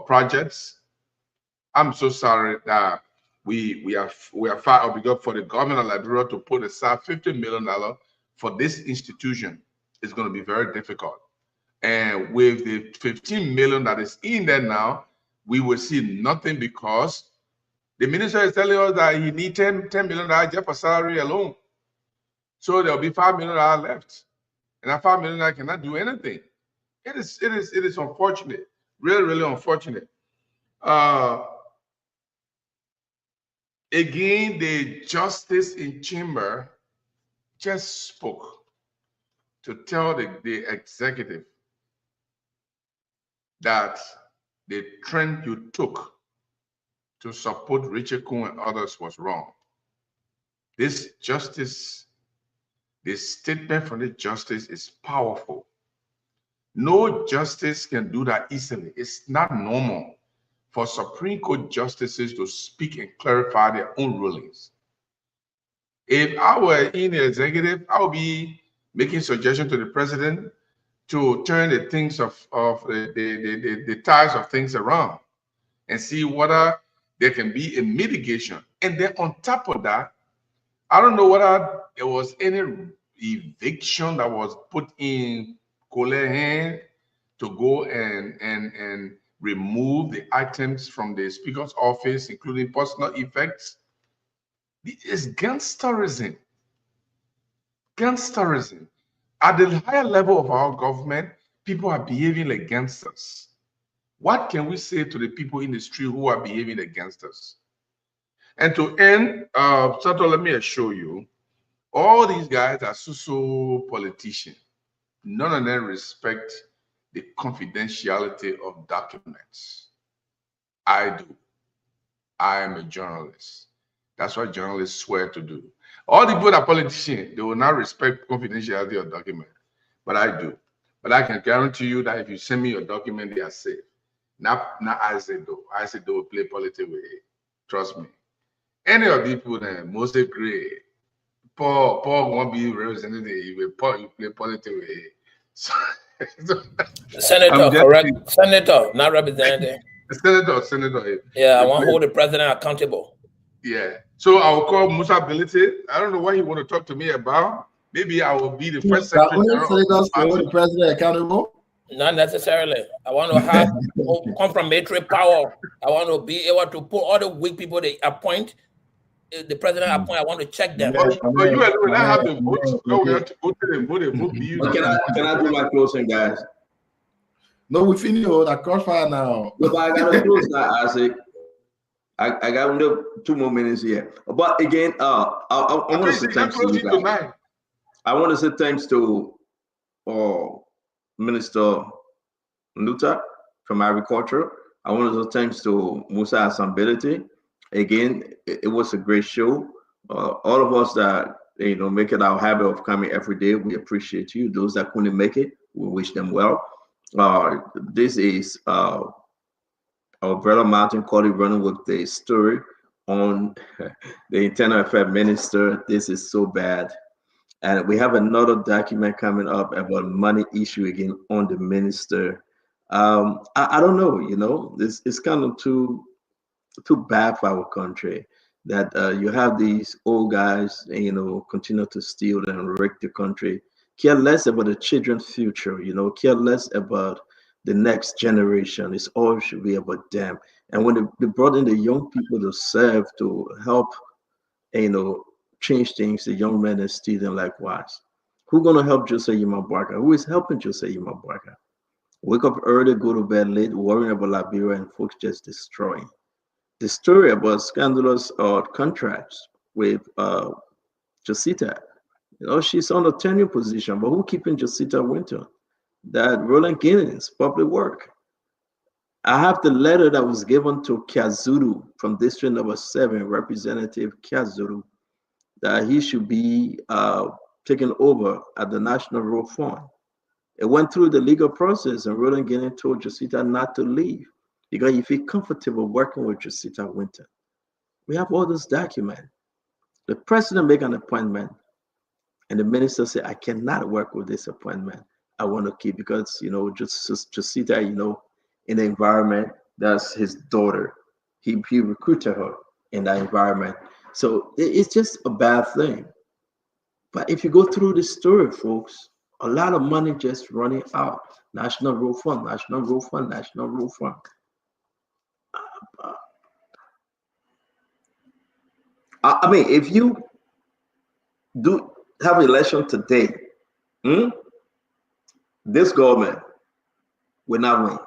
projects, I'm so sorry that we are far obligated for the government of Liberia to put aside $50 million for this institution. It's going to be very difficult. And with the 15 million that is in there now, we will see nothing because the minister is telling us that he needs $10 million just for salary alone. So there'll be $5 million left. And that $5 million cannot do anything. It is unfortunate, really, really unfortunate. Again, the justice in chamber just spoke to tell the executive that the trend you took to support Richard Kuhn and others was wrong. This justice, this statement from the justice is powerful. No justice can do that easily. It's not normal for Supreme Court justices to speak and clarify their own rulings. If I were in the executive, I would be making suggestions to the president to turn the things the ties of things around and see whether there can be a mitigation. And then on top of that, I don't know whether there was any eviction that was put in Cole's hand to go and remove the items from the speaker's office, including personal effects. It's gangsterism. Gangsterism. At the higher level of our government, people are behaving against us. What can we say to the people in the street who are behaving against us? And to end, Sato, let me assure you, all these guys are so politicians. None of them respect the confidentiality of documents. I do. I am a journalist. That's what journalists swear to do. All the people that are politicians, they will not respect confidentiality of documents. But I do. But I can guarantee you that if you send me your document, they are safe. Not I say though. I say they will play politics with it. Trust me. Any of these people, Moses Gray, Paul won't be represented. You play politics with it. So, Senator, correct? Senator, not representative. Senator. Yeah, I want to hold the president accountable. Yeah. So I'll call Musa Ability. I don't know what he want to talk to me about. Maybe I will be the first secretary. Senators hold the president accountable? Not necessarily. I want to have confirmatory power. I want to be able to put all the weak people they appoint. The president appoint. I want to check them. But you will not have the votes. No, we have to go to the vote. Can I do my closing, guys? No, we finish that crossfire now. No, but I gotta close now, Isaac. I got 2 more minutes here. But again, I want to say thanks to you guys. I want to say thanks to Minister Neutah from Agriculture. I want to say thanks to Musa Asambelete. Again, it was a great show. All of us that make it our habit of coming every day, we appreciate you. Those that couldn't make it, we wish them well. This is our brother Martin Corley running with the story on the Internal Affairs Minister. This is so bad. And we have another document coming up about money issue again on the minister. I don't know, this is kind of too bad for our country that you have these old guys, continue to steal and wreck the country, care less about the children's future, care less about the next generation. It's all should be about them. And when they brought in the young people to serve, to help, change things, the young men are stealing likewise. Who's going to help Jose Yimabwaka? Who is helping Jose Yimabwaka? Wake up early, go to bed late, worrying about Liberia, and folks just destroying. The story about scandalous contracts with Josita, she's on a tenure position, but who keeping Josita Winter? That Roland Guinness, public work. I have the letter that was given to Kazuru from District Number 7, Representative Kazuru, that he should be taken over at the National Road Fund. It went through the legal process, and Roland Guinness told Josita not to leave because he feel comfortable working with Josita Winter. We have all this document. The president make an appointment, and the minister said, I cannot work with this appointment. I want to keep, because, just Josita, in the environment, that's his daughter. He recruited her in that environment. So it's just a bad thing. But if you go through the story, folks, a lot of money just running out. National Road Fund, National Road Fund, National Road Fund. I mean, if you do have an election today, this government will not win.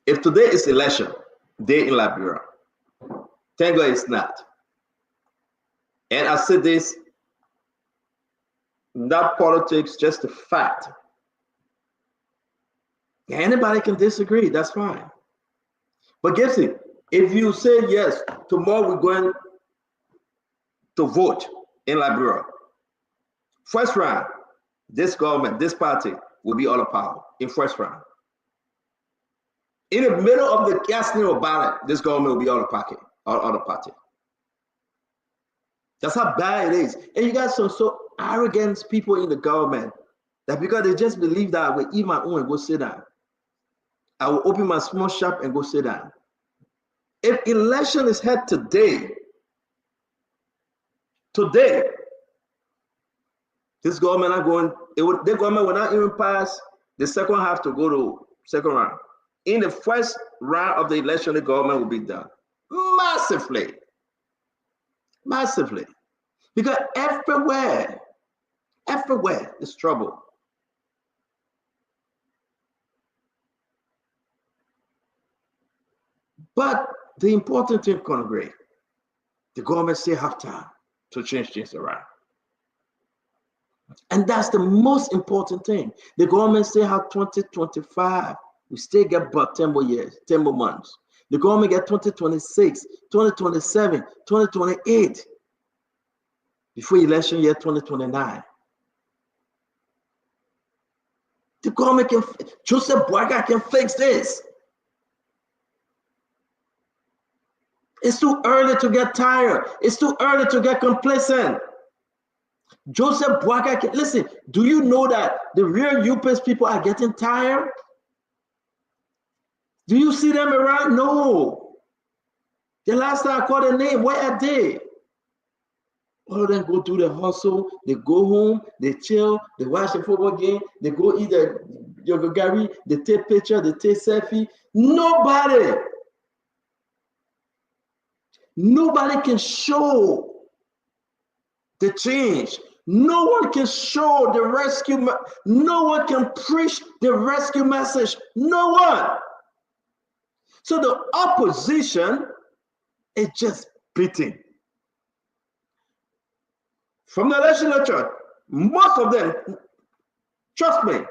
If today is election day in Liberia, thank God it's not. And I said this, not politics, just a fact. Anybody can disagree, that's fine. But guess it, if you say yes, tomorrow we're going to vote in Liberia, first round, this government, this party will be out of power in first round. In the middle of the casting of ballot, this government will be out of pocket, out of party. That's how bad it is. And you got some so arrogant people in the government that because they just believe that I will eat my own and go sit down. I will open my small shop and go sit down. If election is held today, this government not going, the government will not even pass the second half to go to second round. In the first round of the election, the government will be done massively. Because everywhere Everywhere is trouble. But the important thing, Congress, the government still have time to change things around. And that's the most important thing. The government still have 2025. We still get about 10 more years, 10 more months. The government get 2026, 2027, 2028. Before election year 2029. The government can, Joseph Boakai can fix this. It's too early to get tired. It's too early to get complacent. Joseph Boakai can, listen, do you know that the real UPS people are getting tired? Do you see them around? No. The last time I called their name, where are they? All of them go do the hustle, they go home, they chill, they watch the football game, they go eat the yoga gari, they take picture, they take selfie. Nobody can show the change. No one can show the rescue. No one can preach the rescue message. No one. So the opposition is just beating. From the legislature, most of them, trust me,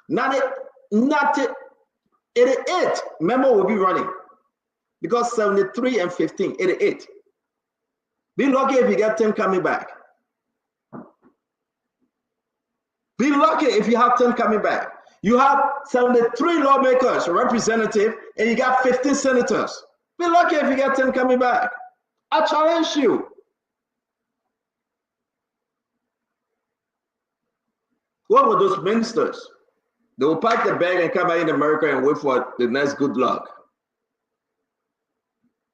88 memo will be running. Because 73 and 15, 88. Be lucky if you get 10 coming back. Be lucky if you have 10 coming back. You have 73 lawmakers, representatives, and you got 15 senators. Be lucky if you get 10 coming back. I challenge you. What were those ministers? They will pack the bag and come back in America and wait for the next good luck.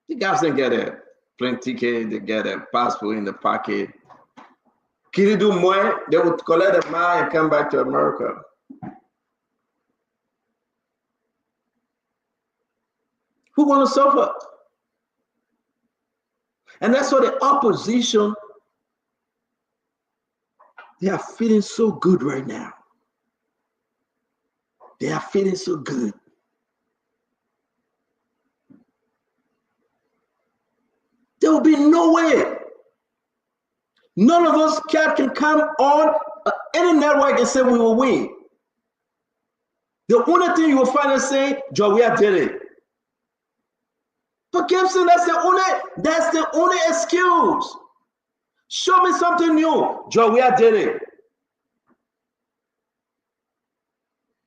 The guys didn't get a plane ticket, they get a passport in the pocket. Can you do more? They would collect the money and come back to America. Who gonna suffer? And that's why the opposition, they are feeling so good right now. They are feeling so good. There will be no way. None of us can come on any network and say we will win. The only thing you will find us saying, Joia did it. But Gibson, that's the only excuse. Show me something new. Joia did it.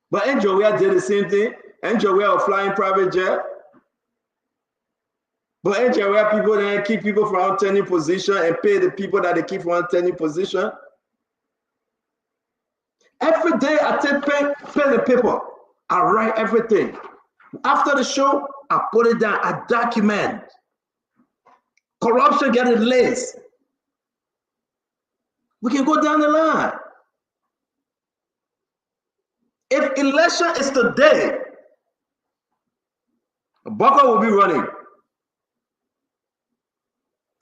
But ain't Joia did the same thing? Ain't Joia flying private jet? But ain't Joia people that keep people from attending position and pay the people that they keep from attending position? Every day I take pen and paper. I write everything. After the show, I put it down. I document. Corruption getting laced. We can go down the line. If election is today, Baka will be running.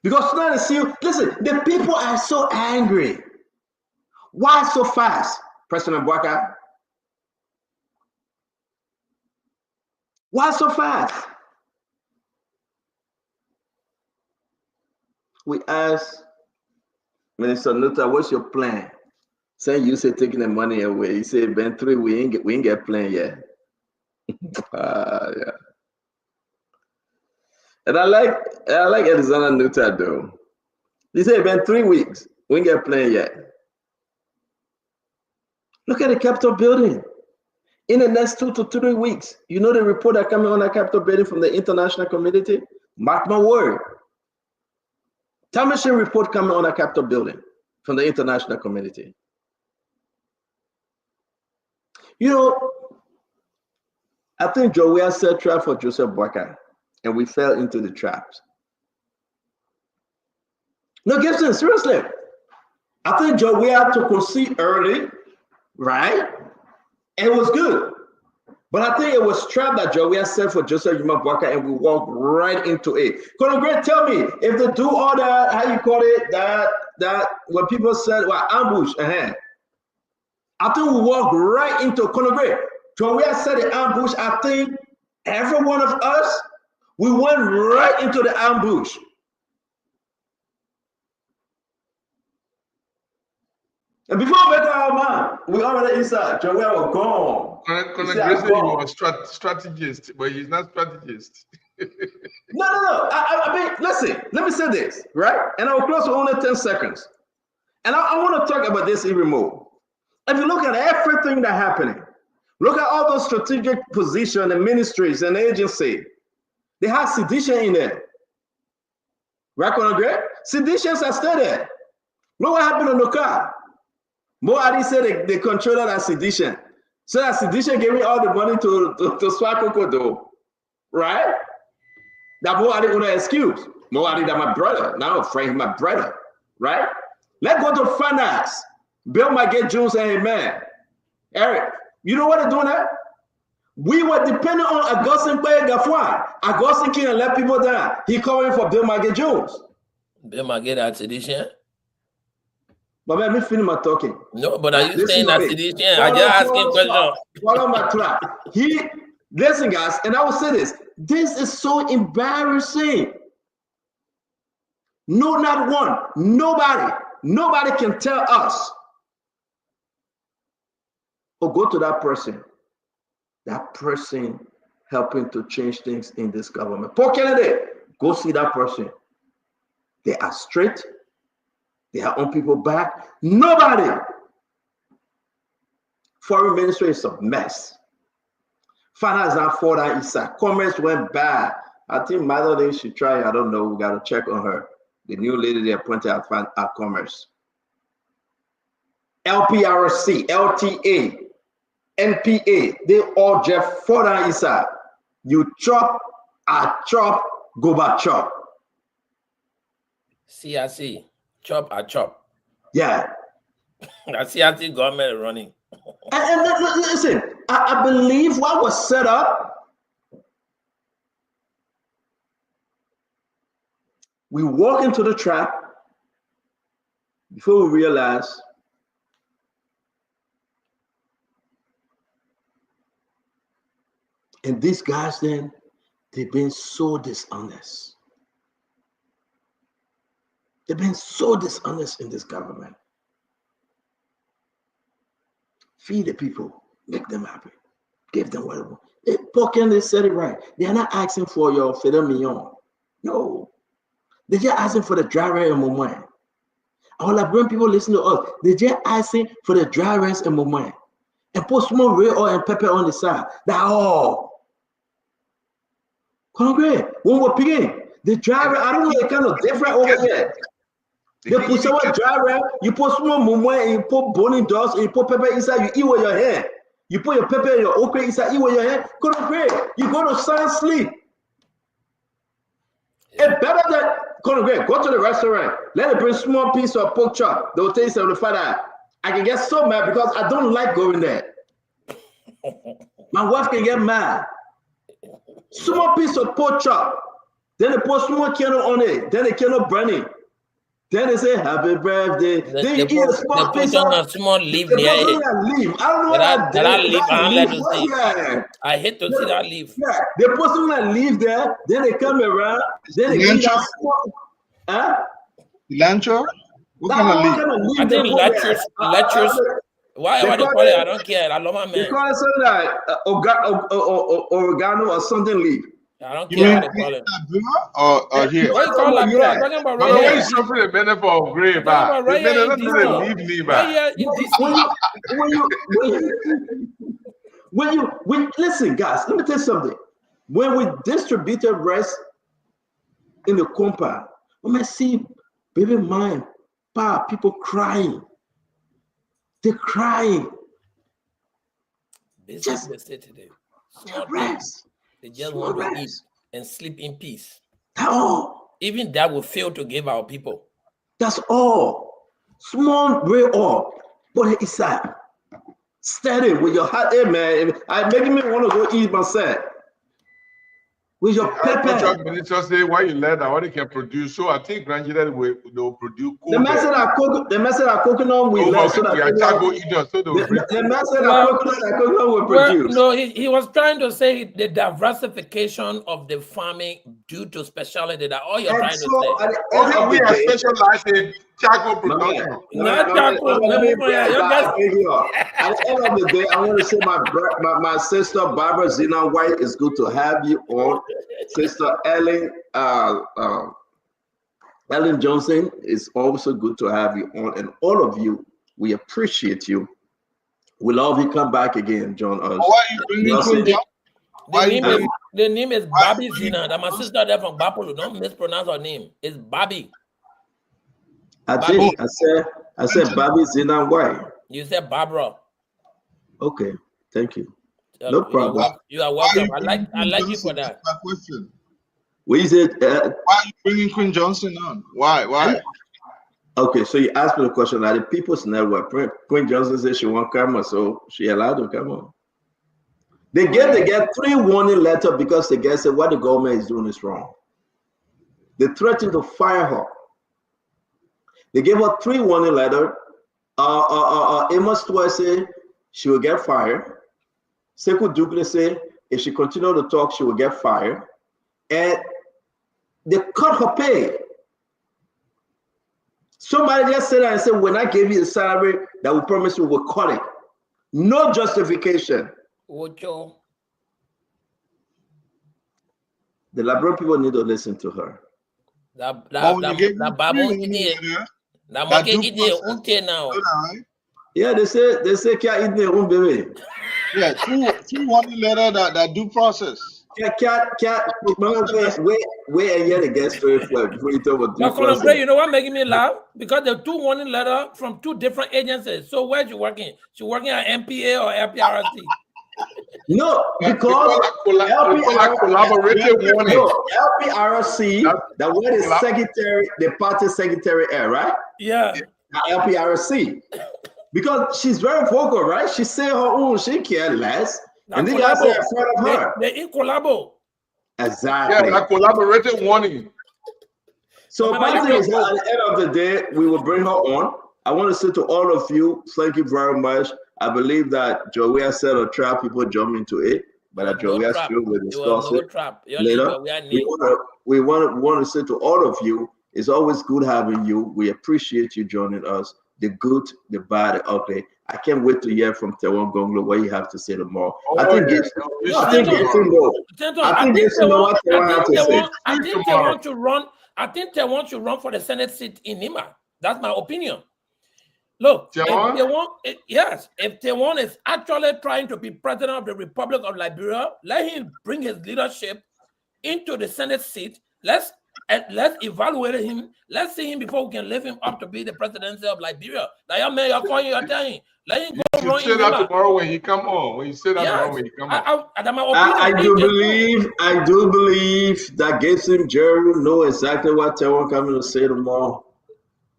Because now see you, listen, the people are so angry. Why so fast, President Baka? Why so fast? We asked Minister Neutah, what's your plan? Saying you say taking the money away. He said, Ben 3, we ain't get plan yet. Yeah. And I like Alexander Neutah though. He said, Ben 3 weeks, we ain't get plan yet. Look at the Capitol building. In the next 2 to 3 weeks, you know the report that coming on the Capitol building from the international community? Mark my word. Time report coming on the Capitol building from the international community. You know, I think Joia set trap for Joseph Boakai, and we fell into the traps. No, Gibson, seriously. I think Joia to concede early, right? And it was good. But I think it was trap that Joia set for Joseph Boakai, and we walked right into it. Conor, tell me, if they do all that, how you call it, that when people said, well, ambush, I think we walked right into Conograde. When we had set the ambush, I think every one of us, we went right into the ambush. And before we met our man, we already inside. John, we were gone. Conograde, he was strategist, but he's not strategist. No. I mean, listen, let me say this, right? And I'll close for only 10 seconds. And I want to talk about this even more. If you look at everything that's happening, look at all those strategic positions and ministries and agencies. They have sedition in there. Right, Conograde? Seditions are still there. Look what happened in Noka. Moadi said they control that sedition. So that sedition gave me all the money to swap Kokodo. Right? That Moadi would have excuse. Moadi, that my brother. Now I'm afraid my brother. Right? Let's go to finance. Bill might get Jones and amen. Eric, you know what they're doing that? We were dependent on Augustine Paye Gafwan. Augustine can't let people down. He calling for Bill Marget Jones. Bill Marget at sedition? But let me finish my talking. No, but are you saying that sedition? I just asking questions. Follow my track. Listen, guys, and I will say this. This is so embarrassing. No, not one. Nobody can tell us. Or go to that person helping to change things in this government. Paul Kennedy, go see that person. They are straight. They are on people back. Nobody. Foreign ministry is a mess. Finance not for that Isa. Commerce went bad. I think Madeline should try. I don't know. We got to check on her. The new lady they appointed at Commerce. LPRC, LTA, NPA, they all just for that Isa. You chop, I chop, go back chop. CRC, chop, I chop. Yeah. That CRC government running. And listen, I believe what was set up, we walk into the trap before we realize and these guys then, they've been so dishonest. They've been so dishonest in this government. Feed the people, make them happy, give them what they want. Paul Kennedy said it right. They are not asking for your filet mignon. No. They're just asking for the dry rice and moment. All I bring people listen to us. They're just asking for the dry rice and moment. And put small red oil and pepper on the side. That's all. Congress, when we're picking, the dry rice, I don't know, it's kind of different over here. They put some dry rice, you put small moment, and you put bony dust, and you put pepper inside, you eat with your hand. You put your pepper and your okra inside, eat with your hand. Congress, you go to sound sleep. It's better than Congress, go to the restaurant, let it bring small piece of pork chop. They will tell you $75. I can get so mad because I don't like going there. My wife can get mad. Small piece of pork chop. Then they put small candle on it. Then the candle burning. Then they say happy birthday. Then you eat a small piece of a small leaf there. near it. Leaf. I don't know that leaf. I hate to see that leaf. Yeah, they put some like leaf there. Then they come around. Then they eat that small. Huh? Cilantro? What kind of leaf? I think lettuce. Why they call it? I don't care. I love my man. They call it something like oregano or something leaf. I don't care what they call it. Or here. What you call like that? Talking about right here. Why is suffering the benefit of grape? When listen, guys, let me tell you something. When we distributed rice in the compound, when I see baby mine, people crying. They're crying. This is the state today. They just want to eat and sleep in peace. That's all. Even that will fail to give our people. That's all. Small gray oil. But it's like steady with your heart. Hey man, I making me want to go eat myself. with your pepper. Minister say why you let that what they can produce. So I think gradually they'll produce. The message are cooking on with less. So that the message are cooking on will produce. No, he was trying to say the diversification of the farming due to specialty. That all you're trying to say. Okay, we are specialized in charcoal production. Not charcoal. At the end of the day, I want to say my sister Barbara Zina White, is good to have you on. Sister Ellen Johnson, is also good to have you on, and all of you, we appreciate you. We love you. Come back again, John. Why are you bringing the name is Bobby Zina. That my sister there from Bapolo. Don't mispronounce her name. It's Bobby. I said Bobby Zina White. You said Barbara. Okay, thank you. No problem. You are welcome. I like you for that. What is it? Why are you bringing Queen Johnson on? Why? Okay, so you asked me the question. At the People's Network, Queen Johnson said she won't come on, so she allowed to come on. They get 3 warning letters because the guy said what the government is doing is wrong. They threatened to fire her. They gave her 3 warning letters. Amos Stewart said she will get fired. Sekou Douglas said if she continued to talk, she will get fired. And they cut her pay. Somebody just said that and said, when I gave you the salary that we promised you, we'll cut it. No justification. Ocho. The Labrador people need to listen to her. Yeah, they say can't eat their own baby. Yeah, two warning letter that due process. Wait and yet again straight for you talk about due process. You know what making me laugh? Because the 2 warning letter from 2 different agencies. So where's she working? She working at MPA or LPRC? No, because collaborative warning. LPRC, that one is secretary, the party secretary, right? Yeah. LPRC. Because she's very vocal, right? She say her own, she care less. And then you guys are in front of her. They in collabo. Exactly. Yeah, that collaborative warning. So my thing is, at the end of the day, we will bring her on. I want to say to all of you, thank you very much. I believe that Joey said a trap, people jump into it, but Joey still will discuss it later. We want to say to all of you, it's always good having you. We appreciate you joining us. The good, the bad, the ugly. I can't wait to hear from Tewan Gonglo what you have to say tomorrow. I think Gibson know what Tewan has to say. I think they want to run for the Senate seat in Nima. That's my opinion. Look, if Tewan is actually trying to be president of the Republic of Liberia, let him bring his leadership into the Senate seat. Let's evaluate him. Let's see him before we can lift him up to be the presidency of Liberia. Let him go run. Say that tomorrow when he come on. When you say that tomorrow when he come on. I do believe that Gibson Jerry know exactly what Tewan coming to say tomorrow,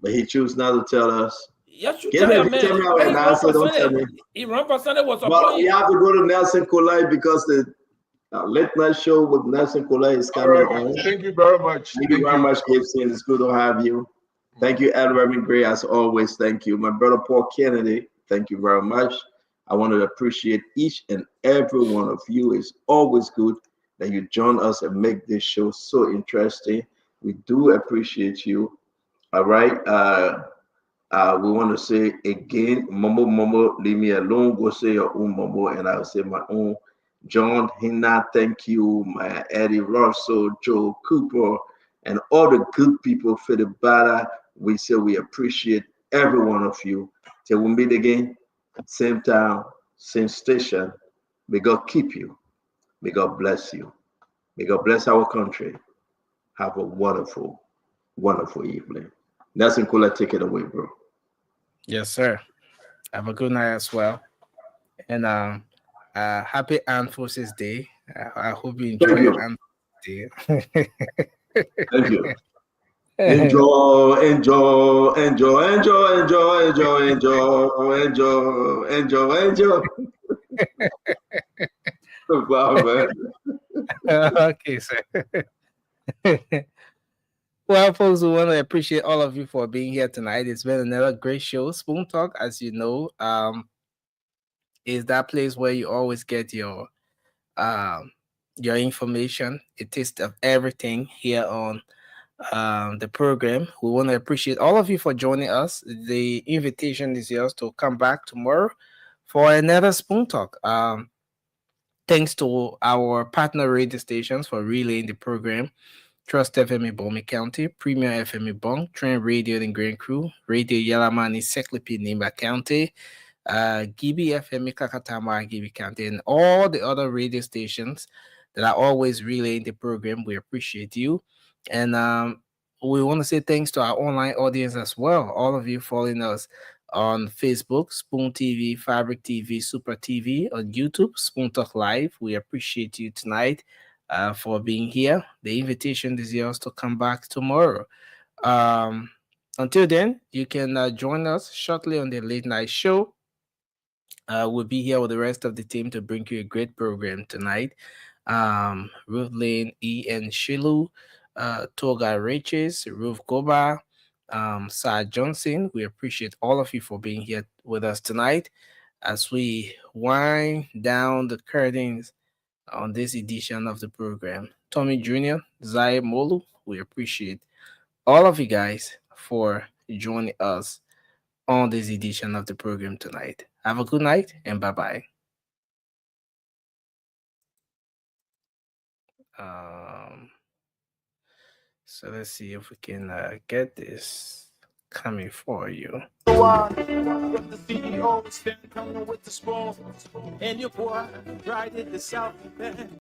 but he choose not to tell us. Yes, you tell me, man. Don't tell me. He run for Senate was a But you have to go to Nelson Kolai because the late night show with Nelson Kolai is coming on. Thank you very much. Thank you very much, Gibson. It's good to have you. Thank you, Ed Reverend Gray, as always. Thank you. My brother Paul Kennedy, thank you very much. I want to appreciate each and every one of you. It's always good that you join us and make this show so interesting. We do appreciate you. All right. We want to say again, Momo, leave me alone. Go say your own Momo, and I'll say my own. John Hina, thank you. My Eddie Russell, Joe Cooper, and all the good people for the battle. We say we appreciate every one of you. Till we meet again, same time, same station. May God keep you. May God bless you. May God bless our country. Have a wonderful, wonderful evening. Nelson Kula, take it away, bro. Yes, sir. Have a good night as well. And happy Armed Forces Day. I hope you enjoy your Armed Forces Day. Thank you. Enjoy. Wow, man. Okay, sir. Well, folks, we want to appreciate all of you for being here tonight. It's been another great show. Spoon Talk, as you know, is that place where you always get your information, a taste of everything here on the program. We want to appreciate all of you for joining us. The invitation is yours to come back tomorrow for another Spoon Talk. Thanks to our partner radio stations for relaying the program. Trust FM in Bomi County, Premier FM in Bong, Trend Radio in Grand Crew, Radio Yalamani Seklipi Nimba County, Gibi FM in Kakatama, Gibi County, and all the other radio stations that are always relaying the program. We appreciate you. And we want to say thanks to our online audience as well. All of you following us on Facebook, Spoon TV, Fabric TV, Super TV, on YouTube, Spoon Talk Live. We appreciate you tonight for being here. The invitation is yours to come back tomorrow. Until then, you can join us shortly on the late night show. We'll be here with the rest of the team to bring you a great program tonight. Ruth Lane, E.N. Shilu, Toga Riches, Ruth Goba, Sarah Johnson. We appreciate all of you for being here with us tonight as we wind down the curtains on this edition of the program. Tommy Jr., Zai Molu, we appreciate all of you guys for joining us on this edition of the program tonight. Have a good night and bye-bye. So let's see if we can get this coming for you. With the CEO stand coming with the spoon, and your boy right in the South.